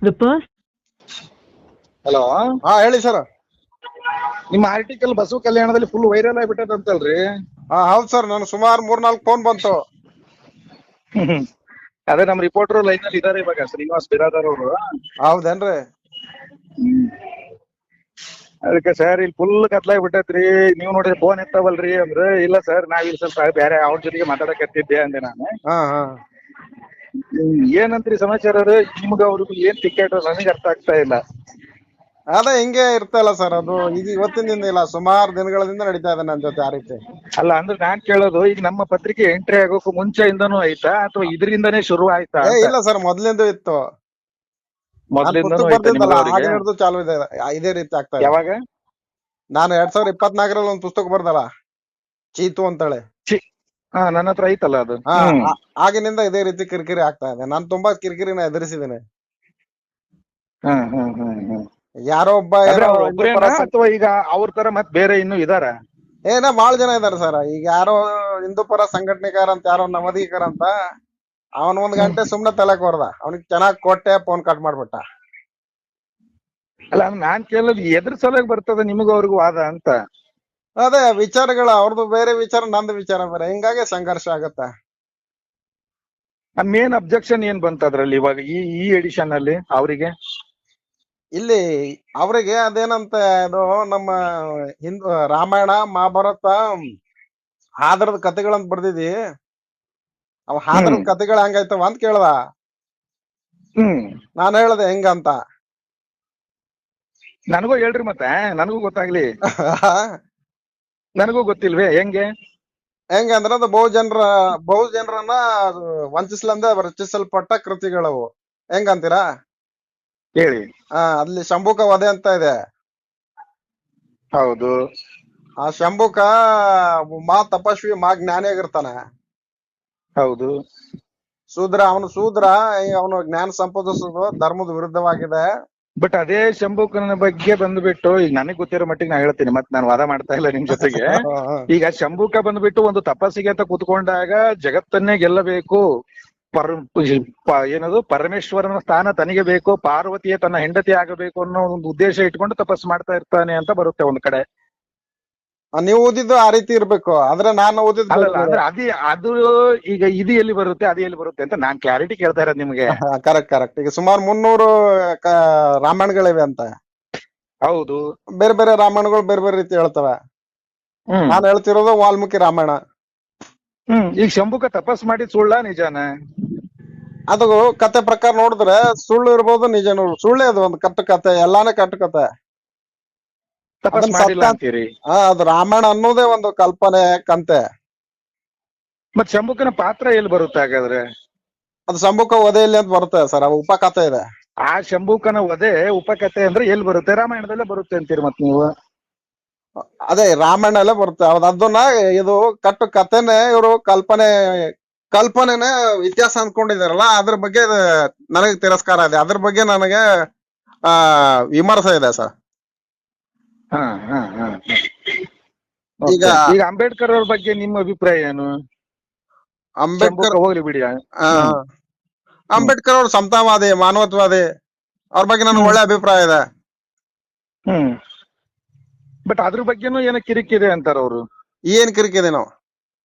The person. Hello, ಹಾ ಹೇಳಿ sir. ನಿಮ್ಮ ಆರ್ಟಿಕಲ್ ಬಸವ ಕಲ್ಯಾಣದಲ್ಲಿ ಫುಲ್ ವೈರಲ್ ಆಗ್ಬಿಟ್ಟದಂತಲ್ರಿ? ಹಾ ಹೌದ್ ಸರ್, ನಾನು ಸುಮಾರು 3-4 ಫೋನ್ ಬಂತು. ಅದೇ ನಮ್ ರಿಪೋರ್ಟರ್ ಲೈನ್ ಅಲ್ಲಿ ಇದಾರೆ ಇವಾಗ, ಶ್ರೀನಿವಾಸ್ ಬಿರಾದರ್ ಅವರು. ಹೌದೇನ್ರಿ? ಅದಕ್ಕೆ ಸರ್ ಇಲ್ಲಿ ಫುಲ್ ಕತ್ಲಾಗ್ಬಿಟ್ಟೈತ್ರಿ, ನೀವ್ ನೋಡಿದ್ರೆ ಫೋನ್ ಎತ್ತವಲ್ರಿ ಅಂದ್ರೆ, ಇಲ್ಲ ಸರ್ ನಾವ್ ಇಲ್ಲಿ ಸ್ವಲ್ಪ ಬೇರೆ ಅವ್ರ ಜೊತೆಗೆ ಮಾತಾಡಕತ್ತಿದ್ದೆ ಅಂದೆ ನಾನು. ಹಾ ಹಾ ಏನಂತ್ರಿ ಸಮಾಚಾರ? ನಿಮ್ಗ ಅವ್ರಿಗೂ ಏನ್ ಟಿಕೆಟ್ ನನಗೆ ಅರ್ಥ ಆಗ್ತಾ ಇಲ್ಲ. ಅದೇ ಹಿಂಗೆ ಇರ್ತಲ್ಲ ಸರ್, ಅದು ಈಗ ಇವತ್ತಿನ ದಿನ ಇಲ್ಲ, ಸುಮಾರು ದಿನಗಳಿಂದ ನಡೀತಾ ಇದೆ ನನ್ ಜೊತೆ ಆ ರೀತಿ. ಅಲ್ಲ ಅಂದ್ರೆ ನಾನ್ ಕೇಳೋದು, ಈಗ ನಮ್ಮ ಪತ್ರಿಕೆ ಎಂಟ್ರಿ ಆಗೋಕು ಮುಂಚೆಯಿಂದನೂ ಆಯ್ತಾ ಅಥವಾ ಇದರಿಂದನೇ ಶುರು ಆಯ್ತಾ ಅಂತ? ಇಲ್ಲ ಸರ್, ಮೊದ್ಲಿಂದ ಇತ್ತು. ನಾನ್ ಮೊದ್ಲಿಂದನೂ ಪುಸ್ತಕ ಆಯ್ತಾ ಬರ್ದಿದ್ದಲ್ಲ, ನಿಮ್ಗೆ ಅವ್ರಿಗೆ? ಆಗಿನ ಹಿಡಿದು ಚಾಲು ಇದೆ, ಇದೇ ರೀತಿ ಆಗ್ತಾ ಇದೆ. ಯಾವಾಗ? ನಾನು 2024ರಲ್ಲಿ ಒಂದು ಪುಸ್ತಕ ಬರ್ದಲ್ಲ, ಚೀತು ಅಂತೇಳಿ. ನನ್ನ ಹತ್ರ ಐತಲ್ಲ ಅದು. ಹಾ ಆಗಿನಿಂದ ಇದೇ ರೀತಿ ಕಿರಿಕಿರಿ ಆಗ್ತಾ ಇದೆ. ನಾನು ತುಂಬಾ ಕಿರಿಕಿರಿನ ಎದುರಿಸಿದ್ದೀನಿ. ಯಾರೋ ಒಬ್ಬ ಏನೋ ಅಥವಾ ಈಗ ಅವ್ರ ತರ ಮತ್ ಬೇರೆ ಇನ್ನು ಇದಾರ? ಏನೋ ಬಾಳ ಜನ ಇದಾರೆ ಸರ್. ಈಗ ಯಾರೋ ಹಿಂದೂ ಪರ ಸಂಘಟನೆಕಾರ ಅಂತ, ಯಾರೋ ನವದೀಕರ ಅಂತ, ಅವನ್ 1 ಗಂಟೆ ಸುಮ್ನೆ ತಲೆ ಕೊರ್ದ, ಅವನಿಗೆ ಚೆನ್ನಾಗ್ ಕೊಟ್ಟೆ, ಫೋನ್ ಕಟ್ ಮಾಡ್ಬಿಟ್ಟ. ಅಲ್ಲ ನಾನ್ ಕೇಳೋದು ಎದ್ರ ಸಲುವಾಗಿ ಬರ್ತದ ನಿಮಗೂ ಅವ್ರಿಗೂ ವಾದ ಅಂತ? ಅದೇ ವಿಚಾರಗಳ, ಅವ್ರದ್ದು ಬೇರೆ ವಿಚಾರ, ನಂದು ವಿಚಾರ ಬೇರೆ, ಹಿಂಗಾಗಿ ಸಂಘರ್ಷ ಆಗತ್ತೆ. ಮೇನ್ ಅಬ್ಜೆಕ್ಷನ್ ಏನ್ ಬಂತ ಅದ್ರಲ್ಲಿ ಇವಾಗ ಈ ಎಡಿಷನ್ ಅಲ್ಲಿ ಅವರಿಗೆ? ಇಲ್ಲಿ ಅವ್ರಿಗೆ ಅದೇನಂತ, ಇದು ನಮ್ಮ ಹಿಂದೂ ರಾಮಾಯಣ ಮಹಾಭಾರತ ಹಾದರದ ಕಥೆಗಳಂತ ಬರ್ದಿದಿ, ಅವ್ ಹಾದರದ ಕಥೆಗಳು ಹೆಂಗಾಯ್ತವ ಅಂತ ಕೇಳ್ದ. ನಾನು ಹೇಳ್ದೆ ಹೆಂಗಂತ. ನನಗೂ ಹೇಳ್ರಿ ಮತ್ತೆ, ನನಗೂ ಗೊತ್ತಾಗ್ಲಿ. ನನಗೂ ಗೊತ್ತಿಲ್ವೇ ಹೆಂಗಂದ್ರ ಅದು ಬಹು ಜನರನ್ನ ವಂಚಿಸ್ಲಂದ ರಚಿಸಲ್ಪಟ್ಟ ಕೃತಿಗಳವು. ಹೆಂಗಂತೀರಾ ಹೇಳಿ. ಅಲ್ಲಿ ಶಂಭುಕ ವಧೆ ಅಂತ ಇದೆ. ಹೌದು. ಆ ಶಂಭುಕ ಮಾ ತಪಸ್ವಿ, ಮಾ ಜ್ಞಾನಿ ಆಗಿರ್ತಾನೆ. ಹೌದು. ಅವನು ಅವನು ಜ್ಞಾನ ಸಂಪಾದಿಸೋದು ಧರ್ಮದ ವಿರುದ್ಧವಾಗಿದೆ. ಬಟ್ ಅದೇ ಶಂಭುಕನ ಬಗ್ಗೆ ಬಂದ್ಬಿಟ್ಟು, ಈಗ ನನಗ್ ಗೊತ್ತಿರೋ ಮಟ್ಟಿಗೆ ನಾ ಹೇಳ್ತೀನಿ, ಮತ್ ನಾನು ವಾದ ಮಾಡ್ತಾ ಇಲ್ಲ ನಿಮ್ ಜೊತೆಗೆ. ಈಗ ಶಂಭುಕ ಬಂದ್ಬಿಟ್ಟು ಒಂದು ತಪಸ್ಸಿಗೆ ಅಂತ ಕೂತ್ಕೊಂಡಾಗ ಜಗತ್ತನ್ನೇ ಗೆಲ್ಲಬೇಕು, ಏನದು ಪರಮೇಶ್ವರನ ಸ್ಥಾನ ತನಗೆ ಬೇಕು, ಪಾರ್ವತಿಯೇ ತನ್ನ ಹೆಂಡತಿ ಆಗಬೇಕು ಅನ್ನೋ ಒಂದು ಉದ್ದೇಶ ಇಟ್ಕೊಂಡು ತಪಸ್ಸು ಮಾಡ್ತಾ ಇರ್ತಾನೆ ಅಂತ ಬರುತ್ತೆ ಒಂದ್ ಕಡೆ. ನೀವು ಓದಿದ್ದು ಆ ರೀತಿ ಇರ್ಬೇಕು, ಆದ್ರೆ ನಾನು ಓದಿದ್ದು ಅಂದ್ರೆ ಅದು ಈಗ ಇದು ಎಲ್ಲಿ ಬರುತ್ತೆ, ಅದು ಎಲ್ಲಿ ಬರುತ್ತೆ ಅಂತ ನಾನ್ ಕ್ಲಾರಿಟಿ ಕೇಳ್ತಾ ಇರೋದು ನಿಮ್ಗೆ. ಕರೆಕ್ಟ್. ಈಗ ಸುಮಾರು 300 ರಾಮಾಯಣಗಳಿವೆ ಅಂತ. ಹೌದು. ಬೇರೆ ಬೇರೆ ರಾಮಾಯಣಗಳು ಬೇರೆ ಬೇರೆ ರೀತಿ ಹೇಳ್ತವೆ. ನಾನು ಹೇಳ್ತಿರೋದು ವಾಲ್ಮೀಕಿ ರಾಮಾಯಣ. ಈಗ ಶಂಭುಕ ತಪಸ್ ಮಾಡಿ ಸುಳ್ಳ ನಿಜಾನ? ಅದು ಕತೆ ಪ್ರಕಾರ ನೋಡಿದ್ರೆ ಸುಳ್ಳು ಇರ್ಬೋದು, ನಿಜ ಸುಳ್ಳೇ. ಅದು ಒಂದು ಕಟ್ಟು ಕತೆ, ಎಲ್ಲಾನೇ ಕಟ್ಟು ಕತೆ. ಅದು ರಾಮಾಯಣ ಅನ್ನೋದೇ ಒಂದು ಕಲ್ಪನೆ ಕಂತೆ. ಮತ್ ಶಂಭುಕನ ಪಾತ್ರ ಎಲ್ಲಿ ಬರುತ್ತೆ ಹಾಗಾದ್ರೆ? ಅದು ಶಂಭುಕ ವಧೆಯಲ್ಲಿ ಅಂತ ಬರುತ್ತೆ ಸರ್, ಅದು ಉಪಕಥೆ ಇದೆ. ಆ ಶಂಭುಕನ ವಧೆ ಉಪಕಥೆ ಅಂದ್ರೆ ಎಲ್ಲಿ ಬರುತ್ತೆ? ರಾಮಾಯಣದಲ್ಲೇ ಬರುತ್ತೆ ಅಂತೀರಿ ಮತ್ ನೀವು? ಅದೇ ರಾಮಾಯಣ ಬರುತ್ತೆ. ಅದನ್ನ ಇದು ಕಟ್ಟು ಕಥೆನೆ, ಇವರು ಕಲ್ಪನೆನೆ ಇತಿಹಾಸ ಅಂದ್ಕೊಂಡಿದಾರಲ್ಲ, ಅದ್ರ ಬಗ್ಗೆ ನನಗೆ ತಿರಸ್ಕಾರ ಇದೆ. ಅದ್ರ ಬಗ್ಗೆ ನನಗೆ ವಿಮರ್ಶೆ ಇದೆ ಸರ್. ಈಗ ಅಂಬೇಡ್ಕರ್ ಅವ್ರ ಬಗ್ಗೆ ನಿಮ್ಮ ಅಭಿಪ್ರಾಯ ಏನು? ಅಂಬೇಡ್ಕರ್ ಹೋಗ್ಲಿ ಬಿಡಿ. ಅಂಬೇಡ್ಕರ್ ಅವ್ರು ಸಮತಾವಾದಿ, ಮಾನವತ್ವಾದಿ, ಅವ್ರ ಬಗ್ಗೆ ನನಗೆ ಒಳ್ಳೆ ಅಭಿಪ್ರಾಯ ಇದೆ. ಬಟ್ ಅದ್ರ ಬಗ್ಗೆನೂ ಏನೋ ಕಿರಿಕಿದೆ ಅಂತಾರ ಅವ್ರು. ಏನ್ ಕಿರಿಕಿದೆ?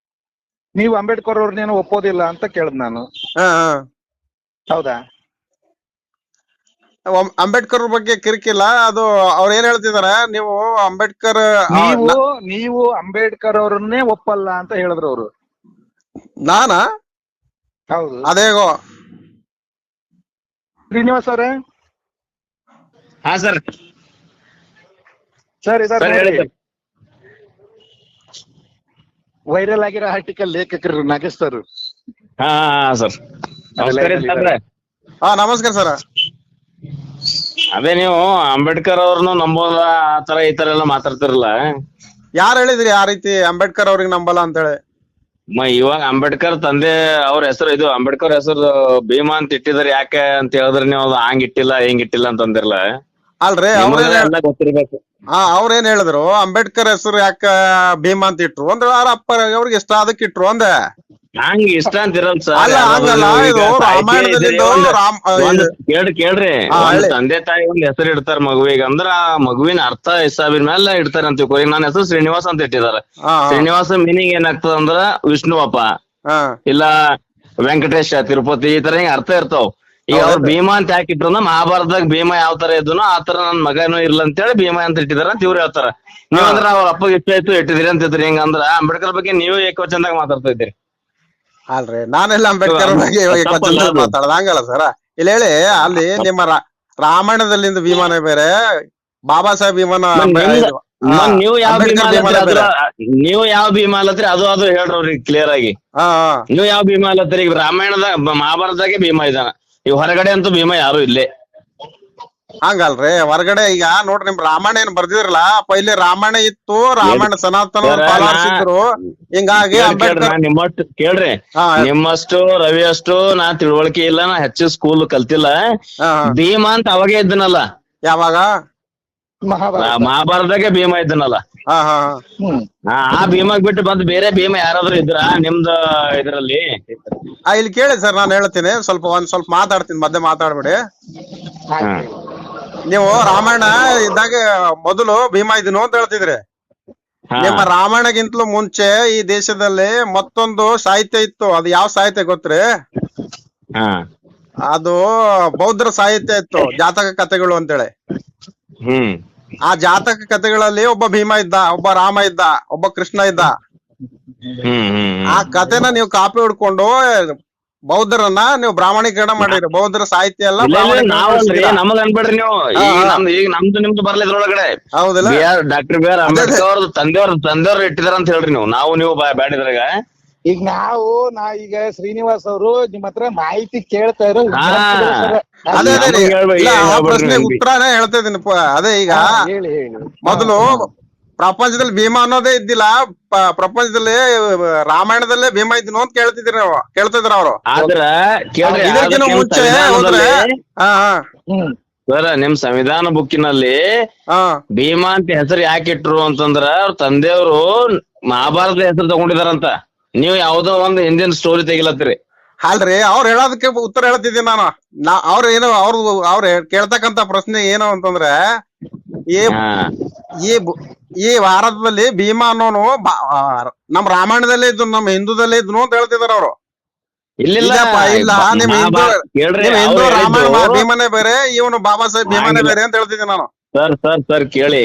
ನೀವು ಅಂಬೇಡ್ಕರ್ ಅವ್ರನ್ನೇನೋ ಒಪ್ಪೋದಿಲ್ಲ ಅಂತ ಕೇಳ್ದ್ ನಾನು. ಹೌದಾ? ಅಂಬೇಡ್ಕರ್ ಬಗ್ಗೆ ಕಿರಿಕಿಲ್ಲ. ಅದು ಅವ್ರು ಏನ್ ಹೇಳ್ತಿದಾರೆ, ನೀವು ಅಂಬೇಡ್ಕರ್ ಅವ್ರನ್ನೇ ಒಪ್ಪಲ್ಲ ಅಂತ ಹೇಳಿದ್ರು ಅವ್ರು. ನಾನಾ? ಹೌದು. ಅದೇಗೋ ಶ್ರೀನಿವಾಸ್ ಅವರೇ. ಹಾ ಸರ್. ವೈರಲ್ ಆಗಿರೋ ಆರ್ಟಿಕಲ್ ಲೇಖಕರು ನಾಗೇಶ್ವರು. ಹಾ ಸರ್, ನಮಸ್ಕಾರ ಸರ್. ಅದೇ ನೀವು ಅಂಬೇಡ್ಕರ್ ಅವ್ರನ್ನು ನಂಬೋದ ಆತರ ಈ ತರ ಎಲ್ಲ ಮಾತಾಡ್ತಿರಲ್ಲ, ಯಾರು ಹೇಳಿದ್ರಿ ಆ ರೀತಿ ಅಂಬೇಡ್ಕರ್ ಅವ್ರಿಗೆ ನಂಬಲ್ಲ ಅಂತ ಹೇಳಿ? ಇವಾಗ ಅಂಬೇಡ್ಕರ್ ತಂದೆ ಅವ್ರ ಹೆಸರು, ಇದು ಅಂಬೇಡ್ಕರ್ ಹೆಸರು ಭೀಮಾ ಅಂತ ಇಟ್ಟಿದಾರೆ. ಯಾಕೆ ಅಂತ ಹೇಳಿದ್ರೆ ನೀವು ಅದು ಹಂಗ್ ಇಟ್ಟಿಲ್ಲ ಹಿಂಗ್ ಇಟ್ಟಿಲ್ಲ ಅಂತ ಅಂದಿರಲ್ಲ ಅಲ್ರಿ? ಗೊತ್ತಿರ್ಬೇಕು. ಅವ್ರೇನ್ ಹೇಳಿದ್ರು, ಅಂಬೇಡ್ಕರ್ ಹೆಸರು ಯಾಕ ಭೀಮಾ ಅಂತ ಇಟ್ರು ಅಂದ್ರೆ, ಅವ್ರ ಅಪ್ಪ ಅವ್ರಿಗೆ ಇಷ್ಟ ಅದಕ್ಕೆ ಇಟ್ರು ಅಂದೆ. ಹಂಗ ಇಷ್ಟ ಅಂತ ಇರಲ್ಲ ಸರ್. ಅಲ್ಲ ಹಂಗಲ್ಲ, ಇದು ರಾಮಾಯಣದಲ್ಲಿದ್ದು ಕೇಳ್ರಿ, ಹಾ, ಒಂದ್ ಹೇಳಿ. ತಂದೆ ತಾಯಿ ಒಂದ್ ಹೆಸರು ಇಡ್ತಾರ ಮಗುವಿಗೆ ಅಂದ್ರ ಆ ಮಗುವಿನ ಅರ್ಥ ಹಿಸಾಬಿನ ಮೇಲೆ ಇಡ್ತಾರ ಅಂತ ತಿಳ್ಕೊರಿ. ನನ್ನ ಹೆಸರು ಶ್ರೀನಿವಾಸ್ ಅಂತ ಇಟ್ಟಿದಾರ. ಹಾ ಹಾ ಶ್ರೀನಿವಾಸ ಮೀನಿಂಗ್ ಏನಾಗ್ತದ ಅಂದ್ರ ವಿಷ್ಣುವಪ್ಪ ಹಾ ಇಲ್ಲ ವೆಂಕಟೇಶ ತಿರುಪತಿ ಈ ತರ ಹಿಂಗ ಅರ್ಥ ಇರ್ತಾವ. ಈಗ ಅವ್ರು ಹೌದಾ? ಭೀಮಾ ಅಂತ ಯಾಕೆ ಇಟ್ರು ಅಂದ್ರೆ ಮಹಾಭಾರತದಾಗ ಭೀಮಾ ಯಾವ ತರ ಇದ್ನೋ ಆ ತರ ನನ್ ಮಗನೂ ಇಲ್ಲ ಅಂತೇಳಿ ಭೀಮಾ ಅಂತ ಇಟ್ಟಿದಾರ ಅಂತ ಇವ್ರು ಹೇಳ್ತಾರ. ನೀವಂದ್ರ ಅವ್ರ ಅಪ್ಪಗೆ ಇಷ್ಟ ಆಯ್ತು ಇಟ್ಟಿದಿರಿ ಅಂತ ಇದ್ರಿ. ಹಿಂಗಂದ್ರ ಅಂಬೇಡ್ಕರ್ ಬಗ್ಗೆ ನೀವು ಏಕವಚನದಾಗ ಮಾತಾಡ್ತಾ ಇದ್ದೀರಿ. ಅಲ್ರಿ ನಾನೆಲ್ಲ ಅಂಬೇಡ್ಕರ್ ಬಗ್ಗೆ ಮಾತಾಡೋದು ಹಂಗಲ್ಲ ಸರ. ಇಲ್ಲಿ ಹೇಳಿ, ಅಲ್ಲಿ ನಿಮ್ಮ ರಾಮಾಯಣದಲ್ಲಿಂದ ಭೀಮಾನೇ ಬೇರೆ, ಬಾಬಾ ಸಾಹೇಬ್ ಭೀಮನ ನೀವು ಯಾವ ಭೀಮಾ ಅಂಬೇಡ್ಕರ್ ಭೀಮಾನೇ ಬೇರೆ. ನೀವು ಯಾವ ಭೀಮಾ ಅಲ್ಲತ್ರಿ ಅದು ಹೇಳ್ರಿ ಅವ್ರಿಗೆ ಕ್ಲಿಯರ್ ಆಗಿ. ಹಾ ಹಾ ನೀವು ಯಾವ ಭೀಮಾ ಅಲ್ಲತ್ರಿ? ಈಗ ರಾಮಾಯಣದಾಗ ಮಹಾಭಾರತದಾಗೆ ಭೀಮಾ ಇದಾನ. ಈಗ ಹೊರಗಡೆ ಅಂತೂ ಭೀಮಾ ಯಾರು ಇಲ್ಲೇ. ಹಂಗಲ್ರಿ, ಹೊರಗಡೆ ಈಗ ನೋಡ್ರಿ ನಿಮ್ ರಾಮಾಯಣ ಏನ್ ಬರ್ದಿದ್ರಲ್ಲ, ಪೈಲೆ ರಾಮಾಯಣ ಇತ್ತು, ರಾಮಾಯಣ ಸನಾತನ ಪಾಲಾಡ್ಸಿದ್ರು. ಹಿಂಗಾಗಿ ಅಂಬೇಡ್ಕರ್ ನಿಮ್ಮಷ್ಟು ಕೇಳ್ರಿ, ಹಾ ನಿಮ್ಮಷ್ಟು ರವಿ ಅಷ್ಟು ನಾ ತಿಳುವಳಿಕೆ ಇಲ್ಲ, ನಾ ಹೆಚ್ಚು ಸ್ಕೂಲ್ ಕಲ್ತಿಲ್ಲ. ಹಾ ಭೀಮಾ ಅಂತ ಅವಾಗೆ ಇದ್ದನಲ್ಲ, ಯಾವಾಗ ಮಹಾಭಾರತದಾಗೆ ಭೀಮಾ ಇದ್ದನಲ್ಲ. ಹಾ ಹಾ ಆ ಭೀಮಾಗ್ ಬಿಟ್ಟು ಬಂದ್ ಬೇರೆ ಭೀಮಾ ಯಾರಾದ್ರೂ ಇದ್ರ ನಿಮ್ದ ಇದ್ರಲ್ಲಿ? ಇಲ್ಲಿ ಕೇಳಿ ಸರ್, ನಾನು ಹೇಳ್ತೀನಿ. ಒಂದ್ ಸ್ವಲ್ಪ ಮಾತಾಡ್ತೀನಿ, ಮಧ್ಯೆ ಮಾತಾಡ್ಬೇಡಿ. ನೀವು ರಾಮಾಯಣ ಇದ್ದಾಗ ಮೊದಲು ಭೀಮಾ ಇದೀನು ಅಂತ ಹೇಳ್ತಿದ್ರಿ. ನಿಮ್ಮ ರಾಮಾಯಣಗಿಂತಲೂ ಮುಂಚೆ ಈ ದೇಶದಲ್ಲಿ ಮತ್ತೊಂದು ಸಾಹಿತ್ಯ ಇತ್ತು. ಅದು ಯಾವ ಸಾಹಿತ್ಯ ಗೊತ್ತ್ರಿ? ಅದು ಬೌದ್ಧರ ಸಾಹಿತ್ಯ ಇತ್ತು, ಜಾತಕ ಕಥೆಗಳು ಅಂತೇಳಿ. ಆ ಜಾತಕ ಕಥೆಗಳಲ್ಲಿ ಒಬ್ಬ ಭೀಮ ಇದ್ದ, ಒಬ್ಬ ರಾಮ ಇದ್ದ, ಒಬ್ಬ ಕೃಷ್ಣ ಇದ್ದ. ಆ ಕಥೆನ ನೀವು ಕಾಪಿ ಹೊಡ್ಕೊಂಡು ಬೌದ್ಧರನ್ನ ನೀವು ಬ್ರಾಹ್ಮಣೀಕರಣ ಮಾಡಿರಿ. ಬೌದ್ಧರ ಸಾಹಿತ್ಯ ಎಲ್ಲ ನಮಗ್ ಅನ್ಬೇಡ್ರಿ ನೀವು. ಈಗ ನಮ್ದು ನಿಮ್ದು ಬರ್ಲಿದ್ರೊಳಗಡೆ ಹೌದಲ್ಲ? ಡಾಕ್ಟರ್ ಬಿ ಆರ್ ಅಂಬೇಡ್ಕರ್ ಅವ್ರದ್ದು ತಂದೆಯವ್ರು ಇಟ್ಟಿದಾರ ಅಂತ ಹೇಳ್ರಿ ನೀವು ಬ್ಯಾಡಿದ್ರಾಗ. ಈಗ ಈಗ ಶ್ರೀನಿವಾಸ್ ಅವರು ನಿಮ್ ಹತ್ರ ಮಾಹಿತಿ ಕೇಳ್ತಾ ಇರೋ ಅದೇ ಪ್ರಶ್ನೆ ಉತ್ತರನೇ ಹೇಳ್ತಾ ಇದೀನಿ. ಅದೇ ಈಗ ಮೊದಲು ಪ್ರಪಂಚದಲ್ಲಿ ಭೀಮಾ ಅನ್ನೋದೇ ಇದ್ದಿಲ್ಲ, ಪ್ರಪಂಚದಲ್ಲಿ ರಾಮಾಯಣದಲ್ಲೇ ಭೀಮಾ ಇದ್ದೀನೋ ಅಂತ ಕೇಳ್ತಿದ್ರ ಅವರು. ಇದಕ್ಕಿಂತ ಮುಂಚೆ ಹೋದ್ರೆ ಸರ್ ನಿಮ್ ಸಂವಿಧಾನ ಬುಕ್ಕಿನಲ್ಲಿ ಭೀಮಾ ಅಂತ ಹೆಸರು ಯಾಕೆ ಇಟ್ರು ಅಂತಂದ್ರ ಅವ್ರ ತಂದೆಯವರು ಮಹಾಭಾರತ ಹೆಸರು ತಗೊಂಡಿದಾರಂತ. ನೀವು ಯಾವ್ದೋ ಒಂದು ಹಿಂದಿನ ಸ್ಟೋರಿ ತೆಗಿಲತ್ತೀರಿ. ಅಲ್ರಿ, ಅವ್ರು ಹೇಳೋದಕ್ಕೆ ಉತ್ತರ ಹೇಳ್ತಿದ್ದೀನಿ ನಾನು. ಅವ್ರು ಕೇಳ್ತಕ್ಕಂತ ಪ್ರಶ್ನೆ ಏನು ಅಂತಂದ್ರೆ, ಈ ಭಾರತದಲ್ಲಿ ಭೀಮಾ ಅನ್ನೋನು ನಮ್ ರಾಮಾಯಣದಲ್ಲೇ ಇದ್ದು, ನಮ್ ಹಿಂದೂದಲ್ಲೇ ಇದ್ನು ಅಂತ ಹೇಳ್ತಿದಾರ ಅವ್ರು. ಇಲ್ಲ ನಿಮ್ ಹಿಂದೂ ರಾಮಾಯಣ ಭೀಮನೇ ಬೇರೆ, ಇವನು ಬಾಬಾ ಸಾಹೇಬ್ ಭೀಮನೇ ಬೇರೆ ಅಂತ ಹೇಳ್ತಿದ್ದೀನಿ ನಾನು. ಸರ್ ಕೇಳಿ,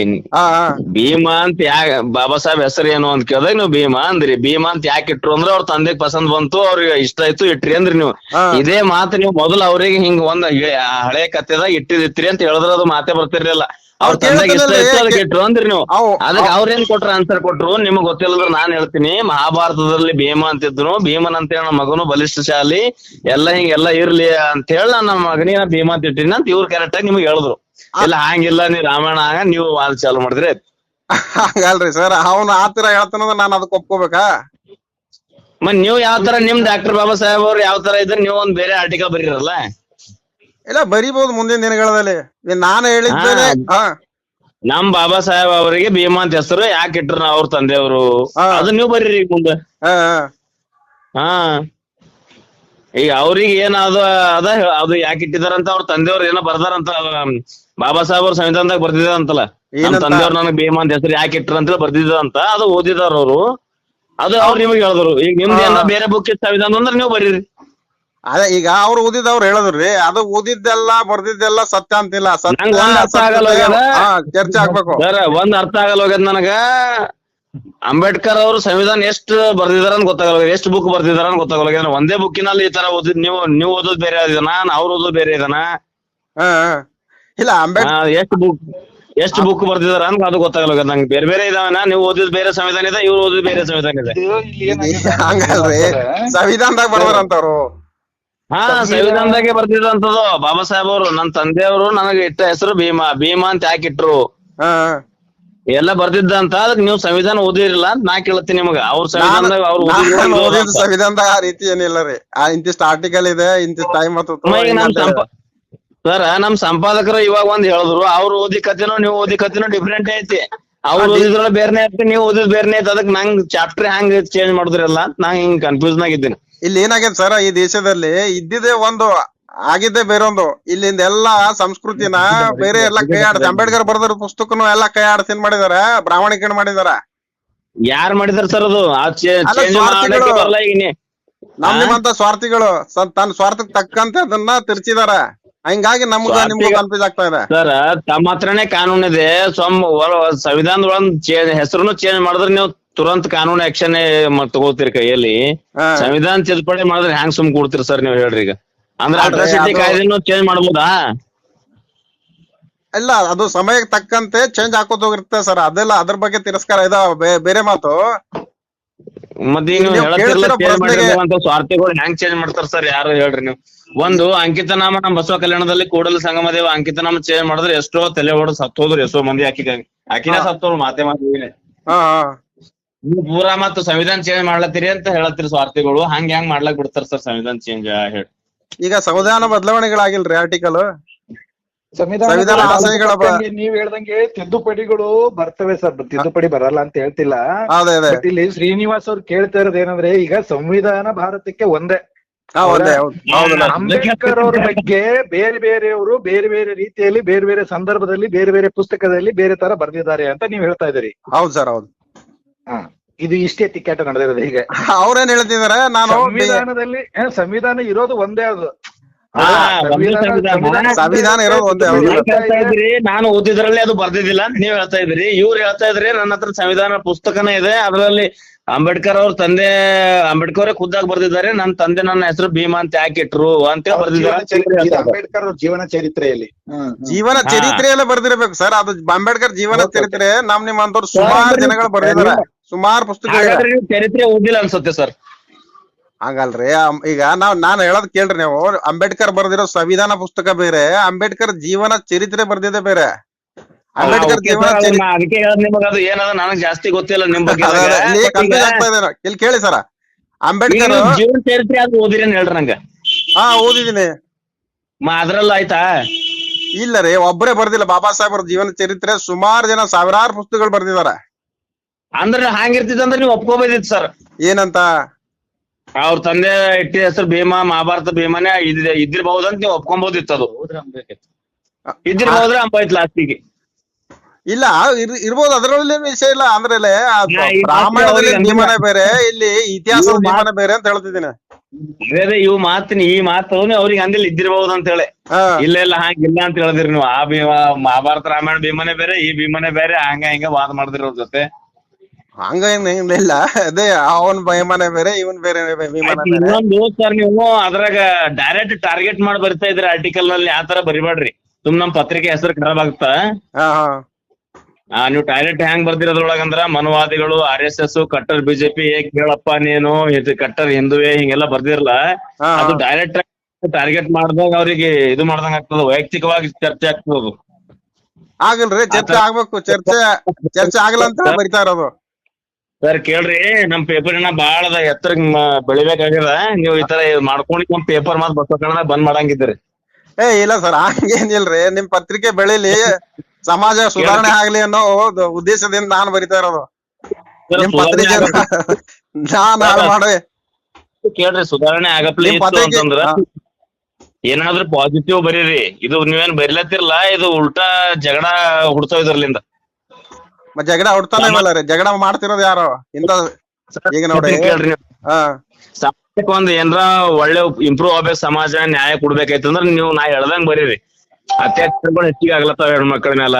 ಭೀಮಾ ಅಂತ ಬಾಬಾ ಸಾಹೇಬ್ ಹೆಸರು ಏನು ಅಂತ ಕೇಳಿದಾಗ ನೀವು ಭೀಮಾ ಅಂದ್ರಿ. ಭೀಮಾ ಅಂತ ಯಾಕೆ ಇಟ್ರು ಅಂದ್ರೆ ಅವ್ರ ತಂದೆಗ್ ಪಸಂದ್ ಬಂತು, ಅವ್ರಿಗೆ ಇಷ್ಟ ಆಯ್ತು ಇಟ್ರಿ ಅಂದ್ರಿ ನೀವು. ಇದೇ ಮಾತು ನೀವು ಮೊದಲು ಅವ್ರಿಗೆ ಹಿಂಗ್ ಒಂದ್ ಹಳೆ ಕಥೆದಾಗ ಇಟ್ಟಿದಿತ್ರಿ ಅಂತ ಹೇಳಿದ್ರೆ ಅದು ಮಾತೇ ಬರ್ತಿರ್ಲಿಲ್ಲ. ಅವ್ರ ತಂದೆಗೆ ಇಷ್ಟ ಆಯ್ತು ಅದಕ್ಕೆ ಇಟ್ರು ಅಂದ್ರಿ ನೀವು. ಅದಕ್ಕೆ ಅವ್ರೇನ್ ಕೊಟ್ರ ಆನ್ಸರ್ ಕೊಟ್ರು ನಿಮಗ್ ಗೊತ್ತಿಲ್ಲದ್ರೆ ನಾನ್ ಹೇಳ್ತೀನಿ. ಮಹಾಭಾರತದಲ್ಲಿ ಭೀಮಾ ಅಂತಿದ್ರು, ಭೀಮನ್ ಅಂತ ಹೇಳಿ ನಮ್ಮ ಮಗನು ಬಲಿಷ್ಠಶಾಲಿ ಹಿಂಗೆಲ್ಲ ಇರ್ಲಿ ಅಂತ ಹೇಳಿ ನನ್ನ ಮಗನಿಗೆ ಭೀಮಾ ಅಂತ ಇಟ್ಟಿನಿ ಅಂತ ಇವ್ರು ಕರೆಕ್ಟ್ ಆಗಿ ನಿಮ್ಗೆ ಹೇಳಿದ್ರು. ಇಲ್ಲ ಹಂಗಿಲ್ಲ, ನೀವ್ ರಾಮಾಯಣ ನೀವು ವಾದ ಚಾಲು ಮಾಡಿದ್ರೆ ಹಂಗಲ್ರಿ ಸರ್, ಅವನು ಆತರ ಹೇಳ್ತಾನಂದ್ರೆ ನಾನು ಅದಕ್ಕೆ ಒಪ್ಕೋಬೇಕಾ? ನೀವ್ ಯಾವ ತರ ನಿಮ್ ಡಾಕ್ಟರ್ ಬಾಬಾ ಸಾಹೇಬ್ ಅವ್ರು ಯಾವ ತರ ಇದ್ರೆ ನೀವು ಒಂದ್ ಬೇರೆ ಆರ್ಟಿಕಲ್ ಬರೀರಲ್ಲ. ಇಲ್ಲ ಬರಿಬಹುದು ಮುಂದಿನ ದಿನಗಳಲ್ಲಿ. ನಾನು ಹೇಳಿದ್ದೇನೆ, ನಮ್ ಬಾಬಾ ಸಾಹೇಬ್ ಅವರಿಗೆ ಭೀಮಾ ಅಂತ ಹೆಸರು ಯಾಕೆ ಇಟ್ರು ಅವ್ರ ತಂದೆಯವರು, ಅದು ನೀವು ಬರೀರಿ ಮುಂದೆ. ಈಗ ಅವ್ರಿಗೆ ಏನಾದ ಅದು ಯಾಕೆ ಇಟ್ಟಿದಾರಂತ ಅವ್ರ ತಂದೆಯವ್ರು ಏನೋ ಬರ್ದಾರಂತ. ಬಾಬಾ ಸಾಹೇಬ್ ಅವ್ರ ಸಂವಿಧಾನದಾಗ ಬರ್ದಿದಾರಂತಲ್ಲ, ನಮ್ ತಂದೆಯವ್ರು ನನಗ್ ಭೀಮಾ ಅಂತ ಹೆಸರು ಯಾಕೆ ಇಟ್ರ ಅಂತ ಬರ್ದಿದಂತ. ಅದು ಓದಿದಾರ ಅವ್ರು, ಅದು ಅವ್ರು ನಿಮ್ಗೆ ಹೇಳಿದ್ರು. ಈಗ ನಿಮ್ದು ಏನೋ ಬೇರೆ ಬುಕ್ ಇತ್ತು ಸಂವಿಧಾನ ಅಂದ್ರೆ ನೀವು ಬರೀರಿ. ಅದೇ ಈಗ ಅವ್ರು ಓದಿದವ್ರು ಹೇಳಿದ್ರಿ, ಅದು ಓದಿದ್ದೆಲ್ಲ ಬರ್ದಿದ್ದೆಲ್ಲ ಸತ್ಯ ಅಂತಿಲ್ಲ. ಚರ್ಚೆ ಆಗ್ಬೇಕು ಸರ್. ಒಂದ್ ಅರ್ಥ ಆಗಲ್ಲ ಹೋಗ್ಯದ ನನಗ. ಅಂಬೇಡ್ಕರ್ ಅವರು ಸಂವಿಧಾನ ಎಷ್ಟು ಬರ್ದಿದಾರ ಅಂತ ಗೊತ್ತಾಗಲ್ಲ, ಎಷ್ಟು ಬುಕ್ ಬರ್ದಿದಾರ ಅಂತ ಗೊತ್ತಾಗಲ್ಲ. ಒಂದೇ ಬುಕ್ಕಿನಲ್ಲಿ ಈ ತರ ಓದಿದ್ ನೀವು ಓದೋದ್ ಬೇರೆ ಇದನ, ಅವ್ರು ಓದೋದ್ ಬೇರೆ ಇದನ. ಇಲ್ಲ ಎಷ್ಟು ಬುಕ್ ಬರ್ದಿದಾರ ಅಂತ ಅದು ಗೊತ್ತಾಗಲ್ಲ ನಂಗೆ. ಬೇರೆ ಬೇರೆ ಇದಾವನ, ನೀವು ಓದಿದ್ ಬೇರೆ ಸಂವಿಧಾನ ಇದೆ, ಇವ್ರು ಓದಿದ್ ಬೇರೆ ಸಂವಿಧಾನ ಇದೆ. ಹಂಗಲ್ರಿ, ಸಂವಿಧಾನದಾಗ ಬರ್ದಾರಂತವ್ರು. ಸಂವಿಧಾನದಾಗೆ ಬರ್ದಿದಂತದ್ದು. ಬಾಬಾ ಸಾಹೇಬ್ ಅವರು ನನ್ನ ತಂದೆಯವರು ನನಗೆ ಇಟ್ಟ ಹೆಸರು ಭೀಮಾ ಅಂತ ಯಾಕೆ ಇಟ್ರು ಎಲ್ಲ ಬರ್ದಿದ್ದ ಅಂತ. ಅದಕ್ಕೆ ನೀವು ಸಂವಿಧಾನ ಓದಿರಲಿಲ್ಲ ಅಂತ ನಾ ಕೇಳ್ತೀನಿ ನಿಮಗ. ಅವ್ರ ಸಂವಿಧಾನದಾಗ ಸಂವಿಧಾನದಾಗ ಆ ರೀತಿ ಏನಿಲ್ಲ ರೀ. ಇಂತಿಷ್ಟು ಆರ್ಟಿಕಲ್ ಇದೆ, ಇಂತಿಷ್ಟು ಟೈಮ್ ಸರ್ ನಮ್ ಸಂಪಾದಕರು ಇವಾಗ ಒಂದ್ ಹೇಳಿದ್ರು, ಅವ್ರು ಓದಿ ಕಥೆನೋ ನೀವು ಓದಿ ಕಥೆನೋ ಡಿಫ್ರೆಂಟ್ ಐತಿ. ಅವ್ರು ಓದಿದ್ರೊಳಗೆ ಬೇರೆನೆ ಐತಿ, ನೀವು ಓದಿದ್ ಬೇರೆನೆ ಐತಿ. ಅದಕ್ಕೆ ನಂಗ್ ಚಾಪ್ಟರ್ ಹ್ಯಾಂಗ್ ಚೇಂಜ್ ಮಾಡಿದ್ರಲ್ಲ ನಾ ಹಿಂಗ್ ಕನ್ಫ್ಯೂಸ್ ನಾಗಿದ್ದೀನಿ. ಇಲ್ಲಿ ಏನಾಗೈತೆ ಸರ್, ಈ ದೇಶದಲ್ಲಿ ಇದ್ದಿದ್ದೇ ಒಂದು ಆಗಿದ್ದೇ ಬೇರೊಂದು. ಇಲ್ಲಿಂದ ಎಲ್ಲಾ ಸಂಸ್ಕೃತಿನ ಬೇರೆ ಎಲ್ಲಾ ಕೈ ಆಡ್ತಿ. ಅಂಬೇಡ್ಕರ್ ಬರ್ದಿರೋ ಪುಸ್ತಕನು ಎಲ್ಲಾ ಕೈ ಆಡ್ತೀನಿ ಮಾಡಿದಾರ, ಬ್ರಾಹ್ಮಣೀಕರಣ ಮಾಡಿದಾರ. ಯಾರ್ ಮಾಡಿದಾರ ಸರ್ ಅದು? ಅಲ್ಲ, ಸ್ವಾರ್ಥಿಗಳು. ನಿಮ್ಮಂತ ಸ್ವಾರ್ಥಿಗಳು ತನ್ನ ಸ್ವಾರ್ಥಕ್ಕೆ ತಕ್ಕಂತೆ ಅದನ್ನ ತಿರ್ಚಿದಾರ. ಹಿಂಗಾಗಿ ನಿಮ್ಗ ಕನ್ಫ್ಯೂಸ್ ಆಗ್ತಾ ಇದೆ ಸರ್. ತಮ್ಮ ಹತ್ರನೇ ಕಾನೂನ್ ಇದೆ. ಸಂವಿಧಾನದೊಳಗ್ ಹೆಸರುನು ಚೇಂಜ್ ಮಾಡಿದ್ರೆ ನೀವು ತುರಂತ ಕಾನೂನು ಆಕ್ಷನ್ ತಗೋತೀರಿ ಕೈಯಲ್ಲಿ. ಸಂವಿಧಾನ ತಿದ್ದುಪಡಿ ಮಾಡಿದ್ರೆ ಹ್ಯಾಂಗ್ ಸುಮ್ ಕೊಡ್ತೀರಿ ಸರ್ ನೀವು ಹೇಳ್ರಿ? ಈಗ ಅಂದ್ರೆ ಅಟ್ರಾಸಿಟಿ ಕಾಯ್ದೆನು ಚೇಂಜ್ ಮಾಡ್ಬೋದಾ? ಇಲ್ಲ, ಅದು ಸಮಯಕ್ಕೆ ತಕ್ಕಂತೆ ಚೇಂಜ್ ಹಾಕೋತ ಹೋಗಿರುತ್ತೆ ಸರ್. ಅದೆಲ್ಲ ಅದ್ರ ಬಗ್ಗೆ ತಿರಸ್ಕಾರ ಇದ ಬೇರೆ ಮಾತು. ಮತ್ತೆ ನೀವು ಹೇಳ್ತಿರಲ್ಲ ಸ್ವಾರ್ಥಿಗಳು ಹ್ಯಾಂಗ್ ಚೇಂಜ್ ಮಾಡ್ತಾರ ಸರ್? ಯಾರು ಹೇಳ್ರಿ ನೀವು? ಒಂದು ಅಂಕಿತನಾಮ ನಮ್ ಬಸವ ಕಲ್ಯಾಣದಲ್ಲಿ ಕೂಡಲ ಸಂಗಮ ದೇವ ಅಂಕಿತನಾಮ ಚೇಂಜ್ ಮಾಡಿದ್ರೆ ಎಷ್ಟೋ ತಲೆ ಹೊಡೆದು ಸತ್ತೋದ್ರು, ಎಷ್ಟೋ ಮಂದಿ ಆಕಿನ ಸತ್ತೋರು ಮಾತೆ ಮಾತಿನ. ನೀವು ಪೂರಾ ಮತ್ತ ಸಂವಿಧಾನ ಚೇಂಜ್ ಮಾಡ್ಲತ್ತೀರಿ ಅಂತ ಹೇಳತ್ತೀರಿ ಸ್ವಾರ್ಥಿಗಳು. ಹ್ಯಾಂಗ್ ಮಾಡ್ಲಾಕ್ ಬಿಡ್ತಾರ ಸರ್ ಸಂವಿಧಾನ ಚೇಂಜ್? ಹೇಳಿ. ಈಗ ಸಂವಿಧಾನ ಬದಲಾವಣೆಗಳಾಗಿಲ್ರಿ ಆರ್ಟಿಕಲ್. ಸಂವಿಧಾನ ಆಶಯಗಳ ನೀವ್ ಹೇಳ್ದಂಗೆ ತಿದ್ದುಪಡಿಗಳು ಬರ್ತವೆ ಸರ್, ತಿದ್ದುಪಡಿ ಬರಲ್ಲ ಅಂತ ಹೇಳ್ತಿಲ್ಲ. ಬಟ್ ಇಲ್ಲಿ ಶ್ರೀನಿವಾಸ್ ಅವ್ರು ಕೇಳ್ತಾ ಇರೋದು ಏನಂದ್ರೆ, ಈಗ ಸಂವಿಧಾನ ಭಾರತಕ್ಕೆ ಒಂದೇ. ಅಂಬೇಡ್ಕರ್ ಅವ್ರ ಬಗ್ಗೆ ಬೇರೆ ಬೇರೆಯವರು ಬೇರೆ ಬೇರೆ ರೀತಿಯಲ್ಲಿ ಬೇರೆ ಬೇರೆ ಸಂದರ್ಭದಲ್ಲಿ ಬೇರೆ ಬೇರೆ ಪುಸ್ತಕದಲ್ಲಿ ಬೇರೆ ತರ ಬರ್ದಿದ್ದಾರೆ ಅಂತ ನೀವ್ ಹೇಳ್ತಾ ಇದ್ದೀರಿ. ಹೌದು ಸರ್, ಹೌದು. ಇದು ಇಷ್ಟೇ ತಿಕ್ಕಾಟ ನಡೆದಿರೋದು. ಹೀಗೆ ಅವ್ರೇನ್ ಹೇಳ್ತಿದಾರೆ, ನಾನು ಸಂವಿಧಾನದಲ್ಲಿ ಸಂವಿಧಾನ ಇರೋದು ಒಂದೇ. ಅದು ಸಂವಿಧಾನ ಇರೋದು ಒಂದೇ. ನಾನು ಓದಿದ್ರಲ್ಲಿ ಅದು ಬರ್ದಿದ್ದಿಲ್ಲ ಅಂತ ನೀವ್ ಹೇಳ್ತಾ ಇದ್ರಿ. ಇವ್ರು ಹೇಳ್ತಾ ಇದ್ರಿ ನನ್ನ ಹತ್ರ ಸಂವಿಧಾನ ಪುಸ್ತಕನೇ ಇದೆ, ಅದರಲ್ಲಿ ಅಂಬೇಡ್ಕರ್ ಅವ್ರ ತಂದೆ ಅಂಬೇಡ್ಕರ್ ಅವರೇ ಖುದ್ದಾಗಿ ಬರ್ದಿದ್ದಾರೆ. ನನ್ನ ತಂದೆ ನನ್ನ ಹೆಸರು ಭೀಮಾ ಅಂತ ಯಾಕಿಟ್ರು ಅಂತ ಬರ್ದಿದ್ದಾರೆ. ಅಂಬೇಡ್ಕರ್ ಅವ್ರ ಜೀವನ ಚರಿತ್ರೆಯಲ್ಲಿ ಬರ್ದಿರ್ಬೇಕು ಸರ್. ಅದು ಅಂಬೇಡ್ಕರ್ ಜೀವನ ಚರಿತ್ರೆ ನಿಮ್ಮಂತವ್ರು ಸುಮಾರು ಜನಗಳು ಬರ್ದಿದ್ದಾರೆ, ಸುಮಾರು ಪುಸ್ತಕಗಳು. ಚರಿತ್ರೆ ಓದಿಲ್ಲ ಅನ್ಸುತ್ತೆ ಸರ್. ಹಂಗಲ್ರಿ, ಈಗ ನಾನು ಹೇಳೋದ್ ಕೇಳ್ರಿ ನೀವು. ಅಂಬೇಡ್ಕರ್ ಬರ್ದಿರೋ ಸಂವಿಧಾನ ಪುಸ್ತಕ ಬೇರೆ, ಅಂಬೇಡ್ಕರ್ ಜೀವನ ಚರಿತ್ರೆ ಬರ್ದಿದೆ ಬೇರೆ. ಅಂಬೇಡ್ಕರ್ ಜೀವನ ಅದಕ್ಕೆ ನಿಮಗ ಅದು ಏನದ ನನಗ್ ಜಾಸ್ತಿ ಗೊತ್ತಿಲ್ಲ ನಿಮ್ ಬಗ್ಗೆ. ಕನ್ಫ್ಯೂಸ್ ಆಗ್ತಾ ಇದೆ. ಇಲ್ಲಿ ಕೇಳಿ ಸರ, ಅಂಬೇಡ್ಕರ್ ಜೀವನ ಚರಿತ್ರೆ ಅದು ಓದಿರೇನ್ ಹೇಳ್ರಿ ನಂಗ? ಓದಿದೀನಿ. ಅದ್ರಲ್ಲ ಆಯ್ತಾ? ಇಲ್ಲ ರೀ, ಒಬ್ಬರೇ ಬರ್ದಿಲ್ಲ. ಬಾಬಾ ಸಾಹೇಬ್ ಅವ್ರ ಜೀವನ ಚರಿತ್ರೆ ಸುಮಾರು ಜನ ಸಾವಿರಾರು ಪುಸ್ತಕಗಳು ಬರ್ದಿದಾರ. ಅಂದ್ರೆ ಹಂಗಿರ್ತಿತ್ತಂದ್ರೆ ನೀವು ಒಪ್ಕೋಬೋದಿತ್ತು ಸರ್. ಏನಂತ? ಅವ್ರ ತಂದೆ ಇಟ್ಟಿದ ಹೆಸರು ಭೀಮಾ, ಮಹಾಭಾರತ ಭೀಮಾನೇ ಇದ್ದಿರ್ಬಹುದಂತ ನೀವು ಒಪ್ಕೊಂಬೋದಿತ್ತು. ಅದು ಇದ್ದಿರ್ಬೋದ್ರೆ ಅಂಬಾಯ್ತು ಲಾಸ್ಟಿಗೆ. ಇಲ್ಲ, ಇರ್ಬೋದು, ಅದರಲ್ಲಿ ವಿಷಯ ಇಲ್ಲ. ಅಂದ್ರೆ ರಾಮಾಯಣದಲ್ಲಿ ಭೀಮನೇ ಬೇರೆ, ಇಲ್ಲಿ ಇತಿಹಾಸದ ಭೀಮನೇ ಬೇರೆ ಅಂತ ಹೇಳ್ತಿದ್ದೀನಿ. ಅದೇ ಈ ಮಾತು ಅವ್ರಿಗೆ ಅಂದಿಲ್ಲ ಇದ್ದಿರ್ಬಹುದು ಅಂತ ಹೇಳಿ. ಇಲ್ಲ ಹಂಗಿಲ್ಲ ಅಂತ ಹೇಳಿದ್ರಿ ನೀವು. ಆ ಭೀಮಾ ಮಹಾಭಾರತ ರಾಮಾಯಣ ಭೀಮನೇ ಬೇರೆ, ಈ ಭೀಮನೇ ಬೇರೆ, ಹಿಂಗ ವಾದ ಮಾಡಿದಿರ ಅವ್ರ ಜೊತೆ. ಹಂಗ ಇಲ್ಲ, ಅದೇ ಅವನ್ ಭೀಮನೇ ಬೇರೆ, ಇವನ್ ಬೇರೆ ಭೀಮನೇ ಬೇರೆ. ಇನ್ನೊಂದು ಸರ್, ನೀವು ಅದ್ರಾಗ ಡೈರೆಕ್ಟ್ ಟಾರ್ಗೆಟ್ ಮಾಡಿ ಬರಿತಾ ಇದ್ರಿ ಆರ್ಟಿಕಲ್ ನಲ್ಲಿ. ಆ ತರ ಬರಿಬೇಡ್ರಿ, ನಮ್ ಪತ್ರಿಕೆ ಹೆಸರು ಖರಾಬ್ ಆಗ್ತಾ. ನೀವು ಡೈರೆಕ್ಟ್ ಹ್ಯಾಂಗ್ ಬರ್ದಿರೋದ್ರೊಳಗಂದ್ರ ಮನುವಾದಿಗಳು, RSS, ಕಟ್ಟರ್ ಬಿಜೆಪಿ, ಕೇಳಪ್ಪ ನೀನು ಕಟ್ಟರ್ ಹಿಂದುವೆ ಹಿಂಗೆಲ್ಲ ಬರ್ದಿರಲ್ಲ. ಅದು ಡೈರೆಕ್ಟ್ ಟಾರ್ಗೆಟ್ ಮಾಡ್ದಾಗ ಅವ್ರಿಗೆ ಇದು ಮಾಡ್ದಂಗ ಆಗ್ತದ, ವೈಯಕ್ತಿಕವಾಗಿ ಚರ್ಚೆ ಆಗ್ತದ. ಆಗಲ್ರಿ, ಚರ್ಚೆ ಆಗ್ಬೇಕು. ಚರ್ಚೆ ಆಗಲ್ಲ ಅಂತ ಬರಿತಾ ಇರೋದು. ಸರ್ ಕೇಳ್ರಿ, ನಮ್ ಪೇಪರ್ನ ಬಾಳ ಎತ್ತರ ಬೆಳಿಬೇಕಾಗ್ಯದ. ನೀವು ಈ ತರ ಮಾಡ್ಕೊಂಡು ನಮ್ ಪೇಪರ್ ಮಾತ್ ಬಸವ ಕನ್ನಡ ಬಂದ್ ಮಾಡಂಗಿದ್ರಿ. ಇಲ್ಲ ಸರ್, ಹಂಗೇನಿಲ್ರಿ. ನಿಮ್ ಪತ್ರಿಕೆ ಬೆಳಿಲಿ, ಸಮಾಜ ಸುಧಾರಣೆ ಆಗ್ಲಿ ಅನ್ನೋ ಉದ್ದೇಶದಿಂದ ನಾನು ಬರಿತಾ ಇರೋದು. ನಿಮ್ ಪತ್ರಿಕೆ ಕೇಳ್ರಿ, ಸುಧಾರಣೆ ಆಗಪ್ಲಿ ಅಂತಂದ್ರ ಏನಾದ್ರೂ ಪಾಸಿಟಿವ್ ಬರೀರಿ. ಇದು ನೀವೇನ್ ಬರಿಲತ್ತಿರಲ್ಲ, ಇದು ಉಲ್ಟಾ ಜಗಳ ಹುಡ್ಸೋ ಇದ್ರಲಿಂದ. ಜಗಳ ಹುಡ್ತಾನೆ ಇಲ್ಲ ರೀ, ಜಗಳ ಮಾಡ್ತಿರೋದು ಯಾರು ಇಂತ. ಈಗ ನೋಡಿ ಕೇಳ್ರಿ, ಸಮಾಜಕ್ಕೆ ಒಂದ್ ಏನ್ರ ಒಳ್ಳೆ ಇಂಪ್ರೂವ್ ಆಗ್ಬೇಕು, ಸಮಾಜ ನ್ಯಾಯ ಕೊಡ್ಬೇಕಾಯ್ತಂದ್ರ ನೀವು ನಾ ಹೇಳ್ದಂಗ್ ಬರೀರಿ. ಅತ್ಯಾಚಾರಗಳು ಹೆಚ್ಚಿಗೆ ಆಗ್ಲತ್ತಾವ ಹೆಣ್ಮಕ್ಳ ಮೇಲ,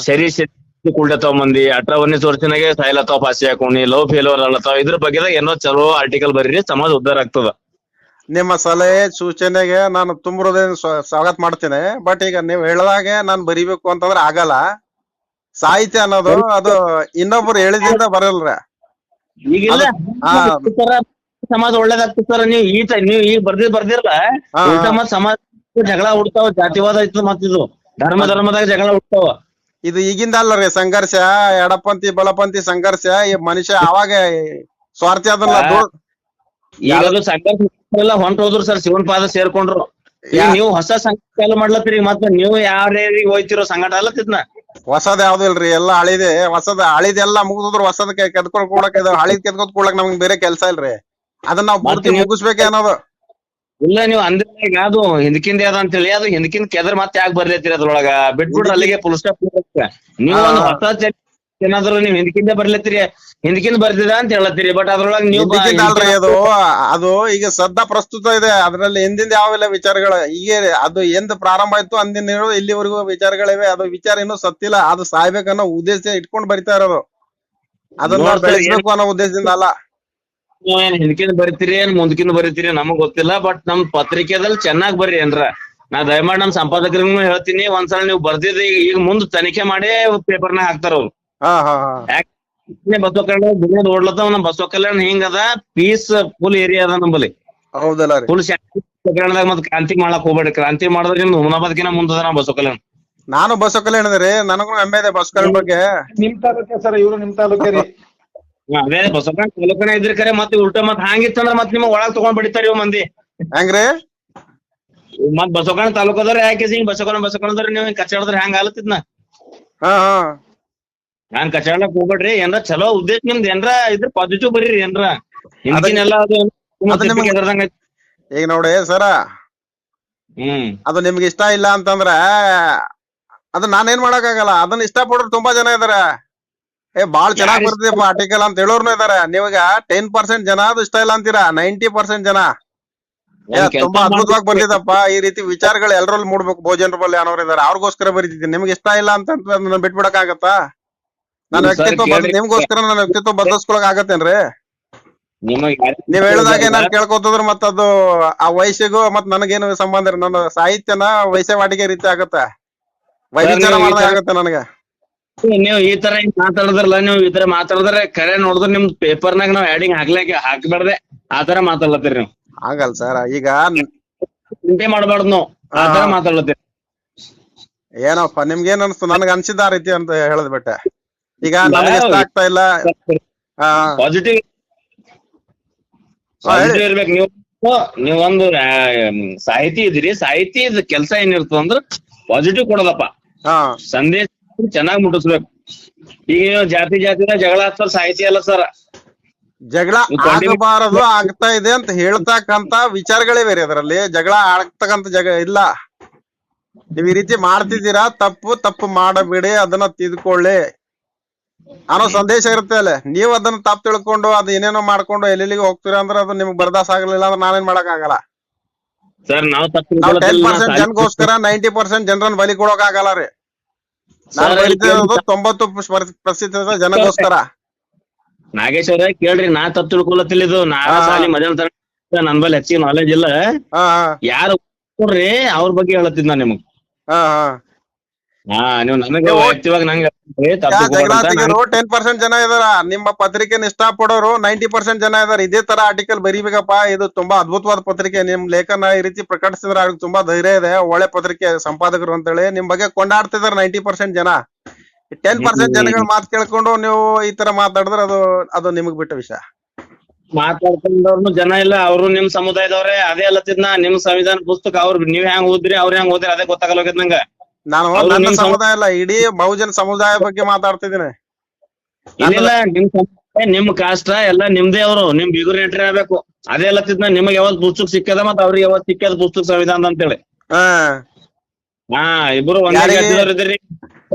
ಸರಿ ಕುಳ್ತಾವ ಮಂದಿ, 18-19 ವರ್ಷನಾಗೆ ಸಾಯ್ಲತ್ತಾವ, ಫಾಸಿ ಹಾಕೊಂಡಿ, ಲವ್ ಫೇಲ್ಯೂರ್ ಆಗ್ಲತ್ತಾವ. ಇದ್ರ ಬಗ್ಗೆ ಏನೋ ಚಲೋ ಆರ್ಟಿಕಲ್ ಬರೀರಿ, ಸಮಾಜ ಉದ್ಧಾರ ಆಗ್ತದ. ನಿಮ್ಮ ಸಲಹೆ ಸೂಚನೆಗೆ ನಾನು ತುಂಬುವುದೇ ಸ್ವಾಗತ ಮಾಡ್ತೇನೆ. ಬಟ್ ಈಗ ನೀವ್ ಹೇಳ್ದಾಗೆ ನಾನ್ ಬರಿಬೇಕು ಅಂತಂದ್ರೆ ಆಗಲ್ಲ. ಸಾಹಿತ್ಯ ಅನ್ನೋದು ಅದು ಇನ್ನೊಬ್ರು ಹೇಳಿದ್ರಿಂದ ಬರಲ್ರ. ಈಗಿಲ್ಲ ಸಮಾಜ ಒಳ್ಳೇದಾಗ್ತದ ಸರ್. ನೀವು ಈಗ ಬರ್ದಿರಲ್ಲ, ಮತ್ ಸಮಾಜ ಜಗಳ ಹುಡ್ತಾವ, ಜಾತಿವಾದ ಐತದ. ಮತ್ತಿದು ಧರ್ಮದಾಗ ಜಗಳ ಹುಡ್ತಾವ. ಇದು ಈಗಿಂದ ಅಲ್ಲರಿ ಸಂಘರ್ಷ, ಎಡಪಂಥಿ ಬಲಪಂಥಿ ಸಂಘರ್ಷ. ಈ ಮನುಷ್ಯ ಅವಾಗ ಸ್ವಾರ್ಥಿ ಅದಲ್ಲ. ಈಗ ಸಂಘರ್ಷ ಎಲ್ಲ ಹೊಂಟೋದ್ರು ಸರ್, ಶಿವನ್ ಪಾದ ಸೇರ್ಕೊಂಡ್ರು. ನೀವು ಹೊಸ ಸಂಘ ಚಾಲು ಮಾಡ್ಲತ್ತೀರಿ, ಮತ್ತೆ ನೀವು ಯಾರ್ಯಾರಿಗೆ ಹೋಯ್ತಿರೋ ಸಂಘಟ ಅಲ್ಲತ್ತಿದ್ನ ಹೊಸದ್ ಯಾವ್ದು ಇಲ್ರಿ ಎಲ್ಲಾ ಹಳಿದೆ. ಹಳಿದೆಲ್ಲಾ ಮುಗಿದ್ರು ಹೊಸದ್ ಕೆದ್ಕೊಂಡ್ ಕೂಡಕ್ ಹಳಿದ್ ಕೆದ್ಕೊಂಡ್ ಕೂಡಕ್ ನಮ್ಗೆ ಬೇರೆ ಕೆಲ್ಸ ಇಲ್ರಿ. ಅದನ್ನ ನಾವ್ ಪೂರ್ತಿ ಮುಗಿಸ್ಬೇಕೆ ಅನ್ನೋದು. ಇಲ್ಲ ನೀವು ಅಂದ್ರೆ ಈಗ ಅದು ಹಿಂದಕಿಂದ ಅದ ಅಂತೇಳಿ ಅದು ಹಿಂದಕಿಂದ ಕೆದ್ರ ಮತ್ತೆ ಯಾಕೆ ಬರ್ಲತ್ತೀರಿ ಅದ್ರೊಳಗ ಬಿಟ್ಬಿಡ್ರಿ ಅಲ್ಲಿಗೆ ಫುಲ್ ಸ್ಟಾಪ್. ನೀವು ಒಂದು ಹೊಸ ಏನಾದ್ರು ನೀವ್ ಹಿಂದಕಿಂದ ಬರ್ಲತ್ತೀರಿ, ಹಿಂದಕಿಂದ ಬರ್ತಿದ ಅಂತ ಹೇಳತ್ತೀರಿ. ಬಟ್ ಅದ್ರೊಳಗೆ ನೀವು ಅಲ್ರಿ ಅದು ಈಗ ಸದ್ದ ಪ್ರಸ್ತುತ ಇದೆ. ಅದ್ರಲ್ಲಿ ಹಿಂದಿಂದ ಯಾವೆಲ್ಲ ವಿಚಾರಗಳು ಈಗ ಅದು ಎಂದ್ ಪ್ರಾರಂಭ ಆಯ್ತು ಅಂದಿನ ಇಲ್ಲಿವರೆಗೂ ವಿಚಾರಗಳಿವೆ. ಅದು ವಿಚಾರ ಇನ್ನೂ ಸತ್ತಿಲ್ಲ. ಅದು ಸಾಯ್ಬೇಕನ್ನೋ ಉದ್ದೇಶ ಇಟ್ಕೊಂಡ್ ಬರಿತಾ ಇರೋದು. ಅದನ್ನ ಬೆಳೆಸ್ಬೇಕು ಅನ್ನೋ ಉದ್ದೇಶದಿಂದ ಅಲ್ಲ. ಏನ್ ಹಿಂದಕಿಂದ ಬರಿತೀರಿ ಏನ್ ಮುಂದಕಿಂದ ಬರಿತೀರಿ ನಮಗ್ ಗೊತ್ತಿಲ್ಲ. ಬಟ್ ನಮ್ ಪತ್ರಿಕೆದಲ್ಲಿ ಚೆನ್ನಾಗ್ ಬರ್ರಿ ಏನ್ರ. ನಾ ದಯಮಾಡಿ ನಮ್ ಸಂಪಾದಕರಿಗೂ ಹೇಳ್ತೀನಿ, ಒಂದ್ಸಲ ನೀವು ಬರ್ದಿದ್ರಿ ಈಗ ಮುಂದ್ ತನಿಖೆ ಮಾಡಿ ಪೇಪರ್ನಾಗ ಹಾಕ್ತಾರ ಅವ್ರು. ಬಸವ ಕಲ್ಯಾಣ ದುನಿಯಾದ ಓಡ್ಲತ್ತಾವ. ನಮ್ ಬಸವ ಕಲ್ಯಾಣ ಹಿಂಗದ ಪೀಸ್ ಫುಲ್ ಏರಿಯಾ ಅದ ನಂಬಲ್ಲಿ. ಹೌದಲ್ಲ ರೀ. ಫುಲ್ ಕಲ್ಯಾಣದಾಗ ಮತ್ ಕ್ರಾಂತಿ ಮಾಡಕ್ ಹೋಗ್ಬೇಡಿ. ಕ್ರಾಂತಿ ಮಾಡಿದ್ರೆ ನಿಮ್ದು ಹುಮನಾಬಾದ್ಕಿನ ಮುಂದದ ನಮ್ ಬಸವ ಕಲ್ಯಾಣ. ನಾನು ಬಸವ ಕಲ್ಯಾಣ ರೀ, ನನಗೂ ಹೆಮ್ಮೆ ಇದೆ ಬಸವ ಕಲ್ಯಾಣ ಬಗ್ಗೆ. ನಿಮ್ ತಾಲೂಕೆ ಸರ್, ಇವ್ರು ನಿಮ್ ತಾಲೂಕೆ ರೀ. ಅದೇ ಬಸವ ಕಲ್ಯಾಣ ತಾಲೂಕನ ಇದ್ರಿ ಕರೆ ಮತ್ ಉಲ್ಟಾ ಮತ್ ಹಂಗಿತ್ತಂದ್ರ ಮತ್ ನಿಮ್ಗ್ ಒಳಗ್ ತಗೊಂಡ್ ಬಿಡ್ತಾರ ಇವ್ ಮಂದಿ. ಹೆಂಗ್ರಿ ಮತ್ ಬಸವ ಕಲ್ಯಾಣ ತಾಲೂಕದವ್ರ ಯಾಕೆ ಹಿಂಗ್ ಬಸವ ಕಲ್ಯಾಣದವ್ರ ನೀವು ಕಚ್ಚಾಡಿದ್ರೆ ಹೆಂಗ್ ಆಲತ್ತಿದ್ನ? ನಾನ್ ಕಚ್ಚಾಡಕ್ ಹೋಗ್ಬೇಡ್ರಿ. ಏನ್ರ ಚಲೋ ಉದ್ದೇಶ ನಿಮ್ದು ಏನ್ರ ಇದ್ರ ಪಾಸಿಟಿವ್ ಬರೀರಿ. ಏನ್ರ ಹಿಂದಿನೆಲ್ಲ ಈಗ ನೋಡಿ ಸರ, ಅದು ನಿಮ್ಗೆ ಇಷ್ಟ ಇಲ್ಲ ಅಂತಂದ್ರ ಅದು ನಾನೇನ್ ಮಾಡಕ್ ಆಗಲ್ಲ. ಅದನ್ನ ಇಷ್ಟ ಪಡೋರು ತುಂಬಾ ಜನ ಇದಾರೆ. ಬಾಳ್ ಚೆನ್ನಾಗ್ ಬರ್ತಿದೆಪ್ಪ ಆರ್ಟಿಕಲ್ ಅಂತ ಹೇಳೋರ್ನು ಇದಾರೆ. ನೀವಾಗ 10% ಜನ ಅದು ಇಷ್ಟ ಇಲ್ಲ ಅಂತೀರಾ, 90% ಜನ ತುಂಬಾ ಅದ್ಭುತವಾಗಿ ಬರ್ತಿದಪ್ಪ. ಈ ರೀತಿ ವಿಚಾರಗಳು ಎಲ್ಲರಲ್ಲಿ ಮೂಡ್ಬೇಕು. ಭೋಜನ ಬಲ್ಲಿ ಅನ್ನೋರು ಇದಾರೆ, ಅವ್ರಿಗೋಸ್ಕರ ಬರೀತಿದ್ದೀನಿ. ನಿಮ್ಗೆ ಇಷ್ಟ ಇಲ್ಲ ಅಂತ ಬಿಟ್ಬಿಡಕ್ ಆಗತ್ತಾ? ನನ್ನ ವ್ಯಕ್ತಿತ್ವ ನಿಮ್ಗೋಸ್ಕರ ನನ್ನ ವ್ಯಕ್ತಿತ್ವ ಬದಲಿಸ್ಕೊಳಕ್ ಆಗತ್ತೇನ್ರಿ? ನೀವ್ ಹೇಳಿದಾಗೆ ನಾನ್ ಕೇಳ್ಕೊತಂದ್ರ ಮತ್ತ ಅದು ಆ ವಯಸ್ಸಿಗೂ ಮತ್ ನನಗೇನು ಸಂಬಂಧ ರೀ? ನನ್ನ ಸಾಹಿತ್ಯನ ವಯಸ್ಸವಾಟಿಗೆ ರೀತಿ ಆಗತ್ತೆ, ವೈವಿಚಾರ ಮಾಡ್ದಾಗ ಆಗತ್ತೆ ನನಗೆ. ನೀವು ಈ ತರ ಮಾತಾಡಿದ್ರಲ್ಲ, ನೀವು ಈ ತರ ಮಾತಾಡಿದ್ರೆ ಕರೆ ನೋಡಿದ್ರೆ ನಿಮ್ ಪೇಪರ್ನಾಗ ನಾವ್ ಆಡಿಂಗ್ ಹಾಕ್ಬಾರ್ದೆ ಆ ತರ ಮಾತಾಡ್ಲತ್ತೀರಿ ನೀವು. ಆಗಲ್ ಸರ್. ಈಗ ಚಿಂತೆ ಮಾಡ್ಬಾರ್ದು ನಾವು ಆ ತರ ಮಾತಾಡ್ಲತ್ತೀರಿ. ಏನಪ್ಪ ನಿಮ್ಗೆ ಏನ್ ಅನ್ಸ್ತು? ನನ್ಗ ಅನ್ಸಿದ್ದ ಆ ರೀತಿ ಅಂತ ಹೇಳದ್ ಬಿಟ್ಟೆ. ಈಗ ನನಗೆ ಇಷ್ಟ ಆಗ್ತಾ ಇಲ್ಲ. ಪಾಸಿಟಿವ್ ಇರ್ಬೇಕು. ನೀವೊಂದು ಸಾಹಿತಿ ಇದ್ರಿ, ಸಾಹಿತಿ ಕೆಲ್ಸ ಏನಿರ್ತದ ಅಂದ್ರ ಪಾಸಿಟಿವ್ ಕೊಡೋದಪ್ಪ. ಸಂದೇಶ ಚೆನ್ನಾಗ್ ಮುಟ್ಟಿಸ್ಬೇಕು. ಈಗ ಜಾತಿ ಜಗಳ ಆಗ್ತಾರ, ಸಾಹಿತಿ ಅಲ್ಲ ಸರ್. ಜಗಳ ಆಗಬಾರದು, ಆಗ್ತಾ ಇದೆ ಅಂತ ಹೇಳ್ತಕ್ಕಂತ ವಿಚಾರಗಳೇ ಬೇರೆ. ಅದರಲ್ಲಿ ಜಗಳ ಆಗ್ತಕ್ಕಂತ ಇಲ್ಲ. ನೀವ್ ಈ ರೀತಿ ಮಾಡ್ತಿದ್ದೀರಾ, ತಪ್ಪು ಮಾಡಬೇಡಿ, ಅದನ್ನ ತಿದ್ಕೊಳ್ಳಿ ಅನ್ನೋ ಸಂದೇಶ ಇರುತ್ತೆ ಅಲ್ಲೇ. ನೀವ್ ಅದನ್ನ ತಪ್ಪು ತಿಳ್ಕೊಂಡು ಅದ್ ಏನೇನೋ ಮಾಡ್ಕೊಂಡು ಎಲ್ಲೆಲ್ಲಿಗೆ ಹೋಗ್ತೀರಾ ಅಂದ್ರೆ ಅದು ನಿಮ್ಗೆ ಬರ್ದಾಸ್ ಆಗ್ಲಿಲ್ಲ ಅಂದ್ರೆ ನಾನೇನ್ ಮಾಡಕ್ ಆಗಲ್ಲ ಸರ್. ನಾವು 10% ಜನಗೋಸ್ಕರ 90% ಜನರನ್ನ ಬಲಿ ಕೊಡೋಕ್ ಆಗಲ್ಲ ರೀ. ನಾನು ಬರೀತಿರೋದು 90% ಜನಗೋಸ್ಕರ. ನಾಗೇಶ್ ಅವ್ರ ಕೇಳ್ರಿ, ನಾ ತಪ್ಪು ತಿಳ್ಕೊಳತ್ತಿಲ್ಲ. ಇದು ಸಾಲಿ ಮಧ್ಯಾಹ್ನ ನನ್ ಬಲ್ಲಿ ಹೆಚ್ಚಿಗೆ ನಾಲೆಜ್ ಇಲ್ಲ. ಯಾರು ಕೊಡ್ರಿ ಅವ್ರ ಬಗ್ಗೆ ಹೇಳತ್ತಿದ್ ನಾ ನಿಮಗ್. ನೀವು ನನಗೆ ವೈಯಕ್ತಿಕವಾಗಿ ನಂಗೆ 10% ಜನ ಇದಾರ. ನಿಮ್ಮ ಪತ್ರಿಕೆನ ಇಷ್ಟ ಪಡೋರು 90% ಜನ ಇದಾರೆ. ಇದೇ ತರ ಆರ್ಟಿಕಲ್ ಬರೀಬೇಕಪ್ಪ, ಇದು ತುಂಬಾ ಅದ್ಭುತವಾದ ಪತ್ರಿಕೆ, ನಿಮ್ ಲೇಖನ ಈ ರೀತಿ ಪ್ರಕಟಿಸಿದ್ರೆ ಅವ್ರಿಗೆ ತುಂಬಾ ಧೈರ್ಯ ಇದೆ, ಒಳ್ಳೆ ಪತ್ರಿಕೆ ಸಂಪಾದಕರು ಅಂತೇಳಿ ನಿಮ್ ಬಗ್ಗೆ ಕೊಂಡಾಡ್ತಿದಾರೆ 90% ಜನ. 10% ಜನಗಳ ಮಾತು ಕೇಳ್ಕೊಂಡು ನೀವು ಈ ತರ ಮಾತಾಡಿದ್ರೆ ಅದು ನಿಮಗ್ ಬಿಟ್ಟ ವಿಷಯ. ಮಾತಾಡ್ಕೊಂಡವ್ರು ಜನ ಇಲ್ಲ, ಅವ್ರು ನಿಮ್ ಸಮುದಾಯದವ್ರೆ. ಅದೇ ಅಲ್ಲತ್ತಿದ್ನ ನಿಮ್ ಸಂವಿಧಾನ ಪುಸ್ತಕ ನೀವ್ ಹೆಂಗ್ ಓದ್ರಿ ಅವ್ರ ಹೆಂಗ್ ಓದ್ರಿ ಅದೇ ಗೊತ್ತಾಗಲ್ಲ ನಂಗ. ನಾನು ನನ್ನ ಸಮುದಾಯ ಅಲ್ಲ, ಇಡೀ ಬಹುಜನ ಸಮುದಾಯ ಬಗ್ಗೆ ಮಾತಾಡ್ತಿದ್ದೀನಿ. ಇಲ್ಲ, ನಿಮ್ ಕಾಷ್ಟ ಎಲ್ಲ ನಿಮ್ದೇ. ಅವ್ರು ನಿಮ್ ಬೀಗರ್ ಎಂಟ್ರಿ ಆಗ್ಬೇಕು. ಅದೇ ಅಲ್ಲತ್ತಿದ್ನ ನಿಮಗ್ ಯಾವತ್ ಪುಸ್ತಕ ಸಿಕ್ಕದ ಮತ್ ಅವ್ರಿಗೆ ಯಾವತ್ ಸಿಕ್ಕದ ಪುಸ್ತಕ ಸಂವಿಧಾನ ಅಂತೇಳಿ. ಇಬ್ರು ಒಂದೇ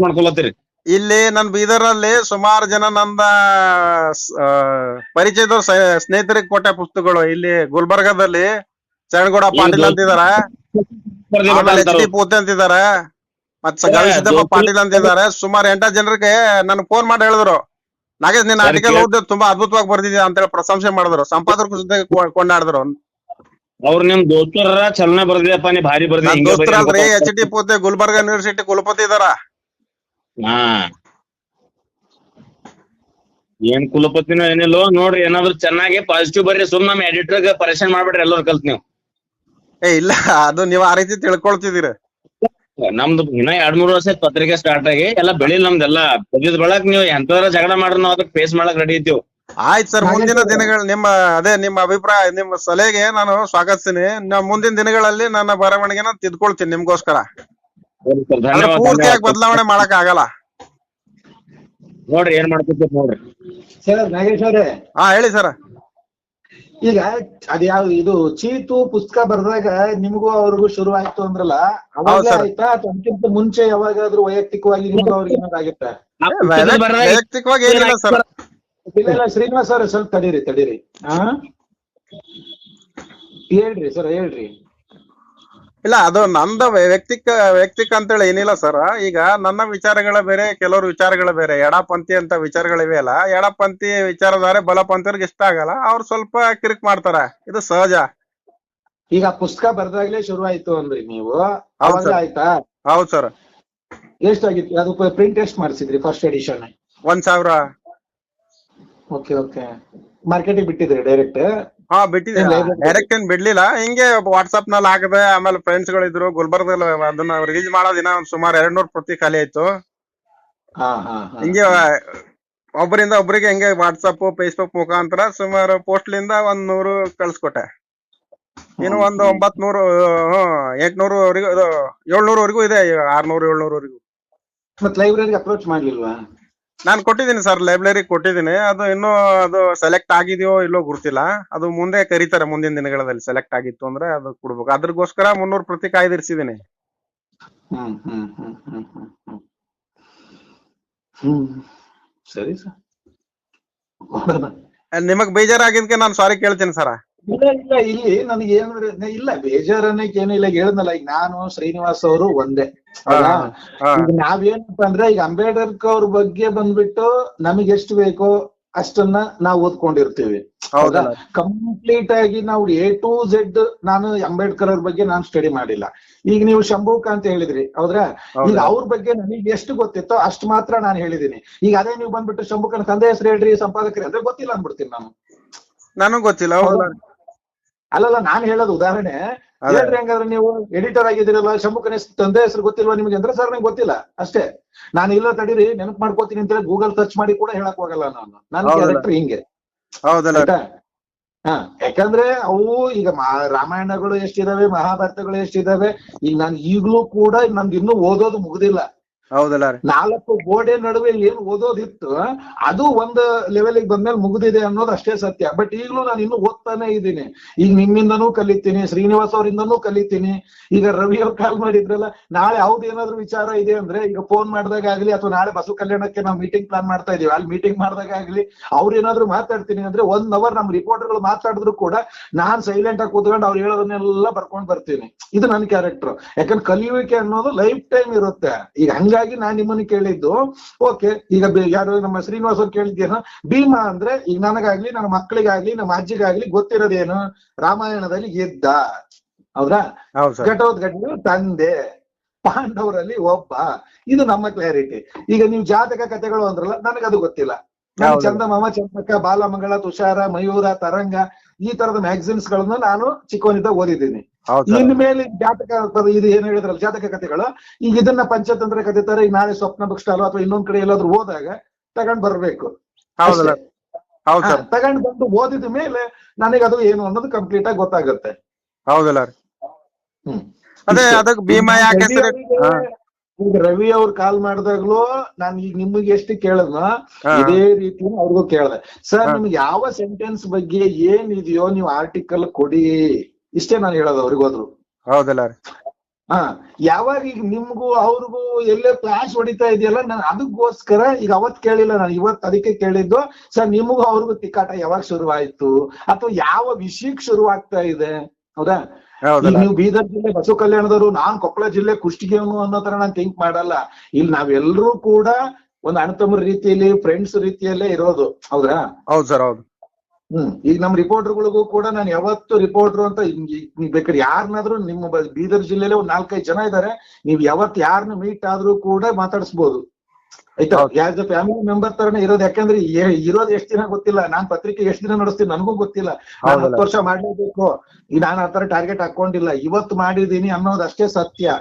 ಮಾಡ್ಕೊಳತ್ತೀರಿ. ಇಲ್ಲಿ ನನ್ ಬೀದರಲ್ಲಿ ಸುಮಾರು ಜನ ನಂದ ಪರಿಚಯದವ್ರ ಸ್ನೇಹಿತರಿಗೆ ಕೊಟ್ಟೆ ಪುಸ್ತಕಗಳು. ಇಲ್ಲಿ ಗುಲ್ಬರ್ಗದಲ್ಲಿ ಚರಣಗೌಡ ಪಾಟೀಲ್ ಅಂತಿದಾರ, HD ಪೂತೆ ಅಂತಿದಾರ, ಮತ್ ಗವಿಸಿದ್ದಪ್ಪ ಪಾಟೀಲ್ ಅಂತಿದ್ದಾರೆ. ಸುಮಾರು 8 ಜನರಿಗೆ ನನ್ ಫೋನ್ ಮಾಡಿ ಹೇಳಿದ್ರು, ನಾಗೇಶ್ ನಿನ್ನ ಆರ್ಟಿಕಲ್ ಓದಿದ್ರೆ ತುಂಬಾ ಅದ್ಭುತವಾಗಿ ಬರ್ದಿದ್ಯಾ ಅಂತ ಹೇಳಿ ಪ್ರಶಂಸೆ ಮಾಡಿದ್ರು. ಸಂಪಾದಕರು ಜೊತೆ ಕೊಂಡಾಡಿದ್ರು. ಅವ್ರು ನಿಮ್ ದೋಸ್ತರ ಚಲನೆ ಬರ್ದಿದಪ್ಪ, ನೀ ಭಾರಿ ಬರ್ದಿ. ದೋಸ್ತರಲ್ರಿ, HD ಪೂತೆ ಗುಲ್ಬರ್ಗ ಯೂನಿವರ್ಸಿಟಿ ಕುಲಪತಿ ಇದಾರ. ಏನ್ ಕುಲಪತಿನೋ ಏನಿಲ್ಲೋ ನೋಡ್ರಿ. ಏನಾದ್ರು ಚೆನ್ನಾಗಿ ಪಾಸಿಟಿವ್ ಬರ್ರಿ. ಸುಮ್ ನಮ್ ಎಡಿಟರ್ ಪರೇಶಾನ್ ಮಾಡ್ಬಿಡ್ರಿ ಎಲ್ಲರೂ ಕಲ್ತ್ ನೀವು. ಇಲ್ಲ, ಅದು ನೀವ್ ಆ ರೀತಿ ತಿಳ್ಕೊಳ್ತಿದ್ದೀರಿ. ನಮ್ದು ಇನ್ನ 2-3 ವರ್ಷ ಪತ್ರಿಕೆ ಸ್ಟಾರ್ಟ್ ಆಗಿ ಎಲ್ಲ ಬೆಳಿಲ್ ನಮ್ದೆಲ್ಲ ಬದಿದ್ ಬೆಳಕ್. ನೀವು ಎಂತದ್ರ ಜಗಳ ಮಾಡ್ರಿ ನಾವ್ ಅದಕ್ಕೆ ಫೇಸ್ ಮಾಡಕ್ ರೆಡಿ ಇದ್ದೀವಿ. ಆಯ್ತು ಸರ್, ಮುಂದಿನ ದಿನಗಳು ನಿಮ್ಮ ಅಭಿಪ್ರಾಯ, ನಿಮ್ಮ ಸಲಹೆಗೆ ನಾನು ಸ್ವಾಗತಿಸ್ತೀನಿ. ಮುಂದಿನ ದಿನಗಳಲ್ಲಿ ನನ್ನ ಬರವಣಿಗೆನ ತಿದ್ಕೊಳ್ತೀನಿ ನಿಮ್ಗೋಸ್ಕರ. ಪೂರ್ತಿಯಾಗಿ ಬದಲಾವಣೆ ಮಾಡಕ್ ಆಗಲ್ಲ. ನೋಡ್ರಿ ಏನ್ ಮಾಡ್ಕೊತೀರಿ ನೋಡ್ರಿ. ಸರ್ ನಾಗೇಶ್ ಅವರೇ, ಹಾ ಹೇಳಿ ಸರ್. ಈಗ ಅದ್ಯಾವ್ ಇದು ಚೀತು ಪುಸ್ತಕ ಬರ್ದಾಗ ನಿಮಗೂ ಅವ್ರಿಗೂ ಶುರು ಆಯ್ತು ಅಂದ್ರಲ್ಲ, ಅವಾಗ sir. ಆಯ್ತಾ ಅಥವಾ ಅದಕ್ಕಿಂತ ಮುಂಚೆ ಯಾವಾಗಾದ್ರೂ ವೈಯಕ್ತಿಕವಾಗಿ ನಿಮ್ಗೂ ಅವ್ರಿಗೆ ಏನಾಗುತ್ತೆ? ವೈಯಕ್ತಿಕವಾಗಿ ಏನಿಲ್ಲ ಸರ್. ಇಲ್ಲ ಶ್ರೀನಿವಾಸ್ ಅವ್ರೆ, ಸ್ವಲ್ಪ ತಡೀರಿ. ಹೇಳ್ರಿ ಸರ್, ಹೇಳ್ರಿ. ಇಲ್ಲ, ಅದು ನಂದ ವೈಯಕ್ತಿಕ ಅಂತೇಳಿ ಏನಿಲ್ಲ ಸರ್. ಈಗ ನನ್ನ ವಿಚಾರಗಳ ಬೇರೆ, ಕೆಲವ್ರ ವಿಚಾರಗಳ ಬೇರೆ. ಎಡಪಂಥಿ ಅಂತ ವಿಚಾರಗಳಿವೆ ಅಲ್ಲ, ಎಡಪಂಥಿ ವಿಚಾರಧಾರೆ ಬಲಪಂಥೀಯರಿಗೆ ಇಷ್ಟ ಆಗಲ್ಲ, ಅವ್ರು ಸ್ವಲ್ಪ ಕಿರಿಕ್ ಮಾಡ್ತಾರ, ಇದು ಸಹಜ. ಈಗ ಪುಸ್ತಕ ಬರ್ದಾಗ್ಲೇ ಶುರು ಆಯ್ತು ಅಂದ್ರಿ ನೀವು, ಅವಾಗ ಆಯ್ತಾ? ಹೌದು ಸರ್. ಎಷ್ಟಾಗಿತ್ತು ಅದು? ಪ್ರಿಂಟ್ ಎಷ್ಟ್ ಮಾಡಿಸಿದ್ರಿ ಫಸ್ಟ್ ಎಡಿಷನ್? 1,000. ಓಕೆ. ಮಾರ್ಕೆಟಿಗೆ ಬಿಟ್ಟಿದ್ರಿ ಡೈರೆಕ್ಟ್? ಹಾ ಬಿಟ್ಟಿದ್ದೀನಿ. ಡೈರೆಕ್ಟ್ ಏನ್ ಬಿಡ್ಲಿಲ್ಲ, ಹಿಂಗೆ ವಾಟ್ಸ್ಆಪ್ ನಲ್ಲಿ ಹಾಕದೆ. ಆಮೇಲೆ ಫ್ರೆಂಡ್ಸ್ ಗಳು ಇದ್ರು ಗುಲ್ಬರ್ಗದಲ್ಲಿ, ಅದನ್ನ ರಿಲೀಸ್ ಮಾಡೋ ದಿನ ಸುಮಾರು 200 ಪ್ರತಿ ಖಾಲಿ ಆಯ್ತು. ಹಿಂಗೆ ಒಬ್ಬರಿಂದ ಒಬ್ಬರಿಗೆ ಹಿಂಗೆ ವಾಟ್ಸಪ್ ಫೇಸ್ಬುಕ್ ಮುಖಾಂತರ ಸುಮಾರು ಪೋಸ್ಟ್ಲಿಂದ 100 ಕಳ್ಸ್ಕೊಟ್ಟೆ. ಇನ್ನು ಒಂದು 900 800 700 ಇದೆ, 600 700 ಮತ್ ಲೈಬ್ರರಿಗೆ ಅಪ್ರೋಚ್ ಮಾಡ್ಲಿಲ್ವಾ? ನಾನ್ ಕೊಟ್ಟಿದ್ದೀನಿ ಸರ್, ಲೈಬ್ರರಿ ಕೊಟ್ಟಿದ್ದೀನಿ. ಅದು ಇನ್ನೂ ಅದು ಸೆಲೆಕ್ಟ್ ಆಗಿದೆಯೋ ಇಲ್ಲೋ ಗೊತ್ತಿಲ್ಲ. ಅದು ಮುಂದೆ ಕರೀತಾರೆ, ಮುಂದಿನ ದಿನಗಳಲ್ಲಿ ಸೆಲೆಕ್ಟ್ ಆಗಿತ್ತು ಅಂದ್ರೆ ಅದು ಕೊಡ್ಬೇಕು. ಅದ್ರಗೋಸ್ಕರ 300 ಪ್ರತಿ ಕಾಯ್ದಿರಿಸಿದೀನಿ. ಸರಿ ಸರ್. ನಿಮಗ್ ಬೇಜಾರಾಗಿದ್ಕೆ ನಾನು ಸಾರಿ ಕೇಳ್ತೀನಿ ಸರ. ಇಲ್ಲ ಇಲ್ಲಿ ನನಗೆ ಏನಂದ್ರೆ ಇಲ್ಲ ಬೇಜಾರನ್ನಕ್ಕೆ ಏನು ಇಲ್ಲ. ಹೇಳಿದ್ನಲ್ಲ, ಈಗ ನಾನು ಶ್ರೀನಿವಾಸ್ ಅವರು ಒಂದೇ. ಈಗ ನಾವೇನಪ್ಪ ಅಂದ್ರೆ, ಈಗ ಅಂಬೇಡ್ಕರ್ ಅವ್ರ ಬಗ್ಗೆ ಬಂದ್ಬಿಟ್ಟು ನಮಗೆ ಎಷ್ಟು ಬೇಕೋ ಅಷ್ಟನ್ನ ನಾವು ಓದ್ಕೊಂಡಿರ್ತೀವಿ. ಹೌದಾ? ಕಂಪ್ಲೀಟ್ ಆಗಿ ನಾವು A to Z ನಾನು ಅಂಬೇಡ್ಕರ್ ಅವ್ರ ಬಗ್ಗೆ ನಾನು ಸ್ಟಡಿ ಮಾಡಿಲ್ಲ. ಈಗ ನೀವು ಶಂಭೂಕ ಅಂತ ಹೇಳಿದ್ರಿ, ಹೌದ್ರಾ? ಈಗ ಅವ್ರ ಬಗ್ಗೆ ನನಗೆ ಎಷ್ಟು ಗೊತ್ತಿತ್ತೋ ಅಷ್ಟು ಮಾತ್ರ ನಾನು ಹೇಳಿದೀನಿ. ಈಗ ಅದೇ ನೀವು ಬಂದ್ಬಿಟ್ಟು ಶಂಭೂಕನ ತಂದೆ ಹೆಸರು ಹೇಳ್ರಿ, ಸಂಪಾದಕರಿ ಅಂದ್ರೆ ಗೊತ್ತಿಲ್ಲ ಅಂದ್ಬಿಡ್ತೀನಿ ನಾನು. ನನಗ್ ಗೊತ್ತಿಲ್ಲ. ಅಲ್ಲಲ್ಲ, ನಾನ್ ಹೇಳೋದು ಉದಾಹರಣೆ ಹೇಳ್ರಿ. ಹಂಗಾದ್ರೆ ನೀವು ಎಡಿಟರ್ ಆಗಿದ್ದೀರಲ್ಲ, ಶಂಭುಕನ ತಂದೆ ಹೆಸರು ಗೊತ್ತಿಲ್ವಾ ನಿಮ್ಗೆ ಅಂದ್ರೆ, ಸರ್ ನಂಗೆ ಗೊತ್ತಿಲ್ಲ ಅಷ್ಟೇ. ನಾನು ಇಲ್ಲ ತಡೀರಿ ನೆನಪು ಮಾಡ್ಕೋತೀನಿ ಅಂತ ಗೂಗಲ್ ಸರ್ಚ್ ಮಾಡಿ ಕೂಡ ಹೇಳಕ್ ಹೋಗಲ್ಲ ನಾನು. ನನ್ನ ಕ್ಯಾರೆಕ್ಟರ್ ಹಿಂಗೆ. ಯಾಕಂದ್ರೆ ಅವು ಈಗ ರಾಮಾಯಣಗಳು ಎಷ್ಟಿದಾವೆ, ಮಹಾಭಾರತಗಳು ಎಷ್ಟಿದಾವೆ. ಈಗ ನಾನು ಈಗ್ಲೂ ಕೂಡ ನಮ್ಗೆ ಇನ್ನೂ ಓದೋದು ಮುಗ್ದಿಲ್ಲ. ಹೌದಲ್ಲ, 4 ಗೋಡೆ ನಡುವೆ ಏನ್ ಓದೋದಿತ್ತು ಅದು ಒಂದ್ ಲೆವೆಲ್ಗೆ ಬಂದ್ಮೇಲೆ ಮುಗ್ದಿದೆ ಅನ್ನೋದು ಅಷ್ಟೇ ಸತ್ಯ. ಬಟ್ ಈಗ್ಲೂ ನಾನು ಇನ್ನು ಓದ್ತಾನೆ ಇದ್ದೀನಿ. ಈಗ ನಿಮ್ಮಿಂದನೂ ಕಲಿತೀನಿ, ಶ್ರೀನಿವಾಸ್ ಅವರಿಂದನೂ ಕಲಿತೀನಿ. ಈಗ ರವಿ ಅವ್ರು ಕಾಲ್ ಮಾಡಿದ್ರಲ್ಲ, ನಾಳೆ ಯಾವ್ದು ಏನಾದ್ರು ವಿಚಾರ ಇದೆ ಅಂದ್ರೆ, ಈಗ ಫೋನ್ ಮಾಡಿದಾಗ ಆಗ್ಲಿ ಅಥವಾ ನಾಳೆ ಬಸವ ಕಲ್ಯಾಣಕ್ಕೆ ನಾವು ಮೀಟಿಂಗ್ ಪ್ಲಾನ್ ಮಾಡ್ತಾ ಇದೀವಿ, ಅಲ್ಲಿ ಮೀಟಿಂಗ್ ಮಾಡಿದಾಗ ಆಗ್ಲಿ ಅವ್ರು ಏನಾದ್ರು ಮಾತಾಡ್ತೀನಿ ಅಂದ್ರೆ 1 hour ನಮ್ ರಿಪೋರ್ಟರ್ಗಳು ಮಾತಾಡಿದ್ರು ಕೂಡ ನಾನ್ ಸೈಲೆಂಟ್ ಆಗಿ ಕೂತ್ಕೊಂಡು ಅವ್ರು ಹೇಳೋದನ್ನೆಲ್ಲ ಬರ್ಕೊಂಡ್ ಬರ್ತೀನಿ. ಇದು ನನ್ನ ಕ್ಯಾರೆಕ್ಟರ್. ಯಾಕಂದ್ರೆ ಕಲಿಯುವಿಕೆ ಅನ್ನೋದು ಲೈಫ್ ಟೈಮ್ ಇರುತ್ತೆ. ಈಗ ಹಂಗಾಗಿ ನಾನ್ ನಿಮ್ಮನ್ನ ಕೇಳಿದ್ದು. ಓಕೆ, ಈಗ ಯಾರು ನಮ್ಮ ಶ್ರೀನಿವಾಸ್ ಅವ್ರು ಕೇಳಿದ್ದೇನು, ಭೀಮಾ ಅಂದ್ರೆ ಈಗ ನನಗಾಗ್ಲಿ, ನನ್ನ ಮಕ್ಕಳಿಗಾಗ್ಲಿ, ನಮ್ಮ ಅಜ್ಜಿಗಾಗ್ಲಿ ಗೊತ್ತಿರೋದೇನು, ರಾಮಾಯಣದಲ್ಲಿ ಗೆದ್ದ, ಹೌದಾ? ಘಟೋತ್ಕಚನ ತಂದೆ, ಪಾಂಡವರಲ್ಲಿ ಒಬ್ಬ. ಇದು ನಮ್ಮ ಕ್ಲಾರಿಟಿ. ಈಗ ನೀವು ಜಾತಕ ಕಥೆಗಳು ಅಂದ್ರಲ್ಲ, ನನಗದು ಗೊತ್ತಿಲ್ಲ. ಚಂದಮಾಮ, ಚಂಪಕ, ಬಾಲಮಂಗಳ, ತುಷಾರ, ಮಯೂರ, ತರಂಗ ಈ ತರದ ಮ್ಯಾಗಝಿನ್ಸ್ ಗಳನ್ನ ನಾನು ಚಿಕ್ಕವನಿದ್ದ ಓದಿದ್ದೀನಿ. ಇನ್ಮೇಲೆ ಜಾತಕ ಇದು ಏನ್ ಹೇಳಿದ್ರಲ್ಲ ಜಾತಕ ಕಥೆಗಳು, ಈಗ ಇದನ್ನ ಪಂಚತಂತ್ರ ಕಥೆ ತರ ಈಗ ನಾಳೆ ಸ್ವಪ್ನ ಬುಕ್ ಸ್ಟಾಲ್ ಅಥವಾ ಇನ್ನೊಂದ್ ಕಡೆ ಎಲ್ಲಾದ್ರೂ ಹೋದಾಗ ತಗೊಂಡ್ ಬರ್ಬೇಕು. ತಗೊಂಡ್ ಬಂದು ಓದಿದ ಮೇಲೆ ನನಗೆ ಅದು ಏನು ಅನ್ನೋದು ಕಂಪ್ಲೀಟ್ ಆಗಿ ಗೊತ್ತಾಗುತ್ತೆ. ಹೌದಲ್ಲ. ಅದೇ ಅದಕ್ಕೆ ಭೀಮಾ ಯಾಕೆ ಈಗ ರವಿ ಅವ್ರು ಕಾಲ್ ಮಾಡಿದಾಗ್ಲೂ ನಾನು ಈಗ ನಿಮಗೆ ಎಷ್ಟು ಕೇಳದ್ನ ಇದೇ ರೀತಿ ಅವ್ರಿಗೂ ಕೇಳ್ದೆ. ಸರ್, ನಿಮ್ಗೆ ಯಾವ ಸೆಂಟೆನ್ಸ್ ಬಗ್ಗೆ ಏನಿದೆಯೋ ನೀವು ಆರ್ಟಿಕಲ್ ಕೊಡಿ, ಇಷ್ಟೇ ನಾನು ಹೇಳೋದು ಅವ್ರಿಗೋದ್ರು. ಹೌದಲ್ಲ. ಯಾವಾಗ ಈಗ ನಿಮ್ಗೂ ಅವ್ರಿಗೂ ಎಲ್ಲೇ ಕ್ಲಾಶ್ ಹೊಡಿತಾ ಇದೆಯಲ್ಲ, ನಾನು ಅದಕ್ಕೋಸ್ಕರ ಈಗ ಅವತ್ ಕೇಳಿಲ್ಲ, ನಾನು ಇವತ್ ಅದಕ್ಕೆ ಕೇಳಿದ್ದು. ಸರ್, ನಿಮಗೂ ಅವ್ರಿಗೂ ತಿಕ್ಕಾಟ ಯಾವಾಗ ಶುರುವಾಯ್ತು ಅಥವಾ ಯಾವ ವಿಷಯಕ್ಕೆ ಶುರುವಾಗ್ತಾ ಇದೆ, ಹೌದಾ? ಈಗ ನೀವು ಬೀದರ್ ಜಿಲ್ಲೆ ಬಸವ ಕಲ್ಯಾಣದವರು, ನಾನ್ ಕೊಪ್ಪಳ ಜಿಲ್ಲೆ ಕುಷ್ಟಗಿಯವನು ಅನ್ನೋ ತರ ನಾನು ಥಿಂಕ್ ಮಾಡಲ್ಲ. ಇಲ್ಲಿ ನಾವೆಲ್ಲರೂ ಕೂಡ ಒಂದ್ ಅಣ್ಣತಮ್ಮರ ರೀತಿಯಲ್ಲಿ, ಫ್ರೆಂಡ್ಸ್ ರೀತಿಯಲ್ಲೇ ಇರೋದು, ಹೌದಾ? ಹೌದು ಸರ್, ಹೌದು. ಈಗ ನಮ್ ರಿಪೋರ್ಟರ್ಗಳಿಗೂ ಕೂಡ ನಾನು ಯಾವತ್ತು ರಿಪೋರ್ಟರ್ ಅಂತ ಬೇಕಾದ್ರೆ ಯಾರನ್ನಾದ್ರೂ ನಿಮ್ಮ ಬೀದರ್ ಜಿಲ್ಲೆಯಲ್ಲಿ ಒಂದ್ 4-5 ಜನ ಇದಾರೆ, ನೀವ್ ಯಾರನ್ನ ಮೀಟ್ ಆದ್ರೂ ಕೂಡ ಮಾತಾಡಿಸ್ಬೋದು, ಆಯ್ತಾ? ಆಸ್ ಅ ಫ್ಯಾಮಿಲಿ ಮೆಂಬರ್ ತರನೇ ಇರೋದು. ಯಾಕಂದ್ರೆ ಇರೋದು ಎಷ್ಟ್ ದಿನ ಗೊತ್ತಿಲ್ಲ, ನಾನ್ ಪತ್ರಿಕೆ ಎಷ್ಟ್ ದಿನ ನಡೆಸ್ತೀನಿ ನನಗೂ ಗೊತ್ತಿಲ್ಲ. ನಾನು 10 ವರ್ಷ ಮಾಡ್ಲೇಬೇಕು, ಈಗ ನಾನು ಆತರ ಟಾರ್ಗೆಟ್ ಹಾಕೊಂಡಿಲ್ಲ. ಇವತ್ತು ಮಾಡಿದೀನಿ ಅನ್ನೋದು ಅಷ್ಟೇ ಸತ್ಯ.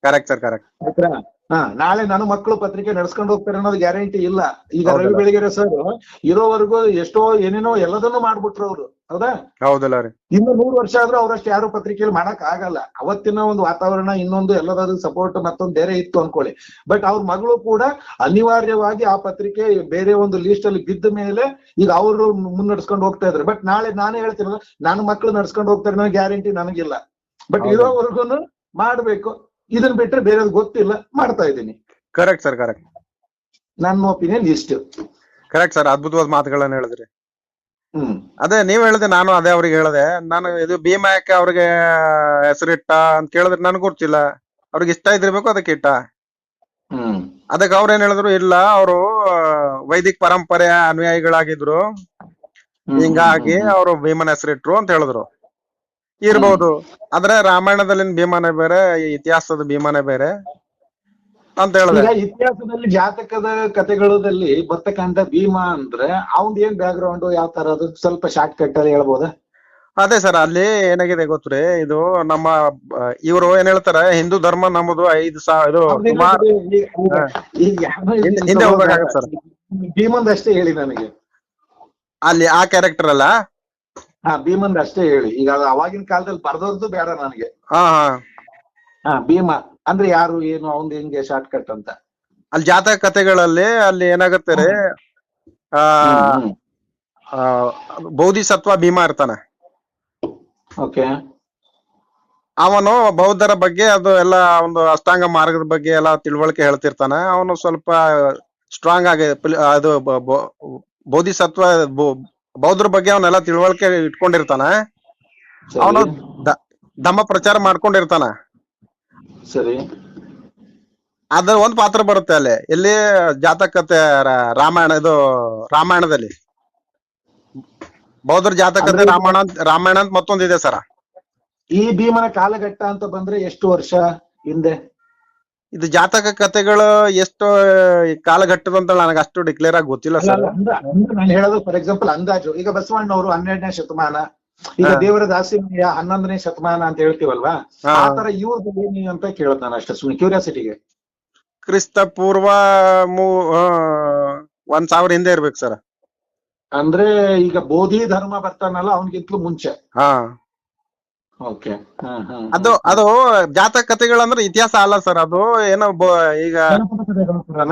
Correct sir, correct. ಆಯ್ತಾ? ನಾಳೆ ನನ್ನ ಮಕ್ಕಳು ಪತ್ರಿಕೆ ನಡ್ಸ್ಕೊಂಡು ಹೋಗ್ತಾರೆ ಅನ್ನೋದು ಗ್ಯಾರಂಟಿ ಇಲ್ಲ. ಈಗ ರವಿ ಬೆಳಗೆರೆ ಸರ್ ಇರೋವರೆಗೂ ಎಷ್ಟೋ ಏನೇನೋ ಎಲ್ಲದನ್ನೂ ಮಾಡ್ಬಿಟ್ರು ಅವ್ರು, ಹೌದಾ? ಹೌದಲ್ಲ ರೀ. ಇನ್ನು 100 ವರ್ಷ ಆದ್ರೂ ಅವ್ರಷ್ಟು ಯಾರು ಪತ್ರಿಕೆಯಲ್ಲಿ ಮಾಡಕ್ ಆಗಲ್ಲ. ಅವತ್ತಿನ ಒಂದು ವಾತಾವರಣ ಇನ್ನೊಂದು ಎಲ್ಲದಾದ್ರೂ ಸಪೋರ್ಟ್ ಮತ್ತೊಂದು ಬೇರೆ ಇತ್ತು ಅನ್ಕೊಳ್ಳಿ. ಬಟ್ ಅವ್ರ ಮಗಳು ಕೂಡ ಅನಿವಾರ್ಯವಾಗಿ ಆ ಪತ್ರಿಕೆ ಬೇರೆ ಒಂದು ಲೀಸ್ಟ್ ಅಲ್ಲಿ ಬಿದ್ದ ಮೇಲೆ ಈಗ ಅವರು ಮುನ್ನಡೆಸ್ಕೊಂಡು ಹೋಗ್ತಾ ಇದ್ರು. ಬಟ್ ನಾಳೆ ನಾನೇ ಹೇಳ್ತೀನಲ್ಲ, ನನ್ನ ಮಕ್ಳು ನಡ್ಸ್ಕೊಂಡು ಹೋಗ್ತಾರೆ ಅನ್ನೋ ಗ್ಯಾರಂಟಿ ನನಗಿಲ್ಲ. ಬಟ್ ಹೌದು. ಇರೋವರೆಗೂ ಮಾಡ್ಬೇಕು. ಇದನ್ ಬಿಟ್ರೆ ಬೇರೆದ್ ಗೊತ್ತಿಲ್ಲ, ಮಾಡ್ತಾ ಇದ್ದೀನಿ. Correct sir, correct. ನನ್ನ ಒಪಿನಿಯನ್ ಇಷ್ಟು. ಕರೆಕ್ಟ್ ಸರ್, ಅದ್ಭುತವಾದ ಮಾತುಗಳನ್ನ ಹೇಳಿದ್ರಿ. ಹ್ಮ್ ಅದೇ ನೀವ್ ಹೇಳಿದೆ, ನಾನು ಅದೇ ಅವ್ರಿಗೆ ಹೇಳಿದೆ. ನಾನು ಇದು ಭೀಮಾ ಯಾಕೆ ಅವ್ರಿಗೆ ಹೆಸರಿಟ್ಟ ಅಂತ ಕೇಳಿದ್ರೆ ನನಗೆ ಗೊತ್ತಿಲ್ಲ. ಅವ್ರಿಗೆ ಇಷ್ಟ ಇದ್ದಿರ್ಬೇಕು, ಅದಕ್ಕೆ ಇಟ್ಟ. ಹ್ಮ್ ಅದಕ್ಕೆ ಅವ್ರ ಏನ್ ಹೇಳಿದ್ರು, ಇಲ್ಲ ಅವರು ವೈದಿಕ ಪರಂಪರೆಯ ಅನುಯಾಯಿಗಳಾಗಿದ್ರು, ಹಿಂಗಾಗಿ ಅವರು ಭೀಮನ ಹೆಸರಿಟ್ರು ಅಂತ ಹೇಳಿದ್ರು. ಇರ್ಬೋದು, ಆದ್ರೆ ರಾಮಾಯಣದಲ್ಲಿನ ಭೀಮನೇ ಬೇರೆ, ಈ ಇತಿಹಾಸದ ಭೀಮನೇ ಬೇರೆ ಅಂತ ಹೇಳಿದೆ. ಈಗ ಇತಿಹಾಸದಲ್ಲಿ ಜಾತಕದ ಕಥೆಗಳಲ್ಲಿ ಬರ್ತಕ್ಕಂಥ ಭೀಮ ಅಂದ್ರೆ ಅವನ್ ಏನ್ ಬ್ಯಾಕ್ ಗ್ರೌಂಡ್ ಯಾವ ತರ, ಅದು ಸ್ವಲ್ಪ ಶಾರ್ಟ್ ಕಟ್ ಅಲ್ಲಿ ಹೇಳ್ಬೋದಾ? ಅದೇ ಸರ್, ಅಲ್ಲಿ ಏನಾಗಿದೆ ಗೊತ್ತ್ರಿ, ಇದು ನಮ್ಮ ಇವರು ಏನ್ ಹೇಳ್ತಾರೆ, ಹಿಂದೂ ಧರ್ಮ ನಮ್ಮದು 5,000 ಇದು ಸುಮಾರು ಈಗ ಯಾವ್ದೋ ಹಿಂದೆ ಹೋಗ್ಬೇಕಾಗತ್ತೆ ಸರ್. ಭೀಮಂದ್ ಅಷ್ಟೇ ಹೇಳಿ ನನಗೆ. ಅಲ್ಲಿ ಆ ಕ್ಯಾರೆಕ್ಟರ್ ಅಲ್ಲ. ಹಾ, ಭೀಮಂದ್ ಅಷ್ಟೇ ಹೇಳಿ. ಈಗ ಅದು ಅವಾಗಿನ ಕಾಲದಲ್ಲಿ ಬರ್ದವ್ರದ್ದು ಬೇಡ ನನಗೆ. ಹಾ ಹಾ ಹಾ, ಭೀಮ ಅಂದ್ರೆ ಯಾರು, ಏನು, ಅವನ್ ಹೆಂಗೆ ಶಾರ್ಟ್ ಕಟ್ ಅಂತ. ಅಲ್ಲಿ ಜಾತಕ ಕಥೆಗಳಲ್ಲಿ ಅಲ್ಲಿ ಏನಾಗುತ್ತೆ ರೀ, ಆ ಹ್ಮ್ ಆ, ಬೋಧಿಸತ್ವ ಭೀಮ ಇರ್ತಾನೆ. ಓಕೆ. ಅವನು ಬೌದ್ಧರ ಬಗ್ಗೆ ಅದು ಎಲ್ಲ ಒಂದು ಅಷ್ಟಾಂಗ ಮಾರ್ಗದ ಬಗ್ಗೆ ಎಲ್ಲ ತಿಳುವಳಿಕೆ ಹೇಳ್ತಿರ್ತಾನೆ. ಅವನು ಸ್ವಲ್ಪ ಸ್ಟ್ರಾಂಗ್ ಆಗಿ ಅದು ಬೋಧಿಸತ್ವ ಬೌದ್ಧರ ಬಗ್ಗೆ ಅವನೆಲ್ಲ ತಿಳುವಳಿಕೆ ಇಟ್ಕೊಂಡಿರ್ತಾನೆ. ಅವನು ಧಮ್ಮ ಪ್ರಚಾರ ಮಾಡ್ಕೊಂಡಿರ್ತಾನ. ಸರಿ. ಅದ್ರ ಒಂದ್ ಪಾತ್ರ ಬರುತ್ತೆ ಅಲ್ಲಿ, ಇಲ್ಲಿ ಜಾತಕ ಕಥೆ ರಾಮಾಯಣದಲ್ಲಿ ಬೌದ್ಧರ ಜಾತಕತೆ ರಾಮಾಯಣ ಅಂತ ಮತ್ತೊಂದಿದೆ ಸರ. ಈ ಭೀಮನ ಕಾಲಘಟ್ಟ ಅಂತ ಬಂದ್ರೆ ಎಷ್ಟು ವರ್ಷ ಹಿಂದೆ? ಇದು ಜಾತಕ ಕಥೆಗಳು ಎಷ್ಟು ಕಾಲಘಟ್ಟದ ಅಂತ ನನಗೆ ಅಷ್ಟು ಡಿಕ್ಲೇರ್ ಆಗಿ ಗೊತ್ತಿಲ್ಲ ಸರ್. ನಾನು ಹೇಳೋದು ಫಾರ್ ಎಕ್ಸಾಂಪಲ್ ಅಂದಾಜು. ಈಗ ಬಸವಣ್ಣವರು 12ನೇ ಶತಮಾನ, ಈಗ ದೇವರ ದಾಸಿಮಯ್ಯ 11ನೇ ಶತಮಾನ ಅಂತ ಹೇಳ್ತೀವಲ್ವಾ, ಆ ತರ ಇವ್ರದ್ದು ಏನಿ ಅಂತ ಕೇಳೋದು ನಾನು ಅಷ್ಟೇ, ಸುಮ್ಮನೆ ಕ್ಯೂರಿಯಾಸಿಟಿಗೆ. ಕ್ರಿಸ್ತ ಪೂರ್ವ 1000 ಹಿಂದೆ ಇರ್ಬೇಕು ಸರ್. ಅಂದ್ರೆ ಈಗ ಬೋಧಿ ಧರ್ಮ ಬರ್ತಾನಲ್ಲ, ಅವನಿಗಿಂತಲೂ ಮುಂಚೆ. ಹಾ, ಓಕೆ. ಅದು ಜಾತಕ ಕಥೆಗಳಂದ್ರೆ ಇತಿಹಾಸ ಅಲ್ಲ ಸರ್, ಅದು ಏನೋ ಈಗ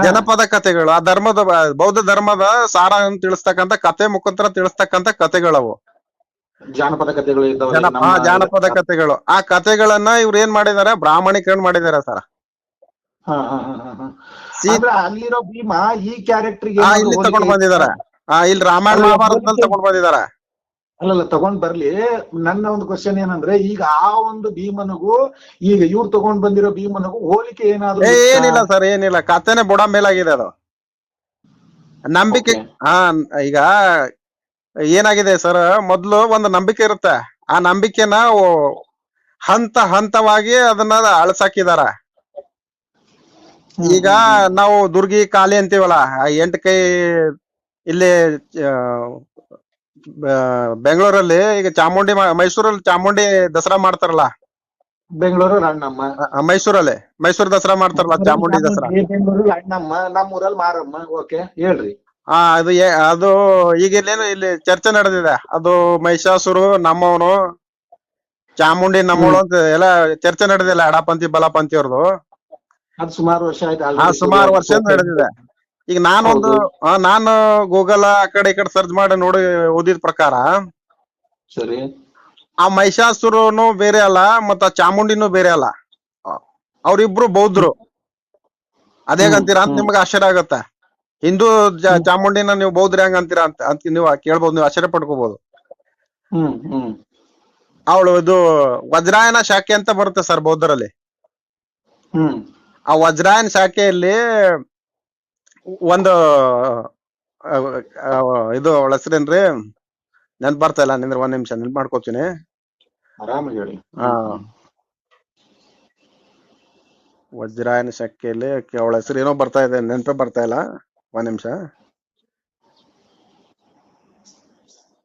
ಜನಪದ ಕಥೆಗಳು. ಆ ಧರ್ಮದ ಬೌದ್ಧ ಧರ್ಮದ ಸಾರ ತಿಳಿಸ್ತಕ್ಕಂಥ ಕಥೆ ಮುಖಾಂತರ ತಿಳಿಸ್ತಕ್ಕಂಥ ಕಥೆಗಳವು, ಜಾನಪದ ಕಥೆಗಳು ಇದ್ದಾವೆ. ಜಾನಪದ ಕಥೆಗಳು. ಆ ಕಥೆಗಳನ್ನ ಇವ್ರು ಏನ್ ಮಾಡಿದಾರೆ, ಬ್ರಾಹ್ಮಣೀಕರಣ ಮಾಡಿದಾರೆ ಸರ್. ಅಲ್ಲಿರೋ ಭೀಮ ಈ ಕ್ಯಾರೆಕ್ಟರ್ ಇಲ್ಲಿ ತಗೊಂಡ್ ಬಂದಿದ್ದಾರೆ. ಇಲ್ಲಿ ರಾಮಾಯಣ ಮಹಾಭಾರತದಲ್ಲಿ ತಗೊಂಡ್ ಬಂದಿದ್ದಾರೆ. ಅಲ್ಲಲ್ಲ, ತಗೊಂಡ್ ಬರ್ಲಿ. ನನ್ನ ಒಂದು ಕ್ವಶನ್ ಏನಂದ್ರೆ, ಈಗ ಆ ಒಂದು ಭೀಮನಿಗೂ ಈಗ ಇವ್ರು ತಗೊಂಡ್ ಬಂದಿರೋ ಭೀಮನಿಗೂ ಹೋಲಿಕೆ ಏನಾದ್ರು? ಏನಿಲ್ಲ ಸರ್, ಏನಿಲ್ಲ. ಕಥೆನೆ ಬುಡ ಮೇಲಾಗಿದೆ ಅದು. ನಂಬಿಕೆ. ಈಗ ಏನಾಗಿದೆ ಸರ್, ಮೊದ್ಲು ಒಂದು ನಂಬಿಕೆ ಇರುತ್ತೆ. ಆ ನಂಬಿಕೆನ ಹಂತ ಹಂತವಾಗಿ ಅದನ್ನ ಅಳಸಾಕಿದಾರ. ಈಗ ನಾವು ದುರ್ಗಿ ಕಾಳಿ ಅಂತೀವಲ್ಲ, 8 ಕೈ. ಇಲ್ಲಿ ಬೆಂಗಳೂರಲ್ಲಿ ಈಗ ಚಾಮುಂಡಿ, ಮೈಸೂರಲ್ಲಿ ಚಾಮುಂಡಿ ದಸರಾ ಮಾಡ್ತಾರಲ್ಲ. ಬೆಂಗಳೂರು ಅಣ್ಣಮ್ಮ, ಮೈಸೂರು ದಸರಾ ಮಾಡ್ತಾರಲ್ಲ, ಚಾಮುಂಡಿ ದಸರಾ. ಬೆಂಗಳೂರು ಅಣ್ಣಮ್ಮ, ನಮ್ಮೂರಲ್ಲಿ ಮಾರಮ್ಮ. ಓಕೆ, ಹೇಳ್ರಿ. ಅದು ಈಗ ಇಲ್ಲೇನು ಇಲ್ಲಿ ಚರ್ಚೆ ನಡೆದಿದೆ. ಅದು ಮಹಿಷಾಸುರು ನಮ್ಮವನು, ಚಾಮುಂಡಿ ನಮ್ಮವಳು ಅಂತ ಎಲ್ಲ ಚರ್ಚೆ ನಡೆದಿಲ್ಲ, ಎಡಪಂಥಿ ಬಲಪಂಥಿ ಅವ್ರದ್ದು. ಅದು ಸುಮಾರು ವರ್ಷ ಆಯ್ತು. ಸುಮಾರು ವರ್ಷ ನಡೆದಿದೆ. ಈಗ ನಾನು ಗೂಗಲ್ ಆ ಕಡೆ ಈ ಕಡೆ ಸರ್ಚ್ ಮಾಡಿ ನೋಡಿ ಓದಿದ ಪ್ರಕಾರ, ಸರಿ, ಆ ಮಹಿಷಾಸುರನು ಬೇರೆ ಅಲ್ಲ, ಮತ್ತ ಚಾಮುಂಡಿನೂ ಬೇರೆ ಅಲ್ಲ. ಅವ್ರಿಬ್ರು ಬೌದ್ಧರು. ಅದೇಗಂತೀರಾ ಅಂತ ನಿಮ್ಗೆ ಆಶ್ಚರ್ಯ ಆಗತ್ತೆ. ಹಿಂದೂ ಚಾಮುಂಡಿನ ನೀವು ಬೌದ್ಧ ಹೆಂಗ್ ಅಂತೀರಾ ಅಂತ ನೀವು ಕೇಳ್ಬೋದು, ನೀವು ಆಶ್ಚರ್ಯ ಪಡ್ಕೋಬಹುದು. ಅವಳು ಇದು ವಜ್ರಾಯನ ಶಾಖೆ ಅಂತ ಬರುತ್ತೆ ಸರ್ ಬೌದ್ಧರಲ್ಲಿ. ಆ ವಜ್ರಾಯನ ಶಾಖೆಯಲ್ಲಿ ಒಂದು ಇದು ಅವಳ ಹೆಸರೇನ್ರಿ ನೆನ್ಪ್ ಬರ್ತಾ ಇಲ್ಲ, ನಿಂದ್ರೆ 1 ನಿಮಿಷ ನೆನ್ಪ್ ಮಾಡ್ಕೋತೀನಿ. ವಜ್ರಾಯನ ಶಾಖೆಯಲ್ಲಿ ಅವಳ ಹೆಸರು ಏನೋ ಬರ್ತಾ ಇದೆ, ನೆನ್ಪೇ ಬರ್ತಾ ಇಲ್ಲ. 1 ನಿಮಿಷ.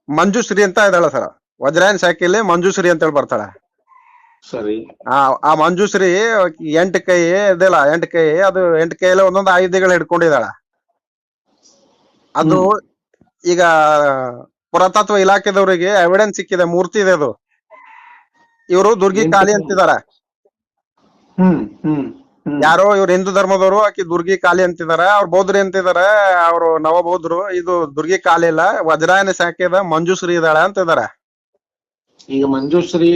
ಮಂಜುಶ್ರೀ ಅಂತ ಇದ್ದಾಳ ಸರ್. ವಜ್ರಾಯನ ಶಾಖೆಯಲ್ಲಿ ಮಂಜುಶ್ರೀ ಅಂತ ಹೇಳಿ ಬರ್ತಾಳೆ. ಸರಿ. ಆ ಮಂಜುಶ್ರೀ 8 ಕೈ ಇದೆಲ್ಲ, 8 ಕೈ, ಅದು 8 ಕೈಯಲ್ಲಿ ಒಂದೊಂದು ಆಯುಧಗಳು ಹಿಡ್ಕೊಂಡಿದ್ದಾಳ. ಅದು ಈಗ ಪುರಾತತ್ವ ಇಲಾಖೆದವರಿಗೆ ಎವಿಡೆನ್ಸ್ ಸಿಕ್ಕಿದೆ, ಮೂರ್ತಿ ಇದೆ ಅದು. ಇವರು ದುರ್ಗಿ ಕಾಳಿ ಅಂತಿದ್ದಾರೆ. ಹ್ಮ್ ಹ್ಮ್ ಹ್ಮ್ ಯಾರೋ ಇವ್ರು ಹಿಂದೂ ಧರ್ಮದವರು, ಆಕಿ ದುರ್ಗಿ ಕಾಳಿ ಅಂತಿದಾರೆ. ಅವ್ರು ಬೌದ್ಧರು ಅಂತಿದಾರೆ, ಅವ್ರು ನವಬೌದ್ಧರು. ಇದು ದುರ್ಗಿ ಕಾಳಿ ಇಲ್ಲ, ವಜ್ರಾಯನ ಶಾಖೆದ ಮಂಜುಶ್ರೀ ಇದ್ದಾಳೆ ಅಂತಿದ್ದಾರೆ. ಈಗ ಮಂಜುಶ್ರೀ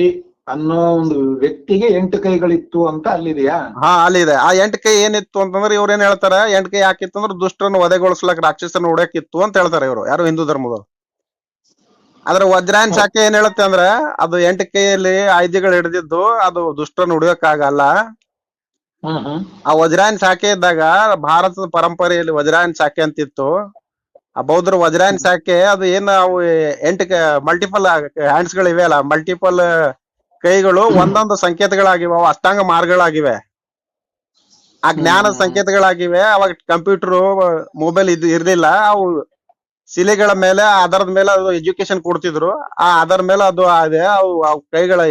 ಅನ್ನೋ ಒಂದು ವ್ಯಕ್ತಿಗೆ 8 ಕೈಗಳಿತ್ತು ಅಂತ ಅಲ್ಲಿದೆಯಾ? ಹಾ, ಅಲ್ಲಿದೆ. ಆ 8 ಕೈ ಏನಿತ್ತು ಅಂತಂದ್ರೆ ಇವ್ರು ಏನ್ ಹೇಳ್ತಾರೆ, 8 ಕೈ ಯಾಕಿತ್ತು ಅಂದ್ರೆ ದುಷ್ಟರನ್ನು ವಧೆಗೊಳಿಸ್ಲಕ್, ರಾಕ್ಷಸನ ಹೊಡ್ಯಾಕಿತ್ತು ಅಂತ ಹೇಳ್ತಾರೆ ಇವರು, ಯಾರು ಹಿಂದೂ ಧರ್ಮದವರು. ಆದ್ರೆ ವಜ್ರಾಯನ್ ಶಾಖೆ ಏನ್ ಹೇಳುತ್ತೆ ಅಂದ್ರೆ ಅದು 8 ಕೈಯಲ್ಲಿ ಆಯುಧಗಳು ಹಿಡಿದಿದ್ದು ಅದು ದುಷ್ಟರನ್ನು ಹೊಡಿಯೋಕ್ಕಾಗಲ್ಲ. ಹ್ಮ್ ಹ್ಮ್ ಆ ವಜ್ರಾಯನ್ ಶಾಖೆ ಇದ್ದಾಗ ಭಾರತದ ಪರಂಪರೆಯಲ್ಲಿ ವಜ್ರಾಯನ್ ಶಾಖೆ ಅಂತಿತ್ತು. ಆ ಬೌದ್ಧರ ವಜ್ರಾಯನ್ ಶಾಖೆ ಅದು ಏನ್ ಅವು 8 ಮಲ್ಟಿಪಲ್ ಹ್ಯಾಂಡ್ಸ್ ಗಳಿವೆ ಅಲ್ಲ, ಮಲ್ಟಿಪಲ್ ಕೈಗಳು ಒಂದೊಂದು ಸಂಕೇತಗಳಾಗಿವೆ, ಅವು ಅಷ್ಟಾಂಗ ಮಾರ್ಗಗಳಾಗಿವೆ, ಆ ಜ್ಞಾನದ ಸಂಕೇತಗಳಾಗಿವೆ. ಅವಾಗ ಕಂಪ್ಯೂಟರ್ ಮೊಬೈಲ್ ಇರ್ಲಿಲ್ಲ. ಅವು ಶಿಲೆಗಳ ಮೇಲೆ, ಆಧಾರದ ಮೇಲೆ ಅದು ಎಜುಕೇಶನ್ ಕೊಡ್ತಿದ್ರು. ಆ ಆಧಾರ ಮೇಲೆ ಅದು ಅದೇ ಅವು ಕೈಗಳ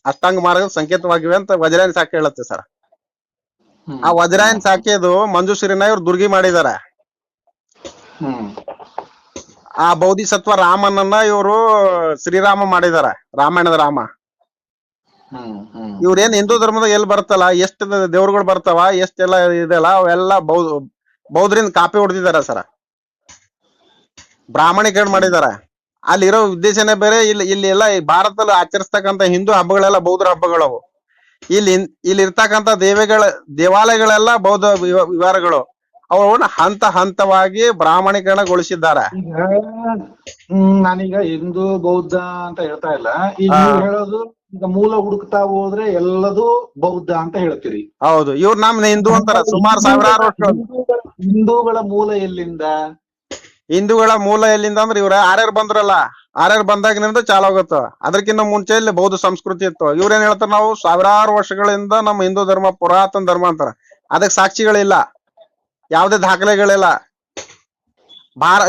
ಅಷ್ಟಾಂಗ ಮಾರ್ಗದ ಸಂಕೇತವಾಗಿವೆ ಅಂತ ವಜ್ರಾಯನ್ ಶಾಖೆ ಹೇಳುತ್ತೆ ಸರ್. ಆ ವಜ್ರಾಯನ್ ಶಾಖೆದು ಮಂಜುಶ್ರೀನ ಇವ್ರು ದುರ್ಗಿ ಮಾಡಿದ್ದಾರೆ. ಹ್ಮ್ ಆ ಬೋಧಿಸತ್ವ ರಾಮನನ್ನ ಇವರು ಶ್ರೀರಾಮ ಮಾಡಿದಾರೆ, ರಾಮಾಯಣದ ರಾಮ. ಹ್ಮ್ ಹ್ಮ್ ಇವ್ರೇನ್ ಹಿಂದೂ ಧರ್ಮದಾಗ ಎಲ್ಲಿ ಬರ್ತಲ್ಲ, ಎಷ್ಟು ದೇವ್ರುಗಳು ಬರ್ತಾವ, ಎಷ್ಟೆಲ್ಲ ಇದೆಲ್ಲ ಅವೆಲ್ಲ ಬೌದ್ಧರಿಂದ ಕಾಪಿ ಹೊಡೆದಿದ್ದಾರೆ ಸರ್, ಬ್ರಾಹ್ಮಣೀಕರಣ ಮಾಡಿದಾರೆ. ಅಲ್ಲಿರೋ ಉದ್ದೇಶನೇ ಬೇರೆ. ಇಲ್ಲಿ ಎಲ್ಲ ಭಾರತದಲ್ಲಿ ಆಚರಿಸ್ತಕ್ಕಂತ ಹಿಂದೂ ಹಬ್ಬಗಳೆಲ್ಲ ಬೌದ್ಧರ ಹಬ್ಬಗಳವು. ಇಲ್ಲಿ ಇರ್ತಕ್ಕಂತ ದೇವಾಲಯಗಳೆಲ್ಲ ಬೌದ್ಧ ವಿಹಾರಗಳು. ಅವನ್ನ ಹಂತ ಹಂತವಾಗಿ ಬ್ರಾಹ್ಮಣೀಕರಣಗೊಳಿಸಿದ್ದಾರೆ. ಈಗ ನಾನೀಗ ಹಿಂದೂ ಬೌದ್ಧ ಅಂತ ಹೇಳ್ತಾ ಇಲ್ಲ. ಈಗ ನೀವು ಹೇಳೋದು ಈಗ ಮೂಲ ಹುಡುಕ್ತಾ ಹೋದ್ರೆ ಎಲ್ಲದೂ ಬೌದ್ಧ ಅಂತ ಹೇಳ್ತೀರಿ. ಹೌದು, ಇವ್ರು ನಮ್ ಹಿಂದೂ ಅಂತಾರ. ಸುಮಾರು ಸಾವಿರಾರು ವರ್ಷ ಹಿಂದೂಗಳ ಮೂಲ ಎಲ್ಲಿಂದ? ಹಿಂದೂಗಳ ಮೂಲ ಎಲ್ಲಿಂದ ಅಂದ್ರೆ ಇವ್ರ ಆರ್ಯರ್ ಬಂದ್ರಲ್ಲ, ಆರ್ಯರ್ ಬಂದಾಗಿನಿಂದ ಚಾಲು ಆಗುತ್ತ. ಅದಕ್ಕಿಂತ ಮುಂಚೆ ಇಲ್ಲಿ ಬೌದ್ಧ ಸಂಸ್ಕೃತಿ ಇತ್ತು. ಇವ್ರೇನ್ ಹೇಳ್ತಾರ, ನಾವು ಸಾವಿರಾರು ವರ್ಷಗಳಿಂದ ನಮ್ಮ ಹಿಂದೂ ಧರ್ಮ ಪುರಾತನ ಧರ್ಮ ಅಂತಾರ. ಅದಕ್ಕೆ ಸಾಕ್ಷಿಗಳಿಲ್ಲ, ಯಾವ್ದೇ ದಾಖಲೆಗಳಿಲ್ಲ.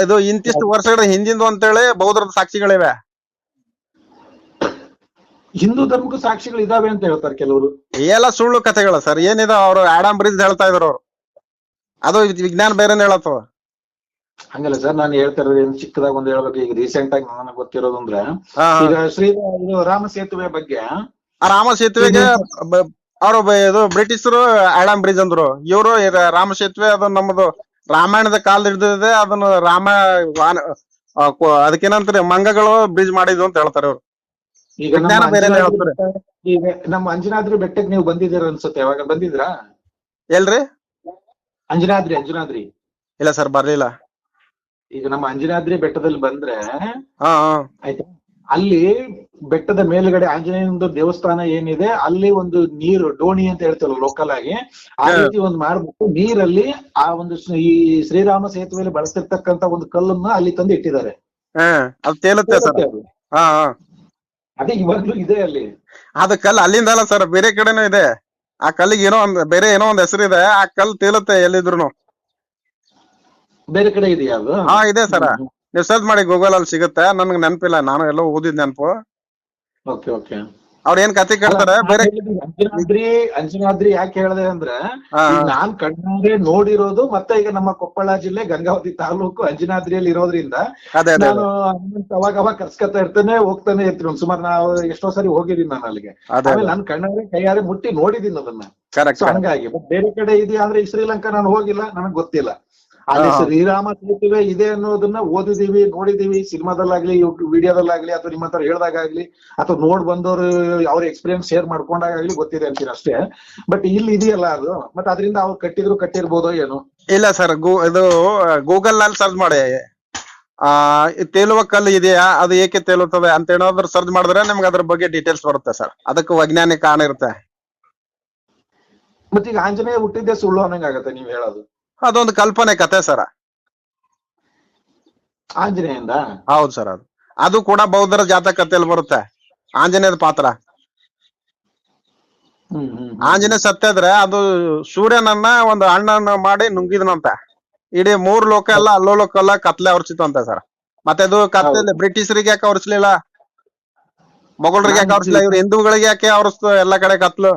ಇದು ಇಂತಿಷ್ಟು ವರ್ಷಗಳ ಹಿಂದಿಂದು ಅಂತೇಳಿ ಬೌದ್ಧರದ ಸಾಕ್ಷಿಗಳಿವೆ. ಹಿಂದೂ ಧರ್ಮಕ್ಕೂ ಸಾಕ್ಷಿಗಳು ಇದಾವೆ ಅಂತ ಹೇಳ್ತಾರೆ ಕೆಲವರು. ಎಲ್ಲ ಸುಳ್ಳು ಕಥೆಗಳು ಸರ್. ಏನಿದೆ ಅವ್ರು ಆಡಮ್ ಬ್ರಿಡ್ಜ್ ಹೇಳ್ತಾ ಇದ್ರು ಅವ್ರು, ಅದು ವಿಜ್ಞಾನ ಬೇರೆನೆ ಹೇಳತ್ತವ. ಹಂಗಲ್ಲ ಸರ್, ನಾನು ಹೇಳ್ತಾ ಇರೋದು ಏನ್ ಚಿಕ್ಕದಾಗ ಒಂದು ಹೇಳ್ಬೇಕು. ಈಗ ರೀಸೆಂಟ್ ಆಗಿ ನನಗೆ ಗೊತ್ತಿರೋದು ಅಂದ್ರೆ ಈಗ ಇದು ರಾಮ ಸೇತುವೆ ಬಗ್ಗೆ. ಆ ರಾಮ ಸೇತುವೆಗೆ ಅವರು ಇದು ಬ್ರಿಟಿಷರು ಆಡಮ್ ಬ್ರಿಡ್ಜ್ ಅಂದ್ರು. ಇವರು ರಾಮ ಸೇತುವೆ ಅದು ನಮ್ಮದು ರಾಮಾಯಣದ ಕಾಲ ಹಿಡಿದಿದೆ. ಅದನ್ನ ಅದಕ್ಕೇನಂತಾರೆ ಮಂಗಗಳು ಬ್ರಿಡ್ಜ್ ಮಾಡಿದ್ವು ಅಂತ ಹೇಳ್ತಾರೆ ಅವ್ರು. ಈಗ ಈಗ ನಮ್ಮ ಅಂಜನಾದ್ರಿ ಬೆಟ್ಟಕ್ಕೆ ನೀವು ಬಂದಿದ್ದೀರ ಅನ್ಸುತ್ತೆ. ಯಾವಾಗ ಬಂದಿದ್ರಾ? ಎಲ್ರಿ? ಅಂಜನಾದ್ರಿ ಇಲ್ಲ ಸರ್, ಬರ್ಲಿಲ್ಲ. ಈಗ ನಮ್ಮ ಅಂಜನಾದ್ರಿ ಬೆಟ್ಟದಲ್ಲಿ ಬಂದ್ರೆ ಆಯ್ತಾ, ಅಲ್ಲಿ ಬೆಟ್ಟದ ಮೇಲ್ಗಡೆ ಆಂಜನೇಯನ ದೇವಸ್ಥಾನ ಏನಿದೆ, ಅಲ್ಲಿ ಒಂದು ನೀರು ಡೋಣಿ ಅಂತ ಹೇಳ್ತೀವಲ್ಲ ಲೋಕಲ್ ಆಗಿ, ಆ ರೀತಿ ಒಂದು ಮಾಡ್ಬಿಟ್ಟು ನೀರಲ್ಲಿ ಆ ಒಂದು ಈ ಶ್ರೀರಾಮ ಸೇತುವೆಯಲ್ಲಿ ಬಳಸ್ತಿರ್ತಕ್ಕಂತ ಒಂದು ಕಲ್ಲನ್ನ ಅಲ್ಲಿ ತಂದು ಇಟ್ಟಿದ್ದಾರೆ. ಅದು ತೇಲುತ್ತೆ ಸರ್. ಅದೇ ಇವಾಗ್ಲೂ ಇದೆ ಅಲ್ಲಿ. ಅದ ಕಲ್ಲು ಅಲ್ಲಿಂದ ಅಲ್ಲ ಸರ್, ಬೇರೆ ಕಡೆನೂ ಇದೆ. ಆ ಕಲ್ಲಿಗೆ ಏನೋ ಒಂದ್ ಹೆಸರಿದೆ. ಆ ಕಲ್ಲು ತೇಲುತ್ತೆ ಎಲ್ಲಿದ್ರು. ಬೇರೆ ಕಡೆ ಇದೆಯಾ ಅದು? ಇದೆ ಸರ್, ನೀವು ಸರ್ಚ್ ಮಾಡಿ ಗೂಗಲ್ ಅಲ್ಲಿ ಸಿಗುತ್ತೆ. ನನ್ಗೆ ನೆನಪಿಲ್ಲ, ನಾನು ಎಲ್ಲೋ ಓದಿದ್ ನೆನಪು. Okay okay. ಅವ್ರ ಏನ್ ಕತೆ ಕೇಳ್ತಾರೆ ಬೇರೆ. ಅಂಜನಾದ್ರಿ ಯಾಕೆ ಹೇಳಿದೆ ಅಂದ್ರೆ, ನಾನ್ ಕಣ್ಣಾರೆ ನೋಡಿರೋದು, ಮತ್ತೆ ಈಗ ನಮ್ಮ ಕೊಪ್ಪಳ ಜಿಲ್ಲೆ ಗಂಗಾವತಿ ತಾಲೂಕು ಅಂಜನಾದ್ರಿಯಲ್ಲಿ ಇರೋದ್ರಿಂದ ನಾನು ಅವಾಗ ಕರ್ಸ್ಕೊತಾ ಇರ್ತೇನೆ, ಹೋಗ್ತಾನೆ ಇರ್ತೀನಿ. ಸುಮಾರು ನಾವು ಎಷ್ಟೋ ಸರಿ ಹೋಗಿದ್ದೀನಿ ನಾನು ಅಲ್ಲಿಗೆ. ಆಮೇಲೆ ನನ್ ಕಣ್ಣಾರೆ ಕೈಯಾರೆ ಮುಟ್ಟಿ ನೋಡಿದೀನಿ ಅದನ್ನ. ಹಂಗಾಗಿ ಬೇರೆ ಕಡೆ ಇದೆಯಾ ಅಂದ್ರೆ ಈ ಶ್ರೀಲಂಕಾ ನಾನು ಹೋಗಿಲ್ಲ, ನನಗ್ ಗೊತ್ತಿಲ್ಲ. ಅಲ್ಲಿ ಶ್ರೀರಾಮ ಸೇತುವೆ ಇದೆ ಅನ್ನೋದನ್ನ ಓದಿದೀವಿ, ನೋಡಿದೀವಿ, ಸಿನಿಮಾದಲ್ಲಾಗ್ಲಿ ವಿಡಿಯೋದಲ್ಲಾಗ್ಲಿ ಅಥವಾ ನಿಮ್ಮ ಹತ್ರ ಹೇಳ್ದಾಗ್ಲಿ ಅಥವಾ ನೋಡ್ ಬಂದವರು ಅವ್ರ ಎಕ್ಸ್ಪೀರಿಯನ್ಸ್ ಶೇರ್ ಮಾಡ್ಕೊಂಡಾಗ್ಲಿ ಗೊತ್ತಿದೆ ಅಂತೀನಿ ಅಷ್ಟೇ. ಬಟ್ ಇಲ್ಲಿ ಇದೆಯಲ್ಲ ಅದು, ಮತ್ತೆ ಅದರಿಂದ ಅವ್ರು ಕಟ್ಟಿರ್ಬೋದೋ ಏನು? ಇಲ್ಲ ಸರ್, ಇದು ಗೂಗಲ್ ನಲ್ಲಿ ಸರ್ಚ್ ಮಾಡಿ ತೇಲುವ ಕಲ್ಲು ಇದೆಯಾ, ಅದು ಏಕೆ ತೇಲುತ್ತದೆ ಅಂತ ಏನಾದ್ರು ಸರ್ಚ್ ಮಾಡಿದ್ರೆ ನಿಮ್ಗೆ ಅದ್ರ ಬಗ್ಗೆ ಡೀಟೇಲ್ಸ್ ಬರುತ್ತೆ ಸರ್. ಅದಕ್ಕೆ ವೈಜ್ಞಾನಿಕ ಕಾರಣ ಇರುತ್ತೆ. ಮತ್ತೆ ಈಗ ಆಂಜನೇಯ ಹುಟ್ಟಿದ್ದೆ ಸುಳ್ಳು ಅನ್ನಂಗಾಗತ್ತೆ ನೀವ್ ಹೇಳೋದು? ಅದೊಂದು ಕಲ್ಪನೆ ಕತೆ ಸರ್. ಆಂಜನೇಯಿಂದ? ಹೌದು ಸರ್. ಅದು ಕೂಡ ಬೌದ್ಧರ ಜಾತಕ ಕಥೆಯಲ್ಲಿ ಬರುತ್ತೆ, ಆಂಜನೇಯದ ಪಾತ್ರ. ಆಂಜನೇಯ ಸತ್ತಿದ್ರೆ ಅದು ಸೂರ್ಯನನ್ನ ಒಂದು ಹಣ್ಣನ್ನ ಮಾಡಿ ನುಂಗಿದನಂತೆ. ಇಡೀ 3 ಲೋಕ ಎಲ್ಲ ಅಲ್ಲೋಲೋಕೆಲ್ಲ ಕತ್ಲೆ ಹೊರ್ಸಿತ್ತಂತೆ ಸರ್. ಮತ್ತೆ ಅದು ಕತ್ಲೆ ಬ್ರಿಟಿಷರಿಗೆ ಯಾಕೆ ಹೊರ್ಸ್ಲಿಲ್ಲ, ಮೊಘಲರಿಗೆ ಯಾಕೆ ಹೊರ್ಸ್ಲಿಲ್ಲ, ಇವ್ರು ಹಿಂದೂಗಳಿಗೆ ಯಾಕೆ ಹೊರಸ್ತು ಎಲ್ಲ ಕಡೆ ಕತ್ಲು?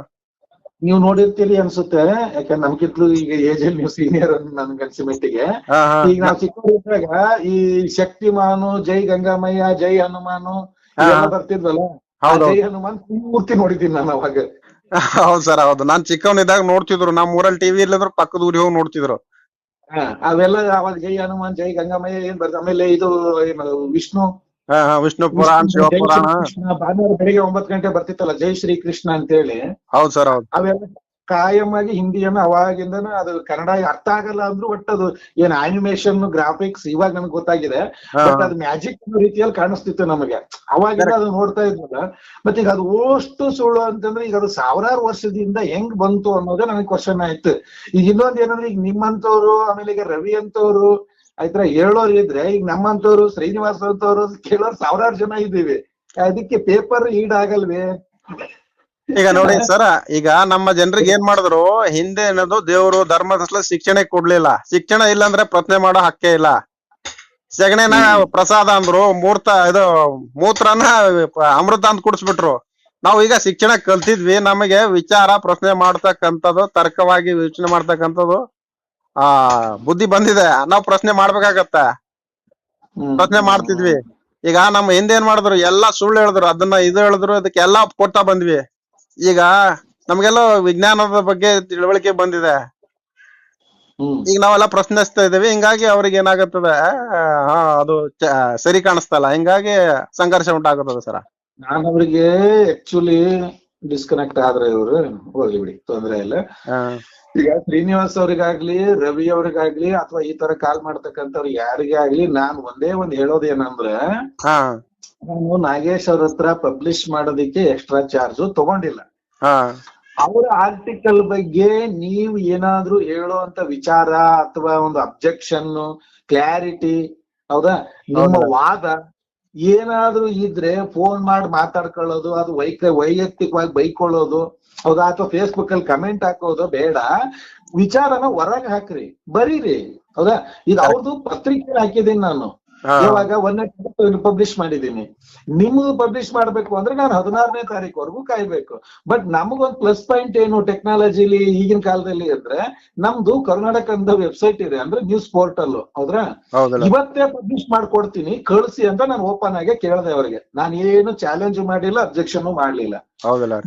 ನೀವು ನೋಡಿರ್ತೀರಿ ಅನ್ಸುತ್ತೆ, ಯಾಕಂದ್ರೆ ನಮ್ಗಿಂತಲೂ ಈಗ ಏಜ್ ಅಲ್ಲಿ ನೀವು ಸೀನಿಯರ್ ನನ್ಗನ್ಸಿ ಮಟ್ಟಿಗೆ. ಈಗ ನಾವು ಚಿಕ್ಕವರಿದ್ದಾಗ ಈ ಶಕ್ತಿಮಾನು, ಜೈ ಗಂಗಾಮಯ್ಯ, ಜೈ ಹನುಮಾನು ಇವೆಲ್ಲ ಬರ್ತಿದ್ವಲ್ಲ, ಜೈ ಹನುಮಾನ್ ಪೂರ್ತಿ ನೋಡಿದ್ದೀನಿ ನಾನು ಅವಾಗ. ಹೌದ್ ಸರ್, ಹೌದು. ನಾನ್ ಚಿಕ್ಕವನಿದ್ದಾಗ ನೋಡ್ತಿದ್ರು, ನಮ್ ಊರಲ್ಲಿ ಟಿವಿ ಇಲ್ಲಂದ್ರೆ ಪಕ್ಕದ ಊರಿಗೆ ಹೋಗಿ ನೋಡ್ತಿದ್ರು. ಅವೆಲ್ಲ ಅವಾಗ ಜೈ ಹನುಮಾನ್, ಜೈ ಗಂಗಾಮಯ್ಯ ಏನ್ ಬರ್ತದೆ. ಆಮೇಲೆ ಇದು ಏನು ವಿಷ್ಣು, ವಿಷ್ಣು ಪುರಾಣ, ಶಿವ ಪುರಾಣ. ಭಾನುವಾರ ಬೆಳಿಗ್ಗೆ 9 ಗಂಟೆ ಬರ್ತಿತ್ತಲ್ಲ ಜೈ ಶ್ರೀ ಕೃಷ್ಣ ಅಂತ ಹೇಳಿ. ಹೌದ್ ಸರ್, ಹೌದು. ಅವೆಲ್ಲ ಕಾಯಂ ಆಗಿ ಹಿಂದಿಯನ್ನು ಅವಾಗಿಂದನೂ ಅದು ಕನ್ನಡ ಅರ್ಥ ಆಗಲ್ಲ ಅಂದ್ರೂ ಒಟ್ಟು ಅದು ಏನ್ ಅನಿಮೇಷನ್ ಗ್ರಾಫಿಕ್ಸ್ ಇವಾಗ ನಮ್ಗೆ ಗೊತ್ತಾಗಿದೆ. ಬಟ್ ಅದು ಮ್ಯಾಜಿಕ್ ರೀತಿಯಲ್ಲಿ ಕಾಣಿಸ್ತಿತ್ತು ನಮಗೆ ಅವಾಗಿಂದ ಅದು ನೋಡ್ತಾ ಇದ್ವಲ್ಲ. ಮತ್ತೆ ಈಗ ಅದು ಅಷ್ಟು ಸುಳ್ಳು ಅಂತಂದ್ರೆ ಈಗ ಅದು ಸಾವಿರಾರು ವರ್ಷದಿಂದ ಹೆಂಗ್ ಬಂತು ಅನ್ನೋದೇ ನನಗೆ ಕ್ವಶನ್ ಆಯ್ತು. ಈಗ ಇನ್ನೊಂದ್ ಏನಂದ್ರೆ ಈಗ ನಿಮ್ಮಂತವ್ರು, ಆಮೇಲೆ ಈಗ ರವಿ ಅಂತವ್ರು ಆಯ್ತರ ಹೇಳೋರು ಇದ್ರೆ, ಈಗ ನಮ್ಮಂತವ್ರು ಶ್ರೀನಿವಾಸ್ ಅಂತವ್ರು ಕೇಳೋರು ಸಾವಿರಾರು ಜನ ಇದ್ದೀವಿ. ಅದಕ್ಕೆ ಪೇಪರ್ ಈಡಾಗಲ್ವೇ? ಈಗ ನೋಡಿ ಸರ್, ಈಗ ನಮ್ಮ ಜನರಿಗೆ ಏನ್ ಮಾಡಿದ್ರು, ಹಿಂದೆ ಏನದು ದೇವರು ಧರ್ಮದ ಶಿಕ್ಷಣ ಕೊಡ್ಲಿಲ್ಲ. ಶಿಕ್ಷಣ ಇಲ್ಲ ಅಂದ್ರೆ ಪ್ರಶ್ನೆ ಮಾಡೋ ಹಕ್ಕೇ ಇಲ್ಲ. ಸೆಗಣಿನ ಪ್ರಸಾದ ಅಂದ್ರು, ಮೂತ್ರನ ಅಮೃತ ಅಂತ ಕುಡಿಸ್ಬಿಟ್ರು. ನಾವು ಈಗ ಶಿಕ್ಷಣ ಕಲ್ತಿದ್ವಿ, ನಮಗೆ ವಿಚಾರ ಪ್ರಶ್ನೆ ಮಾಡ್ತಕ್ಕಂಥದ್ದು, ತರ್ಕವಾಗಿ ಯೋಚನೆ ಮಾಡ್ತಕ್ಕಂಥದ್ದು ಬುದ್ಧಿ ಬಂದಿದೆ. ನಾವು ಪ್ರಶ್ನೆ ಮಾಡ್ಬೇಕಾಗತ್ತ, ಪ್ರಶ್ನೆ ಮಾಡ್ತಿದ್ವಿ. ಈಗ ನಮ್ಮ ಹಿಂದೆ ಏನ್ ಮಾಡಿದ್ರು, ಎಲ್ಲಾ ಸುಳ್ಳು ಹೇಳಿದ್ರು, ಅದನ್ನ ಇದು ಹೇಳಿದ್ರು, ಅದಕ್ಕೆ ಎಲ್ಲಾ ಕೊಡ್ತಾ ಬಂದ್ವಿ. ಈಗ ನಮ್ಗೆಲ್ಲ ವಿಜ್ಞಾನದ ಬಗ್ಗೆ ತಿಳುವಳಿಕೆ ಬಂದಿದೆ. ಈಗ ನಾವೆಲ್ಲ ಪ್ರಶ್ನಿಸ್ತಾ ಇದೀವಿ. ಹಿಂಗಾಗಿ ಅವ್ರಿಗೆ ಏನಾಗುತ್ತದೆ, ಅದು ಸರಿ ಕಾಣಿಸ್ತಲ್ಲ. ಹಿಂಗಾಗಿ ಸಂಘರ್ಷ ಉಂಟಾಗುತ್ತದೆ ಸರ್. ನಾನು ಅವ್ರಿಗೆ ಆಕ್ಚುಲಿ ಡಿಸ್ಕನೆಕ್ಟ್ ಆದ್ರೆ ಇವ್ರು ಹೋಗ್ಲಿ ಬಿಡಿ, ತೊಂದ್ರೆ ಇಲ್ಲ. ಈಗ ಶ್ರೀನಿವಾಸ್ ಅವ್ರಿಗಾಗ್ಲಿ, ರವಿ ಅವ್ರಿಗಾಗ್ಲಿ, ಅಥವಾ ಈ ತರ ಕಾಲ್ ಮಾಡ್ತಕ್ಕಂಥವ್ರು ಯಾರಿಗೇ ಆಗ್ಲಿ, ನಾನ್ ಒಂದೇ ಒಂದ್ ಹೇಳೋದೇನಂದ್ರೆ, ನಾನು ನಾಗೇಶ್ ಅವ್ರ ಹತ್ರ ಪಬ್ಲಿಷ್ ಮಾಡೋದಿಕ್ಕೆ ಎಕ್ಸ್ಟ್ರಾ ಚಾರ್ಜ್ ತಗೊಂಡಿಲ್ಲ. ಅವರ ಆರ್ಟಿಕಲ್ ಬಗ್ಗೆ ನೀವು ಏನಾದ್ರೂ ಹೇಳೋ ಅಂತ ವಿಚಾರ ಅಥವಾ ಒಂದು ಅಬ್ಜೆಕ್ಷನ್, ಕ್ಲಾರಿಟಿ, ಹೌದಾ, ನಿಮ್ಮ ವಾದ ಏನಾದ್ರೂ ಇದ್ರೆ ಫೋನ್ ಮಾಡಿ ಮಾತಾಡ್ಕೊಳ್ಳೋದು, ಅದು ವೈಯಕ್ತಿಕವಾಗಿ ಬೈಕೊಳ್ಳೋದು, ಹೌದಾ, ಅಥವಾ ಫೇಸ್ಬುಕ್ ಅಲ್ಲಿ ಕಮೆಂಟ್ ಹಾಕೋದು ಬೇಡ. ವಿಚಾರನ ಹೊರಗೆ ಹಾಕ್ರಿ, ಬರೀರಿ, ಹೌದಾ. ಇದು ಅವ್ರದ್ದು ಪತ್ರಿಕೆ ಹಾಕಿದೀನಿ ನಾನು, ಇವಾಗ 1 ಪಬ್ಲಿಷ್ ಮಾಡಿದೀನಿ. ನಿಮ್ದು ಪಬ್ಲಿಷ್ ಮಾಡ್ಬೇಕು ಅಂದ್ರೆ ನಾನು 16ನೇ ತಾರೀಕುವರೆಗೂ ಕಾಯ್ಬೇಕು. ಬಟ್ ನಮಗೊಂದು ಪ್ಲಸ್ ಪಾಯಿಂಟ್ ಏನು ಟೆಕ್ನಾಲಜಿಲಿ ಈಗಿನ ಕಾಲದಲ್ಲಿ ಅಂದ್ರೆ, ನಮ್ದು ಕರ್ನಾಟಕ ಅಂತ ವೆಬ್ಸೈಟ್ ಇದೆ, ಅಂದ್ರೆ ನ್ಯೂಸ್ ಪೋರ್ಟಲ್, ಹೌದ್ರಾ. ಇವತ್ತೇ ಪಬ್ಲಿಷ್ ಮಾಡ್ಕೊಡ್ತೀನಿ, ಕಳಿಸಿ ಅಂತ ನಾನು ಓಪನ್ ಆಗಿ ಕೇಳಿದೆ ಅವ್ರಿಗೆ. ನಾನು ಏನು ಚಾಲೆಂಜ್ ಮಾಡಿಲ್ಲ, ಅಬ್ಜೆಕ್ಷನ್ ಮಾಡ್ಲಿಲ್ಲ.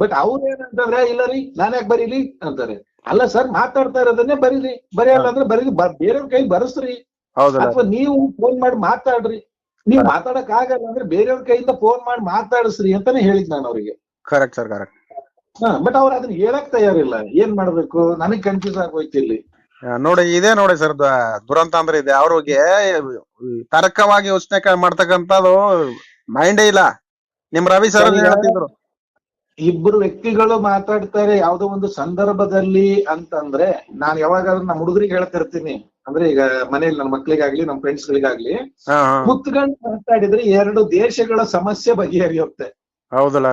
ಬಟ್ ಅವ್ರ ಏನಂತಂದ್ರೆ, ಇಲ್ಲ ರೀ ನಾನ್ ಯಾಕೆ ಬರೀಲಿ ಅಂತಾರೆ. ಅಲ್ಲ ಸರ್, ಮಾತಾಡ್ತಾ ಇರೋದನ್ನೇ ಬರೀರಿ, ಬರೆಯಲ್ಲ ಅಂದ್ರೆ ಬರೀರಿ, ಬೇರೆಯವ್ರ ಕೈ ಬರಸ್ರಿ, ಅಥವಾ ನೀವು ಫೋನ್ ಮಾಡಿ ಮಾತಾಡ್ರಿ. ನೀವ್ ಮಾತಾಡಕ್ ಆಗಲ್ಲ ಅಂದ್ರೆ ಬೇರೆಯವ್ರ ಕೈಯಿಂದ ಫೋನ್ ಮಾಡಿ ಮಾತಾಡಿಸ್ರಿ ಅಂತಾನೆ ಹೇಳಿದ್ ನಾನು ಅವ್ರಿಗೆ. Correct sir, correct. ಬಟ್ ಅವ್ರು ಅದನ್ನ ಹೇಳಕ್ ತಯಾರಿಲ್ಲ. ಏನ್ ಮಾಡ್ಬೇಕು, ನನಗ್ ಕನ್ಫ್ಯೂಸ್ ಆಗೋಯ್ತು ಇಲ್ಲಿ. ನೋಡಿ, ಇದೇ ನೋಡಿ ಸರ್ ದುರಂತ ಅಂದ್ರೆ ಇದೆ. ಅವ್ರಿಗೆ ತರ್ಕವಾಗಿ ಯೋಚನೆ ಮಾಡ್ತಕ್ಕಂಥದ್ದು ಮೈಂಡೇ ಇಲ್ಲ. ನಿಮ್ ರವಿ ಸರ್ ಹೇಳ್ತಿದ್ರು, ಇಬ್ರು ವ್ಯಕ್ತಿಗಳು ಮಾತಾಡ್ತಾರೆ ಯಾವ್ದೋ ಒಂದು ಸಂದರ್ಭದಲ್ಲಿ ಅಂತಂದ್ರೆ, ನಾನ್ ಯಾವಾಗಾದ್ರೂ ನಮ್ಮ ಹುಡುಗರಿಗೆ ಹೇಳ್ತಿರ್ತೀನಿ, ಅಂದ್ರೆ ಈಗ ಮನೇಲಿ ನನ್ನ ಮಕ್ಳಿಗಾಗ್ಲಿ ನಮ್ಮ ಫ್ರೆಂಡ್ಸ್ ಗಳಿಗಾಗ್ಲಿ, ಕುತ್ಕೊಂಡು ಮಾತಾಡಿದ್ರೆ 2 ದೇಶಗಳ ಸಮಸ್ಯೆ ಬಗೆಹರಿಯುತ್ತೆ. ಹೌದಲ್ಲ.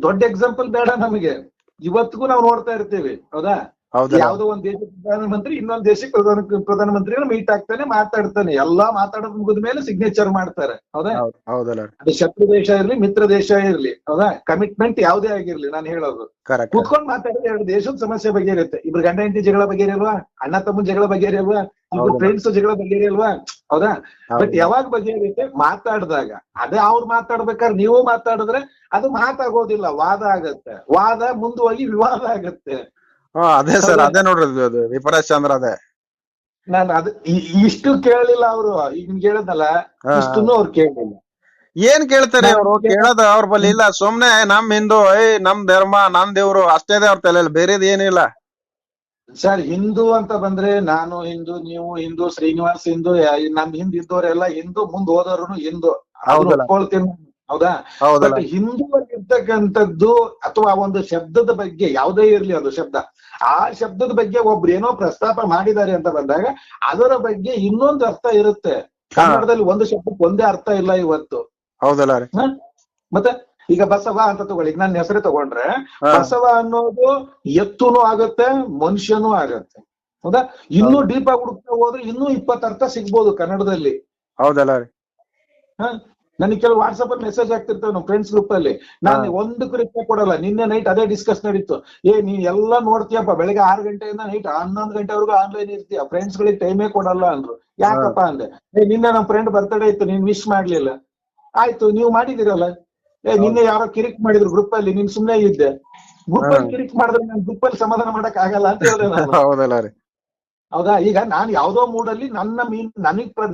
ದೊಡ್ಡ ಎಕ್ಸಾಂಪಲ್ ಬೇಡ ನಮಗೆ, ಇವತ್ತಿಗೂ ನಾವು ನೋಡ್ತಾ ಇರ್ತೀವಿ, ಹೌದಾ. ಯಾವ್ದೋ ಒಂದ್ ದೇಶದ ಪ್ರಧಾನಮಂತ್ರಿ ಇನ್ನೊಂದ್ ದೇಶಕ್ಕೆ ಪ್ರಧಾನಮಂತ್ರಿಗಳು ಮೀಟ್ ಆಗ್ತಾನೆ, ಮಾತಾಡ್ತಾನೆ, ಎಲ್ಲಾ ಮಾತಾಡೋದ್ ಮುಗಿದ ಮೇಲೆ ಸಿಗ್ನೇಚರ್ ಮಾಡ್ತಾರೆ, ಹೌದಾ. ಅದು ಶತ್ರು ದೇಶ ಇರ್ಲಿ, ಮಿತ್ರ ದೇಶ ಇರ್ಲಿ, ಹೌದಾ, ಕಮಿಟ್ಮೆಂಟ್ ಯಾವ್ದೇ ಆಗಿರ್ಲಿ, ನಾನು ಹೇಳೋದು ಕೂತ್ಕೊಂಡ್ ಮಾತಾಡಿದ್ರೆ 2 ದೇಶದ ಸಮಸ್ಯೆ ಬಗೆಹರಿಯುತ್ತೆ. ಇಬ್ರು ಗಂಡ ಹೆಂಡತಿ ಜಗಳ ಬಗೆಹರಿಯಲ್ವಾ, ಅಣ್ಣ ತಮ್ಮನ ಜಗಳ ಬಗೆಹರಿಯಲ್ವಾ, ಇಬ್ರು ಫ್ರೆಂಡ್ಸ್ ಜಗಳ ಬಗೆಹರಿಯಲ್ವಾ, ಹೌದಾ. ಬಟ್ ಯಾವಾಗ ಬಗೆಹರಿಯುತ್ತೆ, ಮಾತಾಡಿದಾಗ. ಅದೇ ಅವ್ರು ಮಾತಾಡ್ಬೇಕಾದ್ರೆ ನೀವು ಮಾತಾಡಿದ್ರೆ ಅದು ಮಾತಾಗೋದಿಲ್ಲ, ವಾದ ಆಗತ್ತೆ. ವಾದ ಮುಂದುವಗಿ ವಿವಾದ ಆಗತ್ತೆ. ಅದೇ ಸರ್, ಅದೇ ನೋಡ್ರಿ ಅದು ವಿಪರೀತ ಚಂದ್ರ. ಅದೇ ನಾನು ಅದು ಇಷ್ಟು ಕೇಳಲಿಲ್ಲ ಅವರು. ಈಗ ಹೇಳಿದ್ನಲ್ಲ, ಇಷ್ಟನ್ನು ಅವ್ರು ಕೇಳಲಿಲ್ಲ. ಏನ್ ಕೇಳ್ತಾರೆ ಅವ್ರು? ಕೇಳೋದು ಅವ್ರ ಬಳಿ ಇಲ್ಲ. ಸುಮ್ನೆ ನಮ್ ಹಿಂದೂ, ನಮ್ ಧರ್ಮ, ನಮ್ ದೇವ್ರು ಅಷ್ಟೇ ಅವ್ರ ತಲೆಯಲ್ಲಿ, ಬೇರೆದ್ ಏನಿಲ್ಲ ಸರ್. ಹಿಂದೂ ಅಂತ ಬಂದ್ರೆ ನಾನು ಹಿಂದೂ, ನೀವು ಹಿಂದೂ, ಶ್ರೀನಿವಾಸ್ ಹಿಂದೂ, ನಮ್ ಹಿಂದಿದ್ದವರೆಲ್ಲ ಹಿಂದೂ, ಮುಂದ್ ಹೋದವ್ರು ಹಿಂದೂ, ಒಪ್ಕೊಳ್ತೀನಿ, ಹೌದಾ. ಬಟ್ ಹಿಂದೂ ಇರ್ತಕ್ಕಂಥದ್ದು ಅಥವಾ ಒಂದು ಶಬ್ದದ ಬಗ್ಗೆ, ಯಾವುದೇ ಇರ್ಲಿ ಅದು ಶಬ್ದ, ಆ ಶಬ್ದದ ಬಗ್ಗೆ ಒಬ್ರು ಏನೋ ಪ್ರಸ್ತಾಪ ಮಾಡಿದ್ದಾರೆ ಅಂತ ಬಂದಾಗ ಅದರ ಬಗ್ಗೆ ಇನ್ನೊಂದು ಅರ್ಥ ಇರುತ್ತೆ. ಕನ್ನಡದಲ್ಲಿ ಒಂದು ಶಬ್ದಕ್ಕೆ ಒಂದೇ ಅರ್ಥ ಇಲ್ಲ ಇವತ್ತು, ಹೌದಲ್ಲ. ಮತ್ತೆ ಈಗ ಬಸವ ಅಂತ ತಗೊಳ್ಳಿ, ನನ್ನ ಹೆಸರೇ ತಗೊಂಡ್ರೆ, ಬಸವ ಅನ್ನೋದು ಎತ್ತುನು ಆಗತ್ತೆ, ಮನುಷ್ಯನೂ ಆಗತ್ತೆ, ಹೌದಾ. ಇನ್ನೂ ಡೀಪ್ ಆಗಿ ಹುಡುಕ್ತಾ ಹೋದ್ರೆ ಇನ್ನೂ 20 ಅರ್ಥ ಸಿಗ್ಬೋದು ಕನ್ನಡದಲ್ಲಿ, ಹೌದಲ್ಲ. ನನಗೆ ಕೆಲವು ವಾಟ್ಸ್ಆಪ್ ಅಲ್ಲಿ ಮೆಸೇಜ್ ಆಗ್ತಿರ್ತವೆ ನಮ್ಮ ಫ್ರೆಂಡ್ಸ್ ಗ್ರೂಪ್ ಅಲ್ಲಿ. ನಾನು ಒಂದಕ್ಕೂ ರಿಪ್ಲೈ ಕೊಡಲ್ಲ. ನಿನ್ನೆ ನೈಟ್ ಅದೇ ಡಿಸ್ಕಸ್ ನಡೀತು. ನೀ ಎಲ್ಲಾ ನೋಡ್ತೀಯಪ್ಪ, ಬೆಳಗ್ಗೆ 6 ಗಂಟೆಯಿಂದ ನೈಟ್ 11 ಗಂಟೆವರೆಗೂ ಆನ್ಲೈನ್ ಇರ್ತೀಯ, ಫ್ರೆಂಡ್ಸ್ ಗಳಿಗೆ ಟೈಮೇ ಕೊಡಲ್ಲ ಅಂದ್ರು. ಯಾಕಪ್ಪ ಅಂದೆ. ನಿನ್ನೆ ನಮ್ಮ ಫ್ರೆಂಡ್ ಬರ್ತ್ಡೇ ಇತ್ತು, ನೀನ್ ವಿಶ್ ಮಾಡ್ಲಿಲ್ಲ. ಆಯ್ತು, ನೀವು ಮಾಡಿದಿರಲ್ಲ. ನಿನ್ನೆ ಯಾರೋ ಕಿರಿಕ್ ಮಾಡಿದ್ರು ಗ್ರೂಪ್ ಅಲ್ಲಿ, ನೀನ್ ಸುಮ್ನೆ ಇದ್ದೆ. ಗ್ರೂಪ್ ಅಲ್ಲಿ ಕಿರಿಕ್ ಮಾಡಿದ್ರೆ ನಾನು ಗ್ರೂಪ್ ಅಲ್ಲಿ ಸಮಾಧಾನ ಮಾಡಕ್ ಆಗಲ್ಲ ಅಂತ ಹೇಳಿದೆ ನಾನು. ಹೌದಲ್ಲ ರೀ. ಹೌದಾ? ಈಗ ನಾನ್ ಯಾವ್ದೋ ಮೂಡಲ್ಲಿ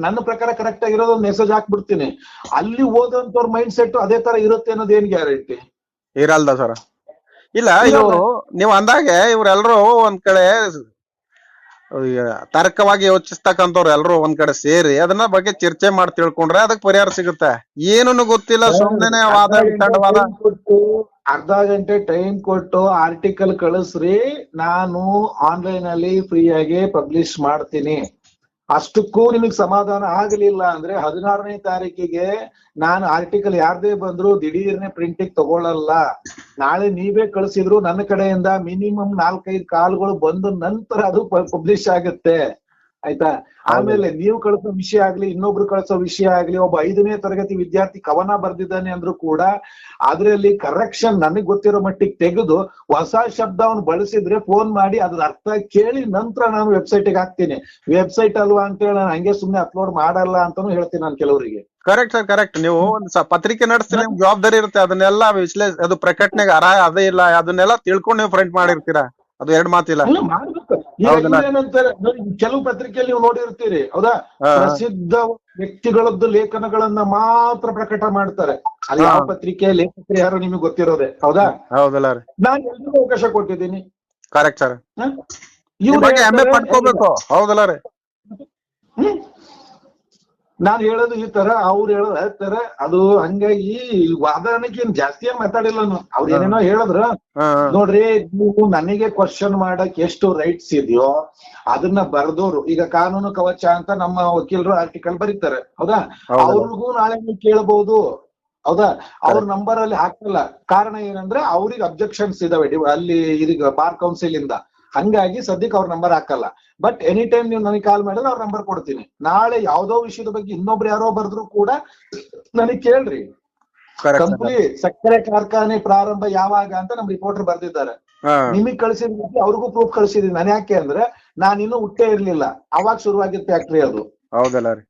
ನನ್ನ ಪ್ರಕಾರ ಕರೆಕ್ಟ್ ಆಗಿರೋದು ಮೆಸೇಜ್ ಹಾಕ್ಬಿಡ್ತೀನಿ. ಅಲ್ಲಿ ಓದೋಂತವ್ರ ಮೈಂಡ್ ಸೆಟ್ ಅದೇ ತರ ಇರುತ್ತೆ ಅನ್ನೋದು ಏನ್ ಗ್ಯಾರಂಟಿ? ಇರಲ್ದ ಸರ್. ಇಲ್ಲ, ಇವರು ನೀವು ಅಂದಾಗೆ ಇವ್ರೆಲ್ರು ಒಂದ್ ಕಡೆ ತರ್ಕವಾಗಿ ಯೋಚಿಸ್ತಕ್ಕಂಥವ್ರು ಎಲ್ರು ಒಂದ್ ಕಡೆ ಸೇರಿ ಅದನ್ನ ಬಗ್ಗೆ ಚರ್ಚೆ ಮಾಡಿ ತಿಳ್ಕೊಂಡ್ರೆ ಅದಕ್ಕೆ ಪರಿಹಾರ ಸಿಗುತ್ತೆ. ಏನನ್ನು ಗೊತ್ತಿಲ್ಲ, ಸುಮ್ಮನೆ ವಾದ ವಿತಂಡವಾದ. ಅರ್ಧ ಗಂಟೆ ಟೈಮ್ ಕೊಟ್ಟು ಆರ್ಟಿಕಲ್ ಕಳಿಸ್ರಿ, ನಾನು ಆನ್ಲೈನ್ ಅಲ್ಲಿ ಫ್ರೀ ಆಗಿ ಪಬ್ಲಿಷ್ ಮಾಡ್ತೀನಿ. ಅಷ್ಟಕ್ಕೂ ನಿಮಗ್ ಸಮಾಧಾನ ಆಗಲಿಲ್ಲ ಅಂದ್ರೆ 16ನೇ ತಾರೀಕಿಗೆ ನಾನು ಆರ್ಟಿಕಲ್ ಯಾರ್ದೇ ಬಂದ್ರು ದಿಢೀರ್ನೆ ಪ್ರಿಂಟಿಗೆ ತಗೊಳ್ಳಲ್ಲ. ನಾಳೆ ನೀವೇ ಕಳಿಸಿದ್ರು ನನ್ನ ಕಡೆಯಿಂದ ಮಿನಿಮಮ್ 4-5 ಕಾಲ್ಗಳು ಬಂದ ನಂತರ ಅದು ಪಬ್ಲಿಷ್ ಆಗುತ್ತೆ. ಆಯ್ತಾ? ಆಮೇಲೆ ನೀವು ಕಳಿಸೋ ವಿಷಯ ಆಗ್ಲಿ, ಇನ್ನೊಬ್ರು ಕಳಿಸೋ ವಿಷಯ ಆಗ್ಲಿ, ಒಬ್ಬ 5ನೇ ತರಗತಿ ವಿದ್ಯಾರ್ಥಿ ಕವನ ಬರ್ದಿದ್ದಾನೆ ಅಂದ್ರೂ ಕೂಡ ಅದ್ರಲ್ಲಿ ಕರೆಕ್ಷನ್ ನನಗ್ ಗೊತ್ತಿರೋ ಮಟ್ಟಿಗೆ ತೆಗೆದು ಹೊಸ ಶಬ್ದ ಅವನು ಬಳಸಿದ್ರೆ ಫೋನ್ ಮಾಡಿ ಅದ್ರ ಅರ್ಥ ಕೇಳಿ ನಂತರ ನಾನು ವೆಬ್ಸೈಟ್ಗೆ ಹಾಕ್ತೀನಿ. ವೆಬ್ಸೈಟ್ ಅಲ್ವಾ ಅಂತ ಹೇಳಿ ನಾನು ಹಂಗೆ ಸುಮ್ನೆ ಅಪ್ಲೋಡ್ ಮಾಡಲ್ಲ ಅಂತಾನು ಹೇಳ್ತೀನಿ ನಾನು ಕೆಲವರಿಗೆ. Correct sir, correct. ನೀವು ಒಂದ್ ಪತ್ರಿಕೆ ನಡೆಸ್ತೀರಿ, ನಿಮ್ಗೆ ಜವಾಬ್ದಾರಿ ಇರುತ್ತೆ. ಅದನ್ನೆಲ್ಲ ಅದು ಪ್ರಕಟಣೆಗೆ ಅದನ್ನೆಲ್ಲ ತಿಳ್ಕೊಂಡು ನೀವು ಪ್ರಿಂಟ್ ಮಾಡಿರ್ತೀರಾ. ಅದು 2 ಮಾತಿಲ್ಲ. ಮಾಡ್ಬೇಕು. ಏನಂತಾರೆ, ಕೆಲವು ಪತ್ರಿಕೆಯಲ್ಲಿ ನೀವು ನೋಡಿರ್ತೀರಿ, ಹೌದಾ? ಪ್ರಸಿದ್ಧ ವ್ಯಕ್ತಿಗಳದ್ದು ಲೇಖನಗಳನ್ನ ಮಾತ್ರ ಪ್ರಕಟ ಮಾಡ್ತಾರೆ. ಅಲ್ಲಿ ಯಾವ ಪತ್ರಿಕೆ ಲೇಖಕರು ಯಾರು ನಿಮಗೆ ಗೊತ್ತಿರೋದೆ, ಹೌದಾ? ಹೌದಲ್ಲ. ನಾನು ಎಲ್ರಿಗೂ ಅವಕಾಶ ಕೊಟ್ಟಿದ್ದೀನಿ. Correct sir. ಹೆಮ್ಮೆ ಪಡ್ಕೋಬೇಕು. ಹೌದಲ್ಲ ರೀ. ನಾನ್ ಹೇಳೋದು ಈ ತರ, ಅವ್ರು ಹೇಳೋದು ಆ ತರ. ಅದು ಹಂಗಾಗಿ ವಾದನಕ್ಕೆ ಏನ್ ಜಾಸ್ತಿ ಏನ್ ಮಾತಾಡಿಲ್ಲ ನಾನು. ಅವ್ರ ಏನೇನೋ ಹೇಳಿದ್ರ, ನೋಡ್ರಿ ನೀವು ನನಗೆ ಕ್ವಶನ್ ಮಾಡಕ್ ಎಷ್ಟು ರೈಟ್ಸ್ ಇದೆಯೋ ಅದನ್ನ ಬರ್ದೋರು, ಈಗ ಕಾನೂನು ಕವಚ ಅಂತ ನಮ್ಮ ವಕೀಲರು ಆರ್ಟಿಕಲ್ ಬರೀತಾರೆ, ಹೌದಾ? ಅವ್ರಿಗೂ ನಾಳೆ ನೀವು ಕೇಳಬಹುದು, ಹೌದಾ? ಅವ್ರ ನಂಬರ್ ಅಲ್ಲಿ ಹಾಕಲ್ಲ. ಕಾರಣ ಏನಂದ್ರೆ ಅವ್ರಿಗೆ ಅಬ್ಜೆಕ್ಷನ್ಸ್ ಇದಾವೆ ಅಲ್ಲಿ ಇದೀಗ ಬಾರ್ ಕೌನ್ಸಿಲ್ ಇಂದ. ಹಂಗಾಗಿ ಸದ್ಯಕ್ಕೆ ಅವ್ರ ನಂಬರ್ ಹಾಕಲ್ಲ. ಬಟ್ ಎನಿ ಟೈಮ್ ನೀವು ನನಗೆ ಕಾಲ್ ಮಾಡಿದ್ರೆ ಅವ್ರ ನಂಬರ್ ಕೊಡ್ತೀನಿ. ನಾಳೆ ಯಾವ್ದೋ ವಿಷಯದ ಬಗ್ಗೆ ಇನ್ನೊಬ್ರು ಯಾರೋ ಬರ್ದ್ರು ಕೂಡ ನನಗೆ ಕೇಳ್ರಿ. ಕಂಪ್ನಿ ಸಕ್ಕರೆ ಕಾರ್ಖಾನೆ ಪ್ರಾರಂಭ ಯಾವಾಗ ಅಂತ ನಮ್ ರಿಪೋರ್ಟರ್ ಬರ್ದಿದ್ದಾರೆ. ನಿಮಗ್ ಕಳ್ಸಿದ್ ಅವ್ರಿಗೂ ಪ್ರೂಫ್ ಕಳ್ಸಿದೀನಿ ನಾನು. ಯಾಕೆ ಅಂದ್ರೆ ನಾನು ಇನ್ನೂ ಹುಟ್ಟೇ ಇರ್ಲಿಲ್ಲ, ಅವಾಗ ಶುರುವಾಗಿದ್ದ ಫ್ಯಾಕ್ಟ್ರಿ ಅದು. ಹೌದಲ್ಲ ರೀ.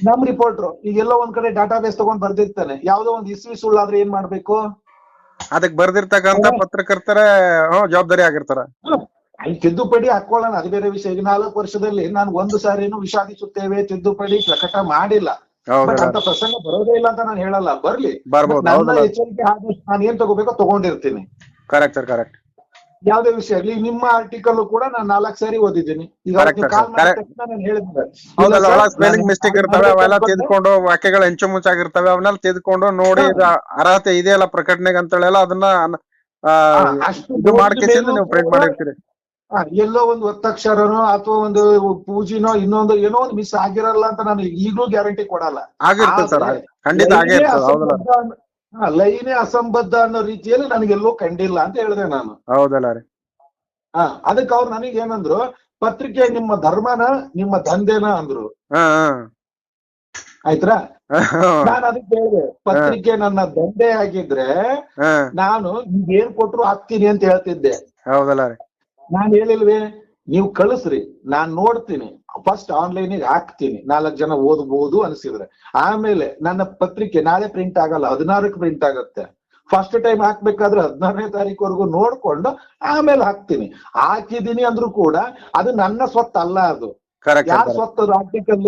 ನಮ್ ರಿಪೋರ್ಟರ್ ಈಗ ಎಲ್ಲೋ ಒಂದ್ ಕಡೆ ಡಾಟಾ ಬೇಸ್ ತಗೊಂಡ್ ಬರ್ದಿರ್ತಾನೆ. ಯಾವ್ದೋ ಒಂದ್ ಇಸ್ವಿ ಸುಳ್ಳಾದ್ರೆ ಏನ್ ಮಾಡ್ಬೇಕು? ಅದಕ್ ಬರ್ದಿರ್ತಕ್ಕಂತ ಪತ್ರಕರ್ತರ ಜವಾಬ್ದಾರಿ ಆಗಿರ್ತಾರ. ತಿದ್ದುಪಡಿ ಹಾಕೊಳ್ಳೋಣ, ಅದು ಬೇರೆ ವಿಷಯ. ಈಗ 4 ವರ್ಷದಲ್ಲಿ ನಾನು 1 ಸಾರಿನೂ ವಿಷಾದಿಸುತ್ತೇವೆ ತಿದ್ದುಪಡಿ ಪ್ರಕಟ ಮಾಡಿಲ್ಲ. ಬಟ್ ಅಂತ ಪ್ರಸಂಗ ಬರೋದೇ ಇಲ್ಲ ಅಂತ ನಾನು ಹೇಳಲ್ಲ, ಬರ್ಲಿ. ನನ್ನ ಎಚ್ಚರಿಕೆ ಆದಷ್ಟು ನಾನು ಏನ್ ತಗೋಬೇಕೋ ತಗೊಂಡಿರ್ತೀನಿ. Correct sir, correct. ಯಾವ್ದೇ ವಿಷಯ ಆಗ್ಲಿ. ನಿಮ್ಮ ಆರ್ಟಿಕಲ್ ಕೂಡ ನಾನು 4 ಸಾರಿ ಓದಿದ್ದೀನಿ. ಈಗ ಕಾಲ್ ಮಾಡಿದ ತಕ್ಷಣ ನಾನು ಹೇಳಿದ್ದೆ, ಸ್ಪೆಲ್ಲಿಂಗ್ ಮಿಸ್ಟೇಕ್ ಇರ್ತವೆ, ಅವೆಲ್ಲ ತಿದ್ಕೊಂಡು ವಾಕ್ಯಗಳು ಹೆಂಚು ಮುಂಚಾಗಿರ್ತವೆ, ಅವನ್ನೆಲ್ಲ ತಿದ್ಕೊಂಡು ನೋಡಿ ಅರ್ಹತೆ ಇದೆಯಲ್ಲ ಪ್ರಕಟಣೆಗೆ ಅಂತ ಹೇಳಲ್ಲ ಅದನ್ನ ಇದು ಮಾಡ್ಕೇಸಿ ನೀವು ಪ್ರಿಂಟ್ ಮಾಡಿರ್ತೀರಿ. ಎಲ್ಲೋ ಒಂದು ಒತ್ತಕ್ಷರನೋ ಅಥವಾ ಒಂದು ಪೂಜಿನೋ ಇನ್ನೊಂದು ಏನೋ ಒಂದು ಮಿಸ್ ಆಗಿರಲ್ಲ ಅಂತ ನಾನು ಈಗಲೂ ಗ್ಯಾರಂಟಿ ಕೊಡಲ್ಲ. ಲೈನೇ ಅಸಂಬದ್ಧ ಅನ್ನೋ ರೀತಿಯಲ್ಲಿ ನನಗೆಲ್ಲೋ ಕಂಡಿಲ್ಲ ಅಂತ ಹೇಳಿದೆ ನಾನು. ಹೌದಲ್ಲ ರೀ. ಅದಕ್ಕೆ ಅವ್ರು ನನಗೆ ಏನಂದ್ರು, ಪತ್ರಿಕೆ ನಿಮ್ಮ ಧರ್ಮನ ನಿಮ್ಮ ದಂಧೆನ ಅಂದ್ರು. ಆಯ್ತಾ? ನಾನು ಅದಕ್ಕೆ ಹೇಳಿದೆ, ಪತ್ರಿಕೆ ನನ್ನ ದಂಧೆ ಆಗಿದ್ರೆ ನಾನು ಏನ್ ಕೊಟ್ರು ಹಾಕ್ತೀನಿ ಅಂತ ಹೇಳ್ತಿದ್ದೆ. ಹೌದಲ್ಲ ರೀ. ನಾನ್ ಹೇಳಿಲ್ವೇ? ನೀವು ಕಳಿಸ್ರಿ, ನಾನ್ ನೋಡ್ತೀನಿ. ಫಸ್ಟ್ ಆನ್ಲೈನಿಗೆ ಹಾಕ್ತೀನಿ, 4 ಜನ ಓದ್ಬೋದು ಅನ್ಸಿದ್ರೆ. ಆಮೇಲೆ ನನ್ನ ಪತ್ರಿಕೆ ನಾಳೆ ಪ್ರಿಂಟ್ ಆಗಲ್ಲ, 16ಕ್ಕೆ ಪ್ರಿಂಟ್ ಆಗುತ್ತೆ. ಫಸ್ಟ್ ಟೈಮ್ ಹಾಕ್ಬೇಕಾದ್ರೆ 16ನೇ ತಾರೀಕುವರೆಗೂ ನೋಡ್ಕೊಂಡು ಆಮೇಲೆ ಹಾಕ್ತೀನಿ. ಹಾಕಿದೀನಿ ಅಂದ್ರೂ ಕೂಡ ಅದು ನನ್ನ ಸ್ವತ್ತಲ್ಲ. ಅದು ಯಾರ ಸ್ವತ್ತು? ಆರ್ಟಿಕಲ್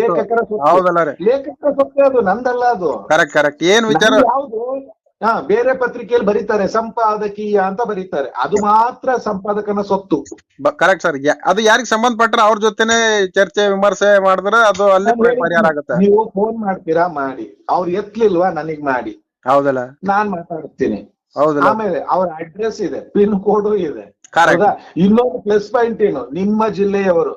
ಲೇಖಕರ ಸ್ವತ್ತು, ಅದು ನಂದಲ್ಲ. ಅದು ಯಾವ್ದು ಬೇರೆ ಪತ್ರಿಕೆಯಲ್ಲಿ ಬರೀತಾರೆ ಸಂಪಾದಕೀಯ ಅಂತ ಬರೀತಾರೆ, ಅದು ಮಾತ್ರ ಸಂಪಾದಕನ ಸ್ವತ್ತು. Correct sir. ಅದು ಯಾರಿಗೆ ಸಂಬಂಧಪಟ್ಟ ಅವ್ರ ಜೊತೆನೆ ಚರ್ಚೆ ವಿಮರ್ಶೆ ಮಾಡಿದ್ರೆ ಅದು ಅಲ್ಲಿ ಪರಿಹಾರ ಆಗುತ್ತೆ. ನೀವು ಫೋನ್ ಮಾಡ್ತೀರಾ, ಮಾಡಿ. ಅವ್ರು ಎತ್ಲಿಲ್ವಾ, ನನಗ್ ಮಾಡಿ. ಹೌದಲ್ಲ, ನಾನ್ ಮಾತಾಡ್ತೀನಿ. ಆಮೇಲೆ ಅವ್ರ ಅಡ್ರೆಸ್ ಇದೆ, ಪಿನ್ ಕೋಡ್ ಇದೆ. ಇನ್ನೊಂದು ಪ್ಲಸ್ ಪಾಯಿಂಟ್ ಏನು, ನಿಮ್ಮ ಜಿಲ್ಲೆಯವರು,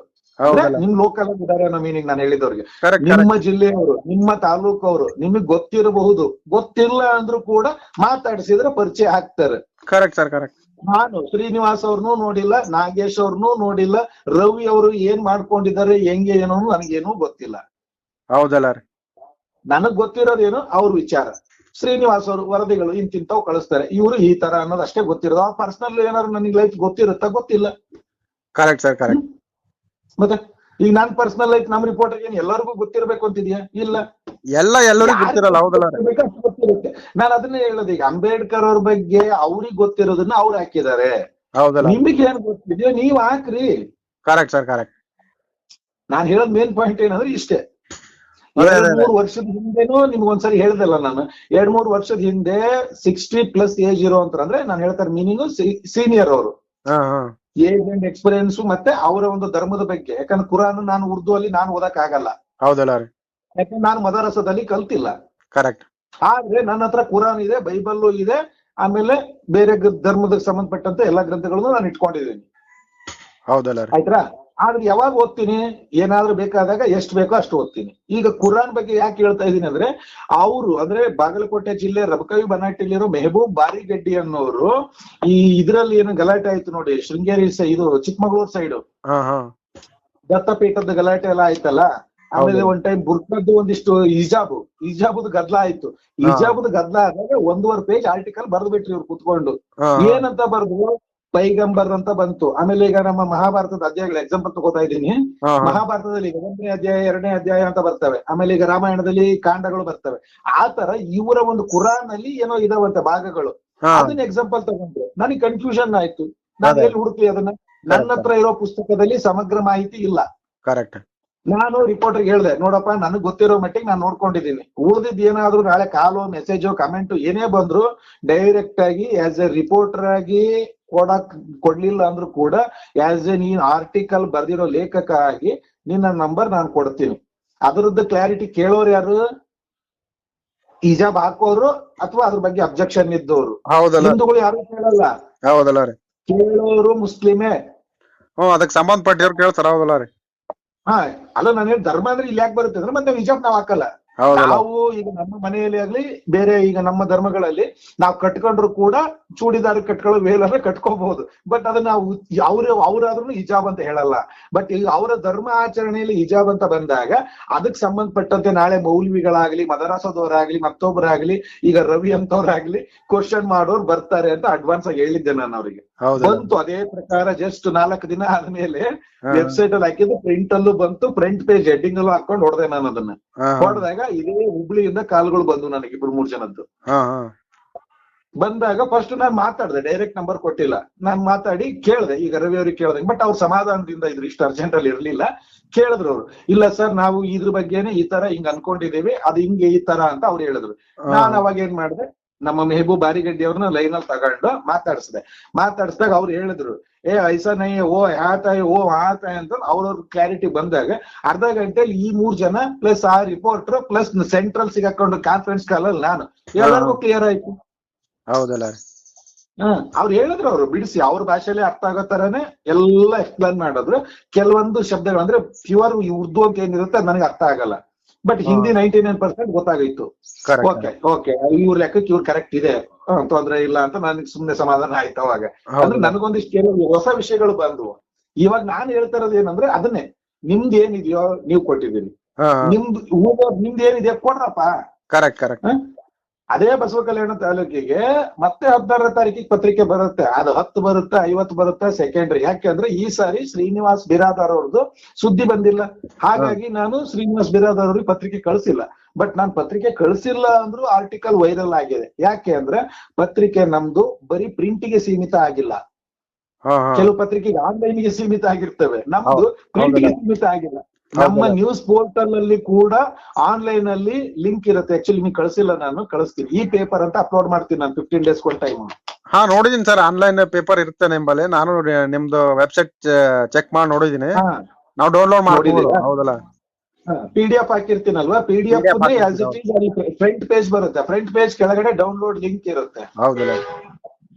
ನಿಮ್ ಲೋಕಲ್ ಇದಾರೆ ಅನ್ನೋ ಮೀನಿಂಗ್ ನಾನು ಹೇಳಿದವ್ರಿಗೆ. ನಿಮ್ಮ ಜಿಲ್ಲೆಯವರು, ನಿಮ್ಮ ತಾಲೂಕವರು, ನಿಮಗ್ ಗೊತ್ತಿರಬಹುದು, ಗೊತ್ತಿಲ್ಲ ಅಂದ್ರೂ ಕೂಡ ಮಾತಾಡಿಸಿದ್ರೆ ಪರಿಚಯ ಆಗ್ತಾರೆ. Correct sir, correct. ನಾನು ಶ್ರೀನಿವಾಸ್ ಅವ್ರನ್ನೂ ನೋಡಿಲ್ಲ, ನಾಗೇಶ್ ಅವ್ರನ್ನೂ ನೋಡಿಲ್ಲ, ರವಿ ಅವರು ಏನ್ ಮಾಡ್ಕೊಂಡಿದ್ದಾರೆ ಹೆಂಗೆ ಏನೋ ನನಗೇನು ಗೊತ್ತಿಲ್ಲ. ಹೌದಲ್ಲ ರೀ. ನನಗ್ ಗೊತ್ತಿರೋದೇನು ಅವ್ರ ವಿಚಾರ. ಶ್ರೀನಿವಾಸ್ ಅವರು ವರದಿಗಳು ಇಂತಿಂತವ್ ಕಳಿಸ್ತಾರೆ, ಇವರು ಈ ತರ ಅನ್ನೋದು ಅಷ್ಟೇ ಗೊತ್ತಿರೋದು. ಆ ಪರ್ಸನಲ್ ಏನಾದ್ರು ನನಗೆ ಲೈಫ್ ಗೊತ್ತಿರುತ್ತಾ? ಗೊತ್ತಿಲ್ಲ. Correct sir, correct. ಮತ್ತೆ ಈಗ ನಾನ್ ಪರ್ಸನಲ್ ಲೈಫ್ ನಮ್ ರಿಪೋರ್ಟರ್ ಏನ್ ಎಲ್ಲರಿಗೂ ಗೊತ್ತಿರ್ಬೇಕು ಅಂತಿದ್ಯಾ? ಇಲ್ಲ, ಎಲ್ಲರಿಗೂ ಗೊತ್ತಿರಲ್ಲ. ಹೌದಲ್ಲ? ಗೊತ್ತಿರುತ್ತೆ. ನಾನು ಅದನ್ನೇ ಹೇಳೋದು, ಈಗ ಅಂಬೇಡ್ಕರ್ ಅವ್ರ ಬಗ್ಗೆ ಅವ್ರಿಗೆ ಗೊತ್ತಿರೋದನ್ನ ಅವ್ರು ಹಾಕಿದ್ದಾರೆ. ಹೌದಲ್ಲ? ನಿಮಗೆ ಏನ್ ಗೊತ್ತಿದೆಯೋ ನೀವ್ ಹಾಕ್ರಿ. Correct sir, correct. ನಾನ್ ಹೇಳೋದ್ ಮೇನ್ ಪಾಯಿಂಟ್ ಏನಂದ್ರೆ ಇಷ್ಟೇ. 2-3 ವರ್ಷದ ಹಿಂದೆನೂ ನಿಮ್ಗೆ ಒಂದ್ಸರಿ ಹೇಳ್ದಲ್ಲ ನಾನು, 2-3 ವರ್ಷದ ಹಿಂದೆ 60+ ಏಜ್ ಇರೋ ಅಂದ್ರೆ ನಾನು ಹೇಳ್ತಾರೆ ಮೀನಿಂಗ್ ಸೀನಿಯರ್ ಅವರು, ಏಜ್ ಅಂಡ್ ಎಕ್ಸ್ಪೀರಿಯನ್ಸ್, ಮತ್ತೆ ಅವರ ಒಂದು ಧರ್ಮದ ಬಗ್ಗೆ. ಯಾಕಂದ್ರೆ ಕುರಾನ್ ನಾನು ಉರ್ದು ಅಲ್ಲಿ ನಾನು ಓದಕ್ ಆಗಲ್ಲ. ಹೌದಲ್ಲ? ಯಾಕಂದ್ರೆ ನಾನು ಮದರಸದಲ್ಲಿ ಕಲ್ತಿಲ್ಲ. ಕರೆಕ್ಟ್. ಆದ್ರೆ ನನ್ನ ಹತ್ರ ಕುರಾನ್ ಇದೆ, ಬೈಬಲ್ ಇದೆ, ಆಮೇಲೆ ಬೇರೆ ಧರ್ಮಕ್ಕೆ ಸಂಬಂಧಪಟ್ಟಂತ ಎಲ್ಲಾ ಗ್ರಂಥಗಳನ್ನು ನಾನು ಇಟ್ಕೊಂಡಿದ್ದೀನಿ. ಹೌದಲ್ಲ? ಆಯ್ತಾ? ಆದ್ರೆ ಯಾವಾಗ ಓದ್ತೀನಿ, ಏನಾದ್ರೂ ಬೇಕಾದಾಗ ಎಷ್ಟು ಬೇಕೋ ಅಷ್ಟು ಓದ್ತೀನಿ. ಈಗ ಕುರಾನ್ ಬಗ್ಗೆ ಯಾಕೆ ಹೇಳ್ತಾ ಇದೀನಿ ಅಂದ್ರೆ, ಅವರು ಅಂದ್ರೆ ಬಾಗಲಕೋಟೆ ಜಿಲ್ಲೆ ರಬಕವಿ ಬನಾಟಿಲಿರೋ ಮೆಹಬೂಬ್ ಬಾರಿಗಡ್ಡಿ ಅನ್ನೋರು ಈ ಇದ್ರಲ್ಲಿ ಏನು ಗಲಾಟೆ ಆಯ್ತು ನೋಡಿ, ಶೃಂಗೇರಿ ಇದು ಚಿಕ್ಕಮಗಳೂರು ಸೈಡ್ ದತ್ತಪೀಠದ ಗಲಾಟೆ ಎಲ್ಲ ಆಯ್ತಲ್ಲ. ಆಮೇಲೆ ಒಂದ್ ಟೈಮ್ ಬುರ್ಕದ್ದು ಒಂದಿಷ್ಟು ಹಿಜಾಬುದ್ ಗದ್ಲ ಆಯ್ತು. ಹಿಜಾಬುದ್ ಗದ್ಲ ಆದಾಗ 1.5 ಪೇಜ್ ಆರ್ಟಿಕಲ್ ಬರ್ದ್ಬಿಟ್ರಿ ಇವ್ರು ಕುತ್ಕೊಂಡು. ಏನಂತ ಬರ್ದು ಪೈಗಂಬರ್ ಅಂತ ಬಂತು. ಆಮೇಲೆ ಈಗ ನಮ್ಮ ಮಹಾಭಾರತದ ಅಧ್ಯಾಯಗಳು ಎಕ್ಸಾಂಪಲ್ ತಗೋತಾ ಇದ್ದೀನಿ. ಮಹಾಭಾರತದಲ್ಲಿ 1ನೇ ಅಧ್ಯಾಯ 2ನೇ ಅಧ್ಯಾಯ ಅಂತ ಬರ್ತವೆ. ಆಮೇಲೆ ಈಗ ರಾಮಾಯಣದಲ್ಲಿ ಕಾಂಡಗಳು ಬರ್ತವೆ. ಆ ತರ ಇವರ ಒಂದು ಕುರಾನ್ ನಲ್ಲಿ ಏನೋ ಇದಾವಂತೆ ಭಾಗಗಳು. ಅದನ್ನ ಎಕ್ಸಾಂಪಲ್ ತಗೊಂಡ್ರೆ ನನಗೆ ಕನ್ಫ್ಯೂಷನ್ ಆಯ್ತು. ನಾನು ಎಲ್ಲಿ ಹುಡುಕ್ಲಿ ಅದನ್ನ? ನನ್ನ ಹತ್ರ ಇರೋ ಪುಸ್ತಕದಲ್ಲಿ ಸಮಗ್ರ ಮಾಹಿತಿ ಇಲ್ಲ. ಕರೆಕ್ಟ್. ನಾನು ರಿಪೋರ್ಟರ್ಗೆ ಹೇಳ್ದೆ, ನೋಡಪ್ಪ ನನಗ್ ಗೊತ್ತಿರೋ ಮಟ್ಟಿಗೆ ನಾನು ನೋಡ್ಕೊಂಡಿದ್ದೀನಿ. ಉಳಿದಿದ್ ಏನಾದ್ರು ನಾಳೆ ಕಾಲು ಮೆಸೇಜು ಕಮೆಂಟ್ ಏನೇ ಬಂದ್ರು ಡೈರೆಕ್ಟ್ ಆಗಿ ಆಸ್ ಎ ರಿಪೋರ್ಟರ್ ಆಗಿ ಕೊಡ್ಲಿಲ್ಲ ಅಂದ್ರೂ ಕೂಡ ಆಸ್ ಎ ನೀನ್ ಆರ್ಟಿಕಲ್ ಬರ್ದಿರೋ ಲೇಖಕ ಆಗಿ ನಿನ್ನ ನಂಬರ್ ನಾನು ಕೊಡ್ತೀನಿ. ಅದರದ್ದು ಕ್ಲಾರಿಟಿ ಕೇಳೋರು ಯಾರು? ಹಿಜಾಬ್ ಹಾಕೋರು ಅಥವಾ ಅದ್ರ ಬಗ್ಗೆ ಅಬ್ಜೆಕ್ಷನ್ ಇದ್ದವರು. ಹಿಂದೂಗಳು ಯಾರು ಕೇಳಲ್ಲ. ಹೌದಲ್ಲ? ಕೇಳೋರು ಮುಸ್ಲಿಮೇ. ಅದಕ್ಕೆ ಸಂಬಂಧಪಟ್ಟಿವ್ರು ಕೇಳ್ತಾರ. ಹೌದಲ್ಲ ರೀ? ಅಲ್ಲ, ನಾನು ಧರ್ಮ ಅಂದ್ರೆ ಇಲ್ಲಿ ಯಾಕೆ ಬರುತ್ತೆ ಅಂದ್ರೆ, ಮತ್ತೆ ಹಿಜಾಬ್ ನಾವ್ ಹಾಕಲ್ಲ. ನಾವು ಈಗ ನಮ್ಮ ಮನೆಯಲ್ಲಿ ಆಗ್ಲಿ ಬೇರೆ ಈಗ ನಮ್ಮ ಧರ್ಮಗಳಲ್ಲಿ ನಾವು ಕಟ್ಕೊಂಡ್ರು ಕೂಡ ಚೂಡಿದಾರ ಕಟ್ಕೊಳ್ಳೋ ವೇಲನ್ನ ಕಟ್ಕೋಬಹುದು. ಬಟ್ ಅದನ್ನ ನಾವು ಅವ್ರಾದ್ರೂ ಹಿಜಾಬ್ ಅಂತ ಹೇಳಲ್ಲ. ಬಟ್ ಈಗ ಅವರ ಧರ್ಮ ಆಚರಣೆಯಲ್ಲಿ ಹಿಜಾಬ್ ಅಂತ ಬಂದಾಗ ಅದಕ್ಕೆ ಸಂಬಂಧಪಟ್ಟಂತೆ ನಾಳೆ ಮೌಲ್ವಿಗಳಾಗ್ಲಿ, ಮದರಸದವರಾಗ್ಲಿ, ಮತ್ತೊಬ್ಬರಾಗ್ಲಿ, ಈಗ ರವಿ ಅಂತವ್ರಾಗ್ಲಿ ಕ್ವಶನ್ ಮಾಡೋರು ಬರ್ತಾರೆ ಅಂತ ಅಡ್ವಾನ್ಸ್ ಆಗಿ ಹೇಳಿದ್ದೆ ನಾನು ಅವರಿಗೆ. ಬಂತು ಅದೇ ಪ್ರಕಾರ. ಜಸ್ಟ್ 4 ದಿನ ಆದ್ಮೇಲೆ ವೆಬ್ಸೈಟ್ ಅಲ್ಲಿ ಹಾಕಿದ್ದು ಪ್ರಿಂಟ್ ಅಲ್ಲೂ ಬಂತು, ಫ್ರಂಟ್ ಪೇಜ್ ಹೆಡ್ಡಿಂಗ್ ಅಲ್ಲೂ ಹಾಕೊಂಡು ಹೊಡೆದೆ ನಾನು. ಅದನ್ನ ಹೊಡೆದಾಗ ಇದೇ ಹುಬ್ಳಿಯಿಂದ ಕಾಲ್ಗಳು ಬಂದು ನನಗೆ 2-3 ಜನದ್ದು. ಬಂದಾಗ ಫಸ್ಟ್ ನಾನ್ ಮಾತಾಡ್ದೆ, ಡೈರೆಕ್ಟ್ ನಂಬರ್ ಕೊಟ್ಟಿಲ್ಲ. ನಾನ್ ಮಾತಾಡಿ ಕೇಳ್ದೆ, ಈಗ ರವಿ ಅವ್ರಿಗೆ ಕೇಳ್ದೆ. ಬಟ್ ಅವ್ರು ಸಮಾಧಾನದಿಂದ ಇದ್ರು, ಇಷ್ಟು ಅರ್ಜೆಂಟ್ ಅಲ್ಲಿ ಇರ್ಲಿಲ್ಲ. ಕೇಳಿದ್ರು ಅವ್ರು, ಇಲ್ಲ ಸರ್ ನಾವು ಇದ್ರ ಬಗ್ಗೆನೆ ಈ ತರ ಹಿಂಗ್ ಅನ್ಕೊಂಡಿದೀವಿ, ಅದು ಹಿಂಗೆ ಈ ತರ ಅಂತ ಅವ್ರು ಹೇಳಿದ್ರು. ನಾನ್ ಅವಾಗ ಏನ್ ಮಾಡ್ದೆ, ನಮ್ಮ ಮೆಹಬೂಬ್ ಬಾರಿಗಡ್ಡಿ ಅವ್ರನ್ನ ಲೈನ್ ಅಲ್ಲಿ ತಗೊಂಡು ಮಾತಾಡಿಸ್ದಾಗ ಅವ್ರು ಹೇಳಿದ್ರು, ಐಸಾ ನೈ ಓ ಹಾತಾಯ್ ಓ ಹಾತಾಯ್ ಅಂತ ಅವ್ರವ್ರ ಕ್ಲಾರಿಟಿ ಬಂದಾಗ ಅರ್ಧ ಗಂಟೆಲಿ ಈ 3 ಜನ ಪ್ಲಸ್ ಆ ರಿಪೋರ್ಟರ್ ಪ್ಲಸ್ ಸೆಂಟ್ರಲ್ ಸಿಗಾಕೊಂಡು ಕಾನ್ಫರೆನ್ಸ್ ಕಾಲ್ ಅಲ್ಲಿ ನಾನು ಎಲ್ಲರಿಗೂ ಕ್ಲಿಯರ್ ಆಯ್ತು. ಹೌದಲ್ಲ? ಅವ್ರು ಹೇಳಿದ್ರು, ಅವ್ರು ಬಿಡಿಸಿ ಅವ್ರ ಭಾಷೆಯಲ್ಲಿ ಅರ್ಥ ಆಗೋ ತರನೇ ಎಲ್ಲ ಎಕ್ಸ್ಪ್ಲೇನ್ ಮಾಡಿದ್ರು. ಕೆಲವೊಂದು ಶಬ್ದಗಳು ಅಂದ್ರೆ ಪ್ಯೂರ್ ಉರ್ದು ಅಂತ ಏನಿರುತ್ತೆ ಅದು ನನಗೆ ಅರ್ಥ ಆಗಲ್ಲ. ಬಟ್ ಹಿಂದಿ 99% ಗೊತ್ತಾಗಿತ್ತು. ಓಕೆ ಇವ್ರ ಲೆಕ್ಕಕ್ಕೆ ಇವ್ರು ಕರೆಕ್ಟ್ ಇದೆ, ತೊಂದ್ರೆ ಇಲ್ಲ ಅಂತ ನನಗೆ ಸುಮ್ನೆ ಸಮಾಧಾನ ಆಯ್ತು. ಅವಾಗ ಅಂದ್ರೆ ನನಗೊಂದಿಷ್ಟು ಕೆಲವು ಹೊಸ ವಿಷಯಗಳು ಬಂದ್ವು. ಇವಾಗ ನಾನು ಹೇಳ್ತಾ ಇರೋದು ಏನಂದ್ರೆ ಅದನ್ನೇ, ನಿಮ್ದು ಏನಿದೆಯೋ ನೀವು ಕೊಟ್ಟಿದ್ದೀರಿ, ನಿಮ್ದು ಏನಿದೆ ಕೊಡ್ರಪ್ಪ. ಕರೆಕ್ಟ್. ಅದೇ ಬಸವ ಕಲ್ಯಾಣ ತಾಲೂಕಿಗೆ ಮತ್ತೆ 16ನೇ ತಾರೀಕಿಗೆ ಪತ್ರಿಕೆ ಬರುತ್ತೆ. ಅದು 10 ಬರುತ್ತೆ, 50 ಬರುತ್ತೆ, ಸೆಕೆಂಡ್ರಿ. ಯಾಕೆಂದ್ರೆ ಈ ಸಾರಿ ಶ್ರೀನಿವಾಸ್ ಬಿರಾದಾರ್ ಅವ್ರದ್ದು ಸುದ್ದಿ ಬಂದಿಲ್ಲ. ಹಾಗಾಗಿ ನಾನು ಶ್ರೀನಿವಾಸ್ ಬಿರಾದಾರ್ ಅವ್ರಿಗೆ ಪತ್ರಿಕೆ ಕಳಿಸಿಲ್ಲ. ಬಟ್ ನಾನ್ ಪತ್ರಿಕೆ ಕಳಿಸಿಲ್ಲ ಅಂದ್ರೂ ಆರ್ಟಿಕಲ್ ವೈರಲ್ ಆಗಿದೆ. ಯಾಕೆ ಅಂದ್ರೆ ಪತ್ರಿಕೆ ನಮ್ದು ಬರೀ ಪ್ರಿಂಟಿಗೆ ಸೀಮಿತ ಆಗಿಲ್ಲ. ಕೆಲವು ಪತ್ರಿಕೆಗೆ ಆನ್ಲೈನ್ಗೆ ಸೀಮಿತ ಆಗಿರ್ತವೆ, ನಮ್ದು ಪ್ರಿಂಟಿಗೆ ಸೀಮಿತ ಆಗಿಲ್ಲ. ನಮ್ಮ ನ್ಯೂಸ್ ಪೋರ್ಟಲ್ ಅಲ್ಲಿ ಕೂಡ ಆನ್ಲೈನ್ ಅಲ್ಲಿ ಲಿಂಕ್ ಇರುತ್ತೆ. ಆಕ್ಚುಲಿ ನಿಮ್ಗೆ ಕಳಿಸಿಲ್ಲ, ನಾನು ಕಳಿಸ್ತೀನಿ. ಈ ಪೇಪರ್ ಅಂತ ಅಪ್ಲೋಡ್ ಮಾಡ್ತೀನಿ ನಾನು 15 days ಟೈಮ್. ನೋಡಿದೀನಿ ಸರ್, ಆನ್ಲೈನ್ ಪೇಪರ್ ಇರುತ್ತೆ ನಿಮ್ಮಲ್ಲಿ. ನಾನು ನಿಮ್ದು ವೆಬ್ಸೈಟ್ ಚೆಕ್ ಮಾಡಿ ನೋಡಿದೀನಿ. ನಾವು ಡೌನ್ಲೋಡ್ ಮಾಡ್ಬೋದು. ಹೌದಲ್ಲ? PDF ಹಾಕಿರ್ತೀನಲ್ವಾ, PDF ಫ್ರಂಟ್ ಪೇಜ್ ಬರುತ್ತೆ. ಫ್ರಂಟ್ ಪೇಜ್ ಕೆಳಗಡೆ ಡೌನ್ಲೋಡ್ ಲಿಂಕ್ ಇರುತ್ತೆ. ಹೌದಲ್ಲ?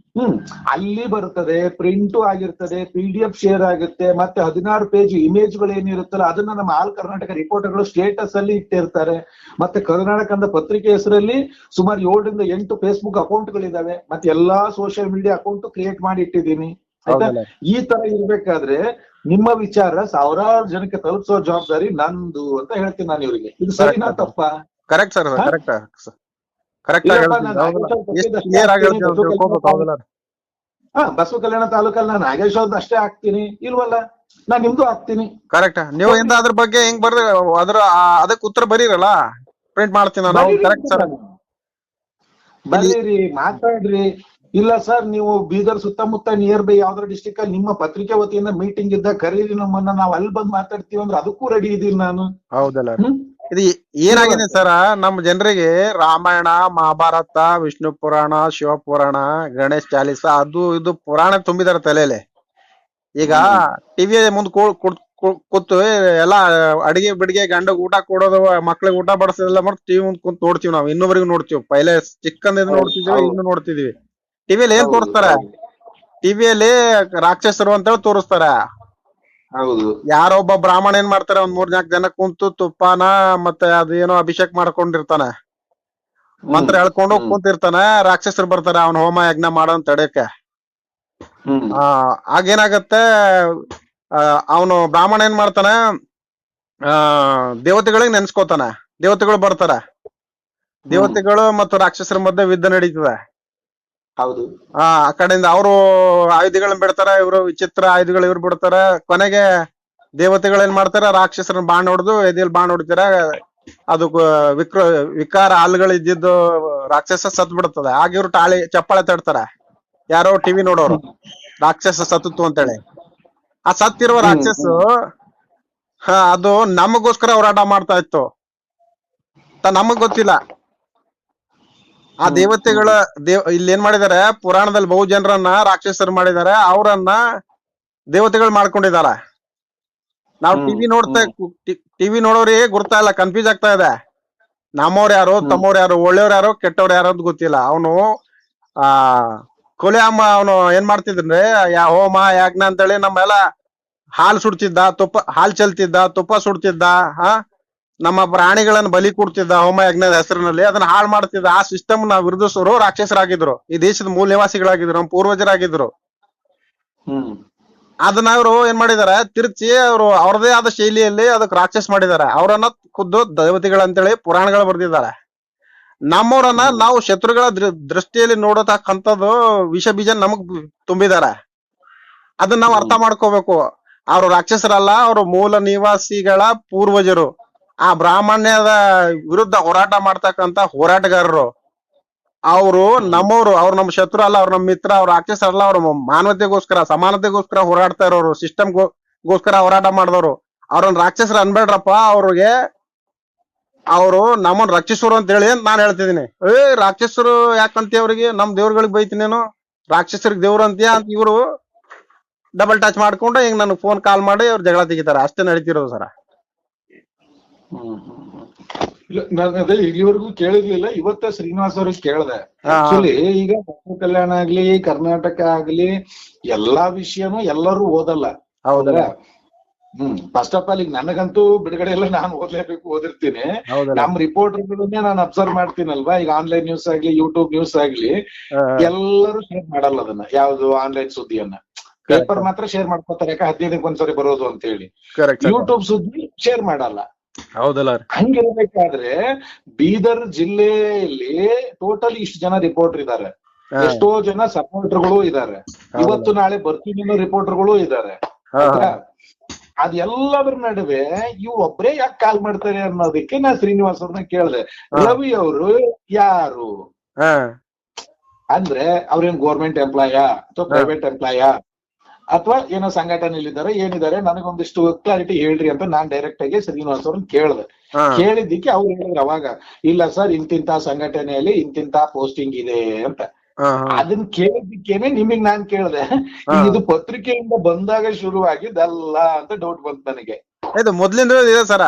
ಅಲ್ಲಿ ಬರ್ತದೆ, ಪ್ರಿಂಟು ಆಗಿರ್ತದೆ, PDF ಶೇರ್ ಆಗುತ್ತೆ. ಮತ್ತೆ 16 ಪೇಜ್ ಇಮೇಜ್ಗಳು ಏನಿರುತ್ತಲ್ಲ ಅದನ್ನ ನಮ್ಮ ಆಲ್ ಕರ್ನಾಟಕ ರಿಪೋರ್ಟರ್ಗಳು ಸ್ಟೇಟಸ್ ಅಲ್ಲಿ ಇಟ್ಟಿರ್ತಾರೆ. ಮತ್ತೆ ಕರ್ನಾಟಕ ಅಂತ ಪತ್ರಿಕೆ ಹೆಸರಲ್ಲಿ ಸುಮಾರು 7 ರಿಂದ 8 ಫೇಸ್ಬುಕ್ ಅಕೌಂಟ್ಗಳಿದಾವೆ. ಮತ್ತೆ ಎಲ್ಲಾ ಸೋಷಿಯಲ್ ಮೀಡಿಯಾ ಅಕೌಂಟ್ ಕ್ರಿಯೇಟ್ ಮಾಡಿ ಇಟ್ಟಿದ್ದೀನಿ. ಆಯ್ತಾ? ಈ ತರ ಇರ್ಬೇಕಾದ್ರೆ ನಿಮ್ಮ ವಿಚಾರ 1000 ಜನಕ್ಕೆ ತಲುಪಿಸೋ ಜವಾಬ್ದಾರಿ ನಂದು ಅಂತ ಹೇಳ್ತೀನಿ ನಾನು ಇವ್ರಿಗೆ. ಇದು ಸರಿನಾ ತಪ್ಪಾ? ಕರೆಕ್ಟ್ ಸರ್, ಹಾ? ಕರೆಕ್ಟ್ ಕರೆಕ್ಟ್ ಆಗಿ ಇಲ್ಲಪ್ಪ, ಹೇಳ್ತೀನಿ. ನಾನು ಹೌದಲ್ಲ, ನಾಗೇಶ್ ಅವ್ರ ಎಷ್ಟು ಪಕ್ಷದಷ್ಟೇ ಕ್ಲಿಯರ್ ಆಗಿ ಆಗ್ತೀನಿ, ಹೇಳ್ತೀನಿ ಅಂತ ತಿಳ್ಕೊಬೇಕು. ಹೌದಲ್ಲ ಬಸವ ಕಲ್ಯಾಣ ತಾಲೂಕಲ್ಲಿ ನಾನು ನಾಗೇಶ್ ಅವ್ರದ್ದು ಅಷ್ಟೇ ಹಾಕ್ತೀನಿ, ಇಲ್ವಲ್ಲ ನಾನ್ ನಿಮ್ದು ಹಾಕ್ತೀನಿ. ಕರೆಕ್ಟ್. ನೀವು ಎಂತ ಅದ್ರ ಬಗ್ಗೆ ಹೆಂಗ್ ಬರ್ರಿ, ಅದಕ್ಕೆ ಉತ್ತರ ಬರೀರಲ್ಲ, ಪ್ರಿಂಟ್ ಮಾಡ್ತೀನಿ ನಾನು. ಬರೀರಿ ಕರೆಕ್ಟ್ ಸರ್. ಬರೀರಿ, ಮಾತಾಡ್ರಿ. ಇಲ್ಲ ಸರ್, ನೀವು ಬೀದರ್ ಸುತ್ತಮುತ್ತ ನಿಯರ್ ಬೈ ಯಾವ್ದಾರ ಡಿಸ್ಟಿಕ್ ಅಲ್ಲಿ ನಿಮ್ಮ ಪತ್ರಿಕೆ ವತಿಯಿಂದ ಮೀಟಿಂಗ್ ಇದ್ದ ಕರೀರಿ ನಮ್ಮನ್ನ, ನಾವ್ ಅಲ್ಲಿ ಬಂದ್ ಮಾತಾಡ್ತೀವಿ ಅಂದ್ರೆ ಅದಕ್ಕೂ ರೆಡಿ ಇದೀನಿ ನಾನು. ಹೌದಲ್ಲ, ಹ್ಮ್ ಇದು ಏನಾಗಿದೆ ಸರ್, ನಮ್ಮ ಜನರಿಗೆ ರಾಮಾಯಣ, ಮಹಾಭಾರತ, ವಿಷ್ಣು ಪುರಾಣ, ಶಿವಪುರಾಣ, ಗಣೇಶ್ ಚಾಲಿಸ ಅದು ಇದು ಪುರಾಣ ತುಂಬಿದಾರೆ ತಲೆಯಲ್ಲಿ. ಈಗ ಟಿವಿ ಮುಂದ್ ಕೂತು ಎಲ್ಲಾ ಅಡಿಗೆ ಬಿಡಿಗೆ ಗಂಡಗ್ ಊಟ ಕೊಡೋದು, ಮಕ್ಳಿಗೆ ಊಟ ಬಡಿಸೋದೆಲ್ಲ ಮಾಡಿ ಟಿವಿ ಮುಂದ್ ಕುಂತ್ ನೋಡ್ತೀವಿ ನಾವು. ಇನ್ನೊಬ್ರಿಗೆ ನೋಡ್ತೀವಿ, ಪೈಲೆ ಚಿಕ್ಕಂದ ನೋಡ್ತಿದ್ವಿ, ಇನ್ನು ನೋಡ್ತಿದೀವಿ. ಟಿವಿಯಲ್ಲಿ ಏನ್ ತೋರಿಸ್ತಾರ? ಟಿವಿಯಲ್ಲಿ ರಾಕ್ಷಸರು ಅಂತೇಳಿ ತೋರಿಸ್ತಾರ. ಹೌದು. ಯಾರೋ ಒಬ್ಬ ಬ್ರಾಹ್ಮಣ ಏನ್ ಮಾಡ್ತಾರ, ಒಂದ್ 3-4 ಜನ ಕುಂತು ತುಪ್ಪನ ಮತ್ತೆ ಅದೇನೋ ಅಭಿಷೇಕ ಮಾಡ್ಕೊಂಡಿರ್ತಾನ, ಮಂತ್ರ ಹೇಳ್ಕೊಂಡು ಕುಂತಿರ್ತಾನ. ರಾಕ್ಷಸರು ಬರ್ತಾರ ಅವ್ನ ಹೋಮ ಯಜ್ಞ ಮಾಡೋ ತಡೆಯಕ್ಕೆ. ಆಗೇನಾಗತ್ತೆ, ಅವನು ಬ್ರಾಹ್ಮಣ ಏನ್ ಮಾಡ್ತಾನ, ದೇವತೆಗಳಿಗೆ ನೆನ್ಸ್ಕೋತಾನ. ದೇವತೆಗಳು ಬರ್ತಾರ. ದೇವತೆಗಳು ಮತ್ತು ರಾಕ್ಷಸರ ಮಧ್ಯೆ ಯುದ್ಧ ನಡೀತದೆ. ಹೌದು. ಆ ಕಡೆಯಿಂದ ಅವರು ಆಯುಧಗಳನ್ನ ಬಿಡ್ತಾರ, ಇವರು ವಿಚಿತ್ರ ಆಯುಧಗಳು ಇವ್ರು ಬಿಡ್ತಾರ. ಕೊನೆಗೆ ದೇವತೆಗಳು ಏನ್ ಮಾಡ್ತಾರ, ರಾಕ್ಷಸರನ್ನ ಬಾಣ್ ಹೊಡೆದು ಎದೆಯಲ್ಲಿ ಬಾಣ್ ಹೊಡಿತಾರ. ಅದು ವಿಕಾರ ಹಾಲುಗಳು ಇದ್ದಿದ್ದು ರಾಕ್ಷಸ ಸತ್ ಬಿಡ್ತದೆ. ಆಗ ಇವ್ರು ಚಪ್ಪಾಳೆ ತಡ್ತಾರ, ಯಾರೋ ಟಿವಿ ನೋಡೋರು, ರಾಕ್ಷಸ ಸತ್ತು ಅಂತೇಳಿ. ಆ ಸತ್ತಿರುವ ರಾಕ್ಷಸ ಅದು ನಮಗೋಸ್ಕರ ಹೋರಾಟ ಮಾಡ್ತಾ ಇತ್ತು, ನಮಗ್ ಗೊತ್ತಿಲ್ಲ. ಆ ದೇವತೆಗಳ ಇಲ್ಲಿ ಏನ್ ಮಾಡಿದಾರೆ, ಪುರಾಣದಲ್ಲಿ ಬಹು ಜನರನ್ನ ರಾಕ್ಷಸರು ಮಾಡಿದಾರೆ, ಅವರನ್ನ ದೇವತೆಗಳು ಮಾಡ್ಕೊಂಡಿದಾರ. ನಾವು ಟಿವಿ ನೋಡೋರಿಗೆ ಗುರ್ತಾ ಇಲ್ಲ, ಕನ್ಫ್ಯೂಸ್ ಆಗ್ತಾ ಇದೆ. ನಮ್ಮವ್ರು ಯಾರು, ತಮ್ಮವ್ರು ಯಾರು, ಒಳ್ಳೆಯವ್ರು ಯಾರು, ಕೆಟ್ಟವ್ರು ಯಾರು ಅಂತ ಗೊತ್ತಿಲ್ಲ. ಅವನು ಕೊಲೆ ಅಮ್ಮ ಅವನು ಏನ್ ಮಾಡ್ತಿದ್ರೆ, ಹೋಮ ಯಾಜ್ಞ ಅಂತೇಳಿ ನಮ್ಮೆಲ್ಲ ಹಾಲು ಸುಡ್ತಿದ್ದ, ಹಾಲು ಚೆಲ್ತಿದ್ದ, ತುಪ್ಪ ಸುಡ್ತಿದ್ದ, ನಮ್ಮ ಪ್ರಾಣಿಗಳನ್ನ ಬಲಿ ಕೊಡ್ತಿದ್ದ ಹೋಮ ಯಜ್ಞದ ಹೆಸರಿನಲ್ಲಿ. ಅದನ್ನ ಹಾಳು ಮಾಡ್ತಿದ್ದ. ಆ ಸಿಸ್ಟಮ್ ನ ವಿರೋಧಿಸೋರು ರಾಕ್ಷಸರಾಗಿದ್ರು, ಈ ದೇಶದ ಮೂಲ ನಿವಾಸಿಗಳಾಗಿದ್ರು, ನಮ್ಮ ಪೂರ್ವಜರಾಗಿದ್ರು. ಅದನ್ನ ಅವರು ಏನ್ ಮಾಡಿದಾರೆ, ತಿರುಚಿ ಅವರು ಅವ್ರದೇ ಆದ ಶೈಲಿಯಲ್ಲಿ ಅದಕ್ಕೆ ರಾಕ್ಷಸ ಮಾಡಿದಾರೆ. ಅವರನ್ನ ಖುದ್ದು ದೇವತೆಗಳಂತೇಳಿ ಪುರಾಣಗಳು ಬರ್ದಿದ್ದಾರೆ. ನಮ್ಮವ್ರನ್ನ ನಾವು ಶತ್ರುಗಳ ದೃಷ್ಟಿಯಲ್ಲಿ ನೋಡತಕ್ಕಂಥದ್ದು ವಿಷ ಬೀಜ ನಮಗ್ ತುಂಬಿದಾರೆ. ಅದನ್ನ ನಾವು ಅರ್ಥ ಮಾಡ್ಕೋಬೇಕು. ಅವ್ರು ರಾಕ್ಷಸರಲ್ಲ, ಅವರು ಮೂಲ ನಿವಾಸಿಗಳ ಪೂರ್ವಜರು. ಆ ಬ್ರಾಹ್ಮಣ್ಯದ ವಿರುದ್ಧ ಹೋರಾಟ ಮಾಡ್ತಕ್ಕಂತ ಹೋರಾಟಗಾರರು ಅವರು ನಮ್ಮವ್ರು. ಅವ್ರು ನಮ್ಮ ಶತ್ರು ಅಲ್ಲ, ಅವ್ರು ನಮ್ಮ ಮಿತ್ರ. ಅವ್ರ ರಾಕ್ಷಸರಲ್ಲ, ಅವ್ರ ಮಾನವತೆಗೋಸ್ಕರ, ಸಮಾನತೆಗೋಸ್ಕರ ಹೋರಾಡ್ತಾ ಇರೋರು, ಸಿಸ್ಟಮ್ ಗೋಸ್ಕರ ಹೋರಾಟ ಮಾಡಿದವರು. ಅವ್ರನ್ನ ರಾಕ್ಷಸರು ಅನ್ಬೇಡ್ರಪ್ಪ. ಅವ್ರಿಗೆ ಅವರು ನಮ್ಮನ್ನ ರಕ್ಷಿಸೋರು ಅಂತ ಹೇಳಿ ನಾನ್ ಹೇಳ್ತಿದೀನಿ. ರಾಕ್ಷಸರು ಯಾಕಂತ ಅವ್ರಿಗೆ ನಮ್ ದೇವ್ರಗಳಿಗೆ ಬೈತೀನೇನು, ರಾಕ್ಷಸರಿಗೆ ದೇವ್ರು ಅಂತೀಯ ಅಂತ ಇವರು ಡಬಲ್ ಟಚ್ ಮಾಡ್ಕೊಂಡು ಹಿಂಗ್ ನನಗೆ ಫೋನ್ ಕಾಲ್ ಮಾಡಿ ಅವ್ರು ಜಗಳ ತೆಗಿತಾರ. ಅಷ್ಟೇ ನಡೀತಿರೋದು ಸರ. ನಾನು ಅದೇ ಇಲ್ಲಿವರೆಗೂ ಕೇಳಿರ್ಲಿಲ್ಲ, ಇವತ್ತ ಶ್ರೀನಿವಾಸ್ ಅವ್ರಿಗೆ ಕೇಳ್ದೆ. ಆಕ್ಚುಲಿ ಈಗ ಬಸವ ಕಲ್ಯಾಣ ಆಗ್ಲಿ, ಕರ್ನಾಟಕ ಆಗ್ಲಿ, ಎಲ್ಲಾ ವಿಷಯನೂ ಎಲ್ಲರೂ ಓದಲ್ಲ. ಹೌದಲ್ಲ? ಫಸ್ಟ್ ಆಫ್ ಆಲ್ ಈಗ ನನಗಂತೂ ಬಿಡುಗಡೆ ಎಲ್ಲ ನಾನು ಓದ್ಲೇಬೇಕು, ಓದಿರ್ತೀನಿ. ನಮ್ ರಿಪೋರ್ಟರ್ಗಳನ್ನೇ ನಾನು ಅಬ್ಸರ್ವ್ ಮಾಡ್ತೀನಲ್ವಾ. ಈಗ ಆನ್ಲೈನ್ ನ್ಯೂಸ್ ಆಗ್ಲಿ, ಯೂಟ್ಯೂಬ್ ನ್ಯೂಸ್ ಆಗ್ಲಿ, ಎಲ್ಲರೂ ಶೇರ್ ಮಾಡಲ್ಲ ಅದನ್ನ, ಯಾವ್ದು ಆನ್ಲೈನ್ ಸುದ್ದಿಯನ್ನ. ಪೇಪರ್ ಮಾತ್ರ ಶೇರ್ ಮಾಡ್ಕೊತಾರೆ, ಯಾಕೆ 15 ದಿನಕ್ಕೆ ಒಂದ್ಸರಿ ಬರೋದು ಅಂತ ಹೇಳಿ. ಯೂಟ್ಯೂಬ್ ಸುದ್ದಿ ಶೇರ್ ಮಾಡಲ್ಲ. ಹೌದಲ್ಲ? ಹಂಗಿರ್ಬೇಕಾದ್ರೆ ಬೀದರ್ ಜಿಲ್ಲೆಯಲ್ಲಿ ಟೋಟಲ್ ಇಷ್ಟು ಜನ ರಿಪೋರ್ಟರ್ ಇದ್ದಾರೆ, ಎಷ್ಟೋ ಜನ ಸಪೋರ್ಟರ್ಗಳು ಇದ್ದಾರೆ, ಇವತ್ತು ನಾಳೆ ಬರ್ತೀನಿ ಅನ್ನೋ ರಿಪೋರ್ಟರ್ಗಳು ಇದ್ದಾರೆ. ಅದೆಲ್ಲದ್ರ ನಡುವೆ ಇವ್ರು ಒಬ್ರೇ ಯಾಕೆ ಕಾಲ್ ಮಾಡ್ತಾರೆ ಅನ್ನೋದಕ್ಕೆ ನಾ ಶ್ರೀನಿವಾಸ್ ಅವ್ರನ್ನ ಕೇಳ್ದೆ. ರವಿ ಅವರು ಯಾರು ಅಂದ್ರೆ ಅವ್ರೇನ್ ಗೋರ್ಮೆಂಟ್ ಎಂಪ್ಲಾಯ ಅಥವಾ ಪ್ರೈವೇಟ್ ಎಂಪ್ಲಾಯ ಅಥವಾ ಏನೋ ಸಂಘಟನೆಯಲ್ಲಿದ್ದಾರೆ, ಏನಿದ್ದಾರೆ, ನನಗೊಂದಿಷ್ಟು ಕ್ಲಾರಿಟಿ ಹೇಳ್ರಿ ಅಂತ ನಾನ್ ಡೈರೆಕ್ಟ್ ಆಗಿ ಶ್ರೀನಿವಾಸ್ ಅವ್ರನ್ನ ಕೇಳ್ದೆ. ಕೇಳಿದ್ದಕ್ಕೆ ಅವ್ರು ಹೇಳಿದ್ರು ಅವಾಗ, ಇಲ್ಲ ಸರ್ ಇಂತಿಂತ ಸಂಘಟನೆಯಲ್ಲಿ ಇಂತಿಂತ ಪೋಸ್ಟಿಂಗ್ ಇದೆ ಅಂತ. ಅದನ್ನ ಕೇಳಿದ್ದಕ್ಕೇನೆ ನಿಮಗ್ ನಾನ್ ಕೇಳ್ದೆ, ಇದು ಪತ್ರಿಕೆಯಿಂದ ಬಂದಾಗ ಶುರುವಾಗಿದ್ದಲ್ಲ ಅಂತ ಡೌಟ್ ಬಂತು ನನಗೆ. ಮೊದ್ಲಿಂದ ಇದೆ ಸರ.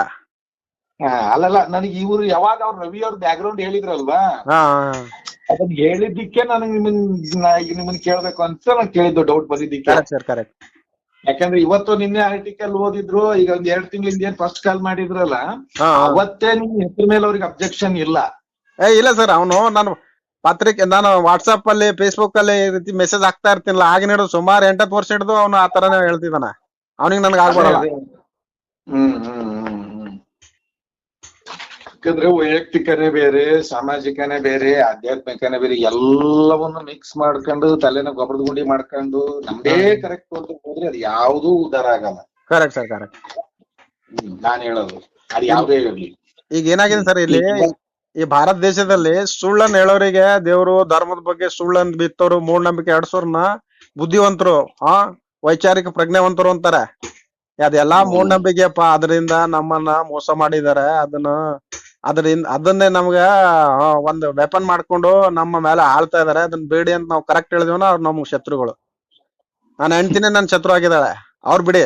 ಅಲ್ಲಲ್ಲ, ನನಗೆ ಇವ್ರು ಯಾವಾಗ ಅವ್ರ ರವಿ ಅವ್ರ ಬ್ಯಾಕ್ ಗ್ರೌಂಡ್ ಹೇಳಿದ್ರಲ್ವಾ, ಅದನ್ನ ಹೇಳಿದ್ದಕ್ಕೆ ನನಗೆ ನಿಮ್ಮನ್ ಕೇಳ್ಬೇಕು ಅಂತ ನಾನು ಕೇಳಿದ್ದು, ಡೌಟ್ ಬಂದಿದ್ದಕ್ಕೆ. ಯಾಕಂದ್ರೆ ಇವತ್ತು ನಿನ್ನೆ ಆರ್ಟಿಕಲ್ ಓದಿದ್ರು, ಈಗ ಒಂದ್ 2 ತಿಂಗಳಿಂದ ಏನ್ ಫಸ್ಟ್ ಕಾಲ್ ಮಾಡಿದ್ರಲ್ಲ, ಅವತ್ತೇ ನಿಮ್ ಹೆಸರ ಮೇಲೆ ಅವ್ರಿಗೆ ಅಬ್ಜೆಕ್ಷನ್ ಇಲ್ಲ. ಇಲ್ಲ ಸರ್, ಅವನು ನಾನು ಪತ್ರಿಕೆ, ನಾನು ವಾಟ್ಸ್ಆಪ್ ಅಲ್ಲಿ ಫೇಸ್ಬುಕ್ ಅಲ್ಲಿ ಈ ರೀತಿ ಮೆಸೇಜ್ ಹಾಕ್ತಾ ಇರ್ತೀನಲ್ಲ, ಆಗಿನ ಹಿಡಿದು ಸುಮಾರು 8 ವರ್ಷ ಹಿಡಿದು ಅವನು ಆ ತರನೇ ಹೇಳ್ತಿದ್ದಾನ. ಅವನಿಗೆ ನನ್ಗೆ ಆಗ್ಬಾರಲ್ಲ. ಯಾಕಂದ್ರೆ ವೈಯಕ್ತಿಕನೇ ಬೇರೆ, ಸಾಮಾಜಿಕನೇ ಬೇರೆ, ಆಧ್ಯಾತ್ಮಿಕನೇ ಬೇರೆ, ಎಲ್ಲವನ್ನು ಮಿಕ್ಸ್ ಮಾಡ್ಕೊಂಡು ತಲೆನ ಗೊಬ್ಬರದ ಗುಂಡಿ ಮಾಡ್ಕೊಂಡು ನಮ್ದೇ ಕರೆಕ್ಟ್ ಅಂತ ಹೋದ್ರೆ ಅದು ಯಾವ್ದೂ ಉದ್ಧಾರ ಆಗಲ್ಲ. Correct sir, correct. ನಾನ್ ಹೇಳೋದು ಅದು ಯಾವ್ದೇ ಇರ್ಲಿ. ಈಗ ಏನಾಗಿದೆ ಸರ್, ಇಲ್ಲಿ ಈ ಭಾರತ ದೇಶದಲ್ಲಿ ಸುಳ್ಳನ್ನು ಹೇಳೋರಿಗೆ ದೇವರು, ಧರ್ಮದ ಬಗ್ಗೆ ಸುಳ್ಳನ್ನು ಬಿತ್ತೋರು, ಮೂಢನಂಬಿಕೆ ಹರಡ್ಸೋರ್ನ ಬುದ್ಧಿವಂತರು, ವೈಚಾರಿಕ ಪ್ರಜ್ಞಾವಂತರು ಅಂತಾರೆ. ಅದೆಲ್ಲಾ ಮೂಢನಂಬಿಕೆಯಪ್ಪ, ಅದರಿಂದ ನಮ್ಮನ್ನ ಮೋಸ ಮಾಡಿದಾರೆ. ಅದನ್ನೇ ನಮ್ಗ ಒಂದು ವೆಪನ್ ಮಾಡ್ಕೊಂಡು ನಮ್ಮ ಮೇಲೆ ಆಳ್ತಾ ಇದಾರೆ. ಅದನ್ನ ಬೇಡಿ ಅಂತ ನಾವು ಕರೆಕ್ಟ್ ಹೇಳಿದ್ವನ ಅವ್ರು ನಮ್ಗ್ ಶತ್ರುಗಳು. ನಾನು ಹೆಂಡ್ತಿನೇ ನನ್ ಶತ್ರು ಆಗಿದ್ದಾಳೆ, ಅವ್ರು ಬಿಡಿ.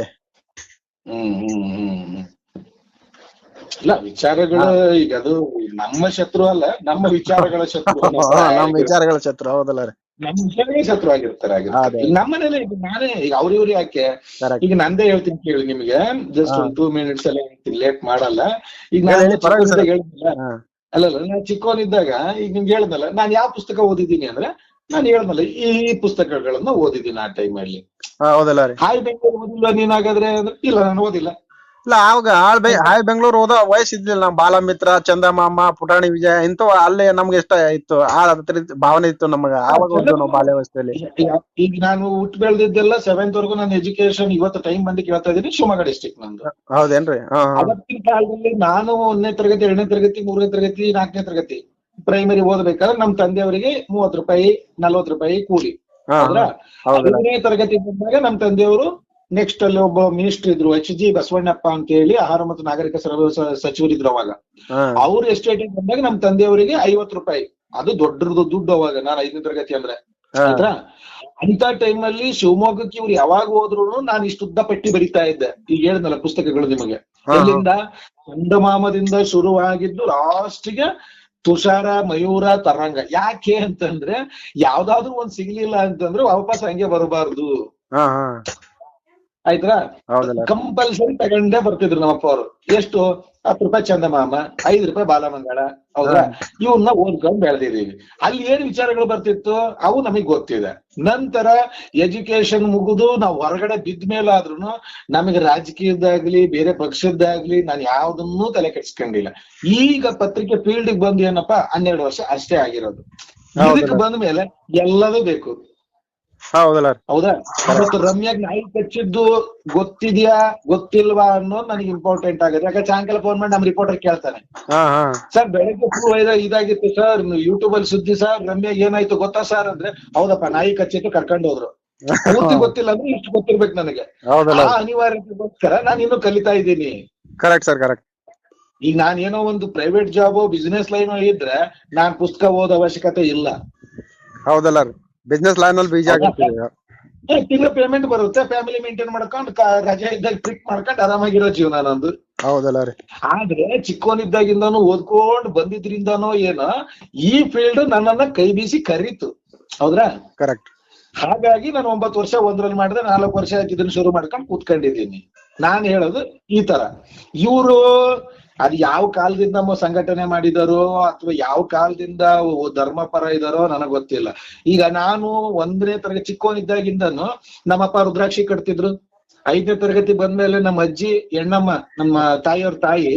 ಇಲ್ಲ, ವಿಚಾರಗಳು ಈಗ ಅದು ನಮ್ಮ ಶತ್ರು ಅಲ್ಲ, ನಮ್ಮ ವಿಚಾರಗಳ ಶತ್ರು. ನಮ್ಮ ವಿಚಾರಗಳ ಶತ್ರು, ಹೌದಲ್ಲ ರೀ? ನಮ್ಮ ವಿಚಾರಗಳೇ ಶತ್ರು ಆಗಿರ್ತಾರೆ. ಈಗ ನಮ್ಮನೇಲೆ ಈಗ ನಾನೇ ಈಗ ಅವ್ರಿವ್ರು ಯಾಕೆ, ಈಗ ನಂದೇ ಹೇಳ್ತೀನಿ ಕೇಳಿ ನಿಮ್ಗೆ, ಜಸ್ಟ್ 2 minutes ಎಲ್ಲ ಹೇಳ್ತೀನಿ, ಲೇಟ್ ಮಾಡಲ್ಲ. ಈಗ ನಾನು ಹೇಳಿದ್ನಲ್ಲ, ಅಲ್ಲಲ್ಲ, ನಾನು ಚಿಕ್ಕವನಿದ್ದಾಗ ಈಗ ನಿಮ್ಗೆ ಹೇಳ್ದಲ್ಲ, ನಾನ್ ಯಾವ ಪುಸ್ತಕ ಓದಿದ್ದೀನಿ ಅಂದ್ರೆ, ನಾನು ಹೇಳ್ದಲ್ಲ ಈ ಪುಸ್ತಕಗಳನ್ನ ಓದಿದ್ದೀನಿ ಆ ಟೈಮಲ್ಲಿ. ಹೌದಲ್ಲ ರೀ? ಹಾಯ್ ಬೆಂಗಳೂರು ಓದಿಲ್ಲ ನೀನಾಗಾದ್ರೆ ಅಂದ್ರೆ, ಇಲ್ಲ ನಾನು ಓದಿಲ್ಲ. ಇಲ್ಲ, ಆವಾಗ ಹಾಯ್ ಬೆಂಗಳೂರು ಓದೋ ವಯಸ್ಸಿದ್ದಿಲ್ಲ. ನಮ್ ಬಾಲಮಿತ್ರ, ಚಂದಮಾಮ, ಪುಟಾಣಿ ವಿಜಯ ಇಂಥವು ಅಲ್ಲೇ ನಮ್ಗೆ ಇಷ್ಟ ಇತ್ತು. ಆ ಭಾವನೆ ಇತ್ತು ನಮಗ ಆವಾಗ ಓದ್ತೀವಿ ನಾವು ಬಾಲ್ಯ ವ್ಯವಸ್ಥೆಯಲ್ಲಿ. ಈಗ ನಾನು ಹುಟ್ಟು ಬೆಳೆದಿದ್ದೆಲ್ಲ 7th ವರೆಗೂ ನನ್ನ ಎಜುಕೇಶನ್ ಇವತ್ತು ಟೈಮ್ ಬಂದು ಕೇಳ್ತಾ ಇದೀನಿ, ಶಿವಮೊಗ್ಗ ಡಿಸ್ಟ್ರಿಕ್ಟ್ ನಂದು. ಹೌದೇನ್ರಿ? ಅವತ್ತಿನ ಕಾಲದಲ್ಲಿ ನಾನು 1ನೇ ತರಗತಿ, 2ನೇ ತರಗತಿ, 3ನೇ ತರಗತಿ, 4ನೇ ತರಗತಿ ಪ್ರೈಮರಿ ಓದ್ಬೇಕಾದ್ರೆ ನಮ್ ತಂದೆಯವರಿಗೆ 30 ರೂಪಾಯಿ 40 ರೂಪಾಯಿ ಕೂಲಿ. 5ನೇ ತರಗತಿ ಬಂದಾಗ ನಮ್ ತಂದೆಯವರು ನೆಕ್ಸ್ಟ್ ಅಲ್ಲಿ ಒಬ್ಬ ಮಿನಿಸ್ಟರ್ ಇದ್ರು, H.G. ಬಸವಣ್ಣಪ್ಪ ಅಂತ ಹೇಳಿ, ಆಹಾರ ಮತ್ತು ನಾಗರಿಕ ಸಚಿವರಿದ್ರು ಅವಾಗ. ಅವ್ರು ಎಸ್ಟೇಟ್ ಬಂದಾಗ ನಮ್ ತಂದೆಯವರಿಗೆ 50 ರೂಪಾಯಿ, ಅದು ದೊಡ್ಡದು ದುಡ್ಡು ಅವಾಗ. ನಾನು 5ನೇ ತರಗತಿ ಅಂದ್ರೆ ಆಯ್ತಾ. ಅಂತ ಟೈಮಲ್ಲಿ ಶಿವಮೊಗ್ಗಕ್ಕೆ ಇವ್ರು ಯಾವಾಗ ಹೋದ್ರು ನಾನು ಇಷ್ಟುದ್ದ ಪಟ್ಟಿ ಬರಿತಾ ಇದ್ದೆ. ಈಗ ಹೇಳಿದ್ನಲ್ಲ ಪುಸ್ತಕಗಳು ನಿಮಗೆ, ಎಲ್ಲಿಂದ ಚಂದಮಾಮದಿಂದ ಶುರುವಾಗಿದ್ದು ಲಾಸ್ಟ್ಗೆ ತುಷಾರ, ಮಯೂರ, ತರಂಗ. ಯಾಕೆ ಅಂತಂದ್ರೆ ಯಾವ್ದಾದ್ರು ಒಂದ್ ಸಿಗ್ಲಿಲ್ಲ ಅಂತಂದ್ರೆ ವಾಪಸ್ ಹಂಗೆ ಬರಬಾರ್ದು, ಆಯ್ತಾ. ಕಂಪಲ್ಸರಿ ತಗೊಂಡೇ ಬರ್ತಿದ್ರು ನಮ್ಮಪ್ಪ ಅವರು. ಎಷ್ಟು? 10 ರೂಪಾಯಿ ಚಂದಮಾಮ, 5 ರೂಪಾಯಿ ಬಾಲಮಂಗಳ, ಹೌದಾ? ಇವನ್ನ ಓದ್ಕೊಂಡ್ ಬೆಳೆದಿದೀವಿ. ಅಲ್ಲಿ ಏನ್ ವಿಚಾರಗಳು ಬರ್ತಿತ್ತು ಅವು ನಮಗ್ ಗೊತ್ತಿದೆ. ನಂತರ ಎಜುಕೇಶನ್ ಮುಗಿದು ನಾವು ಹೊರಗಡೆ ಬಿದ್ದ ಮೇಲಾದ್ರೂ ನಮಗೆ ರಾಜಕೀಯದ್ದಾಗ್ಲಿ ಬೇರೆ ಪಕ್ಷದ್ದಾಗ್ಲಿ ನಾನು ಯಾವ್ದನ್ನೂ ತಲೆ ಕೆಡ್ಸ್ಕೊಂಡಿಲ್ಲ. ಈಗ ಪತ್ರಿಕೆ ಫೀಲ್ಡ್ ಬಂದು ಏನಪ್ಪಾ 12 ವರ್ಷ ಅಷ್ಟೇ ಆಗಿರೋದು. ಇದಕ್ಕೆ ಬಂದ ಮೇಲೆ ಎಲ್ಲದೂ ಬೇಕು, ಹೌದಾ? ಇವತ್ತು ರಮ್ಯಾಗ್ ನಾಯಿ ಕಚ್ಚಿದ್ದು ಗೊತ್ತಿದ್ಯಾ ಗೊತ್ತಿಲ್ವಾ ಅನ್ನೋದು ನನಗೆ ಇಂಪಾರ್ಟೆಂಟ್ ಆಗುತ್ತೆ. ಯಾಕಂದ್ರೆ ಸಾಯಂಕಾಲ ಫೋನ್ ಮಾಡಿ ನಮ್ ರಿಪೋರ್ಟರ್ ಕೇಳ್ತಾನೆ, ಸರ್ ಬೆಳಗ್ಗೆ ಇದಾಗಿತ್ತು ಸರ್, ಯೂಟ್ಯೂಬ್ ಅಲ್ಲಿ ಸುದ್ದಿ ಸರ್, ರಮ್ಯಾಗ್ ಏನಾಯ್ತು ಗೊತ್ತಾ ಸರ್ ಅಂದ್ರೆ, ಹೌದಪ್ಪ ನಾಯಿ ಕಚ್ಚಿತ್ತು ಕರ್ಕೊಂಡು ಹೋದ್ರು. ಪೂರ್ತಿ ಗೊತ್ತಿಲ್ಲ ಅಂದ್ರೆ ಇಷ್ಟು ಗೊತ್ತಿರ್ಬೇಕು ನನಗೆ. ಆ ಅನಿವಾರ್ಯತೆಗೋಸ್ಕರ ನಾನು ಇನ್ನೂ ಕಲಿತಾ ಇದ್ದೀನಿ. Correct sir, correct. ಈಗ ನಾನೇನೋ ಒಂದು ಪ್ರೈವೇಟ್ ಜಾಬ್, ಬಿಸಿನೆಸ್ ಲೈನ್ ಇದ್ರೆ ನಾನ್ ಪುಸ್ತಕ ಓದೋ ಅವಶ್ಯಕತೆ ಇಲ್ಲ. ಹೌದಲ್ಲ? ಬಿಸ್ನೆಸ್ ಲೈನ್ ಅಲ್ಲಿ ಬೀಜ ತಿಂಗಳ ಪೇಮೆಂಟ್ ಬರುತ್ತೆ, ಫ್ಯಾಮಿಲಿ ಮೇಂಟೈನ್ ಮಾಡ್ಕೊಂಡು ರಜೆ ಇದ್ದಾಗ ಟ್ರಿಪ್ ಮಾಡ್ಕೊಂಡು ಆರಾಮಾಗಿರೋ ಜೀವನ ನಂದು. ಹೌದಲ್ಲ ರೀ? ಆದ್ರೆ ಚಿಕ್ಕವನಿದ್ದಾಗಿಂದಾನು ಓದ್ಕೊಂಡ್ ಬಂದಿದ್ರಿಂದಾನೋ ಏನೋ ಈ ಫೀಲ್ಡ್ ನನ್ನನ್ನ ಕೈ ಬೀಸಿ ಕರೀತು, ಹೌದ್ರಾ? ಕರೆಕ್ಟ್. ಹಾಗಾಗಿ ನಾನು 9 ವರ್ಷ ಒಂದ್ರಲ್ಲಿ ಮಾಡಿದ್ರೆ 4 ವರ್ಷ ಆಯ್ತು ಇದನ್ನ ಶುರು ಮಾಡ್ಕೊಂಡು ಕೂತ್ಕೊಂಡಿದ್ದೀನಿ. ನಾನ್ ಹೇಳೋದು ಈ ತರ, ಇವ್ರು ಅದ್ ಯಾವ ಕಾಲದಿಂದ ಸಂಘಟನೆ ಮಾಡಿದಾರೋ ಅಥವಾ ಯಾವ ಕಾಲದಿಂದ ಧರ್ಮಪರ ಇದಾರೋ ನನಗ್ ಗೊತ್ತಿಲ್ಲ. ಈಗ ನಾನು 1ನೇ ತರಗತಿ ಚಿಕ್ಕವನಿದ್ದಾಗಿಂದನು ನಮ್ಮಪ್ಪ ರುದ್ರಾಕ್ಷಿ ಕಟ್ತಿದ್ರು. 5ನೇ ತರಗತಿ ಬಂದ್ಮೇಲೆ ನಮ್ಮ ಅಜ್ಜಿ ಎಣ್ಣಮ್ಮ, ನಮ್ಮ ತಾಯಿಯವ್ರ ತಾಯಿ,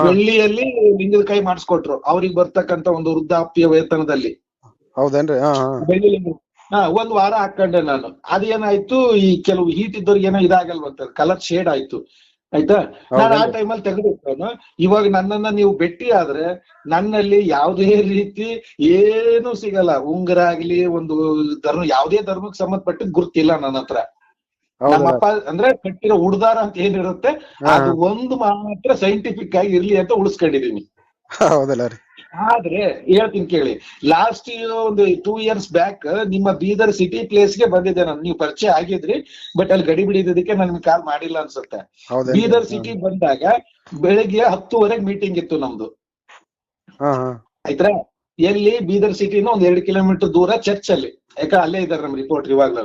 ಬೆಳ್ಳಿಯಲ್ಲಿ ಲಿಂಗದ ಕೈ ಮಾಡಿಸ್ಕೊಟ್ರು ಅವ್ರಿಗೆ ಬರ್ತಕ್ಕಂತ ಒಂದು ವೃದ್ಧಾಪ್ಯ ವೇತನದಲ್ಲಿ. ಹೌದೇನ್ರಿ? ಬೆಳ್ಳಿ 1 ವಾರ ಹಾಕೊಂಡೆ ನಾನು. ಅದೇನಾಯ್ತು, ಈ ಕೆಲವು ಹೀಟ್ ಇದ್ದವ್ರಿಗೆ ಏನೋ ಇದಾಗಲ್ವಂತ, ಕಲರ್ ಶೇಡ್ ಆಯ್ತು, ಆಯ್ತಾ. ನಾನು ಆ ಟೈಮಲ್ಲಿ ತೆಗೆದಿರ್ತಾನು. ಇವಾಗ ನನ್ನನ್ನ ನೀವು ಭೇಟಿ ಆದ್ರೆ ನನ್ನಲ್ಲಿ ಯಾವುದೇ ರೀತಿ ಏನು ಸಿಗಲ್ಲ. ಉಂಗುರ ಆಗ್ಲಿ, ಒಂದು ಧರ್ಮ, ಯಾವುದೇ ಧರ್ಮಕ್ಕೆ ಸಂಬಂಧಪಟ್ಟ ಗುರ್ತಿಲ್ಲ ನನ್ನ ಹತ್ರ. ನಮ್ಮಪ್ಪ ಅಂದ್ರೆ ಕಟ್ಟಿರೋ ಉಡ್ದಾರ ಅಂತ ಏನಿರುತ್ತೆ ಅದು ಒಂದು ಮಾತ್ರ ಸೈಂಟಿಫಿಕ್ ಆಗಿ ಇರ್ಲಿ ಅಂತ ಉಳಿಸ್ಕೊಂಡಿದೀನಿ. ಹೌದಲ್ಲ ರೀ? ಆದ್ರೆ ಹೇಳ್ತೀನಿ ಕೇಳಿ, ಲಾಸ್ಟ್ ಒಂದು 2 years ಬ್ಯಾಕ್ ನಿಮ್ಮ ಬೀದರ್ ಸಿಟಿ ಪ್ಲೇಸ್ಗೆ ಬಂದಿದ್ದೆ ನಾನು. ನೀವು ಪರಿಚಯ ಆಗಿದ್ರಿ, ಬಟ್ ಅಲ್ಲಿ ಗಡಿ ಬಿಡಿದಕ್ಕೆ ನನ್ಗೆ ಕಾಲ್ ಮಾಡಿಲ್ಲ ಅನ್ಸುತ್ತೆ. ಬೀದರ್ ಸಿಟಿ ಬಂದಾಗ ಬೆಳಿಗ್ಗೆ 10:00 ಮೀಟಿಂಗ್ ಇತ್ತು ನಮ್ದು, ಆಯ್ತಾ. ಎಲ್ಲಿ? ಬೀದರ್ ಸಿಟಿನ 1-2 ಕಿಲೋಮೀಟರ್ ದೂರ ಚರ್ಚ್ ಅಲ್ಲಿ. ಯಾಕ ಅಲ್ಲೇ ಇದಾರೆ ನಮ್ ರಿಪೋರ್ಟರ್ ಇವಾಗ್ಲೂ.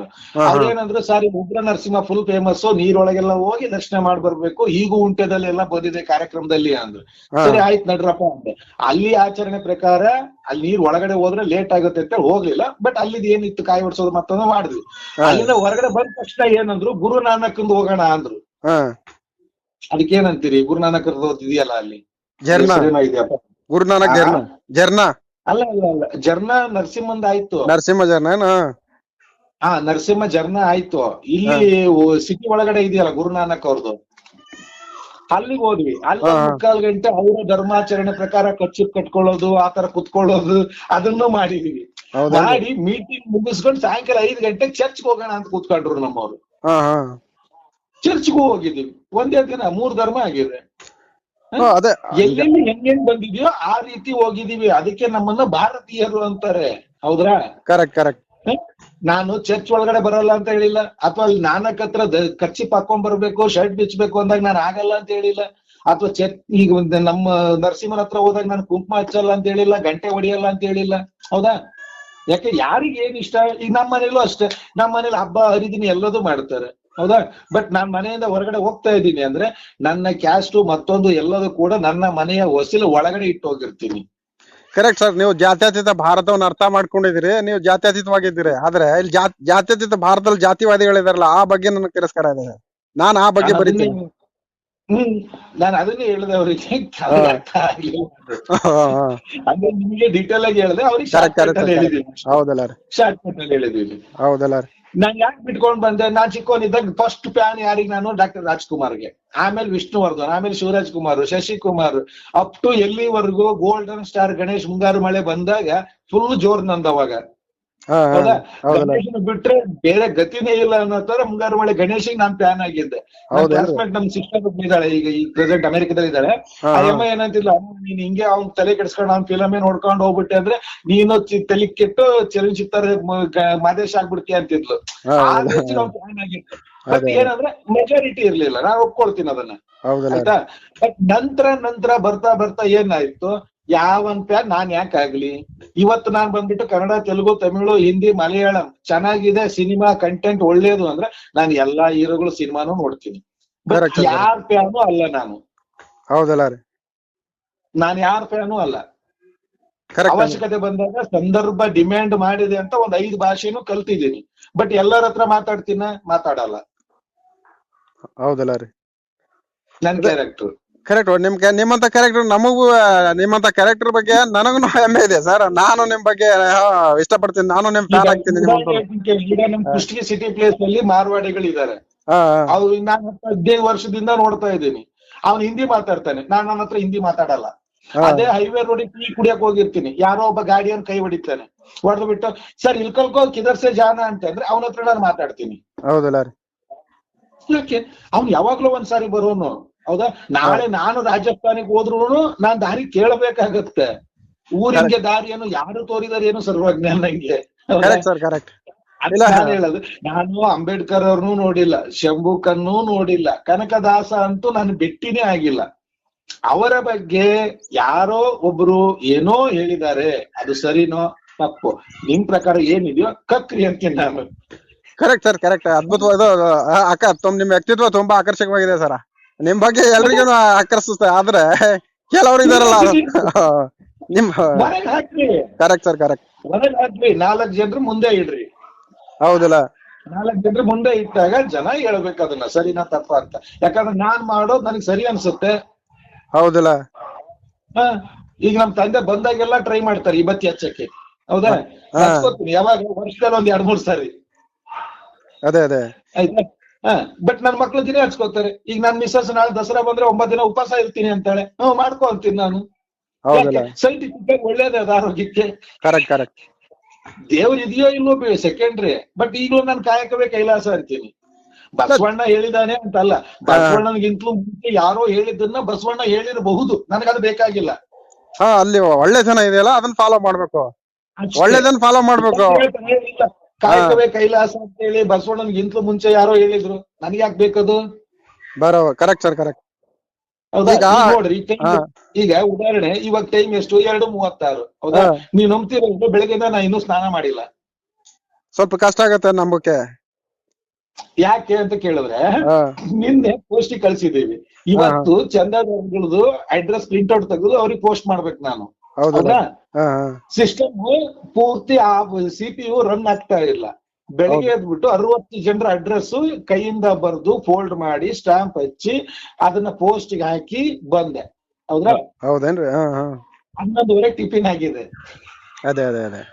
ಅವ್ರೇನಂದ್ರು, ಸರ್ ಉಗ್ರ ನರಸಿಂಹ ಫುಲ್ ಫೇಮಸ್, ನೀರೊಳಗೆಲ್ಲ ಹೋಗಿ ದರ್ಶನ ಮಾಡ್ಬರ್ಬೇಕು, ಈಗೂ ಉಂಟೆದಲ್ಲಿ ಎಲ್ಲ ಬಂದಿದೆ ಕಾರ್ಯಕ್ರಮದಲ್ಲಿ ಅಂದ್ರು. ಸರಿ ಆಯ್ತು ನಡ್ರಪ್ಪ ಅಂದೆ. ಅಲ್ಲಿ ಆಚರಣೆ ಪ್ರಕಾರ ಅಲ್ಲಿ ನೀರ್ ಒಳಗಡೆ ಹೋದ್ರೆ ಲೇಟ್ ಆಗುತ್ತೆ ಅಂತ ಹೋಗ್ಲಿಲ್ಲ. ಬಟ್ ಅಲ್ಲಿದ್ ಏನಿತ್ತು ಕಾಯಿ ಹೊಡ್ಸೋದು ಮತ್ತೊಂದು ಮಾಡಿದ್ವಿ. ಅಲ್ಲಿಂದ ಹೊರಗಡೆ ಬಂದ ತಕ್ಷಣ ಏನಂದ್ರು, ಗುರುನಾನಕ್ಂದು ಹೋಗೋಣ ಅಂದ್ರು. ಅದಕ್ಕೇನಂತೀರಿ? ಗುರುನಾನಕರ್ದು ಇದೆಯಲ್ಲ ಅಲ್ಲಿ, ಜರ್ನಾ ಹೆಸರೇನೋ ಇದೆಯಪ್ಪ. ಗುರುನಾನಕ್ ಆ? ಜರ್ನಾ ಅಲ್ಲ ಜರ್ನಾ ನರಸಿಂಹಂದ ಆಯ್ತು. ನರಸಿಂಹ ಜರ್ನಾ ನರಸಿಂಹ ಜರ್ನಾ ಆಯ್ತು. ಇಲ್ಲಿ ಸಿಟಿ ಒಳಗಡೆ ಇದೆಯಲ್ಲ ಗುರುನಾನಕ್ ಅವ್ರದ್ದು, ಅಲ್ಲಿಗೆ ಹೋದ್ವಿ. ಅಲ್ಲಿ ಹಾ, ಹಾ. 3/4 ಗಂಟೆ ಅವರ ಧರ್ಮಾಚರಣೆ ಪ್ರಕಾರ ಕಚ್ಚು ಕಟ್ಕೊಳ್ಳೋದು, ಆತರ ಕುತ್ಕೊಳ್ಳೋದು, ಅದನ್ನು ಮಾಡಿದೀವಿ. ಹೌದೇನ್ರಿ? ಮಾಡಿ ಮೀಟಿಂಗ್ ಮುಗಿಸ್ಕೊಂಡು ಸಾಯಂಕಾಲ 5 ಗಂಟೆಗೆ ಚರ್ಚ್ಗೆ ಹೋಗೋಣ ಅಂತ ಕೂತ್ಕೊಂಡ್ರು ನಮ್ಮವ್ರು. ಹಾ ಹಾ ಚರ್ಚ್ಗೂ ಹೋಗಿದೀವಿ. ಒಂದೇ ದಿನ 3 ಧರ್ಮ ಆಗಿದೆ. ಹಾ, ಅದೇ ಈಗ ಎಲ್ಲೆಲ್ಲಿ ಹೆಂಗ್ ಬಂದಿದ್ಯೋ ಆ ರೀತಿ ಹೋಗಿದೀವಿ. ಅದಕ್ಕೆ ನಮ್ಮನ್ನ ಭಾರತೀಯರು ಅಂತಾರೆ. ಹೌದ್ರಾ? ಕರೆಕ್ಟ್ ಹ? ನಾನು ಚರ್ಚ್ ಒಳಗಡೆ ಬರಲ್ಲ ಅಂತ ಹೇಳಿಲ್ಲ, ಅಥವಾ ಅಲ್ಲಿ ನಾನಕ್ ಹತ್ರ ಕರ್ಚಿಪ್ ಹಾಕೊಂಡ್ ಬರ್ಬೇಕು, ಶರ್ಟ್ ಬಿಚ್ಚಬೇಕು ಅಂದಾಗ ನಾನು ಆಗಲ್ಲ ಅಂತ ಹೇಳಿಲ್ಲ, ಅಥವಾ ಈಗ ನಮ್ಮ ನರಸಿಂಹನ ಹತ್ರ ಹೋದಾಗ ನಾನು ಕುಂಕುಮ ಹಚ್ಚಲ್ಲ ಅಂತ ಹೇಳಿಲ್ಲ, ಗಂಟೆ ಹೊಡಿಯಲ್ಲ ಅಂತ ಹೇಳಿಲ್ಲ. ಹೌದಾ? ಯಾಕೆ ಯಾರಿಗೆ ಏನ್ ಇಷ್ಟ? ಈಗ ನಮ್ಮ ಮನೇಲೂ ಅಷ್ಟೇ. ನಮ್ಮ ಮನೇಲಿ ಹಬ್ಬ ಹರಿದಿನ ಎಲ್ಲದೂ ಮಾಡ್ತಾರೆ. ಹೌದಾ? ಬಟ್ ನಾನ್ ಮನೆಯಿಂದ ಹೊರಗಡೆ ಹೋಗ್ತಾ ಇದ್ದೀನಿ ಅಂದ್ರೆ ನನ್ನ ಕ್ಯಾಸ್ಟು ಮತ್ತೊಂದು ಎಲ್ಲದೂ ಕೂಡ ನನ್ನ ಮನೆಯ ಹೊಸಿಲು ಒಳಗಡೆ ಇಟ್ಟು ಹೋಗಿರ್ತೀನಿ. Correct sir. ನೀವು ಜಾತ್ಯತೀತ ಭಾರತವನ್ನ ಅರ್ಥ ಮಾಡ್ಕೊಂಡಿದ್ದೀರಿ, ನೀವು ಜಾತ್ಯತೀತವಾಗಿದ್ದೀರಿ. ಆದ್ರೆ ಇಲ್ಲಿ ಜಾತ್ಯತೀತ ಭಾರತದಲ್ಲಿ ಜಾತಿವಾದಿಗಳಿದಾರಲ್ಲ, ಆ ಬಗ್ಗೆ ನನಗೆ ತಿರಸ್ಕಾರ ಇದೆ. ನಾನು ಆ ಬಗ್ಗೆ ಬರೀತೀನಿ. ನಾನು ಅದನ್ನೇ ಹೇಳಿದೆ ಅವರಿಗೆ, ಅರ್ಥ ಆಗ್ಲಿಲ್ಲ. ಅಂದ್ರೆ ನಿಮಗೆ ಡೀಟೇಲ್ ಆಗಿ ಹೇಳಿದೆ, ಅವ್ರಿಗೆ ಶಾರ್ಟ್ ಕಟ್ ಅಲ್ಲಿ ಹೇಳಿದೀನಿ. ಹೌದಲ್ಲ ರೀ? ಶಾರ್ಟ್ ಕಟ್ ಅಲ್ಲಿ ಹೇಳಿದೀನಿ. ಹೌದಲ್ಲ ರೀ? ನಾನ್ ಯಾಕೆ ಬಿಟ್ಕೊಂಡ್ ಬಂದೆ? ನಾನ್ ಚಿಕ್ಕವನಿದ್ದಾಗ ಫಸ್ಟ್ ಪ್ಯಾನ್ ಯಾರಿಗೆ? ನಾನು ಡಾಕ್ಟರ್ ರಾಜ್ಕುಮಾರ್ಗೆ, ಆಮೇಲೆ ವಿಷ್ಣುವರ್ಧನ್, ಆಮೇಲೆ ಶಿವರಾಜ್ ಕುಮಾರ್, ಶಶಿಕುಮಾರ್, ಅಪ್ ಟು ಎಲ್ಲಿವರೆಗೂ ಗೋಲ್ಡನ್ ಸ್ಟಾರ್ ಗಣೇಶ್ ಮುಂಗಾರು ಮಳೆ ಬಂದಾಗ ಫುಲ್ ಜೋರ್ ನಂದವಾಗ. ಹೌದಾ? ಗಣೇಶನ್ ಬಿಟ್ರೆ ಬೇರೆ ಗತಿನೇ ಇಲ್ಲ ಅನ್ನೋ ತರ ಮುಂಗಾರು ಮಳೆ ಗಣೇಶಿಗೆ ನಾನ್ ಪ್ಯಾನ್ ಆಗಿದ್ದೆ. ಕ್ಲಾಸ್ಮೇಟ್ ನಮ್ ಸಿಸ್ಟರ್ ಇದ್ದಾಳೆ, ಈಗ ಪ್ರೆಸೆಂಟ್ ಅಮೆರಿಕದಲ್ಲಿ ಇದ್ದಾಳೆ. ಆ ಅಮ್ಮ ಏನಂತಿಲ್ಲ, ನೀನ್ ಹಿಂಗೆ ಅವ್ನ್ ತಲೆ ಕೆಡ್ಸ್ಕೊಂಡು ಅವ್ನ್ ಫಿಲಮೇ ನೋಡ್ಕೊಂಡು ಹೋಗ್ಬಿಟ್ಟೆ ಅಂದ್ರೆ ನೀನು ತಲೆ ಕೆಟ್ಟು ಚಲನಚಿತ್ರ ಮಾದೇಶ್ ಆಗ್ಬಿಡ್ತೀಯ ಅಂತಿದ್ಲು. ಆ ರೇಂಜಿಗೆ ಅವ್ನ್ ಪ್ಯಾನ್ ಆಗಿತ್ತು. ಬಟ್ ಏನಂದ್ರೆ ಮೆಜಾರಿಟಿ ಇರ್ಲಿಲ್ಲ, ನಾನ್ ಒಪ್ಕೊಳ್ತೀನಿ ಅದನ್ನ. ಆಯ್ತಾ? ಬಟ್ ನಂತರ ಬರ್ತಾ ಏನಾಯ್ತು, ಯಾವನ್ ಪ್ಯಾನ್ ನಾನ್ ಯಾಕಾಗ್ಲಿ? ಇವತ್ತು ನಾನ್ ಬಂದ್ಬಿಟ್ಟು ಕನ್ನಡ, ತೆಲುಗು, ತಮಿಳು, ಹಿಂದಿ, ಮಲಯಾಳಂ ಚೆನ್ನಾಗಿದೆ, ಸಿನಿಮಾ ಕಂಟೆಂಟ್ ಒಳ್ಳೇದು ಅಂದ್ರೆ ನಾನು ಎಲ್ಲಾ ಹೀರೋಗಳು ಸಿನಿಮಾನು ನೋಡ್ತೀನಿ. ಬಟ್ ಯಾರ್ ಪ್ಯಾನು ಅಲ್ಲ ನಾನು. ಹೌದಲ್ಲ ರೀ? ನಾನ್ ಯಾರ್ ಪ್ಯಾನು ಅಲ್ಲ. ಅವಶ್ಯಕತೆ ಬಂದಾಗ ಸಂದರ್ಭ ಡಿಮ್ಯಾಂಡ್ ಮಾಡಿದೆ ಅಂತ 5 ಭಾಷೆನೂ ಕಲ್ತಿದ್ದೀನಿ. ಬಟ್ ಎಲ್ಲರ ಹತ್ರ ಮಾತಾಡಲ್ಲ. ಹೌದಲ್ಲ ರೀ? ನನ್ ಕ್ಯಾರೆಕ್ಟರ್ ಕರೆಕ್ಟ್. ನಿಮ್ಮಂತ ಕ್ಯಾರೆಕ್ಟರ್ ನಮಗೂ, ನಿಮ್ಮಂತ ಕ್ಯಾರೆಕ್ಟರ್ ಬಗ್ಗೆ ನನಗೂ ಹೆಮ್ಮೆ ಇದೆ ಸರ್. ನಾನು ನಿಮ್ ಬಗ್ಗೆ ಇಷ್ಟಪಡ್ತೀನಿ, ನಾನು ನಿಮ್ ಫ್ಯಾನ್ ಆಗ್ತೀನಿ. ಈಗ ನಮ್ ಕುಷ್ಟಗಿ ಸಿಟಿ ಪ್ಲೇಸ್ ಅಲ್ಲಿ ಮಾರ್ವಾಡಿಗಳಿದ್ದಾರೆ. ಅವ್ರು ನಾನು 15 ವರ್ಷದಿಂದ ನೋಡ್ತಾ ಇದ್ದೀನಿ. ಅವ್ನು ಹಿಂದಿ ಮಾತಾಡ್ತಾನೆ, ನಾನು ನನ್ನ ಹತ್ರ ಹಿಂದಿ ಮಾತಾಡಲ್ಲ. ಅದೇ ಹೈವೇ ರೋಡಿಗೆ ಟೀ ಕುಡಿಯಕ್ ಹೋಗಿರ್ತೀನಿ, ಯಾರೋ ಒಬ್ಬ ಗಾಡಿಯನ್ನು ಕೈ ಹೊಡಿತಾನೆ, ಹೊಡೆದು ಬಿಟ್ಟು ಸರ್ ಇಲ್ಲಿ ಕಲ್ಕೋ ಕಿದರ್ಸೆ ಜಾನ ಅಂತಂದ್ರೆ ಅವನ ಹತ್ರ ನಾನು ಮಾತಾಡ್ತೀನಿ. ಹೌದಲ್ಲ ರೀ? ಯಾಕೆ? ಅವ್ನು ಯಾವಾಗ್ಲೂ ಒಂದ್ಸಾರಿ ಬರೋನು. ಹೌದಾ? ನಾಳೆ ನಾನು ರಾಜಸ್ಥಾನಿಗೆ ಹೋದ್ರು ನಾನ್ ದಾರಿ ಕೇಳಬೇಕಾಗತ್ತೆ. ಊರಿಗೆ ದಾರಿಯನ್ನು ಯಾರು ತೋರಿದಾರೆ ಏನು ಸರ್ವಜ್ಞ ನಂಗೆ. ನಾನು ಹೇಳೋದು, ನಾನು ಅಂಬೇಡ್ಕರ್ ಅವ್ರನ್ನೂ ನೋಡಿಲ್ಲ, ಶಂಭುಕನ್ನೂ ನೋಡಿಲ್ಲ, ಕನಕದಾಸ ಅಂತೂ ನಾನು ಭೇಟಿನೇ ಆಗಿಲ್ಲ. ಅವರ ಬಗ್ಗೆ ಯಾರೋ ಒಬ್ರು ಏನೋ ಹೇಳಿದ್ದಾರೆ, ಅದು ಸರಿನೋ ತಪ್ಪು, ನಿಮ್ ಪ್ರಕಾರ ಏನಿದೆಯೋ ಕಕ್ರಿ ಅಂತೀನಿ ನಾನು. Correct sir, correct. ಅದ್ಭುತವಾದ ಅಕ್ಕ, ನಿಮ್ ವ್ಯಕ್ತಿತ್ವ ತುಂಬಾ ಆಕರ್ಷಕವಾಗಿದೆ ಸರ್. ನಿಮ್ ಬಗ್ಗೆ ಎಲ್ರಿಗೂ ಆಕರ್ಷಿಸ್ತಾರೆ, ಆದ್ರೆ ಕೆಲವ್ರು ಇದಾರಲ್ಲ ನಿಮ್. Correct sir, correct. ಹೊರಗೆ ಹಾಕ್ರಿ, 4 ಜನರು ಮುಂದೆ ಇಡ್ರಿ. ಹೌದಲ್ಲ? 4 ಜನರು ಮುಂದೆ ಇಟ್ಟಾಗ ಜನ ಹೇಳ್ಬೇಕು ಅದನ್ನ ಸರಿನಾ ತಪ್ಪ ಅಂತ. ಯಾಕಂದ್ರೆ ನಾನ್ ಮಾಡೋದು ನನಗೆ ಸರಿ ಅನ್ಸುತ್ತೆ. ಹೌದಲ್ಲ? ಈಗ ನಮ್ ತಂದೆ ಬಂದಾಗೆಲ್ಲ ಟ್ರೈ ಮಾಡ್ತಾರೆ ಈ ಬತ್ತಿ ಹಚ್ಚಕ್ಕೆ. ಹೌದಾ? ಹಚ್ಕೋತೀನಿ ಯಾವಾಗ, ವರ್ಷದಲ್ಲಿ 2-3 ಸಾರಿ. ಅದೇ ಆಯ್ತಾ? ಬಟ್ ನನ್ ಮಕ್ಳು ದಿನ ಹಚ್ಕೋತಾರೆ. ಈಗ ನನ್ ಮಿಸಸ್ ನಾಳೆ ದಸರಾ ಬಂದ್ರೆ 9 ದಿನ ಉಪವಾಸ ಇರ್ತೀನಿ ಅಂತಾಳೆ. ಮಾಡ್ಕೊ ಅಂತೀನಿ ನಾನು. ಸೈಂಟಿಫಿಕ್ ಒಳ್ಳೇದೇ ಅದು ಆರೋಗ್ಯಕ್ಕೆ. ಕರೆಕ್ಟ್. ದೇವ್ರ ಇದೆಯೋ ಇಲ್ವೋ ಸೆಕೆಂಡ್ರಿ, ಬಟ್ ಈಗಲೂ ನಾನು ಕಾಯಕವೇ ಕೈಲಾಸ ಅಂತೀನಿ. ಬಸವಣ್ಣ ಹೇಳಿದಾನೆ ಅಂತಲ್ಲ, ಬಸವಣ್ಣನಿಗಿಂತಲೂ ಮುಂಚೆ ಯಾರೋ ಹೇಳಿದ್ದನ್ನ ಬಸವಣ್ಣ ಹೇಳಿರಬಹುದು, ನನಗದು ಬೇಕಾಗಿಲ್ಲ. ಅಲ್ಲಿ ಒಳ್ಳೆ ಜನ ಇದೆಯಲ್ಲ, ಅದನ್ನ ಫಾಲೋ ಮಾಡ್ಬೇಕು, ಒಳ್ಳೇದನ್ನ ಫಾಲೋ ಮಾಡ್ಬೇಕು. ಕಾಯಕವೇ ಕೈಲಾಸ ಅಂತ ಹೇಳಿ ಬಸವಣ್ಣನಿಗಿಂತಲೂ ಮುಂಚೆ ಯಾರೋ ಹೇಳಿದ್ರು, ನನಗೆ ಯಾಕೆ ಬೇಕದು? ಬರೋಬರ್. Correct sir, correct. ಹೌದಾ? ನೋಡ್ರಿ, ಈಗ ಉದಾಹರಣೆ, ಇವಾಗ ಟೈಮ್ ಎಷ್ಟು? 2:36. ಹೌದಾ? ನೀವ್ ನಂಬ್ತಿರೋ ಬೆಳಗ್ಗೆಯಿಂದ ನಾ ಇನ್ನೂ ಸ್ನಾನ ಮಾಡಿಲ್ಲ. ಸ್ವಲ್ಪ ಕಷ್ಟ ಆಗತ್ತೆ ನಂಬಕ್ಕೆ. ಯಾಕೆ ಅಂತ ಕೇಳಿದ್ರೆ, ನಿನ್ನೆ ಪೋಸ್ಟ್ ಕಳ್ಸಿದೀವಿ, ಇವತ್ತು ಚಂದಾದಾರಗಳದು ಅಡ್ರೆಸ್ ಪ್ರಿಂಟ್ಔಟ್ ತೆಗೆದು ಅವ್ರಿಗೆ ಪೋಸ್ಟ್ ಮಾಡ್ಬೇಕು ನಾನು. ಹೌದಾ? ಸಿಸ್ಟಮ್ ಪೂರ್ತಿ CPU ರನ್ ಆಗ್ತಾ ಇಲ್ಲ. ಬೆಳಿಗ್ಗೆ ಎದ್ಬಿಟ್ಟು 60 ಜನರ ಅಡ್ರೆಸ್ ಕೈಯಿಂದ ಬರೆದು ಫೋಲ್ಡ್ ಮಾಡಿ ಸ್ಟಾಂಪ್ ಹಚ್ಚಿ ಅದನ್ನ ಪೋಸ್ಟ್ ಗೆ ಹಾಕಿ ಬಂದೆ. ಹೌದಾ? ಹೌದೇನ್ರಿ? ಹಾ ಹಾ 11:30 ಟಿಫಿನ್ ಆಗಿದೆ. ಅದೇ ಅದೇ ಅದೇ.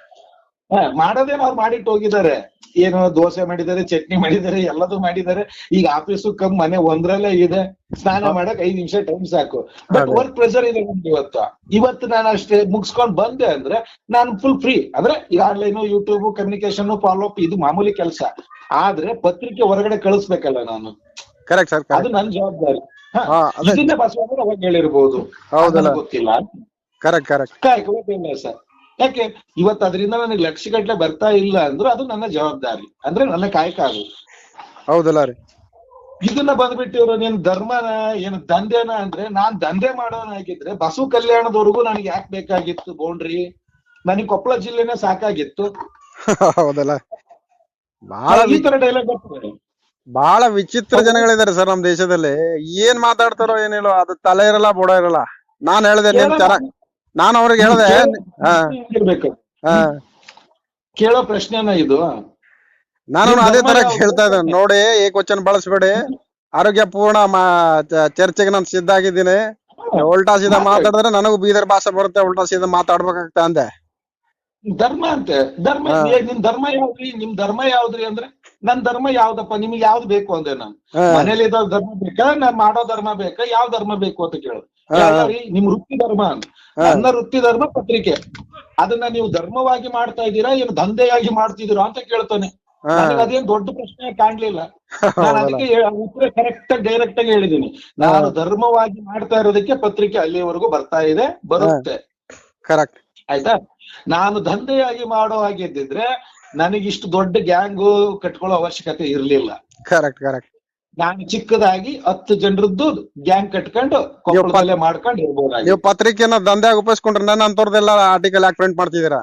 ಮಾಡೋದೇನು ಅವ್ರು ಮಾಡಿಟ್ಟು ಹೋಗಿದ್ದಾರೆ. ಏನು ದೋಸೆ ಮಾಡಿದ್ದಾರೆ, ಚಟ್ನಿ ಮಾಡಿದ್ದಾರೆ, ಎಲ್ಲದೂ ಮಾಡಿದ್ದಾರೆ. ಈಗ ಆಫೀಸು ಕಮ್ ಮನೆ ಒಂದ್ರಲ್ಲೇ ಇದೆ. ಸ್ನಾನ ಮಾಡಕ್ 5 ನಿಮಿಷ ಟೈಮ್ ಸಾಕು. ಬಟ್ ಅದೇ. ವರ್ಕ್ ಪ್ರೆಷರ್ ಇದೆ ನಮ್ಗೆ ಇವತ್ತು ನಾನು ಅಷ್ಟೇ ಮುಗಿಸ್ಕೊಂಡ್ ಬಂದೆ ಅಂದ್ರೆ ನಾನು ಫುಲ್ ಫ್ರೀ. ಅಂದ್ರೆ ಈಗ online, YouTube, communication, follow up ಇದು ಮಾಮೂಲಿ ಕೆಲಸ. ಆದ್ರೆ ಪತ್ರಿಕೆ ಹೊರಗಡೆ ಕಳಿಸ್ಬೇಕಲ್ಲ ನಾನು, ಕರೆಕ್ಟ್ ಸರ್, ಅದು ಕರೆಕ್ಟ್. ನನ್ ಜವಾಬ್ದಾರಿ. ಅದೇ. ಇದನ್ನೇ ಬಸವಣ್ಣ ಅವಾಗ ಹೇಳಿರ್ಬೋದು, ಹೌದಲ್ಲ, ನನಗ್ ಗೊತ್ತಿಲ್ಲ. Correct correct. ಕಾಯ್ಕೋಬೇಕಿಲ್ಲ ಸರ್. ಯಾಕೆ ಇವತ್ತು ಅದರಿಂದ ನನಗೆ ಲಕ್ಷಗಟ್ಲೆ ಬರ್ತಾ ಇಲ್ಲ ಅಂದ್ರೆ ಅದು ನನ್ನ ಜವಾಬ್ದಾರಿ, ಅಂದ್ರೆ ನನ್ನ ಕಾಯಕ ಅದು. ಹೌದಲ್ಲ ರೀ. ಇದನ್ನ ಬಂದ್ಬಿಟ್ಟಿವ್ರು ನೀನ್ ಧರ್ಮನ ಏನು ದಂಧೆನ ಅಂದ್ರೆ, ನಾನ್ ದಂಧೆ ಮಾಡೋನಾಗಿದ್ರೆ ಬಸವ ಕಲ್ಯಾಣದವರೆಗೂ ನನಗೆ ಯಾಕೆ ಬೇಕಾಗಿತ್ತು ಬೌಂಡ್ರಿ? ನನಗೆ ಕೊಪ್ಪಳ ಜಿಲ್ಲೆನೇ ಸಾಕಾಗಿತ್ತು. ಹೌದಲ್ಲ. ಬಹಳ ಈ ತರ ಡೈಲಾಗ್ ಬರ್ತದೆ. ಬಹಳ ವಿಚಿತ್ರ ಜನಗಳಿದ್ದಾರೆ ಸರ್ ನಮ್ ದೇಶದಲ್ಲಿ. ಏನ್ ಮಾತಾಡ್ತಾರೋ ಏನಿಲ್ಲೋ, ಅದು ತಲೆ ಇರಲ್ಲ ಬುಡ ಇರಲ್ಲ. ನಾನ್ ಹೇಳ್ದೆ ನೀನ್ ಚೆನ್ನಾಗ್, ನಾನು ಅವ್ರಿಗೆ ಹೇಳ್ದೆ. ಇರ್ಬೇಕು ಹಾ, ಕೇಳೋ ಪ್ರಶ್ನೆನ ಇದು. ನಾನು ಅದೇ ತರ ಹೇಳ್ತಾ ಇದ್ದೇನೆ ನೋಡಿ, ಏಕವಚನ ಬಳಸ್ಬೇಡಿ. ಆರೋಗ್ಯ ಪೂರ್ಣ ಚರ್ಚೆಗೆ ನಾನು ಸಿದ್ಧ ಆಗಿದ್ದೀನಿ. ಉಲ್ಟಾ ಸೀದಾ ಮಾತಾಡಿದ್ರೆ ನನಗೂ ಬೀದರ್ ಭಾಷೆ ಬರುತ್ತೆ, ಉಲ್ಟಾ ಸೀದಾ ಮಾತಾಡ್ಬೇಕಾಗ್ತಾ ಅಂದೆ. ಧರ್ಮ ಅಂತೆ. ಧರ್ಮ ನಿಮ್ ಧರ್ಮ ಯಾವ್ದ್ರಿ? ನಿಮ್ ಧರ್ಮ ಯಾವ್ದ್ರಿ ಅಂದ್ರೆ ನನ್ ಧರ್ಮ ಯಾವ್ದಪ್ಪ, ನಿಮ್ಗೆ ಯಾವ್ದು ಬೇಕು ಅಂದೆ ನಾನು. ಮನೇಲಿ ಇರೋ ಧರ್ಮ ಬೇಕಾ, ನಾನ್ ಮಾಡೋ ಧರ್ಮ ಬೇಕಾ, ಯಾವ ಧರ್ಮ ಬೇಕು ಅಂತ ಕೇಳು. ನಿಮ್ ವೃತ್ತಿ ಧರ್ಮ ಅಂತ. ನನ್ನ ವೃತ್ತಿ ಧರ್ಮ ಪತ್ರಿಕೆ. ಅದನ್ನ ನೀವು ಧರ್ಮವಾಗಿ ಮಾಡ್ತಾ ಇದ್ದೀರಾ ಏನು ದಂಧೆಯಾಗಿ ಮಾಡ್ತಿದ್ದೀರಾ ಅಂತ ಕೇಳ್ತಾನೆ. ನನಗೆ ಅದೇನ್ ದೊಡ್ಡ ಪ್ರಶ್ನೆ ಕಾಣ್ಲಿಲ್ಲ. ನಾನು ಅದಕ್ಕೆ ಉತ್ತರ ಕರೆಕ್ಟ್ ಆಗಿ ಡೈರೆಕ್ಟ್ ಆಗಿ ಹೇಳಿದೀನಿ. ನಾನು ಧರ್ಮವಾಗಿ ಮಾಡ್ತಾ ಇರೋದಕ್ಕೆ ಪತ್ರಿಕೆ ಅಲ್ಲಿವರೆಗೂ ಬರ್ತಾ ಇದೆ, ಬರುತ್ತೆ. ಕರೆಕ್ಟ್. ಆಯ್ತಾ? ನಾನು ದಂಧೆಯಾಗಿ ಮಾಡೋ ಹಾಗಿದ್ದಿದ್ರೆ ನನಗಿಷ್ಟು ದೊಡ್ಡ ಗ್ಯಾಂಗು ಕಟ್ಕೊಳ್ಳೋ ಅವಶ್ಯಕತೆ ಇರ್ಲಿಲ್ಲ. Correct correct. ನಾನು ಚಿಕ್ಕದಾಗಿ 10 ಜನರದ್ದು ಗ್ಯಾಂಗ್ ಕಟ್ಕೊಂಡು ಕೊಪ್ಪಳದಲ್ಲೇ ಮಾಡ್ಕೊಂಡು ಇರ್ಬೋದಾಗಿ. ನೀವು ಪತ್ರಿಕೆನ ದಂಧೆಯಾಗಿ ಉಪಯೋಗಿಸ್ಕೊಂಡ್ರೆ ನನ್ನ ಅಂತವ್ರದೆಲ್ಲ ಆರ್ಟಿಕಲ್ ಯಾಕೆ ಪ್ರಿಂಟ್ ಮಾಡ್ತಿದ್ದೀರಾ?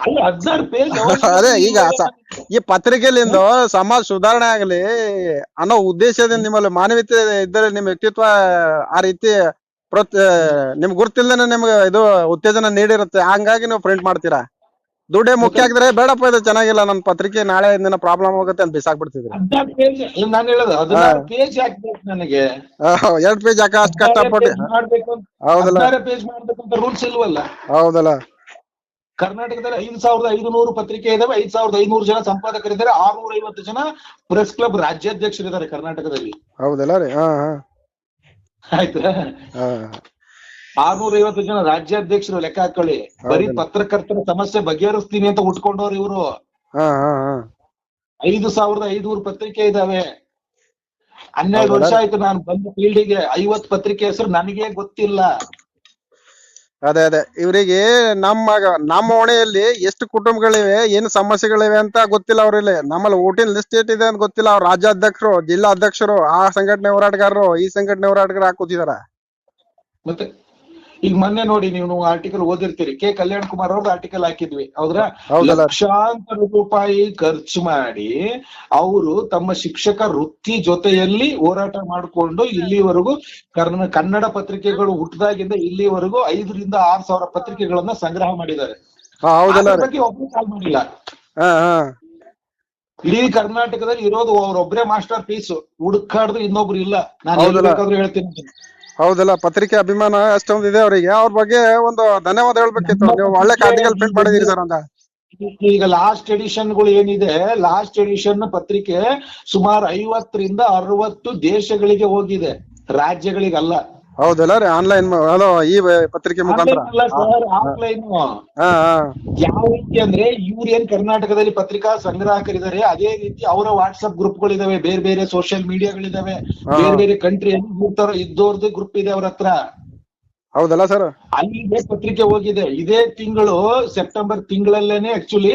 ಅಲ್ಲ 16 ಪೇಜ್. ಅದೇ ಈಗ ಈ ಪತ್ರಿಕೆಲಿಂದ ಸಮಾಜ ಸುಧಾರಣೆ ಆಗಲಿ ಅನ್ನೋ ಉದ್ದೇಶದಿಂದ, ನಿಮ್ಮಲ್ಲಿ ಮಾನವೀಯತೆ ಇದ್ದರೆ ನಿಮ್ ವ್ಯಕ್ತಿತ್ವ ಆ ರೀತಿ ನಿಮ್ಗೆ ಗುರ್ತಿಲ್ದೇನೆ ನಿಮ್ಗೆ ಇದು ಉತ್ತೇಜನ ನೀಡಿರುತ್ತೆ. ಹಂಗಾಗಿ ನೀವು ಪ್ರಿಂಟ್ ಮಾಡ್ತೀರಾ. ದುಡ್ಡೇ ಮುಖ್ಯ ಆಗಿದ್ರೆ ಬೇಡಪ್ಪ ಇದು ಚೆನ್ನಾಗಿಲ್ಲ, ನನ್ನ ಪತ್ರಿಕೆ ನಾಳೆ ದಿನ ಪ್ರಾಬ್ಲಮ್ ಆಗುತ್ತೆ ಅಂತ ಬಿಸಾಕ್ಬಿಡ್ತಿದ್ರಿ. 16 ಪೇಜ್ ನಾನು ಹೇಳೋದು 16 ಪೇಜ್ ಹಾಕ್ಬೇಕು ನನಗೆ. 2 ಪೇಜ್ ಯಾಕೆ ಅಷ್ಟು ಕಷ್ಟಪಟ್ಟು? ಹೌದಲ್ಲ, 16 ಪೇಜ್ ಮಾಡ್ಬೇಕಂತ ರೂಲ್ಸ್ ಇಲ್ವಲ್ಲ. ಹೌದಲ್ಲ. ಕರ್ನಾಟಕದಲ್ಲಿ 5500 ಪತ್ರಿಕೆ ಇದಾವೆ, 5500 ಜನ ಸಂಪಾದಕರಿದ್ದಾರೆ, 650 ಜನ ಪ್ರೆಸ್ ಕ್ಲಬ್ ರಾಜ್ಯಾಧ್ಯಕ್ಷರಿದ್ದಾರೆ ಕರ್ನಾಟಕದಲ್ಲಿ. ಹೌದಲ್ಲ ರೀ. ಹಾ ಹಾ, ಆಯ್ತಾ? 650 ಜನ ರಾಜ್ಯಾಧ್ಯಕ್ಷರು ಲೆಕ್ಕ ಹಾಕೊಳ್ಳಿ. ಬರೀ ಪತ್ರಕರ್ತರ ಸಮಸ್ಯೆ ಬಗೆಹರಿಸ್ತೀನಿ ಅಂತ ಉಟ್ಕೊಂಡವ್ರು ಇವರು. 5500 ಪತ್ರಿಕೆ ಇದಾವೆ. 12 ವರ್ಷ ಆಯ್ತು ನಾನು ಬಂದ ಫೀಲ್ಡಿಗೆ. 50 ಪತ್ರಿಕೆ ಹೆಸರು ನನಗೆ ಗೊತ್ತಿಲ್ಲ. ಅದೇ ಅದೇ, ಇವರಿಗೆ ನಮ್ಮ ಓಣೆಯಲ್ಲಿ ಎಷ್ಟು ಕುಟುಂಬಗಳಿವೆ, ಏನು ಸಮಸ್ಯೆಗಳಿವೆ ಅಂತ ಗೊತ್ತಿಲ್ಲ ಅವ್ರಲ್ಲಿ. ನಮ್ಮಲ್ಲಿ ಓಟಿನ ಲಿಸ್ಟ್ ಏಟಿದೆ ಅಂತ ಗೊತ್ತಿಲ್ಲ. ಅವ್ರ ರಾಜ್ಯಾಧ್ಯಕ್ಷರು, ಜಿಲ್ಲಾ ಅಧ್ಯಕ್ಷರು, ಆ ಸಂಘಟನೆ ಹೋರಾಟಗಾರರು, ಈ ಸಂಘಟನೆ ಹೋರಾಟಗಾರ ಕೂತಿದಾರ. ಮತ್ತೆ ಈಗ ಮೊನ್ನೆ ನೋಡಿ, ನೀವು ಆರ್ಟಿಕಲ್ ಓದಿರ್ತೀರಿ, ಕೆ ಕಲ್ಯಾಣ್ ಕುಮಾರ್ ಅವ್ರದ್ದು ಆರ್ಟಿಕಲ್ ಹಾಕಿದ್ವಿ. ಹೌದ್ರಾ? ಲಕ್ಷಾಂತರ ರೂಪಾಯಿ ಖರ್ಚು ಮಾಡಿ ಅವರು ತಮ್ಮ ಶಿಕ್ಷಕ ವೃತ್ತಿ ಜೊತೆಯಲ್ಲಿ ಹೋರಾಟ ಮಾಡಿಕೊಂಡು ಇಲ್ಲಿವರೆಗೂ ಕನ್ನಡ ಪತ್ರಿಕೆಗಳು ಹುಟ್ಟದಾಗಿಂದ ಇಲ್ಲಿವರೆಗೂ 5,000 ರಿಂದ 6,000 ಪತ್ರಿಕೆಗಳನ್ನ ಸಂಗ್ರಹ ಮಾಡಿದ್ದಾರೆ. ಬಗ್ಗೆ ಒಬ್ರು ಕಾಲ್ ಮಾಡಿಲ್ಲ. ಇಡೀ ಕರ್ನಾಟಕದಲ್ಲಿ ಇರೋದು ಅವ್ರೊಬ್ರೇ ಮಾಸ್ಟರ್ ಪೀಸ್. ಹುಡುಕಾಡ್ದು ಇನ್ನೊಬ್ರು ಇಲ್ಲ. ನಾನು ಬೇಕಾದ್ರೂ ಹೇಳ್ತೀನಿ. ಹೌದಲ್ಲ, ಪತ್ರಿಕೆ ಅಭಿಮಾನ ಅಷ್ಟೊಂದಿದೆ ಅವರಿಗೆ. ಅವ್ರ ಬಗ್ಗೆ ಒಂದು ಧನ್ಯವಾದ ಹೇಳ್ಬೇಕಿತ್ತು. ನೀವು ಒಳ್ಳೆ ಆರ್ಟಿಕಲ್ ಪ್ರಿಂಟ್ ಮಾಡಿದೀರಿ ಸರ್ ಅಂತ. ಈಗ ಲಾಸ್ಟ್ ಎಡಿಷನ್ಗಳು ಏನಿದೆ, ಲಾಸ್ಟ್ ಎಡಿಷನ್ ಪತ್ರಿಕೆ ಸುಮಾರು 50 ರಿಂದ 60 ದೇಶಗಳಿಗೆ ಹೋಗಿದೆ, ರಾಜ್ಯಗಳಿಗಲ್ಲ. ಹೌದಲ್ಲ ರೀ. ಆನ್ಲೈನ್ ಈ ಪತ್ರಿಕೆ ಮುಖಾಂತರ ಆಫ್ಲೈನ್. ಯಾವ ರೀತಿ ಅಂದ್ರೆ ಇವ್ರು ಏನ್ ಕರ್ನಾಟಕದಲ್ಲಿ ಪತ್ರಿಕಾ ಸಂಗ್ರಾಹಕರಿದ್ದಾರೆ, ಅದೇ ರೀತಿ ಅವರ ವಾಟ್ಸ್ಆಪ್ ಗ್ರೂಪ್ಗಳಿದಾವೆ, ಬೇರೆ ಬೇರೆ ಸೋಷಿಯಲ್ ಮೀಡಿಯಾಗಳಿದಾವೆ, ಬೇರೆ ಬೇರೆ ಕಂಟ್ರಿಯಲ್ಲಿ ಇದ್ದವ್ರದ್ದು ಗ್ರೂಪ್ ಇದೆ ಅವ್ರ ಹತ್ರ. ಹೌದಲ್ಲ ಸರ್? ಅಲ್ಲಿಗೆ ಪತ್ರಿಕೆ ಹೋಗಿದೆ. ಇದೇ ತಿಂಗಳು ಸೆಪ್ಟೆಂಬರ್ ತಿಂಗಳಲ್ಲೇನೆ ಆಕ್ಚುಲಿ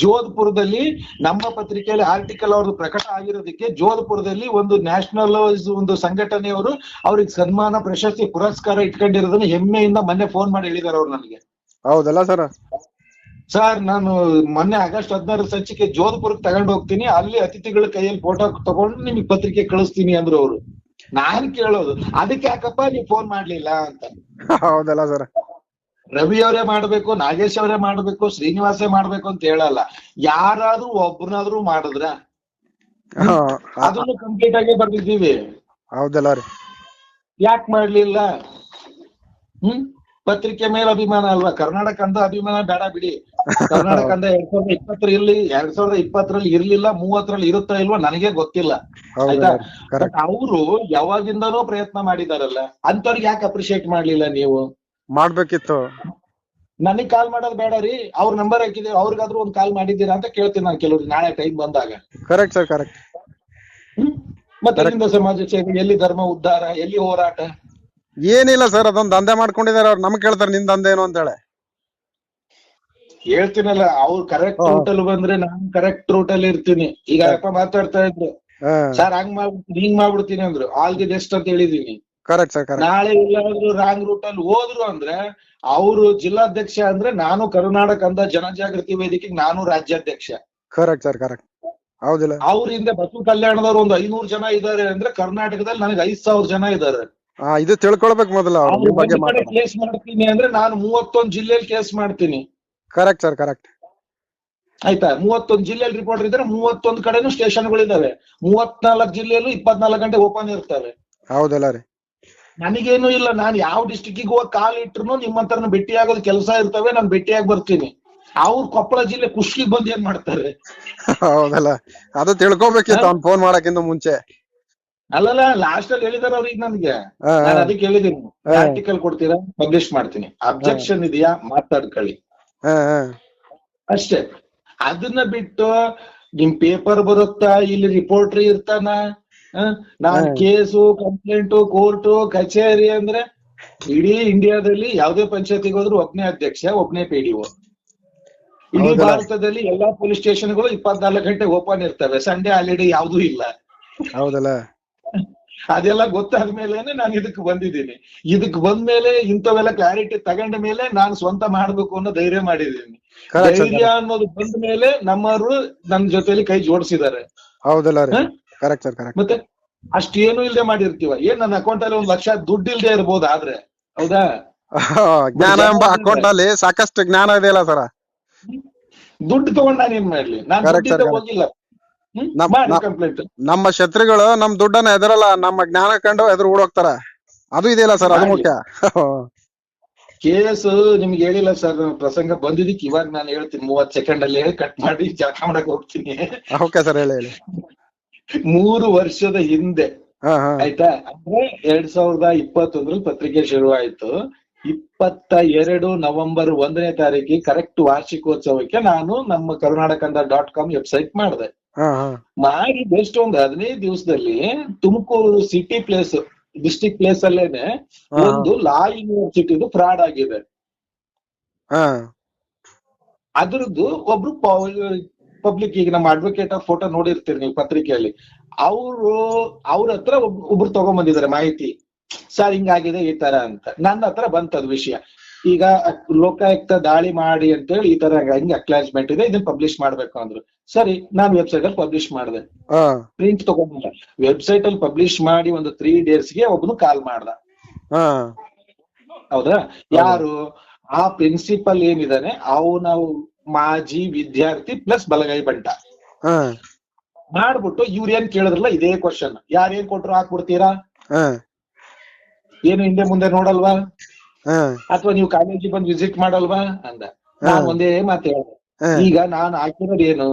ಜೋಧ್ಪುರದಲ್ಲಿ ನಮ್ಮ ಪತ್ರಿಕೆಯಲ್ಲಿ ಆರ್ಟಿಕಲ್ ಅವ್ರದ್ದು ಪ್ರಕಟ ಆಗಿರೋದಕ್ಕೆ ಜೋಧ್ಪುರದಲ್ಲಿ ಒಂದು ನ್ಯಾಷನಲ್ ಒಂದು ಸಂಘಟನೆಯವರು ಅವ್ರಿಗೆ ಸನ್ಮಾನ, ಪ್ರಶಸ್ತಿ, ಪುರಸ್ಕಾರ ಇಟ್ಕೊಂಡಿರೋದನ್ನ ಹೆಮ್ಮೆಯಿಂದ ಮೊನ್ನೆ ಫೋನ್ ಮಾಡಿ ಹೇಳಿದಾರೆ ಅವ್ರು ನನಗೆ. ಹೌದಲ್ಲ ಸರ್? ಸರ್ ನಾನು ಮೊನ್ನೆ ಆಗಸ್ಟ್ 16 ಸಂಚಿಕೆ ಜೋಧ್ಪುರಕ್ಕೆ ತಗೊಂಡು ಹೋಗ್ತೀನಿ, ಅಲ್ಲಿ ಅತಿಥಿಗಳ ಕೈಯಲ್ಲಿ ಫೋಟೋ ತಗೊಂಡು ನಿಮಗೆ ಪತ್ರಿಕೆ ಕಳಿಸ್ತೀನಿ ಅಂದ್ರು ಅವರು. ನಾನ್ ಕೇಳೋದು, ಅದಕ್ಕೆ ಯಾಕಪ್ಪ ನೀವ್ ಫೋನ್ ಮಾಡ್ಲಿಲ್ಲ ಅಂತ. ಹೌದಲ್ಲ ಸರ್? ರವಿ ಅವರೇ ಮಾಡ್ಬೇಕು, ನಾಗೇಶ್ ಅವರೇ ಮಾಡ್ಬೇಕು, ಶ್ರೀನಿವಾಸೇ ಮಾಡ್ಬೇಕು ಅಂತ ಹೇಳಲ್ಲ. ಯಾರಾದ್ರೂ ಒಬ್ರನಾದ್ರೂ ಮಾಡಿದ್ರ ಅದನ್ನು ಕಂಪ್ಲೀಟ್ ಆಗಿ ಬರ್ದಿದ್ದೀವಿ. ಹೌದಲ್ಲ ರೀ? ಯಾಕೆ ಮಾಡ್ಲಿಲ್ಲ? ಪತ್ರಿಕೆ ಮೇಲೆ ಅಭಿಮಾನ ಅಲ್ವಾ? ಕರ್ನಾಟಕ ಅಂತ ಅಭಿಮಾನ ಬೇಡ ಬಿಡಿ. ಕರ್ನಾಟಕ ಅಂತ 2020 ಇರ್ಲಿ, 2020ರಲ್ಲಿ ಇರ್ಲಿಲ್ಲ, 30ರಲ್ಲಿ ಇರುತ್ತಾ ಇಲ್ವಾ ನನಗೆ ಗೊತ್ತಿಲ್ಲ. ಆಯ್ತಾ? ಬಟ್ ಅವರು ಯಾವಾಗಿಂದನೂ ಪ್ರಯತ್ನ ಮಾಡಿದಾರಲ್ಲ, ಅಂತವ್ರಿಗೆ ಯಾಕೆ ಅಪ್ರಿಶಿಯೇಟ್ ಮಾಡ್ಲಿಲ್ಲ ನೀವು? ಮಾಡ್ಬೇಕಿತ್ತು. ನನಗ್ ಕಾಲ್ ಮಾಡೋದು ಬೇಡ ರೀ, ಅವ್ರ ನಂಬರ್ ಹಾಕಿದೀವಿ, ಅವ್ರಿಗಾದ್ರೂ ಒಂದ್ ಕಾಲ್ ಮಾಡಿದ್ದೀರಾ ಅಂತ ಕೇಳ್ತೀನಿ ನಾನು ಕೆಲವ್ರಿಗೆ ನಾಳೆ ಟೈಮ್ ಬಂದಾಗ. Correct sir, correct. ಮತ್ತೆ ಎಲ್ಲಿಂದ ಸಮಾಜ ಸೇವೆ, ಎಲ್ಲಿ ಧರ್ಮ ಉದ್ಧಾರ, ಎಲ್ಲಿ ಹೋರಾಟ? ಏನಿಲ್ಲ ಸರ್, ಅದೊಂದ್ ದಂಧೆ ಮಾಡ್ಕೊಂಡಿದಾರೆ ಅವ್ರು. ನಮ್ಗೆ ಕೇಳ್ತಾರೆ ನಿನ್ ದಂಧೆ ಏನು ಅಂತ ಹೇಳಿ. ಹೇಳ್ತೀನಲ್ಲ, ಅವ್ರು ಕರೆಕ್ಟ್ ರೂಟ್ ಅಲ್ಲಿ ಬಂದ್ರೆ ನಾನು ಕರೆಕ್ಟ್ ರೂಟ್ ಅಲ್ಲಿ ಇರ್ತೀನಿ. ಈಗ ಅಪ್ಪ ಮಾತಾಡ್ತಾ ಇದ್ರು, ಸರ್ ಹಂಗ್ ಮಾಡ್ಬಿಡ್ತೀನಿ, ಹಿಂಗ್ ಮಾಡ್ಬಿಡ್ತೀನಿ ಅಂದ್ರು. ಆಲ್ ದಿ ಬೆಸ್ಟ್ ಅಂತ ಹೇಳಿದೀನಿ. Correct sir, correct. ನಾಳೆ ಎಲ್ಲಾದ್ರೂ ರಾಂಗ್ ರೂಟ್ ಅಲ್ಲಿ ಹೋದ್ರು ಅಂದ್ರೆ, ಅವರು ಜಿಲ್ಲಾಧ್ಯಕ್ಷ ಅಂದ್ರೆ ನಾನು ಕರ್ನಾಟಕ ಅಂತ ಜನಜಾಗೃತಿ ವೇದಿಕೆಗೆ ನಾನು ರಾಜ್ಯಾಧ್ಯಕ್ಷ. Correct sir, correct. ಹೌದಿಲ್ಲ? ಅವ್ರಿಂದ ಬಸವ ಕಲ್ಯಾಣದವ್ರು ಒಂದು 500 ಜನ ಇದಾರೆ ಅಂದ್ರೆ, ಕರ್ನಾಟಕದಲ್ಲಿ ನನಗೆ 5,000 ಜನ ಇದಾರೆ. ಇದು ತಿಳ್ಕೊಳ್ಬೇಕು ಮೊದಲು. ಕೇಸ್ ಮಾಡ್ತೀನಿ ಅಂದ್ರೆ ನಾನು 31 ಜಿಲ್ಲೆಯಲ್ಲಿ ಕೇಸ್ ಮಾಡ್ತೀನಿ. Correct sir, correct. ಆಯ್ತಾ? 31 ಜಿಲ್ಲೆಯಲ್ಲಿ ರಿಪೋರ್ಟರ್ ಇದ್ರೆ 31 ಕಡೆನೂ ಸ್ಟೇಷನ್ಗಳಿದಾವೆ. 34 ಜಿಲ್ಲೆಯಲ್ಲೂ 24 ಗಂಟೆ ಓಪನ್ ಇರ್ತವೆ. ಹೌದಲ್ಲ ರೀ? ನನಗೇನು ಇಲ್ಲ, ನಾನು ಯಾವ ಡಿಸ್ಟಿಕ್ಕಿಗೆ ಹೋಗಿ ಕಾಲ್ ಇಟ್ರು ನಿಮ್ಮಂತರ ಭೇಟಿ ಆಗೋದು ಕೆಲಸ ಇರ್ತವೆ, ನಾನು ಭೇಟಿಯಾಗಿ ಬರ್ತೀನಿ. ಅವ್ರು ಕೊಪ್ಪಳ ಜಿಲ್ಲೆ ಕುಷ್ಕಿಗೆ ಬಂದ್ ಏನ್ ಮಾಡ್ತಾರೆ? ಹೌದಲ್ಲ, ಅದು ತಿಳ್ಕೊಬೇಕಿತ್ತು ಅವ್ನ್ ಫೋನ್ ಮಾಡಕ್ಕಿಂತ ಮುಂಚೆ. ಅಲ್ಲಲ್ಲ, ಲಾಸ್ಟ್ ಅಲ್ಲಿ ಹೇಳಿದಾರೆ ಅವ್ರಿಗೆ ನನಗೆ. ನಾನು ಅದಕ್ಕೆ ಹೇಳಿದೀನಿ, ಆರ್ಟಿಕಲ್ ಕೊಡ್ತೀರಾ, ಪಬ್ಲಿಷ್ ಮಾಡ್ತೀನಿ. ಅಬ್ಜೆಕ್ಷನ್ ಇದೆಯಾ ಮಾತಾಡ್ಕೊಳ್ಳಿ ಅಷ್ಟೇ. ಅದನ್ನ ಬಿಟ್ಟು ನಿಮ್ ಪೇಪರ್ ಬರುತ್ತಾ, ಇಲ್ಲಿ ರಿಪೋರ್ಟರ್ ಇರ್ತಾನ, ನಾನ್ ಕೇಸು, ಕಂಪ್ಲೇಂಟು, ಕೋರ್ಟು, ಕಚೇರಿ ಅಂದ್ರೆ ಇಡೀ ಇಂಡಿಯಾದಲ್ಲಿ ಯಾವ್ದೇ ಪಂಚಾಯತಿಗೆ ಹೋದ್ರು ಒಬ್ನೇ ಅಧ್ಯಕ್ಷ, ಒಬ್ನೇ PDO. ಇಡೀ ಭಾರತದಲ್ಲಿ ಎಲ್ಲಾ ಪೊಲೀಸ್ ಸ್ಟೇಷನ್ಗಳು 24 ಗಂಟೆ ಓಪನ್ ಇರ್ತವೆ. ಸಂಡೇ ಹಾಲಿಡೇ ಯಾವ್ದೂ ಇಲ್ಲ. ಹೌದಲ್ಲ? ಅದೆಲ್ಲ ಗೊತ್ತಾದ್ಮೇಲೆನೆ ನಾನು ಇದಕ್ ಬಂದಿದ್ದೀನಿ. ಇದಕ್ ಬಂದ್ಮೇಲೆ ಇಂಥವೆಲ್ಲ ಕ್ಲಾರಿಟಿ ತಗೊಂಡ ಮೇಲೆ ನಾನು ಸ್ವಂತ ಮಾಡ್ಬೇಕು ಅನ್ನೋ ಧೈರ್ಯ ಮಾಡಿದೀನಿ. ಧೈರ್ಯ ಅನ್ನೋದು ಬಂದ ಮೇಲೆ ನಮ್ಮವರು ನನ್ನ ಜೊತೆಲಿ ಕೈ ಜೋಡಿಸಿದ್ದಾರೆ. ಹೌದಲ್ಲ? Correct sir, correct. ಮತ್ತೆ ಅಷ್ಟೇನು ಇಲ್ದೆ ಮಾಡಿರ್ತೀವ. ಏನ್ ನನ್ನ ಅಕೌಂಟ್ ಅಲ್ಲಿ 1 ಲಕ್ಷ ದುಡ್ಡು ಇಲ್ದೆ ಇರ್ಬೋದು, ಆದ್ರೆ ಹೌದಾ? ಜ್ಞಾನ ಎಂಬ ಅಕೌಂಟ್ ಅಲ್ಲಿ ಸಾಕಷ್ಟು ಜ್ಞಾನ ಇದೆಯಲ್ಲ ಸರ. ದುಡ್ಡು ತಗೊಂಡ್ ನಾನು ಏನ್ ಮಾಡ್ಲಿ? ನಾನು ಹೋಗಿಲ್ಲ. ಕಂಪ್ಲೇಂಟ್. ನಮ್ಮ ಶತ್ರುಗಳು ನಮ್ ದುಡ್ಡನ್ನ ಎದುರಲ್ಲ, ನಮ್ಮ ಜ್ಞಾನ ಕಂಡು ಎದುರು ಓಡೋಗ್ತಾರ. ಅದು ಇದೆಯಲ್ಲ ಸರ್, ಅದು ಮುಖ್ಯ. ಕೇಸ್ ನಿಮ್ಗೆ ಹೇಳಿಲ್ಲ ಸರ್, ಪ್ರಸಂಗ ಬಂದಿದ್ದಕ್ಕೆ ಇವಾಗ ನಾನು ಹೇಳ್ತೀನಿ. 30 ಸೆಕೆಂಡ್ ಅಲ್ಲಿ ಕಟ್ ಮಾಡಿ ಜಳಕ ಮಾಡಕ್ ಹೋಗ್ತೀನಿ. ಓಕೆ ಸರ್, ಹೇಳಿ ಹೇಳಿ. 3 ವರ್ಷದ ಹಿಂದೆ ಆಯ್ತಾ, ಅಂದ್ರೆ 2021ರಲ್ಲಿ ಪತ್ರಿಕೆ ಶುರುವಾಯ್ತು. 22 ನವೆಂಬರ್ 1ನೇ ತಾರೀಕಿಗೆ ಕರೆಕ್ಟ್ ವಾರ್ಷಿಕೋತ್ಸವಕ್ಕೆ ನಾನು ನಮ್ಮ ಕರ್ನಾಟಕ.com ವೆಬ್ಸೈಟ್ ಮಾಡಿದೆ. ಮಾಡಿ ಬೆಸ್ಟ್ ಒಂದು 15 ದಿವಸದಲ್ಲಿ Tumakuru city place, district place ಅಲ್ಲೇನೆ ಒಂದು ಲಾ ಯೂನಿವರ್ಸಿಟಿದು ಫ್ರಾಡ್ ಆಗಿದೆ. ಅದ್ರದ್ದು ಒಬ್ರು ಪಬ್ಲಿಕ್, ಈಗ ನಮ್ಮ ಅಡ್ವೊಕೇಟ್ ಫೋಟೋ ನೋಡಿರ್ತೀರಿ ನೀವು ಪತ್ರಿಕೆಯಲ್ಲಿ, ಅವ್ರ ಹತ್ರ ಒಬ್ರು ತಗೊಂಡ್ಬಂದಿದ್ದಾರೆ ಮಾಹಿತಿ. ಸರ್ ಹಿಂಗಾಗಿದೆ ಈ ತರ ಅಂತ. ನನ್ನ ಹತ್ರ ಬಂತದ್ ವಿಷಯ. ಈಗ ಲೋಕಾಯುಕ್ತ ದಾಳಿ ಮಾಡಿ ಅಂತೇಳಿ ಈ ತರ ಹಿಂಗೆ ಅಕ್ಲಾಜ್ಮೆಂಟ್ ಇದೆ, ಇದನ್ನ ಪಬ್ಲಿಷ್ ಮಾಡ್ಬೇಕು ಅಂದ್ರು. ಸರಿ, ನಾನು ವೆಬ್ಸೈಟ್ ಅಲ್ಲಿ ಪಬ್ಲಿಷ್ ಮಾಡಿದೆ. ಪ್ರಿಂಟ್ ತಗೊಂಡಿಲ್ಲ. ವೆಬ್ಸೈಟ್ ಅಲ್ಲಿ ಪಬ್ಲಿಷ್ ಮಾಡಿ ಒಂದು 3 ಡೇಸ್ಗೆ ಒಬ್ನು ಕಾಲ್ ಮಾಡ್ದ. ಹೌದಾ? ಯಾರು? ಆ ಪ್ರಿನ್ಸಿಪಲ್ ಏನಿದಾನೆ ಅವನ ಮಾಜಿ ವಿದ್ಯಾರ್ಥಿ ಪ್ಲಸ್ ಬಲಗೈ ಬಂಟ. ಮಾಡ್ಬಿಟ್ಟು ಇವ್ರ ಏನ್ ಕೇಳಿದ್ರಲ್ಲ ಇದೇ ಕ್ವಶನ್, ಯಾರೇನ್ ಕೊಟ್ರು ಹಾಕ್ಬಿಡ್ತೀರಾ, ಏನು ಹಿಂದೆ ಮುಂದೆ ನೋಡಲ್ವಾ, ಅಥವಾ ನೀವು ಕಾಲೇಜಿಗೆ ಬಂದು ವಿಸಿಟ್ ಮಾಡಲ್ವಾ ಅಂದ. ನಾನ್ ಒಂದೇ ಮಾತು ಹೇಳಿದೆ, ಈಗ ನಾನು ಹಾಕಿರೋದು ಏನು,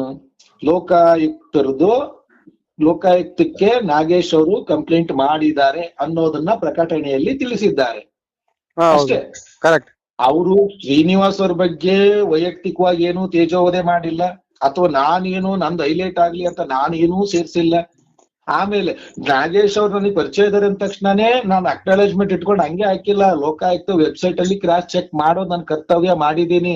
ಲೋಕಾಯುಕ್ತಕ್ಕೆ ನಾಗೇಶ್ ಅವರು ಕಂಪ್ಲೇಂಟ್ ಮಾಡಿದ್ದಾರೆ ಅನ್ನೋದನ್ನ ಪ್ರಕಟಣೆಯಲ್ಲಿ ತಿಳಿಸಿದ್ದಾರೆ ಅಷ್ಟೇ. ಕರೆಕ್ಟ್. ಅವರು ಶ್ರೀನಿವಾಸ್ ಅವ್ರ ಬಗ್ಗೆ ವೈಯಕ್ತಿಕವಾಗಿ ಏನು ತೇಜೋವಧೆ ಮಾಡಿಲ್ಲ, ಅಥವಾ ನಾನೇನು ನಂದು ಹೈಲೈಟ್ ಆಗ್ಲಿ ಅಂತ ನಾನೇನೂ ಸೇರ್ಸಿಲ್ಲ. ಆಮೇಲೆ ನಾಗೇಶ್ ಅವ್ರು ನನಗೆ ಪರಿಚಯ ಇದಾರೆ ಅಂದ ತಕ್ಷಣನೇ ನಾನು ಅಕ್ನಾಲೇಜ್ಮೆಂಟ್ ಇಟ್ಕೊಂಡು ಹಂಗೆ ಹಾಕಿಲ್ಲ. ಲೋಕಾಯುಕ್ತ ವೆಬ್ಸೈಟ್ ಅಲ್ಲಿ ಕ್ರಾಸ್ ಚೆಕ್ ಮಾಡೋದು ನನ್ನ ಕರ್ತವ್ಯ ಮಾಡಿದೀನಿ.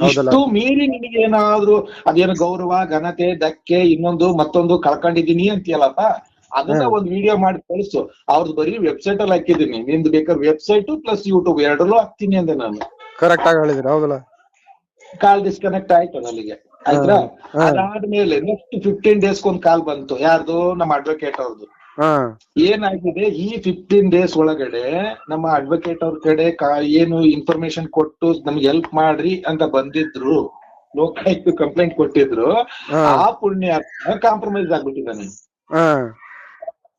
ಇಷ್ಟು ಮೀರಿ ನಿನಗೆ ಏನಾದ್ರು ಅದೇನು ಗೌರವ, ಘನತೆ, ಧಕ್ಕೆ, ಇನ್ನೊಂದು ಮತ್ತೊಂದು ಕಳ್ಕೊಂಡಿದೀನಿ ಅಂತೀಯಲ್ಲಪ್ಪ, ಅದನ್ನ ಒಂದ್ ವಿಡಿಯೋ ಮಾಡಿ ಕಳಿಸು. ಅವ್ರದ್ದು ಬರೀ ವೆಬ್ಸೈಟ್ ಅಲ್ಲಿ ಹಾಕಿದೀನಿ, ನಿಂದು ಬೇಕಾದ್ರೆ ವೆಬ್ಸೈಟ್ ಪ್ಲಸ್ ಯೂಟ್ಯೂಬ್ ಎರಡರಲ್ಲೂ ಹಾಕ್ತೀನಿ ಅಂದೆ ನಾನು. ಕರೆಕ್ಟ್ ಆಗಿ ಹೇಳಿದ್ರಿ. ಹೌದಲ್ಲ? ಕಾಲ್ ಡಿಸ್ಕನೆಕ್ಟ್ ಆಯ್ತು ಅಲ್ಲಿಗೆ. ಆಯ್ತಾ? ಅದಾದ್ಮೇಲೆ ನೆಕ್ಸ್ಟ್ 15 ಡೇಸ್ ಒಂದ್ ಕಾಲ್ ಬಂತು. ಯಾರ್ದು? ನಮ್ಮ ಅಡ್ವೊಕೇಟ್ ಅವ್ರದ್ದು. ಏನಾಗಿದೆ, ಈ 15 ಡೇಸ್ ಒಳಗಡೆ ನಮ್ಮ ಅಡ್ವೊಕೇಟ್ ಅವ್ರ ಕಡೆ ಏನು ಇನ್ಫಾರ್ಮೇಶನ್ ಕೊಟ್ಟು ನಮ್ಗೆ ಹೆಲ್ಪ್ ಮಾಡ್ರಿ ಅಂತ ಬಂದಿದ್ರು, ಲೋಕಾಯುಕ್ತ ಕಂಪ್ಲೇಂಟ್ ಕೊಟ್ಟಿದ್ರು, ಆ ಪುಣ್ಯ ಕಾಂಪ್ರಮೈಸ್ ಆಗ್ಬಿಟ್ಟಿದ್ದಾನೆ.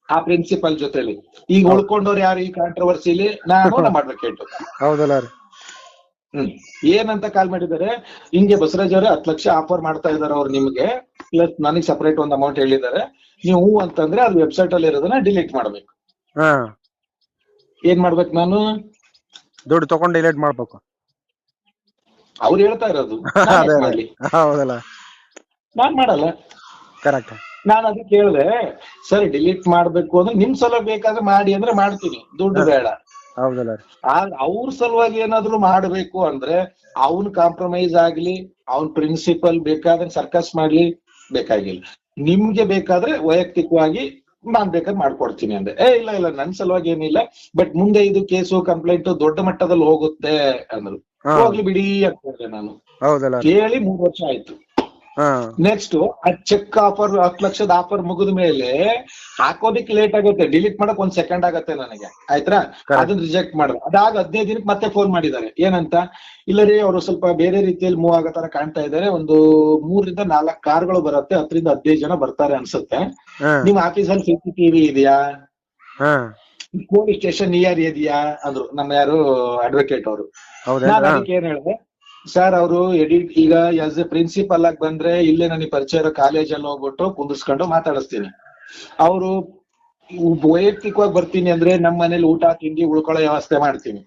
ಆ ಪ್ರಿನ್ಸಿಪಲ್ ಜೊತೆಲಿ. ಈಗ ಉಳ್ಕೊಂಡವ್ರು ಯಾರು ಈ ಕಾಂಟ್ರವರ್ಸಿಲಿ? ನಾನು ನಮ್ಮ ಅಡ್ವೊಕೇಟ್. ಹೌದಲ್ಲ ರೀ. ಏನಂತ ಕಾಲ್ ಮಾಡಿದ್ದಾರೆ, ಹಿಂಗೆ ಬಸವರಾಜ್ ಅವರೇ 10 ಲಕ್ಷ ಆಫರ್ ಮಾಡ್ತಾ ಇದಾರೆ ಅವ್ರು ನಿಮ್ಗೆ, ಪ್ಲಸ್ ನನಗೆ ಸಪರೇಟ್ ಒಂದು ಅಮೌಂಟ್ ಹೇಳಿದ್ದಾರೆ, ನೀವು ಹೂ ಅಂತಂದ್ರೆ ಅದು ವೆಬ್ಸೈಟ್ ಅಲ್ಲಿ ಇರೋದನ್ನ ಡಿಲೀಟ್ ಮಾಡ್ಬೇಕು. ಏನ್ ಮಾಡ್ಬೇಕು ನಾನು? ದುಡ್ಡು ತಗೊಂಡು ಡಿಲೀಟ್ ಮಾಡ್ಬೇಕು. ಅವ್ರು ಹೇಳ್ತಾ ಇರೋದು ಮಾಡ್ಲಿ, ಹೌದಲ್ಲ, ನಾನ್ ಮಾಡಲ್ಲ. ಕರೆಕ್ಟ್. ನಾನು ಅದಕ್ಕೆ ಹೇಳ್ದೆ, ಸರ್ ಡಿಲೀಟ್ ಮಾಡ್ಬೇಕು ಅಂದ್ರೆ ನಿಮ್ ಸಲ ಬೇಕಾದ್ರೆ ಮಾಡಿ ಅಂದ್ರೆ ಮಾಡ್ತೀನಿ, ದುಡ್ಡು ಬೇಡ. ಹೌದಲ್ಲ. ಅವ್ರ ಸಲುವಾಗಿ ಏನಾದ್ರು ಮಾಡ್ಬೇಕು ಅಂದ್ರೆ ಅವ್ನ್ ಕಾಂಪ್ರಮೈಸ್ ಆಗ್ಲಿ, ಅವ್ನ್ ಪ್ರಿನ್ಸಿಪಲ್ ಬೇಕಾದ್ರೆ ಸರ್ಕಸ್ ಮಾಡ್ಲಿ, ಬೇಕಾಗಿಲ್ಲ. ನಿಮ್ಗೆ ಬೇಕಾದ್ರೆ ವೈಯಕ್ತಿಕವಾಗಿ ನಾನ್ ಬೇಕಾದ್ರೆ ಮಾಡ್ಕೊಡ್ತೀನಿ ಅಂದೆ. ಇಲ್ಲ ಇಲ್ಲ ನನ್ ಸಲುವಾಗಿ ಏನಿಲ್ಲ, ಬಟ್ ಮುಂದೆ ಇದು ಕೇಸು ಕಂಪ್ಲೇಂಟ್ ದೊಡ್ಡ ಮಟ್ಟದಲ್ಲಿ ಹೋಗುತ್ತೆ ಅಂದ್ರು. ಹೋಗ್ಲಿ ಬಿಡಿ ಅಂತ ಹೇಳಿದೆ ನಾನು. ಕೇಳಿ 3 ವರ್ಷ ಆಯ್ತು. ನೆಕ್ಸ್ಟ್ ಆ ಚೆಕ್ ಆಫರ್ 10 ಲಕ್ಷದ ಆಫರ್ ಮುಗಿದ ಮೇಲೆ ಹಾಕೋದಿಕ್ ಲೇಟ್ ಆಗುತ್ತೆ, ಡಿಲೀಟ್ ಮಾಡಕ್ 1 ಸೆಕೆಂಡ್ ಆಗತ್ತೆ ನನಗೆ, ಆಯ್ತಾ? ಅದನ್ನ ರಿಜೆಕ್ಟ್ ಮಾಡಿದ್ರು. ಅದಾಗ 15 ದಿನಕ್ಕೆ ಮತ್ತೆ ಫೋನ್ ಮಾಡಿದ್ದಾರೆ. ಏನಂತ? ಇಲ್ಲ ರೀ, ಅವರು ಸ್ವಲ್ಪ ಬೇರೆ ರೀತಿಯಲ್ಲಿ ಮೂವ್ ಆಗೋ ತರ ಕಾಣ್ತಾ ಇದ್ದಾರೆ, ಒಂದು 3 ರಿಂದ 4 ಕಾರ್ಗಳು ಬರುತ್ತೆ, 10 ರಿಂದ 15 ಜನ ಬರ್ತಾರೆ ಅನ್ಸುತ್ತೆ, ನಿಮ್ ಆಫೀಸಲ್ಲಿ CCTV ಇದೆಯಾ, ಪೊಲೀಸ್ ಸ್ಟೇಷನ್ ನಿಯರ್ ಇದೆಯಾ ಅಂದ್ರು ನಮ್ಮ ಯಾರು ಅಡ್ವೊಕೇಟ್ ಅವರು. ನಾನು ಅದಕ್ಕೆ ಏನ್ ಹೇಳಿದೆ, ಸರ್ ಅವರು ಈಗ ಆಸ್ ಎ ಪ್ರಿನ್ಸಿಪಲ್ ಆಗಿ ಬಂದ್ರೆ ಇಲ್ಲೇ ನನಗೆ ಪರಿಚಯ ಇರೋ ಕಾಲೇಜಲ್ಲಿ ಹೋಗ್ಬಿಟ್ಟು ಕುಂದಿಸ್ಕೊಂಡು ಮಾತಾಡಿಸ್ತೀನಿ. ಅವರು ವೈಯಕ್ತಿಕವಾಗಿ ಬರ್ತೀನಿ ಅಂದ್ರೆ ನಮ್ಮ ಮನೇಲಿ ಊಟ ತಿಂಡಿ ಉಳ್ಕೊಳ್ಳೋ ವ್ಯವಸ್ಥೆ ಮಾಡ್ತೀನಿ.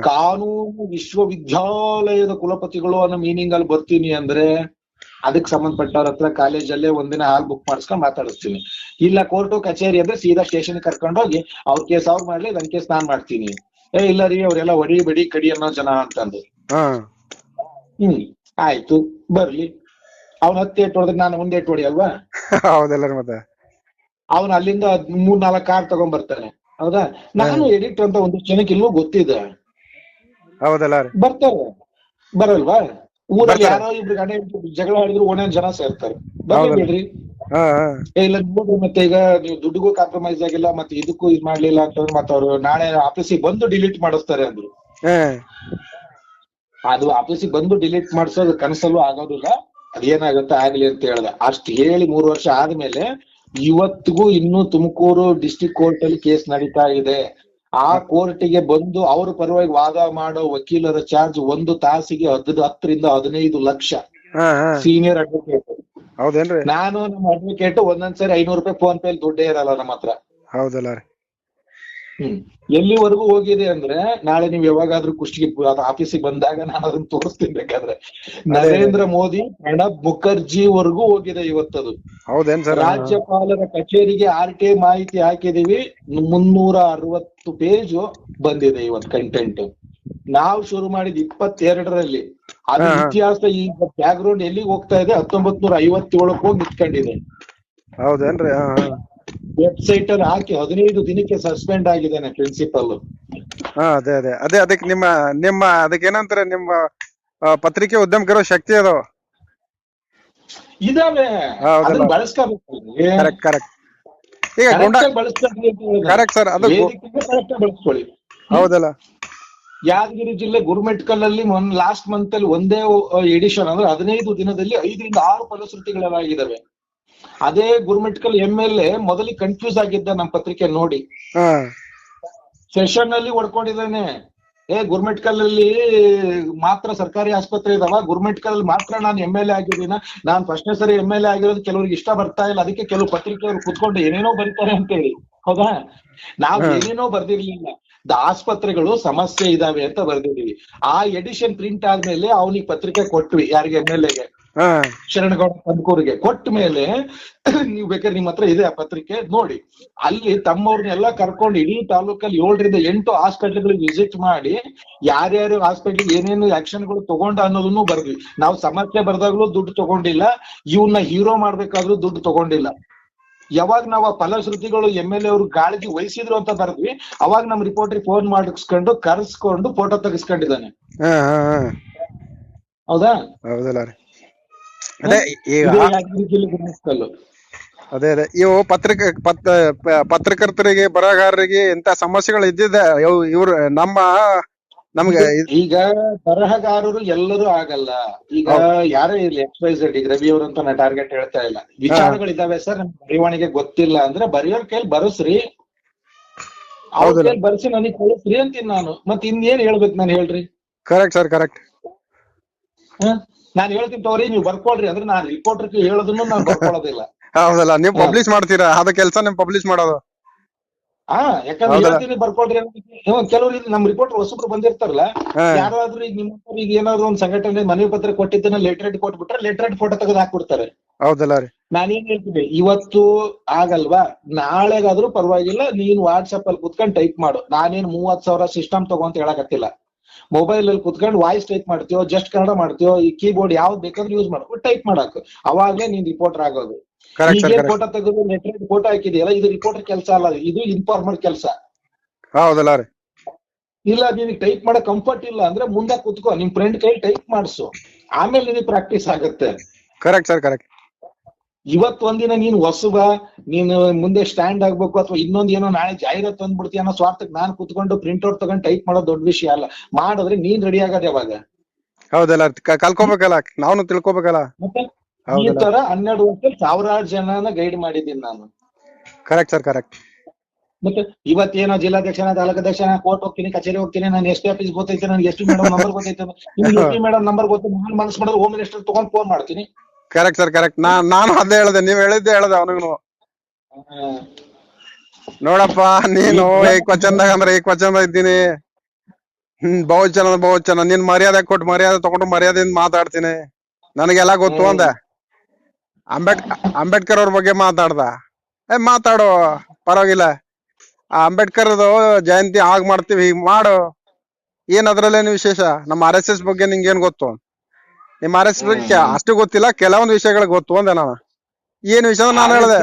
ಕಾನೂನು ವಿಶ್ವವಿದ್ಯಾಲಯದ ಕುಲಪತಿಗಳು ಅನ್ನೋ ಮೀನಿಂಗ್ ಅಲ್ಲಿ ಬರ್ತೀನಿ ಅಂದ್ರೆ ಅದಕ್ಕೆ ಸಂಬಂಧಪಟ್ಟವ್ರ ಹತ್ರ ಕಾಲೇಜಲ್ಲೇ ಒಂದಿನ ಹಾಲ್ ಬುಕ್ ಮಾಡಿಸ್ಕೊಂಡು ಮಾತಾಡಿಸ್ತೀನಿ. ಇಲ್ಲ ಕೋರ್ಟು ಕಚೇರಿ ಅಂದ್ರೆ ಸೀದಾ ಸ್ಟೇಷನ್ ಕರ್ಕೊಂಡೋಗಿ ಅವ್ರ ಕೇಸ್ ಅವ್ರು ಮಾಡ್ಲಿ, ನನ್ ಕೇಸ್ ನಾನ್ ಮಾಡ್ತೀನಿ. ಇಲ್ಲ ರೀ, ಅವ್ರೆಲ್ಲ ಹೊಡಿ ಬಡಿ ಕಡಿ ಅನ್ನೋ ಜನ ಅಂತಂದು. ಆಯ್ತು ಬರ್ಲಿ, ಅವ್ನ 10 ಏಟ್ ಹೊಡೆದ್ರೆ ನಾನು 1 ಏಟ್ ಹೊಡಿ ಅಲ್ವಾ? ಹೌದಲ್ಲ. ಮತ್ತೆ ಅವ್ನು ಅಲ್ಲಿಂದ 3-4 ಕಾರ್ ತಗೊಂಡ್ ಬರ್ತಾನೆ, ಹೌದಾ? ನಾನು ಎಡಿಟ್ ಅಂತ ಒಂದಿಷ್ಟು ಜನಕ್ಕೆ ಇಲ್ಲೂ ಗೊತ್ತಿದೆ, ಹೌದಲ್ಲ, ಬರ್ತಾರೆ. ಬರಲ್ವಾ? ಊರಲ್ಲಿ ಯಾರೋ ಇಬ್ರು ಗಂಡ ಜಗಳ ಆಡಿದ್ರು ಓಣೆ ಜನ ಸೇರ್ತಾರೆ, ಬರ್ಲಿ. ಇಲ್ಲ ನೋಡ್ರಿ, ಮತ್ತೆ ಈಗ ನೀವು ದುಡ್ಡಿಗೂ ಕಾಂಪ್ರಮೈಸ್ ಆಗಿಲ್ಲ, ಮತ್ತೆ ಇದಕ್ಕೂ ಇದ್ ಮಾಡ್ಲಿಲ್ಲ ಅಂತಂದ್ರೆ ಮತ್ತೆ ಅವ್ರು ನಾಳೆ ಆಫೀಸಿಗೆ ಬಂದು ಡಿಲೀಟ್ ಮಾಡಿಸ್ತಾರೆ ಅಂದ್ರು. ಅದು ಆಫೀಸಿಗೆ ಬಂದು ಡಿಲೀಟ್ ಮಾಡಿಸೋದು ಕನಸಲ್ಲೂ ಆಗೋದಿಲ್ಲ, ಅದೇನಾಗುತ್ತೆ ಆಗ್ಲಿ ಅಂತ ಹೇಳ್ದೆ. ಅಷ್ಟ್ ಹೇಳಿ 3 ವರ್ಷ ಆದ್ಮೇಲೆ ಇವತ್ತಿಗೂ ಇನ್ನೂ ತುಮಕೂರು ಡಿಸ್ಟ್ರಿಕ್ಟ್ ಕೋರ್ಟ್ ಅಲ್ಲಿ ಕೇಸ್ ನಡೀತಾ ಇದೆ. ಆ ಕೋರ್ಟಿಗೆ ಬಂದು ಅವ್ರ ಪರವಾಗಿ ವಾದ ಮಾಡೋ ವಕೀಲರ ಚಾರ್ಜ್ 1 ತಾಸಿಗೆ 10 ರಿಂದ 15 ಲಕ್ಷ. Senior advocate. ಹೌದೇನ್ರಿ? ನಾನು ನಮ್ಮ ಅಡ್ವೊಕೇಟ್ ಒಂದೊಂದ್ಸರಿ 500 ರೂಪಾಯಿ ಫೋನ್ ಪೇ ದುಡ್ಡೇ ಇರಲ್ಲ ನಮ್ಮ ಹತ್ರ. ಹೌದಲ್ಲ. ಎಲ್ಲಿವರೆಗೂ ಹೋಗಿದೆ ಅಂದ್ರೆ, ನಾಳೆ ನೀವ್ ಯಾವಾಗಾದ್ರೂ ಕುಷ್ಟಿಗೆ ಆಫೀಸಿಗೆ ಬಂದಾಗ ನಾನು ಅದನ್ನ ತೋರಿಸ್ತೀನಿ ಬೇಕಾದ್ರೆ. ನರೇಂದ್ರ ಮೋದಿ, ಪ್ರಣಬ್ ಮುಖರ್ಜಿ ವರ್ಗೂ ಹೋಗಿದೆ ಇವತ್ತದು. ಹೌದೇನ್ ಸರ್? ರಾಜ್ಯಪಾಲರ ಕಚೇರಿಗೆ RTI ಮಾಹಿತಿ ಹಾಕಿದೀವಿ, 360 ಪೇಜ್ ಬಂದಿದೆ ಇವತ್ತು ಕಂಟೆಂಟ್. ನಾವು ಶುರು ಮಾಡಿದ್ 22ರಲ್ಲಿ. ಅದು ಇತಿಹಾಸ ಈಗ ಬ್ಯಾಕ್ ಗ್ರೌಂಡ್ ಎಲ್ಲಿಗೆ ಹೋಗ್ತಾ ಇದೆ, 1957 ಹೋಗಿ ನಿಂತ್ಕೊಂಡಿದೆ. ಹೌದೇನ್ರಿ? ವೆಬ್ಸೈಟ್ ಅಲ್ಲಿ ಹಾಕಿ 15 ದಿನಕ್ಕೆ ಸಸ್ಪೆಂಡ್ ಆಗಿದ್ದಾನೆ ಪ್ರಿನ್ಸಿಪಲ್. ಅದೇ ಅದೇ ಅದೇ ಅದಕ್ಕೆ ನಿಮ್ಮ ಅದಕ್ಕೆ ಏನಂತಾರೆ, ನಿಮ್ಮ ಪತ್ರಿಕೆ ಉದ್ಯಮಕರ ಶಕ್ತಿ ಅದಾವ ಇದಾವೆ, ಬಳಸ್ಕೋಬೇಕು. ಕರೆಕ್ಟ್. ಈಗ ಕರೆಕ್ಟ್ ಸರ್, ಅದು ಬಳಸ್ಕೊಳ್ಳಿ. ಹೌದಲ್ಲ. ಯಾದಗಿರಿ ಜಿಲ್ಲೆ ಗುರುಮೆಟ್ಕಲ್ ಅಲ್ಲಿ ಲಾಸ್ಟ್ ಮಂತ್ ಅಲ್ಲಿ ಒಂದೇ ಎಡಿಷನ್ ಅಂದ್ರೆ 15 ದಿನದಲ್ಲಿ 5 ರಿಂದ 6 ಫಲಶ್ರುತಿಗಳಾಗಿದ್ದಾವೆ. ಅದೇ ಗುರುಮೆಟ್ಕಲ್ MLA ಮೊದಲಿಗೆ ಕನ್ಫ್ಯೂಸ್ ಆಗಿದ್ದ ನಮ್ಮ ಪತ್ರಿಕೆ ನೋಡಿ, ಸೆಷನ್ ಅಲ್ಲಿ ಹೊಡ್ಕೊಂಡಿದ್ದಾನೆ. ಗುರುಮೆಟ್ಕಲ್ ಅಲ್ಲಿ ಮಾತ್ರ ಸರ್ಕಾರಿ ಆಸ್ಪತ್ರೆ ಇದಾವ, ಗುರುಮೆಟ್ಕಲ್ ಅಲ್ಲಿ ಮಾತ್ರ ನಾನು MLA ಆಗಿದ್ದೀನ, ನಾನ್ 1ನೇ ಸರಿ MLA ಆಗಿರೋದು ಕೆಲವ್ರಿಗೆ ಇಷ್ಟ ಬರ್ತಾ ಇಲ್ಲ, ಅದಕ್ಕೆ ಕೆಲವು ಪತ್ರಿಕೆಯವರು ಕುತ್ಕೊಂಡು ಏನೇನೋ ಬರೀತಾರೆ ಅಂತ ಹೇಳಿ. ಹೌದಾ? ನಾವು ಏನೇನೋ ಬರ್ದಿರ್ಲಿಲ್ಲ, ಆಸ್ಪತ್ರೆಗಳು ಸಮಸ್ಯೆ ಇದಾವೆ ಅಂತ ಬರ್ದಿದೀವಿ. ಆ ಎಡಿಷನ್ ಪ್ರಿಂಟ್ ಆದ್ಮೇಲೆ ಅವನಿಗೆ ಪತ್ರಿಕೆ ಕೊಟ್ವಿ, ಯಾರಿಗೆ MLAಗೆ, ಶರಣಗೌಡ ತುಮಕೂರಿಗೆ ಕೊಟ್ಟ ಮೇಲೆ, ನೀವ್ ಬೇಕಾದ್ರೆ ನಿಮ್ ಹತ್ರ ಇದೆ ಆ ಪತ್ರಿಕೆ ನೋಡಿ. ಅಲ್ಲಿ ತಮ್ಮವ್ರನ್ನೆಲ್ಲ ಕರ್ಕೊಂಡು ಇಡೀ ತಾಲೂಕಲ್ಲಿ 7 ರಿಂದ 8 ಹಾಸ್ಪಿಟಲ್ಗಳಿಗೆ ವಿಸಿಟ್ ಮಾಡಿ ಯಾರ್ಯಾರು ಹಾಸ್ಪಿಟಲ್ ಏನೇನು ಆಕ್ಷನ್ಗಳು ತಗೊಂಡ ಅನ್ನೋದನ್ನು ಬರ್ದ್ವಿ. ನಾವು ಸಮಸ್ಯೆ ಬರ್ದಾಗ್ಲೂ ದುಡ್ಡು ತಗೊಂಡಿಲ್ಲ, ಇವನ್ನ ಹೀರೋ ಮಾಡ್ಬೇಕಾದ್ರೂ ದುಡ್ಡು ತಗೊಂಡಿಲ್ಲ. ಯಾವಾಗ ನಾವು ಆ ಫಲಶ್ರುತಿಗಳು MLA ಅವ್ರು ಗಾಳಿಗೆ ವಹಿಸಿದ್ರು ಅಂತ ಬರ್ದ್ವಿ, ಅವಾಗ ನಮ್ ರಿಪೋರ್ಟ್ರಿಗೆ ಫೋನ್ ಮಾಡಿಸ್ಕೊಂಡು ಕರ್ಸ್ಕೊಂಡು ಫೋಟೋ ತೆಗಿಸ್ಕೊಂಡಿದ್ದಾನೆ. ಹೌದಾ? ಹೌದಲ್ಲ. ಅದೇ ಅದೇ ಇವು ಪತ್ರಕರ್ತರಿಗೆ ಬರಹಗಾರರಿಗೆ ಇಂತ ಸಮಸ್ಯೆಗಳು ಇದ್ದಿದೆ. ಇವ್ರು ನಮ್ಮ ನಮ್ಗೆ ಈಗ ಬರಹಗಾರರು ಎಲ್ಲರೂ ಆಗಲ್ಲ. ಈಗ ಯಾರೇ ಇರ್ಲಿ XYZ, ಈಗ ರವಿ ಅವರಂತ ನಾ ಟಾರ್ಗೆಟ್ ಹೇಳ್ತಾ ಇಲ್ಲ. ವಿಚಾರಗಳಿದಾವೆ ಸರ್, ನಮ್ ಬರವಣಿಗೆ ಗೊತ್ತಿಲ್ಲ ಅಂದ್ರೆ ಬರೆಯೋರ್ ಕೈಲಿ ಬರ್ಸ್ರಿ, ಅವ್ರ ಕೈಲಿ ಬರ್ಸಿ ನನಗ್ ಕಳಿಸ್ರಿ ಅಂತೀನಿ ನಾನು. ಮತ್ ಇನ್ನೇನ್ ಹೇಳ್ಬೇಕು ನಾನು, ಹೇಳ್ರಿ. Correct sir, correct. ನಾನ್ ಹೇಳ್ತೀನಿ ತಗೋರಿ, ನೀವು ಬರ್ಕೊಳ್ರಿ ಅಂದ್ರೆ ನಾನ್ ರಿಪೋರ್ಟರ್ಗೆ ಹೇಳೋದನ್ನು ನಾನು ಬರ್ಕೊಳ್ಳೋದಿಲ್ಲ. ಹೌದಲ್ಲ, ನೀವ್ ಪಬ್ಲಿಷ್ ಮಾಡ್ತೀರಾ, ಅದ ಕೆಲ್ಸ ನಿಮ್ ಪಬ್ಲಿಷ್ ಮಾಡೋದು. ಯಾಕಂದ್ರೆ ಹೇಳ್ತೀನಿ ಬರ್ಕೊಳ್ರಿ. ಕೆಲವ್ರು ನಮ್ ರಿಪೋರ್ಟರ್ ಹೊಸಬ್ರು ಬಂದಿರ್ತಾರಲ್ಲ, ಯಾರಾದ್ರೂ ಈಗ ನಿಮ್ಮ ಈಗ ಏನಾದ್ರು ಒಂದ್ ಸಂಘಟನೆ ಮನವಿ ಪತ್ರ ಕೊಟ್ಟಿದ್ದನ್ನ ಲೆಟರ್ ಕೊಟ್ಬಿಟ್ರೆ ಲೆಟರ್ ಫೋಟೋ ತೆಗೆದು ಹಾಕ್ಬಿಡ್ತಾರೆ. ಹೌದಲ್ಲ ರೀ. ನಾನೇನ್ ಹೇಳ್ತೀನಿ, ಇವತ್ತು ಆಗಲ್ವಾ, ನಾಳೆಗಾದ್ರೂ ಪರವಾಗಿಲ್ಲ, ನೀನ್ ವಾಟ್ಸಪ್ ಅಲ್ಲಿ ಕುತ್ಕೊಂಡ್ ಟೈಪ್ ಮಾಡು. ನಾನೇನ್ 30,000 ಸಿಸ್ಟಮ್ ತಗೊಂತ ಹೇಳಕತ್ತಿಲ್ಲ. ಮೊಬೈಲ್ ಅಲ್ಲಿ ಕುತ್ಕೊಂಡು ವಾಯ್ಸ್ ಟೈಪ್ ಮಾಡ್ತೀವೋ, ಜಸ್ಟ್ ಕನ್ನಡ ಮಾಡ್ತೀವೋ, ಈ ಕೀಬೋರ್ಡ್ ಯಾವ್ದು ಬೇಕಾದ್ರೂ ಯೂಸ್ ಮಾಡ್ಕೊ, ಟೈಪ್ ಮಾಡಾಕ. ಅವಾಗ್ಲೇ ನೀನ್ ರಿಪೋರ್ಟರ್ ಆಗೋದು. ಈಗೇನ್ ಫೋಟೋ ತೆಗೆದು ಲೆಟರ್ ಫೋಟೋ ಹಾಕಿದೆಯಲ್ಲ, ಇದು ರಿಪೋರ್ಟರ್ ಕೆಲಸ ಅಲ್ಲ, ಇದು ಇನ್ಫಾರ್ಮರ್ ಕೆಲಸ. ಹೌದಲ್ಲ ರೀ. ಇಲ್ಲ ನಿನಗೆ ಟೈಪ್ ಮಾಡಕ್ ಕಂಫರ್ಟ್ ಇಲ್ಲ ಅಂದ್ರೆ ಮುಂದೆ ಕುತ್ಕೋ, ನಿಮ್ ಫ್ರೆಂಡ್ ಕೈ ಟೈಪ್ ಮಾಡಿಸು, ಆಮೇಲೆ ನಿನಗೆ ಪ್ರಾಕ್ಟೀಸ್ ಆಗುತ್ತೆ. Correct sir, correct. ಇವತ್ತು ಒಂದಿನ ನೀನ್ ಹೊಸಬ, ನೀನು ಮುಂದೆ ಸ್ಟ್ಯಾಂಡ್ ಆಗ್ಬೇಕು, ಅಥವಾ ಇನ್ನೊಂದ್ ಏನೋ ನಾಳೆ ಜಾಹೀರಾತು ಅಂದ್ಬಿಡ್ತೀಯ ಅನ್ನೋ ಸ್ವಾರ್ಥಕ್ಕೆ ನಾನ್ ಕುತ್ಕೊಂಡು ಪ್ರಿಂಟ್ಔಟ್ ತಗೊಂಡು ಟೈಪ್ ಮಾಡೋದು ದೊಡ್ಡ ವಿಷಯ ಅಲ್ಲ. ಮಾಡಿದ್ರೆ ನೀನ್ ರೆಡಿ ಆಗೋದು ಯಾವಾಗ? ಹೌದಲ್ಲ, ಕಲ್ಕೋಬೇಕಲ್ಲ, ನಾವು ತಿಳ್ಕೊಬೇಕಲ್ಲ. ಮತ್ತೆ ಈ ತರ 12 ವರ್ಷ ಸಾವಿರಾರು ಜನನ ಗೈಡ್ ಮಾಡಿದ್ದೀನಿ ನಾನು. Correct sir, correct. ಮತ್ತೆ ಇವತ್ತೇನೋ ಜಿಲ್ಲಾಧ್ಯಕ್ಷನ, ತಾಲೂಕಾಧ್ಯಕ್ಷನ, ಕೋರ್ಟ್ ಹೋಗ್ತೀನಿ, ಕಚೇರಿ ಹೋಗ್ತೀನಿ, ನಾನು SP ಆಫೀಸ್ ಗೊತ್ತೈತೆ, ನನಗೆ SP ಮೇಡಮ್ ನಂಬರ್ ಗೊತ್ತೈತೆ, ನಿಮ್ಗೆ SP ಮೇಡಮ್ ನಂಬರ್ ಗೊತ್ತು, ನಾನು ಮನಸ್ಸು ಮಾಡೋದು ಹೋಮ್ ಮಿನಿಸ್ಟರ್ ತಗೊಂಡ್ ಫೋನ್ ಮಾಡ್ತೀನಿ. Correct sir, correct. ನಾನು ಅದೇ ಹೇಳ್ದೆ, ನೀವ್ ಹೇಳಿದ್ದೆ ಹೇಳ್ದೆ ಅವನಿಗೂ. ನೋಡಪ್ಪ, ನೀನು ಏಕವಚನದಾಗ ಅಂದ್ರೆ ಏಕವಚನದಾಗ ಇದ್ದೀನಿ, ಬಹುವಚನ ನೀನ್ ಮರ್ಯಾದೆ ಕೊಟ್ಟು ಮರ್ಯಾದೆ ತಗೊಂಡು ಮರ್ಯಾದೆಯಿಂದ ಮಾತಾಡ್ತೀನಿ, ನನಗೆಲ್ಲ ಗೊತ್ತು ಅಂದೆ. ಅಂಬೇಡ್ಕರ್ ಅವ್ರ ಬಗ್ಗೆ ಮಾತಾಡ್ದ, ಮಾತಾಡು ಪರವಾಗಿಲ್ಲ, ಆ ಅಂಬೇಡ್ಕರ್ದು ಜಯಂತಿ ಆಗ್ ಮಾಡ್ತೀವಿ, ಹೀಗ್ ಮಾಡು, ಏನ್ ಅದ್ರಲ್ಲೇನು ವಿಶೇಷ? ನಮ್ಮ RSS ಬಗ್ಗೆ ನಿಂಗೆ ಏನ್ ಗೊತ್ತು? ನಿಮ್ RSS ಬಗ್ಗೆ ಅಷ್ಟು ಗೊತ್ತಿಲ್ಲ, ಕೆಲವೊಂದು ವಿಷಯಗಳು ಗೊತ್ತು ಅಂದೆ ನಾನು. ಏನ್ ವಿಷಯ ನಾನು ಹೇಳ್ದೆ.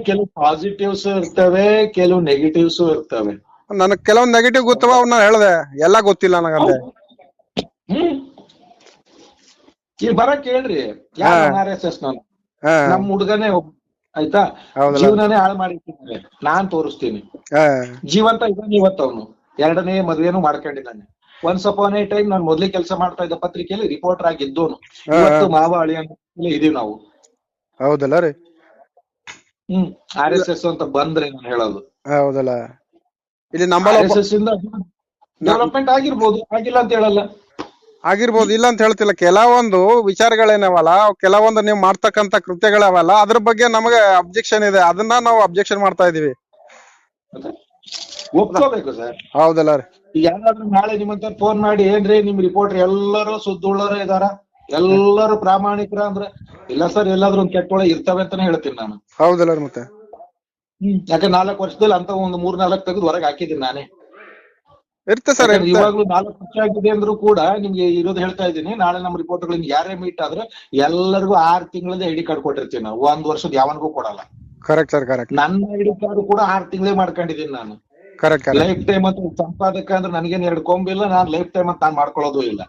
ಕೆಲವು ಪಾಸಿಟಿವ್ಸ್ ಇರ್ತವೆ, ಕೆಲವು ನೆಗೆಟಿವ್ಸ್ ಇರ್ತವೆ. ನನಗ್ ಕೆಲವೊಂದ್ ನೆಗೆಟಿವ್ ಗೊತ್ತವ, ಅವ್ನ ಹೇಳ್ದೆ, ಎಲ್ಲ ಗೊತ್ತಿಲ್ಲ ನನಗಂದೆ. ಈಗ ಬರಕ್ ಹೇಳ್ರಿ, RSS ನಾನು ನಮ್ ಹುಡುಗನೇ ಆಯ್ತಾ, ಜೀವನನೇ ಹಾಳು ಮಾಡಿಟ್ಟಿದ್ದಾರೆ, ನಾನ್ ತೋರಿಸ್ತೀನಿ. ಜೀವಂತ ಇದ್ದಾನೆ ಇವತ್ತು ಅವನು, 2ನೇ ಮದ್ವೆನೂ ಮಾಡ್ಕೊಂಡಿದ್ದಾನೆ. ಒನ್ಸ್ ಅಪಾನ್ ಎ ಟೈಮ್ ನಾನು ಮೊದ್ಲೇ ಕೆಲಸ ಮಾಡ್ತಾ ಇದ್ದ ಪತ್ರಿಕೆಯಲ್ಲಿ ರಿಪೋರ್ಟರ್ ಆಗಿದ್ದೋನು. ಇವತ್ತು ಮಾವ ಅಳಿಯ ಇದೀವಿ ನಾವು. ಹೌದಲ್ಲ ರೀ. RSS ಅಂತ ಬಂದ್ರೆ ನಾನು ಹೇಳೋದು. ಹೌದಲ್ಲ, ಇಲ್ಲಿ RSS ಇಂದ ಡೆವಲಪ್ಮೆಂಟ್ ಆಗಿರ್ಬೋದು, ಆಗಿಲ್ಲ ಅಂತ ಹೇಳಲ್ಲ. ಆಗಿರ್ಬೋದು, ಇಲ್ಲ ಅಂತ ಹೇಳ್ತಿಲ್ಲ. ಕೆಲವೊಂದು ವಿಚಾರಗಳೇನವಲ್ಲ, ಕೆಲವೊಂದು ನೀವು ಮಾಡ್ತಕ್ಕಂತ ಕೃತ್ಯಗಳವಲ್ಲ, ಅದ್ರ ಬಗ್ಗೆ ನಮಗೆ ಅಬ್ಜೆಕ್ಷನ್ ಇದೆ, ಅದನ್ನ ನಾವು ಅಬ್ಜೆಕ್ಷನ್ ಮಾಡ್ತಾ ಇದೀವಿ. ಒಪ್ಕೋಬೇಕು ಸರ್. ಹೌದಲ್ಲ ರೀ. ಯಾರಾದ್ರೂ ನಾಳೆ ನಿಮ್ಮಂತ ಫೋನ್ ಮಾಡಿ, ಏನ್ರಿ ನಿಮ್ ರಿಪೋರ್ಟರ್ ಎಲ್ಲರೂ ಸುದ್ದುಳ್ಳೋರ ಇದಾರ, ಎಲ್ಲರೂ ಪ್ರಾಮಾಣಿಕರ ಅಂದ್ರೆ, ಇಲ್ಲ ಸರ್, ಎಲ್ಲಾದ್ರೂ ಒಂದ್ ಕೆಟ್ಟೊಳೆ ಇರ್ತವೆ ಅಂತಾನೆ ಹೇಳ್ತೀನಿ ನಾನು. ಹೌದಲ್ಲ ರೀ. ಮತ್ತೆ ಯಾಕಂದ್ರೆ 4 ವರ್ಷದಲ್ಲಿ ಅಂತ ಒಂದು 3-4 ತೆಗೆದು ಹೊರಗೆ ಹಾಕಿದ್ದೀನಿ ನಾನೇ. ಇರುತ್ತೆ ಸರ್. ಇವಾಗ್ಲೂ 4 ವರ್ಷ ಆಗಿದೆ ಅಂದ್ರೂ ಕೂಡ ನಿಮ್ಗೆ ಇರೋದು ಹೇಳ್ತಾ ಇದ್ದೀನಿ. ನಾಳೆ ನಮ್ಮ ರಿಪೋರ್ಟರ್ಗಳು ಯಾರೇ ಮೀಟ್ ಆದ್ರೆ ಎಲ್ಲರಿಗೂ 6 ತಿಂಗಳದ ID ಕಾರ್ಡ್ ಕೊಟ್ಟಿರ್ತೀನಿ ನಾವು, 1 ವರ್ಷದ ಯಾವನಿಗೂ ಕೊಡಲ್ಲ. Correct sir, correct. ನನ್ನ ID ಕಾರ್ಡ್ ಕೂಡ 6 ತಿಂಗಳೇ ಮಾಡ್ಕೊಂಡಿದ್ದೀನಿ ನಾನು. ಕರೆಕ್ಟ್. ಲೈಫ್ ಟೈಮ್ ಅಂತ ಸಂಪಾದಕ ಅಂದ್ರೆ ನನಗೇನ್ 2 ಕೊಂಬಿಲ್ಲ, ನಾನ್ ಲೈಫ್ ಟೈಮ್ ಅಂತ ನಾನ್ ಮಾಡ್ಕೊಳ್ಳೋದು ಇಲ್ಲ.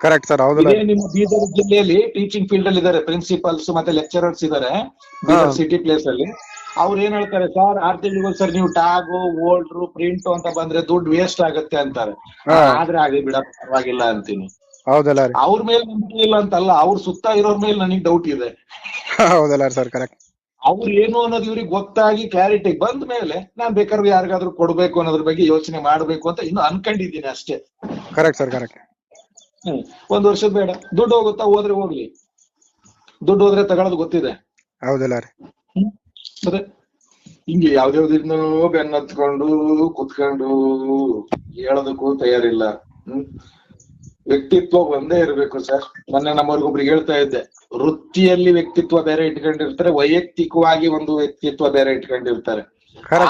Correct sir. ಹೌದಲ್ಲ. ನಿಮ್ಮ ಬೀದರ್ ಜಿಲ್ಲೆಯಲ್ಲಿ ಟೀಚಿಂಗ್ ಫೀಲ್ಡ್ ಅಲ್ಲಿ ಇದಾರೆ, ಪ್ರಿನ್ಸಿಪಲ್ಸ್ ಮತ್ತೆ ಲೆಕ್ಚರರ್ಸ್ ಇದಾರೆ ಬೀದರ್ ಸಿಟಿ ಪ್ಲೇಸ್ ಅಲ್ಲಿ. ಅವ್ರು ಏನ್ ಹೇಳ್ತಾರೆ, ಸರ್ 6 ತಿಂಗಳಿಗೂ ಸರ್ ನೀವು ಟ್ಯಾಗು, ಓಲ್ಡ್ರು, ಪ್ರಿಂಟ್ ಅಂತ ಬಂದ್ರೆ ದುಡ್ಡು ವೇಸ್ಟ್ ಆಗುತ್ತೆ ಅಂತಾರೆ. ಆದ್ರೆ ಆಗಲಿ ಬಿಡ, ಪರವಾಗಿಲ್ಲ ಅಂತೀನಿ. ಹೌದಲ್ಲ. ಅವ್ರ ಮೇಲೆ ನಂಬಿಕೆ ಇಲ್ಲ ಅಂತಲ್ಲ, ಅವ್ರ ಸುತ್ತ ಇರೋರ್ ಮೇಲೆ ನನಗೆ ಡೌಟ್ ಇದೆ. ಹೌದಲ್ಲ ಸರ್, ಕರೆಕ್ಟ್. ಅವ್ರು ಏನು ಅನ್ನೋದು ಇವ್ರಿಗೆ ಗೊತ್ತಾಗಿ ಕ್ಲಾರಿಟಿ ಬಂದ ಮೇಲೆ ನಾನ್ ಬೇಕಾದ್ರೆ ಯಾರಿಗಾದ್ರೂ ಕೊಡ್ಬೇಕು ಅನ್ನೋದ್ರ ಬಗ್ಗೆ ಯೋಚನೆ ಮಾಡ್ಬೇಕು ಅಂತ ಇನ್ನು ಅನ್ಕೊಂಡಿದ್ದೀನಿ ಅಷ್ಟೇ. Correct sir, correct. 1 ವರ್ಷದ ಬೇಡ, ದುಡ್ಡು ಹೋಗುತ್ತಾ ಹೋದ್ರೆ ಹೋಗ್ಲಿ, ದುಡ್ಡು ಹೋದ್ರೆ ತಗೊಳ್ಳೋದು ಗೊತ್ತಿದೆ. ಹೌದಲ್ಲ ರೀ. ಮತ್ತೆ ಹಿಂಗೆ ಯಾವ್ದ್ಯಾವ್ದಿನ್ನೂ ಬೆನ್ನತ್ಕೊಂಡು ಕುತ್ಕೊಂಡು ಹೇಳೋದಕ್ಕೂ ತಯಾರಿಲ್ಲ. ವ್ಯಕ್ತಿತ್ವ ಒಂದೇ ಇರ್ಬೇಕು ಸರ್. ಮೊನ್ನೆ ನಮ್ಮವ್ರಿಗೊಬ್ರಿಗೆ ಹೇಳ್ತಾ ಇದ್ದೆ, ವೃತ್ತಿಯಲ್ಲಿ ವ್ಯಕ್ತಿತ್ವ ಬೇರೆ ಇಟ್ಕೊಂಡಿರ್ತಾರೆ, ವೈಯಕ್ತಿಕವಾಗಿ ಒಂದು ವ್ಯಕ್ತಿತ್ವ ಬೇರೆ ಇಟ್ಕೊಂಡಿರ್ತಾರೆ.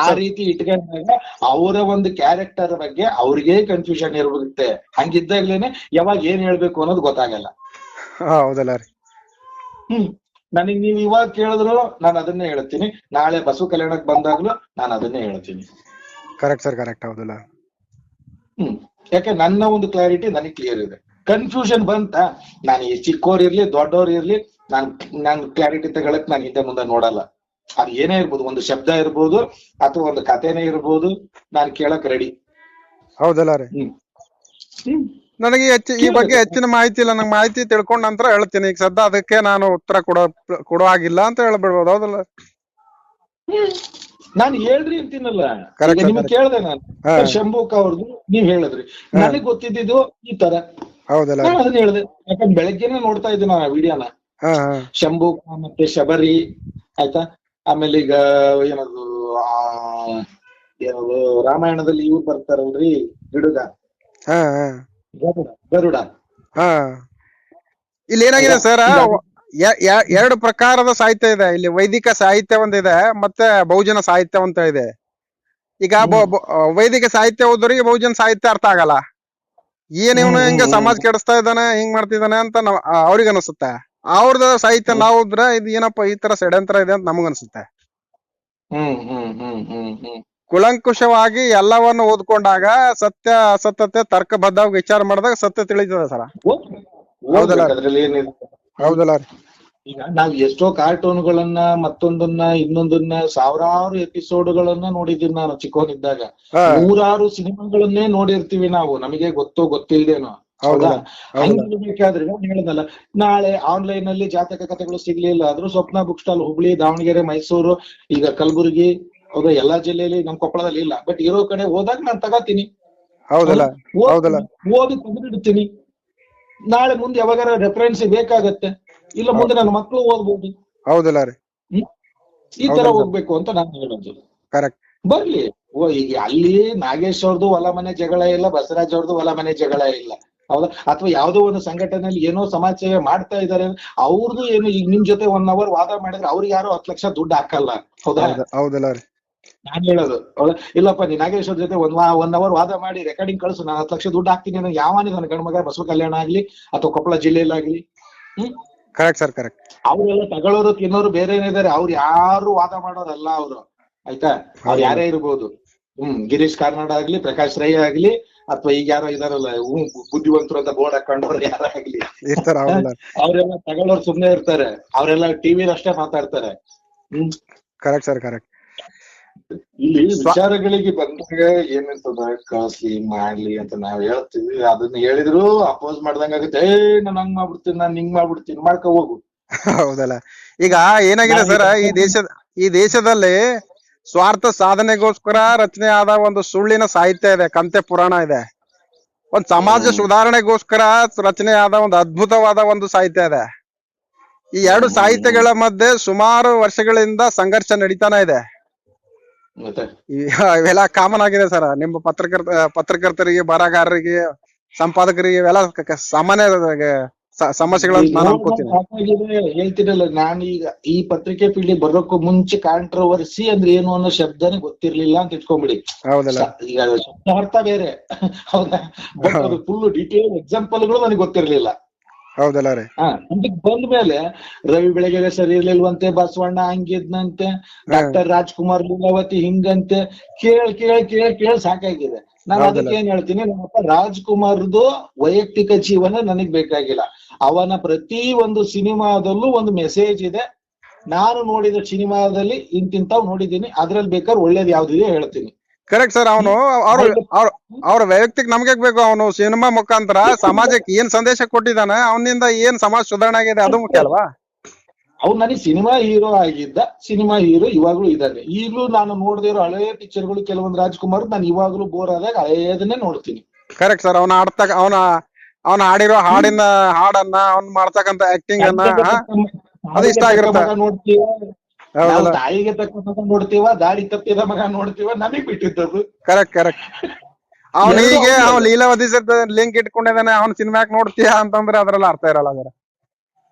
ಆ ರೀತಿ ಇಟ್ಕೊಂಡಾಗ ಅವರ ಒಂದು ಕ್ಯಾರೆಕ್ಟರ್ ಬಗ್ಗೆ ಅವ್ರಿಗೆ ಕನ್ಫ್ಯೂಷನ್ ಇರುತ್ತೆ. ಹಂಗಿದ್ದಾಗ್ಲೇನೆ ಯಾವಾಗ ಏನ್ ಹೇಳ್ಬೇಕು ಅನ್ನೋದು ಗೊತ್ತಾಗಲ್ಲ. ಹೌದಲ್ಲ ರೀ. ನನಗ್ ನೀವ್ ಇವಾಗ ಕೇಳಿದ್ರು ನಾನು ಅದನ್ನೇ ಹೇಳ್ತೀನಿ, ನಾಳೆ ಬಸವ ಕಲ್ಯಾಣಕ್ ಬಂದಾಗ್ಲೂ ನಾನು ಅದನ್ನೇ ಹೇಳ್ತೀನಿ. Correct sir, correct. ಹೌದಲ್ಲ. ಯಾಕೆ ನನ್ನ ಒಂದು ಕ್ಲಾರಿಟಿ ನನಗೆ ಕ್ಲಿಯರ್ ಇದೆ. ಕನ್ಫ್ಯೂಷನ್ ಬಂತ, ನಾನು ಚಿಕ್ಕವ್ರು ಇರ್ಲಿ ದೊಡ್ಡವ್ರು ಇರ್ಲಿ, ನಾನ್ ಕ್ಲಾರಿಟಿ ತಗೊಳಕ್ ನಾನು ಹಿಂದೆ ಮುಂದೆ ನೋಡಲ್ಲ. ಅದ್ ಏನೇ ಇರ್ಬೋದು, ಒಂದು ಶಬ್ದ ಇರ್ಬೋದು ಅಥವಾ ಒಂದು ಕಥೆನೇ ಇರ್ಬೋದು, ನಾನ್ ಕೇಳಕ್ ರೆಡಿ. ಹೌದಲ್ಲ ರೀ. ಹ್ಮ್ ಹ್ಮ್ ನನಗೆ ಈ ಬಗ್ಗೆ ಹೆಚ್ಚಿನ ಮಾಹಿತಿ ಇಲ್ಲ, ನಂಗೆ ಮಾಹಿತಿ ತಿಳ್ಕೊಂಡ ನಂತರ ಹೇಳ್ತೀನಿ. ಈಗ ಸದ್ಯ ಅದಕ್ಕೆ ನಾನು ಉತ್ತರ ಕೊಡೋ ಆಗಿಲ್ಲ ಅಂತ ಹೇಳ್ಬಿಡ್ಬೋದು. ಹೌದಲ್ಲ? ನಾನು ಹೇಳ್ರಿ ಅಂತೀನಲ್ಲ, Correct, ಈಗ ನಿಮ್ಗೆ correct. ಕೇಳ್ದೆ ನಾನು ಹಾ. ಶಂಭೂಕ್ ಅವ್ರದ್ದು ನೀವ್ ಹೇಳಿದ್ರಿ, ನನಗ್ ಗೊತ್ತಿದ್ದು ಈ ತರ, ಹೌದಲ್ಲ ನಾನು ರೀ. ಅದನ್ನ ಹೇಳ್ದೆ. ಯಾಕಂದ್ರೆ ಬೆಳಗ್ಗೆನೆ ನೋಡ್ತಾ ಇದ್ದೆ ನಾನು ವಿಡಿಯೋನ, ಹಾ ಹಾ ಶಂಭೂಕ ಮತ್ತೆ ಶಬರಿ ಆಯ್ತಾ. ಆಮೇಲೆ ಈಗ ಏನದು ಏನದು ರಾಮಾಯಣದಲ್ಲಿ ಇವ್ರು ಬರ್ತಾರಲ್ರಿ, ಗಿಡುಗ, ಹಾ ಹಾ ಗರುಡ. ಹಾ. ಇಲ್ಲಿ ಏನಾಗಿದೆ ಸರ್, ಎರಡು ಪ್ರಕಾರದ ಸಾಹಿತ್ಯ ಇದೆ ಇಲ್ಲಿ. ವೈದಿಕ ಸಾಹಿತ್ಯ ಒಂದಿದೆ, ಮತ್ತೆ ಬಹುಜನ ಸಾಹಿತ್ಯ ಅಂತ ಇದೆ. ಈಗ ವೈದಿಕ ಸಾಹಿತ್ಯ ಓದೋರಿಗೆ ಬಹುಜನ ಸಾಹಿತ್ಯ ಅರ್ಥ ಆಗಲ್ಲ. ಏನ್ ಇವನು ಹಿಂಗ ಸಮಾಜ ಕೆಡಿಸ್ತಾ ಇದ್ದಾನೆ, ಹಿಂಗ್ ಮಾಡ್ತಿದ್ದಾನೆ ಅಂತ ಅವ್ರಿಗೆ ಅನಿಸುತ್ತೆ. ಅವ್ರದ ಸಾಹಿತ್ಯ ನಾವು ಓದ್ರೆ ಇದು ಏನಪ್ಪ ಈ ತರ ಷಡ್ಯಂತ್ರ ಇದೆ ಅಂತ ನಮಗ ಅನ್ಸುತ್ತೆ. ಕುಲಂಕುಷವಾಗಿ ಎಲ್ಲವನ್ನು ಓದ್ಕೊಂಡಾಗ ಸತ್ಯ ಅಸತ್ಯತೆ ತರ್ಕಬದ್ಧವಾಗಿ ವಿಚಾರ ಮಾಡಿದಾಗ ಸತ್ಯ ತಿಳಿತದೆ ಸರ. ಹೌದಲ್ಲ? ಅದ್ರಲ್ಲಿ ಏನಿದೆ, ಹೌದಲ್ಲ ರೀ. ಈಗ ನಾವ್ ಎಷ್ಟೋ ಕಾರ್ಟೂನ್ಗಳನ್ನ ಮತ್ತೊಂದನ್ನ ಇನ್ನೊಂದನ್ನ ಸಾವಿರಾರು ಎಪಿಸೋಡ್ಗಳನ್ನ ನೋಡಿದೀನಿ ನಾನು ಚಿಕ್ಕವನಿದ್ದಾಗ. ನೂರಾರು ಸಿನಿಮಾಗಳನ್ನೇ ನೋಡಿರ್ತೀವಿ ನಾವು, ನಮಗೆ ಗೊತ್ತಿಲ್ದೇನೋ. ಹೌದಾ? ಹಂಗಿರ್ಬೇಕಾದ್ರೆ ನಾನು ಹೇಳಿದ್ನಲ್ಲ, ನಾಳೆ ಆನ್ಲೈನ್ ಅಲ್ಲಿ ಜಾತಕ ಕಥೆಗಳು ಸಿಗ್ಲಿಲ್ಲ ಆದ್ರೂ ಸ್ವಪ್ನ ಬುಕ್ ಸ್ಟಾಲ್ ಹುಬ್ಳಿ, ದಾವಣಗೆರೆ, ಮೈಸೂರು, ಈಗ ಕಲಬುರಗಿ, ಹೌದಾ, ಎಲ್ಲಾ ಜಿಲ್ಲೆಯಲ್ಲಿ, ನಮ್ ಕೊಪ್ಪಳದಲ್ಲಿ ಇಲ್ಲ, ಬಟ್ ಇರೋ ಕಡೆ ಹೋದಾಗ ನಾನು ತಗೋತೀನಿ. ಹೌದಲ್ಲ? ಹೌದಲ್ಲ? ಓದಿ ತೆಗೆದಿಡ್ತೀನಿ. ನಾಳೆ ಮುಂದೆ ಯಾವಾಗಾರ ರೆಫರೆನ್ಸ್ ಬೇಕಾಗತ್ತೆ, ಇಲ್ಲ ಮುಂದೆ ನನ್ನ ಮಕ್ಕಳು ಓದ್ಬೋದು. ಹೌದಲ್ಲ ರೀ. ಈ ತರ ಹೋಗ್ಬೇಕು ಅಂತ ನಾನು ಹೇಳೋದು. ಕರೆಕ್ಟ್. ಬರ್ಲಿ. ಈಗ ಅಲ್ಲಿ ನಾಗೇಶ್ ಅವ್ರದ್ದು ಹೊಲ ಮನೆ ಜಗಳ ಇಲ್ಲ, ಬಸವರಾಜ್ ಅವ್ರದ್ದು ಹೊಲ ಮನೆ ಜಗಳ ಇಲ್ಲ, ಹೌದಾ? ಅಥವಾ ಯಾವ್ದೋ ಒಂದು ಸಂಘಟನೆಯಲ್ಲಿ ಏನೋ ಸಮಾಜ ಸೇವೆ ಮಾಡ್ತಾ ಇದಾರೆ, ಅವ್ರದ್ದು ಏನು, ಈಗ ನಿಮ್ ಜೊತೆ 1 hour ವಾದ ಮಾಡಿದ್ರೆ ಅವ್ರಿಗೆ ಯಾರು 10 ಲಕ್ಷ ದುಡ್ಡು ಹಾಕಲ್ಲ, ಹೌದಾ? ಹೌದಲ್ಲ ರೀ. ನಾನ್ ಹೇಳೋದು, ಹೌದಾ? ಇಲ್ಲಪ್ಪ, ನೀ ನಾಗೇಶ್ ಅವ್ರ ಜೊತೆ 1 hour ವಾದ ಮಾಡಿ ರೆಕಾರ್ಡಿಂಗ್ ಕಳ್ಸು, ನಾನು 10 ಲಕ್ಷ ದುಡ್ಡು ಹಾಕ್ತೀನಿ ಅನ್ನೋ ಯಾವನಿ ನನ್ನ ಗಂಡ್ಮಗ ಬಸವ ಕಲ್ಯಾಣ ಆಗ್ಲಿ ಅಥವಾ ಕೊಪ್ಪಳ ಜಿಲ್ಲೆಯಲ್ಲಾಗ್ಲಿ. Correct sir, correct. ಅವ್ರೆಲ್ಲ ತಗೊಳ್ಳೋರು ತಿನ್ನೋರು ಬೇರೆ ಇದಾರೆ, ಅವ್ರು ಯಾರು ವಾದ ಮಾಡೋರಲ್ಲ ಅವ್ರು, ಆಯ್ತಾ? ಅವ್ರು ಯಾರೇ ಇರ್ಬೋದು. ಗಿರೀಶ್ ಕಾರ್ನಾಡ್ ಆಗ್ಲಿ, ಪ್ರಕಾಶ್ ರೈ ಆಗ್ಲಿ, ಅಥವಾ ಈಗ ಯಾರೋ ಇದಾರಲ್ಲ ಬುದ್ಧಿವಂತರು ಅಂತ ಬೋರ್ಡ್ ಹಾಕೊಂಡವ್ರು ಯಾರಾಗ್ಲಿ, ಅವ್ರೆಲ್ಲ ತಗೊಳ್ಳೋರು ಸುಮ್ನೆ ಇರ್ತಾರೆ. ಅವರೆಲ್ಲ ಟಿವಿಲಿ ಅಷ್ಟೇ ಮಾತಾಡ್ತಾರೆ. Correct sir, correct. ಇಲ್ಲಿ ವಿಚಾರಗಳಿಗೆ ಬಂದಾಗ ಏನಂತದ, ಕಳ್ಸ್ಲಿ ಮಾಡ್ಲಿ ಅಂತ ನಾವ್ ಹೇಳ್ತೀವಿ. ಅದನ್ನ ಹೇಳಿದ್ರು ಅಪೋಸ್ ಮಾಡ್ದಂಗ ಆಗುತ್ತೆ. ನಾನ್ ಹಂಗ್ ಮಾಡ್ಬಿಡ್ತೀನಿ, ನಾನ್ ಹಿಂಗ್ ಮಾಡ್ಬಿಡ್ತೀನಿ, ಮಾಡ್ಕೊ ಹೋಗು. ಹೌದಲ್ಲ? ಈಗ ಏನಾಗಿದೆ ಸರ್, ಈ ದೇಶದಲ್ಲಿ ಸ್ವಾರ್ಥ ಸಾಧನೆಗೋಸ್ಕರ ರಚನೆ ಆದ ಒಂದು ಸುಳ್ಳಿನ ಸಾಹಿತ್ಯ ಇದೆ, ಕಂತೆ ಪುರಾಣ ಇದೆ. ಒಂದ್ ಸಮಾಜ ಸುಧಾರಣೆಗೋಸ್ಕರ ರಚನೆ ಆದ ಒಂದು ಅದ್ಭುತವಾದ ಒಂದು ಸಾಹಿತ್ಯ ಇದೆ. ಈ ಎರಡು ಸಾಹಿತ್ಯಗಳ ಮಧ್ಯೆ ಸುಮಾರು ವರ್ಷಗಳಿಂದ ಸಂಘರ್ಷ ನಡೀತಾನೆ ಇದೆ. ಇವೆಲ್ಲ ಕಾಮನ್ ಆಗಿದೆ ಸರ್. ನಿಮ್ಮ ಪತ್ರಕರ್ತರಿಗೆ, ಬರಹಗಾರರಿಗೆ, ಸಂಪಾದಕರಿಗೆ ಇವೆಲ್ಲ ಸಾಮಾನ್ಯ ಸಮಸ್ಯೆಗಳಂತ ನಾನು ಅನ್ಕೋತೀನಿ. ಹೇಳ್ತೀನಲ್ಲ, ನಾನು ಈಗ ಈ ಪತ್ರಿಕೆ ಫೀಲ್ಡ್ ಬರೋಕ್ಕೂ ಮುಂಚೆ ಕಾಂಟ್ರವರ್ಸಿ ಅಂದ್ರೆ ಏನು ಅನ್ನೋ ಶಬ್ದನೇ ಗೊತ್ತಿರ್ಲಿಲ್ಲ ಅಂತ ಇಟ್ಕೊಂಡ್ಬಿಡಿ. ಹೌದಲ್ಲ? ಈಗ ಶಬ್ದ ಅರ್ಥ ಬೇರೆ, ಹೌದಾ? ಬಟ್ ಅದು ಫುಲ್ ಡೀಟೇಲ್ ಎಕ್ಸಾಂಪಲ್ಗಳು ನನಗೆ ಗೊತ್ತಿರ್ಲಿಲ್ಲ. ಹೌದಲ್ಲ ರೀ? ಅದಕ್ಕೆ ಬಂದ್ಮೇಲೆ ರವಿ ಬೆಳಗೆರೆ ಸರಿ ಇರ್ಲಿಲ್ವಂತೆ, ಬಸವಣ್ಣ ಹಂಗಿದ್ನಂತೆ, ಡಾಕ್ಟರ್ ರಾಜ್ಕುಮಾರ್ ಲೀಲಾವತಿ ಹಿಂಗಂತೆ, ಕೇಳ್ ಸಾಕಾಗಿದೆ. ನಾನು ಅದಕ್ಕೆ ಏನ್ ಹೇಳ್ತೀನಿ, ನಮ್ಮಪ್ಪ ರಾಜ್ಕುಮಾರ್ದು ವೈಯಕ್ತಿಕ ಜೀವನ ನನಗ್ ಬೇಕಾಗಿಲ್ಲ. ಅವನ ಪ್ರತಿ ಒಂದು ಸಿನಿಮಾದಲ್ಲೂ ಒಂದು ಮೆಸೇಜ್ ಇದೆ. ನಾನು ನೋಡಿದ ಸಿನಿಮಾದಲ್ಲಿ ಇಂತಿಂತಾವ್ ನೋಡಿದೀನಿ, ಅದ್ರಲ್ಲಿ ಬೇಕಾದ್ರೆ ಒಳ್ಳೇದ್ ಯಾವ್ದಿದೆ ಹೇಳ್ತೀನಿ. Correct sir. ಅವನು ಅವ್ರ ವೈಯಕ್ತಿಕ ನಮ್ಗೆ ಬೇಕು. ಅವನು ಸಿನಿಮಾ ಮುಖಾಂತರ ಸಮಾಜಕ್ಕೆ ಏನ್ ಸಂದೇಶ ಕೊಟ್ಟಿದ್ದಾನೆ, ಅವನಿಂದ ಏನ್ ಸಮಾಜ ಸುಧಾರಣೆ ಆಗಿದೆ, ಅದು ಮುಖ್ಯ ಅಲ್ವಾ? ಅವ್ನು ನನಗೆ ಸಿನಿಮಾ ಹೀರೋ ಆಗಿದ್ದ, ಸಿನಿಮಾ ಹೀರೋ ಇವಾಗ್ಲೂ ಇದ್ದಾನೆ. ಈಗ್ಲೂ ನಾನು ನೋಡದೇ ಇರೋ ಹಳೆಯ ಪಿಕ್ಚರ್ಗಳು ಕೆಲವೊಂದು ರಾಜ್ಕುಮಾರ್ ನಾನು ಇವಾಗ್ಲೂ ಬೋರ್ ಆದಾಗ ಹಳೆಯದನ್ನೇ ನೋಡ್ತೀನಿ. Correct sir. ಅವನ ಆಡಿರೋ ಹಾಡನ್ನ ಅವ್ನ್ ಮಾಡ್ತಕ್ಕಂತ ಆಕ್ಟಿಂಗ್ ಅನ್ನ ಅದು ಇಷ್ಟ ಆಗಿರುತ್ತೆ. ನೋಡ್ತೀವ, ತಾಯಿಗೆ ತಕ್ಕ ಮಗ ನೋಡ್ತೀವ, ದಾರಿ ತಪ್ಪಿದ ಮಗ ನೋಡ್ತೀವ, ನಮಗ್ ಬಿಟ್ಟಿದ್ದದು. Correct, correct. ಅವನಿಗೆ ಲೀಲಾವತಿ ಲಿಂಕ್ ಇಟ್ಕೊಂಡಿದ್ದಾನೆ, ಅವ್ನ ಸಿನಿಮಾಕ್ ನೋಡ್ತೀಯ ಅಂತಂದ್ರೆ ಅದ್ರಲ್ಲಿ ಅರ್ಥ ಇರಲ್ಲ.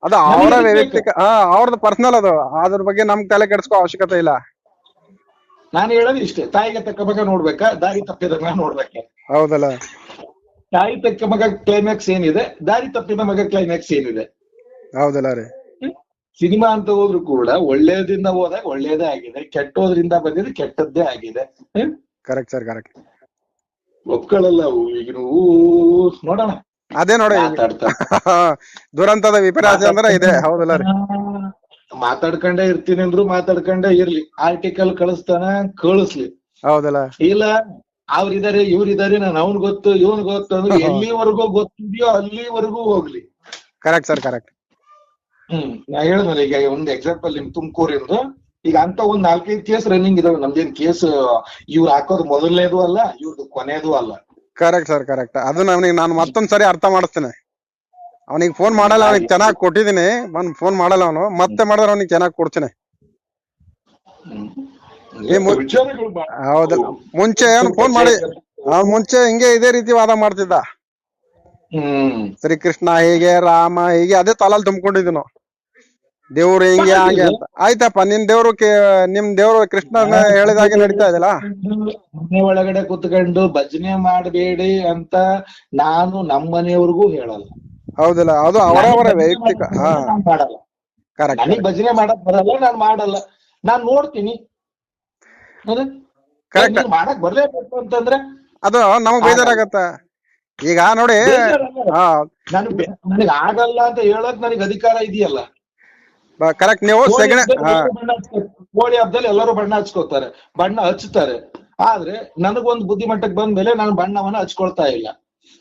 ಅದು ಅವರ ವೈಯಕ್ತಿಕ, ಅವ್ರದ್ದು ಪರ್ಸನಲ್, ಅದು ಅದ್ರ ಬಗ್ಗೆ ನಮ್ ತಲೆ ಕೆಡಿಸ್ಕೋ ಅವಶ್ಯಕತೆ ಇಲ್ಲ. ನಾನು ಹೇಳೋದು ಇಷ್ಟೇ, ತಾಯಿಗೆ ತಕ್ಕ ಮಗ ನೋಡ್ಬೇಕಾ, ದಾರಿ ತಪ್ಪಿದ ಮಗ ನೋಡ್ಬೇಕಾ? ಹೌದಲ್ಲ? ತಾಯಿ ತಕ್ಕ ಮಗ ಕ್ಲೈಮ್ಯಾಕ್ಸ್ ಏನಿದೆ, ದಾರಿ ತಪ್ಪಿದ ಮಗ ಕ್ಲೈಮ್ಯಾಕ್ಸ್ ಏನಿದೆ? ಹೌದಲ್ಲ ರೀ? ಸಿನಿಮಾ ಅಂತ ಹೋದ್ರು ಕೂಡ ಒಳ್ಳೇದಿಂದ ಹೋದಾಗ ಒಳ್ಳೇದೇ ಆಗಿದೆ, ಕೆಟ್ಟೋದ್ರಿಂದ ಬಂದಿದ್ರೆ ಕೆಟ್ಟದ್ದೇ ಆಗಿದೆ. Correct sir, correct. ಒಪ್ಕೊಳ್ಳಲ್ಲ ಈಗ ನೋಡೋಣ. ಅದೇ ನೋಡಿ, ದುರಂತದ ವಿಪರ್ಯಾಸ ಅಂದ್ರೆ ಇದೆ. ಹೌದಲ್ಲ ರೀ? ಮಾತಾಡ್ಕೊಂಡೇ ಇರ್ತೀನಿ ಅಂದ್ರು ಮಾತಾಡ್ಕೊಂಡೇ ಇರ್ಲಿ, ಆರ್ಟಿಕಲ್ ಕಳಿಸ್ತಾನ ಕಳಿಸ್ಲಿ. ಹೌದಲ್ಲ? ಇಲ್ಲ ಅವ್ರಿದಾರೆ ಇವ್ರಿದಾರೆ ನಾನು ಅವ್ನ್ ಗೊತ್ತು ಇವನ್ ಗೊತ್ತು ಅಂದ್ರೆ ಎಲ್ಲಿವರೆಗೂ ಗೊತ್ತಿದ್ಯೋ ಅಲ್ಲಿವರೆಗೂ ಹೋಗ್ಲಿ. Correct sir, correct. ನಾ ಹೇಳಿದ್ನಲ್ಲ ಈಗ ಒಂದ್ ಎಕ್ಸಾಂಪಲ್ ನಿಮ್ ತುಮಕೂರಿಂದು, ಈಗ ಅಂತ ಒಂದ್ 4-5 ಕೇಸ್ ರನ್ನಿಂಗ್ ಇದಾವೆ. ನಮ್ದೇನ್ ಕೇಸ್ ಇವ್ರು ಹಾಕೋದು ಮೊದಲನೇದು ಅಲ್ಲ, ಇವ್ರದ್ದು ಕೊನೆಯದು ಅಲ್ಲ. Correct sir, correct. ಅದನ್ನ ಅವನಿಗೆ ನಾನು ಮತ್ತೊಂದ್ ಸರಿ ಅರ್ಥ ಮಾಡಿಸ್ತೇನೆ. ಅವನಿಗೆ ಫೋನ್ ಮಾಡಲ್ಲ, ಅವನಿಗೆ ಚೆನ್ನಾಗಿ ಕೊಟ್ಟಿದ್ದೀನಿ, ಫೋನ್ ಮಾಡಲ್ಲ ಅವನು. ಮತ್ತೆ ಮಾಡಿದ್ರೆ ಅವನಿಗೆ ಚೆನ್ನಾಗಿ ಕೊಡ್ತೀನಿ. ಹೌದಲ್ಲ, ಮುಂಚೆ ಅವನು ಫೋನ್ ಮಾಡಿ ಮುಂಚೆ ಹಿಂಗೆ ಇದೇ ರೀತಿ ವಾದ ಮಾಡ್ತಿದ್ದ. ಶ್ರೀಕೃಷ್ಣ ಹೀಗೆ, ರಾಮ ಹೀಗೆ, ಅದೇ ತಲಲ್ಲಿ ತುಂಬಿಕೊಂಡಿದ್ನು. ದೇವ್ರು ಹಿಂಗೆ ಹಾಗೆ ಅಂತ. ಆಯ್ತಪ್ಪ, ನಿಮ್ ದೇವ್ರು ಕೃಷ್ಣನ ಹೇಳಿದಾಗೆ ನಡೀತಾ ಇದಲ್ಲ. ಮನೆ ಒಳಗಡೆ ಕುತ್ಕೊಂಡು ಭಜನೆ ಮಾಡಬೇಡಿ ಅಂತ ನಾನು ನಮ್ಮ ಮನೆಯವ್ರಿಗೂ ಹೇಳಲ್ಲ. ಹೌದಿಲ್ಲ, ಅದು ಅವರವರ ವೈಯಕ್ತಿಕ. ಮಾಡಲ್ಲ, ನನಗ್ ಭಜನೆ ಮಾಡಕ್ ಬರಲ್ಲ, ನಾನ್ ಮಾಡಲ್ಲ. ನಾನ್ ನೋಡ್ತೀನಿ, ಮಾಡಕ್ ಬರ್ಲೇಬೇಕು ಅಂತಂದ್ರೆ ಅದು ನಮಗ್ ಬೇಜಾರಾಗತ್ತ. ಈಗ ನೋಡಿ, ನನಗ್ ಆಗಲ್ಲ ಅಂತ ಹೇಳಕ್ ನನಗ್ ಅಧಿಕಾರ ಇದೆಯಲ್ಲ. ಕರೆಕ್ಟ್. ನೀವು ಹೋಳಿ ಹಬ್ಬದಲ್ಲಿ ಎಲ್ಲರೂ ಬಣ್ಣ ಹಚ್ಕೋತಾರೆ, ಬಣ್ಣ ಹಚ್ತಾರೆ. ಆದ್ರೆ ನನಗೊಂದು ಬುದ್ಧಿಮಟ್ಟಕ್ಕೆ ಬಂದ್ಮೇಲೆ ನಾನು ಬಣ್ಣವನ್ನ ಹಚ್ಕೊಳ್ತಾ ಇಲ್ಲ.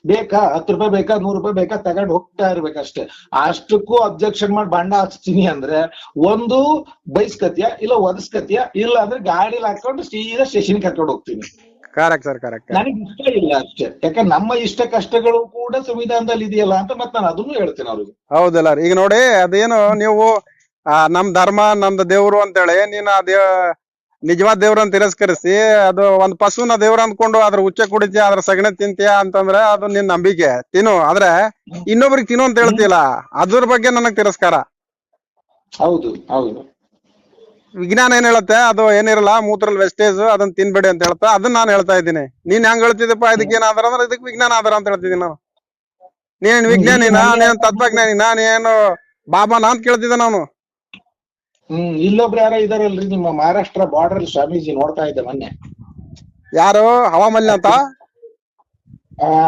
ಬೇಕಾ 10 ರೂಪಾಯಿ ಬೇಕಾ 100 ರೂಪಾಯಿ ಬೇಕಾ ತಗೊಂಡ್ ಹೋಗ್ತಾ ಇರ್ಬೇಕಷ್ಟೇ. ಅಷ್ಟಕ್ಕೂ ಅಬ್ಜೆಕ್ಷನ್ ಮಾಡಿ ಬಣ್ಣ ಹಚ್ತೀನಿ ಅಂದ್ರೆ ಒಂದು ಬೈಸ್ಕತ್ಯ, ಇಲ್ಲ ಒದಸ್ಕತ್ಯ, ಇಲ್ಲ ಅಂದ್ರೆ ಗಾಡಿಲಿ ಹಾಕೊಂಡು ಸೀದಾ ಸ್ಟೇಷನ್ ಕರ್ಕೊಂಡು ಹೋಗ್ತೀನಿ. Correct sir, correct. ನನಗೆ ಇಷ್ಟ ಇಲ್ಲ ಅಷ್ಟೇ. ಯಾಕಂದ್ರೆ ನಮ್ಮ ಇಷ್ಟ ಕಷ್ಟಗಳು ಕೂಡ ಸಂವಿಧಾನದಲ್ಲಿ ಇದೆಯಲ್ಲ ಅಂತ ಮತ್ತೆ ನಾನು ಅದನ್ನು ಹೇಳ್ತೇನೆ ಅವ್ರಿಗೆ. ಹೌದಲ್ಲ. ಈಗ ನೋಡಿ, ಅದೇನು ನೀವು ನಮ್ ಧರ್ಮ ನಮ್ದು ದೇವ್ರು ಅಂತೇಳಿ ನೀನ್ ನಿಜವಾದ ದೇವ್ರನ್ನ ತಿರಸ್ಕರಿಸಿ ಅದು ಒಂದ್ ಪಶುನ ದೇವ್ರ ಅಂದ್ಕೊಂಡು ಅದ್ರ ಉಚ್ಚ ಕುಡಿತೀಯ, ಅದ್ರ ಸಗಣಿ ತಿಂತೀಯ ಅಂತಂದ್ರೆ ಅದು ನಿನ್ ನಂಬಿಕೆ. ತಿನ್ನು, ಆದ್ರೆ ಇನ್ನೊಬ್ರಿಗೆ ತಿನ್ನು ಅಂತ ಹೇಳ್ತಿಲ್ಲ, ಅದ್ರ ಬಗ್ಗೆ ನನಗ್ ತಿರಸ್ಕಾರ. ಹೌದು ಹೌದು. ವಿಜ್ಞಾನ ಏನ್ ಹೇಳುತ್ತೆ, ಅದು ಏನಿರಲ್ಲ ಮೂತ್ರಲ್ಲಿ ವೆಸ್ಟೇಜ್, ಅದನ್ನ ತಿನ್ಬೇಡಿ ಅಂತ ಹೇಳ್ತಾ, ಅದನ್ನ ನಾನು ಹೇಳ್ತಾ ಇದ್ದೀನಿ. ನೀನ್ ಹೆಂಗ್ ಹೇಳ್ತಿದ್ದಪ್ಪ, ಇದಕ್ಕೆ ಏನ್ ಆಧಾರ ಅಂದ್ರೆ ಇದಕ್ ವಿಜ್ಞಾನ ಆಧಾರ ಅಂತ ಹೇಳ್ತಿದ್ದೀನಿ ನಾನು. ನೀನ್ ವಿಜ್ಞಾನಿನಾ, ನೀನ್ ತತ್ವಜ್ಞಾನಿನಾ, ನೀನು ಬಾಬಾನಾ ಅಂತ ಕೇಳ್ತಿದ್ದೆ ನಾನು. ಇಲ್ಲೊಬ್ರು ಯಾರೋ ಇದಾರಲ್ರಿ ನಿಮ್ಮ ಮಹಾರಾಷ್ಟ್ರ ಬಾರ್ಡರ್ ಸ್ವಾಮೀಜಿ, ನೋಡ್ತಾ ಇದ್ದೆ ಮೊನ್ನೆ. ಯಾರು? ಹವಾಮಲ್ಯ ಅಂತ?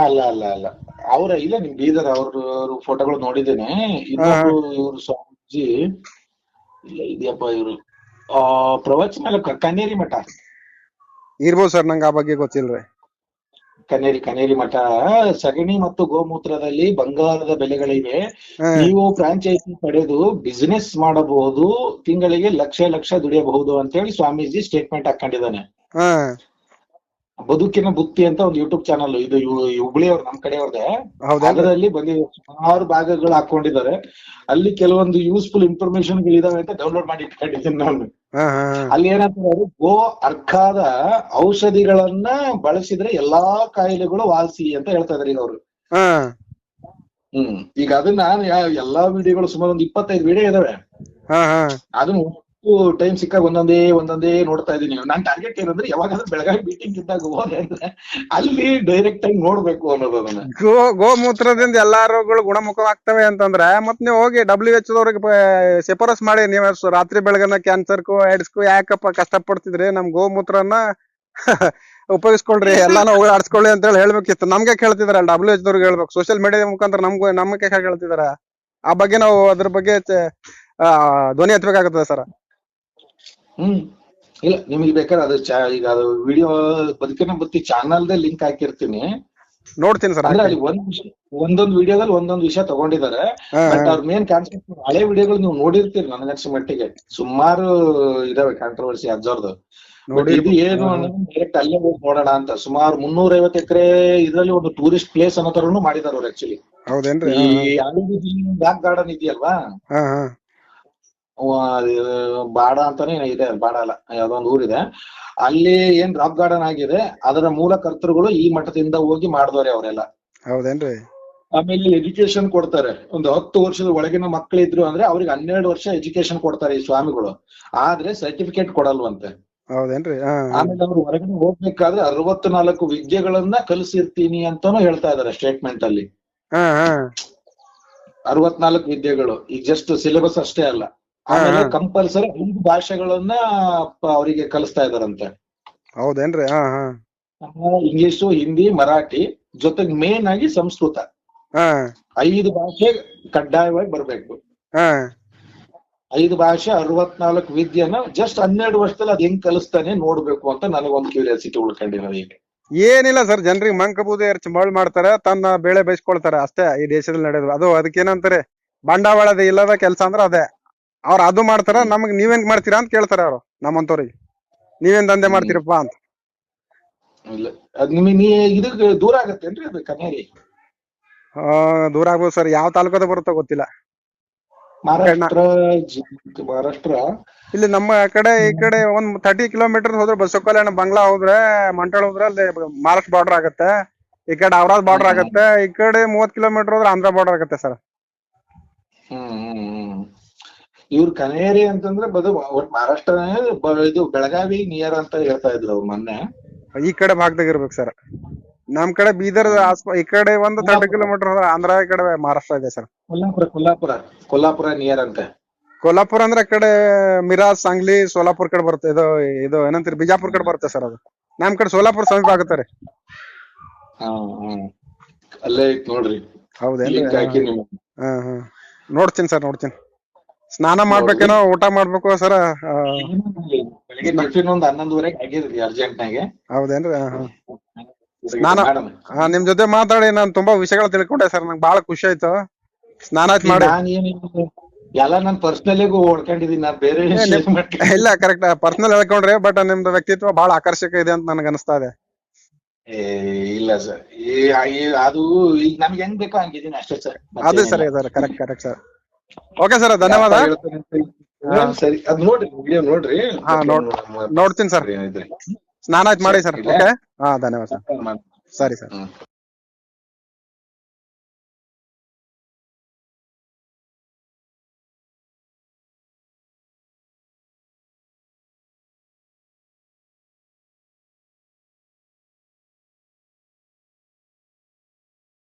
ಅಲ್ಲ ಅಲ್ಲ ಅಲ್ಲ, ಅವ್ರ ಇಲ್ಲ ನಿಮ್ ಬೀದರ್ ಅವ್ರ ಫೋಟೋಗಳು ನೋಡಿದ್ದೇನೆ. ಇನ್ನೊಬ್ರು ಇವ್ರು ಸ್ವಾಮೀಜಿ ಇಲ್ಲ ಇದೆಯಪ್ಪ, ಇವ್ರು ಪ್ರವಚನ ಕನ್ನೇರಿ ಮಠ ಇರ್ಬೋದು ಸರ್, ನಂಗೆ ಆ ಬಗ್ಗೆ ಗೊತ್ತಿಲ್ರಿ. ಕನ್ನೇರಿ ಮಠ. ಸಗಣಿ ಮತ್ತು ಗೋಮೂತ್ರದಲ್ಲಿ ಬಂಗಾರದ ಬೆಲೆಗಳಿವೆ, ನೀವು ಫ್ರಾಂಚೈಸಿ ಪಡೆದು ಬಿಸಿನೆಸ್ ಮಾಡಬಹುದು, ತಿಂಗಳಿಗೆ ಲಕ್ಷ ದುಡಿಯಬಹುದು ಅಂತ ಹೇಳಿ ಸ್ವಾಮೀಜಿ ಸ್ಟೇಟ್ಮೆಂಟ್ ಹಾಕೊಂಡಿದ್ದಾನೆ. ಬದುಕಿನ ಬುತ್ತಿ ಅಂತ ಒಂದು ಯೂಟ್ಯೂಬ್ ಚಾನಲ್, ಇದು ಹುಬ್ಳಿಯವ್ರು, ನಮ್ ಕಡೆಯವ್ರದೇ. ಅದರಲ್ಲಿ ಬಂದಿದೆ, ಸುಮಾರು ಭಾಗಗಳು ಹಾಕೊಂಡಿದ್ದಾರೆ. ಅಲ್ಲಿ ಕೆಲವೊಂದು ಯೂಸ್ಫುಲ್ ಇನ್ಫಾರ್ಮೇಶನ್ ಗಳಿದಾವೆ ಅಂತ ಡೌನ್ಲೋಡ್ ಮಾಡಿ ಇಟ್ಕೊಂಡಿದ್ದೀನಿ ನಾನು. ಅಲ್ಲಿ ಏನಂತಾರೆ, ಗೋ ಅರ್ಕಾದ ಔಷಧಿಗಳನ್ನ ಬಳಸಿದ್ರೆ ಎಲ್ಲಾ ಕಾಯಿಲೆಗಳು ವಾಸಿ ಅಂತ ಹೇಳ್ತಾ ಇದಾರೆ ಈಗ ಅವರು. ಈಗ ಅದನ್ನ ಎಲ್ಲಾ ವಿಡಿಯೋಗಳು ಸುಮಾರು ಒಂದು 25 ವಿಡಿಯೋ ಇದಾವೆ. ಅದನ್ನ ಟೈಮ್ ಸಿಕ್ಕಾಗ ಒಂದೊಂದೇ ನೋಡ್ತಾ ಇದೀನಿ. ನಾನ್ ಟಾರ್ಗೆಟ್ ಏನಂದ್ರೆ, ಯಾವಾಗಾದ್ರೂ ಬೆಳಗಾವಿ ಮೀಟಿಂಗ್ ಇದ್ದಾಗ ಹೋದ್ರೆ ಅಲ್ಲಿ ಡೈರೆಕ್ಟ್ ಆಗಿ ನೋಡ್ಬೇಕು ಅನ್ನೋದು. ಅದನ್ನ ಗೋಮೂತ್ರದಿಂದ ಎಲ್ಲಾ ರೋಗಗಳು ಗುಣಮುಖವಾಗ್ತವೆ ಅಂತಂದ್ರೆ ಮತ್ ನೀವು ಹೋಗಿ WHO ಶಿಫಾರಸ್ ಮಾಡಿ, ನೀವು ರಾತ್ರಿ ಬೆಳಗನ ಕ್ಯಾನ್ಸರ್ಗೂ ಏಡ್ಸ್ಗೂ ಯಾಕಪ್ಪ ಕಷ್ಟಪಡ್ತಿದ್ರಿ, ನಮ್ ಗೋಮೂತ್ರನ ಉಪಯೋಗಿಸ್ಕೊಳ್ರಿ, ಎಲ್ಲಾನು ಓಡಾಡ್ಸ್ಕೊಳ್ಳಿ ಅಂತ ಹೇಳಿ ಹೇಳ್ಬೇಕಿತ್ತು. ನಮ್ಗೆ ಕೇಳ್ತಿದಾರೆ, WHO ಹೇಳ್ಬೇಕು. ಸೋಷಿಯಲ್ ಮೀಡಿಯಾ ಮುಖಾಂತರ ನಮ್ಗೆ ಹೇಳ್ತಿದಾರ. ಆ ಬಗ್ಗೆ ನಾವು ಅದ್ರ ಬಗ್ಗೆ ಧ್ವನಿ ಎತ್ತಬೇಕಾಗುತ್ತದೆ ಸರ್. ಇಲ್ಲ, ನಿಮಗೆ ಬೇಕಾದ್ರೆ ಅದು ಈಗ ಅದು ವಿಡಿಯೋ ಬದುಕಿನ ಬುತ್ತಿ ಚಾನಲ್ ಲಿಂಕ್ ಹಾಕಿರ್ತೀನಿ, ನೋಡ್ತೀನಿ ಸರ್. ಅಂದ್ರೆ ಅಲ್ಲಿ ಒಂದೊಂದು ವಿಡಿಯೋದಲ್ಲಿ ಒಂದೊಂದು ವಿಷಯ ತಗೊಂಡಿದ್ದಾರೆ. ಬಟ್ ಅವ್ರ ಮೇನ್ ಕಾನ್ಸೆಪ್ಟ್ ಹಳೆ ವಿಡಿಯೋಗಳು ನೀವು ನೋಡಿರ್ತೀರಿ ನನಗನ್ಸ ಮಟ್ಟಿಗೆ. ಸುಮಾರು ಇದಾವೆ ಕಾಂಟ್ರವರ್ಸಿ ಅಜ್ಜವ್ರದ್ದು. ಇದು ಏನು ಅನ್ನೋದು ಡೈರೆಕ್ಟ್ ಅಲ್ಲೇ ಹೋಗಿ ನೋಡೋಣ ಅಂತ. ಸುಮಾರು 350 ಎಕರೆ ಇದರಲ್ಲಿ ಒಂದು ಟೂರಿಸ್ಟ್ ಪ್ಲೇಸ್ ಅನ್ನೋ ತರನು ಮಾಡಿದಾರೆ ಅವ್ರು ಆಕ್ಚುಲಿ. ಹೌದೇನ್ರಿ? ಈ ರಾಕ್ ಗಾರ್ಡನ್ ಇದೆಯಲ್ವಾ, ಬಾಡ ಅಂತಾನೆ ಇದೆ, ಬಾಡ ಅಲ್ಲ, ಯಾವ್ದೋ ಒಂದು ಊರಿದೆ ಅಲ್ಲಿ. ಏನ್ ರಾಕ್ ಗಾರ್ಡನ್ ಆಗಿದೆ, ಅದರ ಮೂಲ ಕರ್ತೃಗಳು ಈ ಮಠದಿಂದ ಹೋಗಿ ಮಾಡಿದವ್ರೆ ಅವರೆಲ್ಲ. ಹೌದೇನ್ರಿ? ಆಮೇಲೆ ಎಜುಕೇಶನ್ ಕೊಡ್ತಾರೆ. ಒಂದು 10 ವರ್ಷದ ಒಳಗಿನ ಮಕ್ಕಳಿದ್ರು ಅಂದ್ರೆ ಅವ್ರಿಗೆ 12 ವರ್ಷ ಎಜುಕೇಶನ್ ಕೊಡ್ತಾರೆ ಈ ಸ್ವಾಮಿಗಳು. ಆದ್ರೆ ಸರ್ಟಿಫಿಕೇಟ್ ಕೊಡಲ್ವಂತೆ. ಹೌದೇನ್ರಿ? ಆಮೇಲೆ ಅವ್ರು ಹೊರಗಡೆ ಹೋಗ್ಬೇಕಾದ್ರೆ 64 ವಿದ್ಯೆಗಳನ್ನ ಕಲಿಸಿರ್ತೀನಿ ಅಂತಾನು ಹೇಳ್ತಾ ಇದಾರೆ ಸ್ಟೇಟ್ಮೆಂಟ್ ಅಲ್ಲಿ. 64 ವಿದ್ಯೆಗಳು, ಈಗ ಜಸ್ಟ್ ಸಿಲೆಬಸ್ ಅಷ್ಟೇ ಅಲ್ಲ. ಆಮೇಲೆ ಕಂಪಲ್ಸರಿ 5 ಭಾಷೆಗಳನ್ನ ಅವರಿಗೆ ಕಲಿಸ್ತಾ ಇದಾರಂತೆ. ಹೌದೇನ್ರಿ? ಇಂಗ್ಲಿಷು, ಹಿಂದಿ, ಮರಾಠಿ ಜೊತೆಗೆ ಮೇನ್ ಆಗಿ ಸಂಸ್ಕೃತ. 5 ಭಾಷೆ ಕಡ್ಡಾಯವಾಗಿ ಬರ್ಬೇಕು. 5 ಭಾಷೆ 64 ವಿದ್ಯೆನ ಜಸ್ಟ್ 12 ವರ್ಷದಲ್ಲಿ ಅದ್ ಹೆಂಗ್ ಕಲಿಸ್ತಾನೆ ನೋಡ್ಬೇಕು ಅಂತ ನನಗೊಂದು ಕ್ಯೂರಿಯಾಸಿಟಿ ಉಳ್ಕೊಂಡಿರೋದು ಈಗ. ಏನಿಲ್ಲ ಸರ್, ಜನರಿಗೆ ಮಂಕಬೂದಿ ಎರಚಿ ಮಳ್ ಮಾಡ್ತಾರೆ, ತನ್ನ ಬೆಳೆ ಬಯಸ್ಕೊಳ್ತಾರೆ ಅಷ್ಟೇ ಈ ದೇಶದಲ್ಲಿ ನಡೆಯೋದು. ಅದು ಅದಕ್ಕೇನಂತಾರೆ, ಬಂಡವಾಳದ ಇಲ್ಲದ ಕೆಲಸ ಅಂದ್ರೆ ಅದೇ. ಅವ್ರ ಅದು ಮಾಡ್ತಾರ, ನಮಗ್ ನೀವೇನ್ ಮಾಡ್ತೀರಾ ಅಂತ ಕೇಳ್ತಾರೆ ಅವ್ರು ನಮ್ಮಂತವ್ರಿಗೆ. ನೀವೇನ್ ದಂಧೆ ಮಾಡ್ತೀರಪ್ಪ ಅಂತ. ಇಲ್ಲ ಅದ್ ನಿಮಗೆ ಇದಕ್ಕೆ ದೂರ ಆಗತ್ತೇನ್ರಿ ಅದು ಕನೇರಿ? ದೂರ ಆಗ್ಬೋದು ಸರ್, ಯಾವ ತಾಲೂಕದ ಬರುತ್ತೋ ಗೊತ್ತಿಲ್ಲ. ಮಹಾರಾಷ್ಟ್ರ ಇಲ್ಲಿ ನಮ್ಮ ಕಡೆ ಈ ಕಡೆ ಒಂದ್ 30 ಕಿಲೋಮೀಟರ್ ಹೋದ್ರೆ ಬಸವಕಲ್ಯಾಣ ಬಂಗ್ಲಾ ಹೋದ್ರೆ, ಮಂಟಾಳ ಹೋದ್ರೆ ಅಲ್ಲಿ ಮಹಾರಾಷ್ಟ್ರ ಬಾರ್ಡರ್ ಆಗತ್ತೆ. ಈ ಕಡೆ ಔರಾದ್ ಬಾರ್ಡರ್ ಆಗತ್ತೆ. ಈ ಕಡೆ 30 ಕಿಲೋಮೀಟರ್ ಹೋದ್ರೆ ಆಂಧ್ರ ಬಾರ್ಡರ್ ಆಗತ್ತೆ ಸರ್. ಇವ್ರ ಕನೇರಿ ಅಂತಂದ್ರೆ ಒಟ್ ಮಹಾರಾಷ್ಟ್ರ ಇದು ಬೆಳಗಾವಿ ನಿಯರ್ ಅಂತ ಹೇಳ್ತಾ ಇದ್ರು ಅವ್ರು ಮೊನ್ನೆ. ಈ ಕಡೆ ಭಾಗದಾಗ ಇರ್ಬೇಕು ಸರ್. ನಮ್ ಕಡೆ ಬೀದರ್ ಈ ಕಡೆ ಒಂದು 30 ಕಿಲೋಮೀಟರ್ ಹೋದ್ರೆ ಆಂಧ್ರ, ಈ ಕಡೆ ಮಹಾರಾಷ್ಟ್ರ ಇದೆ ಸರ್. ಕೊಲ್ಲಾಪುರ ನಿಯರ್ ಅಂತ. ಕೊಲ್ಲಾಪುರ ಅಂದ್ರೆ ಆ ಕಡೆ ಮಿರಾಜ್, ಸಾಂಗ್ಲಿ, ಸೋಲಾಪುರ್ ಕಡೆ ಬರುತ್ತೆ. ಇದು ಏನಂತೀರಿ, ಬಿಜಾಪುರ್ ಕಡೆ ಬರುತ್ತೆ ಸರ್ ಅದು. ನಮ್ ಕಡೆ ಸೋಲಾಪುರ್ ಸಮೀಪ ಆಗುತ್ತೆ ರೀ. ಅಲ್ಲೇ ಐತ್ ನೋಡ್ರಿ. ಹೌದೇನ್ರಿ? ನೋಡ್ತೀನಿ ಸರ್, ನೋಡ್ತೀನಿ. ಸ್ನಾನ ಮಾಡ್ಬೇಕೇನೋ, ಊಟ ಮಾಡ್ಬೇಕು ಸರ್. ಬೆಳಿಗ್ಗೆ ಟಿಫಿನ್ ಒಂದ್ 11:30 ಆಗಿದ್ರಿ ಅರ್ಜೆಂಟ್ನಾಗೆ. ಹೌದೇನ್ರಿ? ಸ್ನಾನ ನಿಮ್ ಜೊತೆ ಮಾತಾಡಿ ನಾನ್ ತುಂಬಾ ವಿಷಯಗಳು ತಿಳ್ಕೊಂಡೆ ಸರ್. ನಂಗೆ ಬಹಳ ಖುಷಿ ಆಯ್ತು. ಸ್ನಾನ ಆಯ್ತು ಮಾಡಿ. ಎಲ್ಲ ನನ್ ಪರ್ಸನಲಿಗೂ ಓಡ್ಕೊಂಡಿದೀನಿ, ನಾನ್ ಬೇರೆ ಇಲ್ಲ, ಕರೆಕ್ಟ್ ಪರ್ಸನಲ್ ಹೇಳ್ಕೊಂಡ್ರಿ. ಬಟ್ ನಿಮ್ದು ವ್ಯಕ್ತಿತ್ವ ಬಹಳ ಆಕರ್ಷಕ ಇದೆ ಅಂತ ನನಗೆ ಅನಿಸ್ತಾ ಇದೆ. ಇಲ್ಲ ಸರ್, ಅದು ಈಗ ನಮ್ಗೆ ಹೆಂಗ್ ಬೇಕೋ ಹಂಗಿದೀನಿ ಅಷ್ಟೇ ಸರ್. ಅದೇ sir, correct sir. Okay sir, ಧನ್ಯವಾದ. ಸರಿ, ಅದ್ ನೋಡ್ರಿ, ವಿಡಿಯೋ ನೋಡ್ರಿ. ನೋಡ್ತೀನಿ ಸರ್. ಸ್ನಾನ ಆಯ್ತು ಮಾಡಿ ಸರ್. ಓಕೆ, ಧನ್ಯವಾದ ಸರ್. ಸರಿ ಸರ್.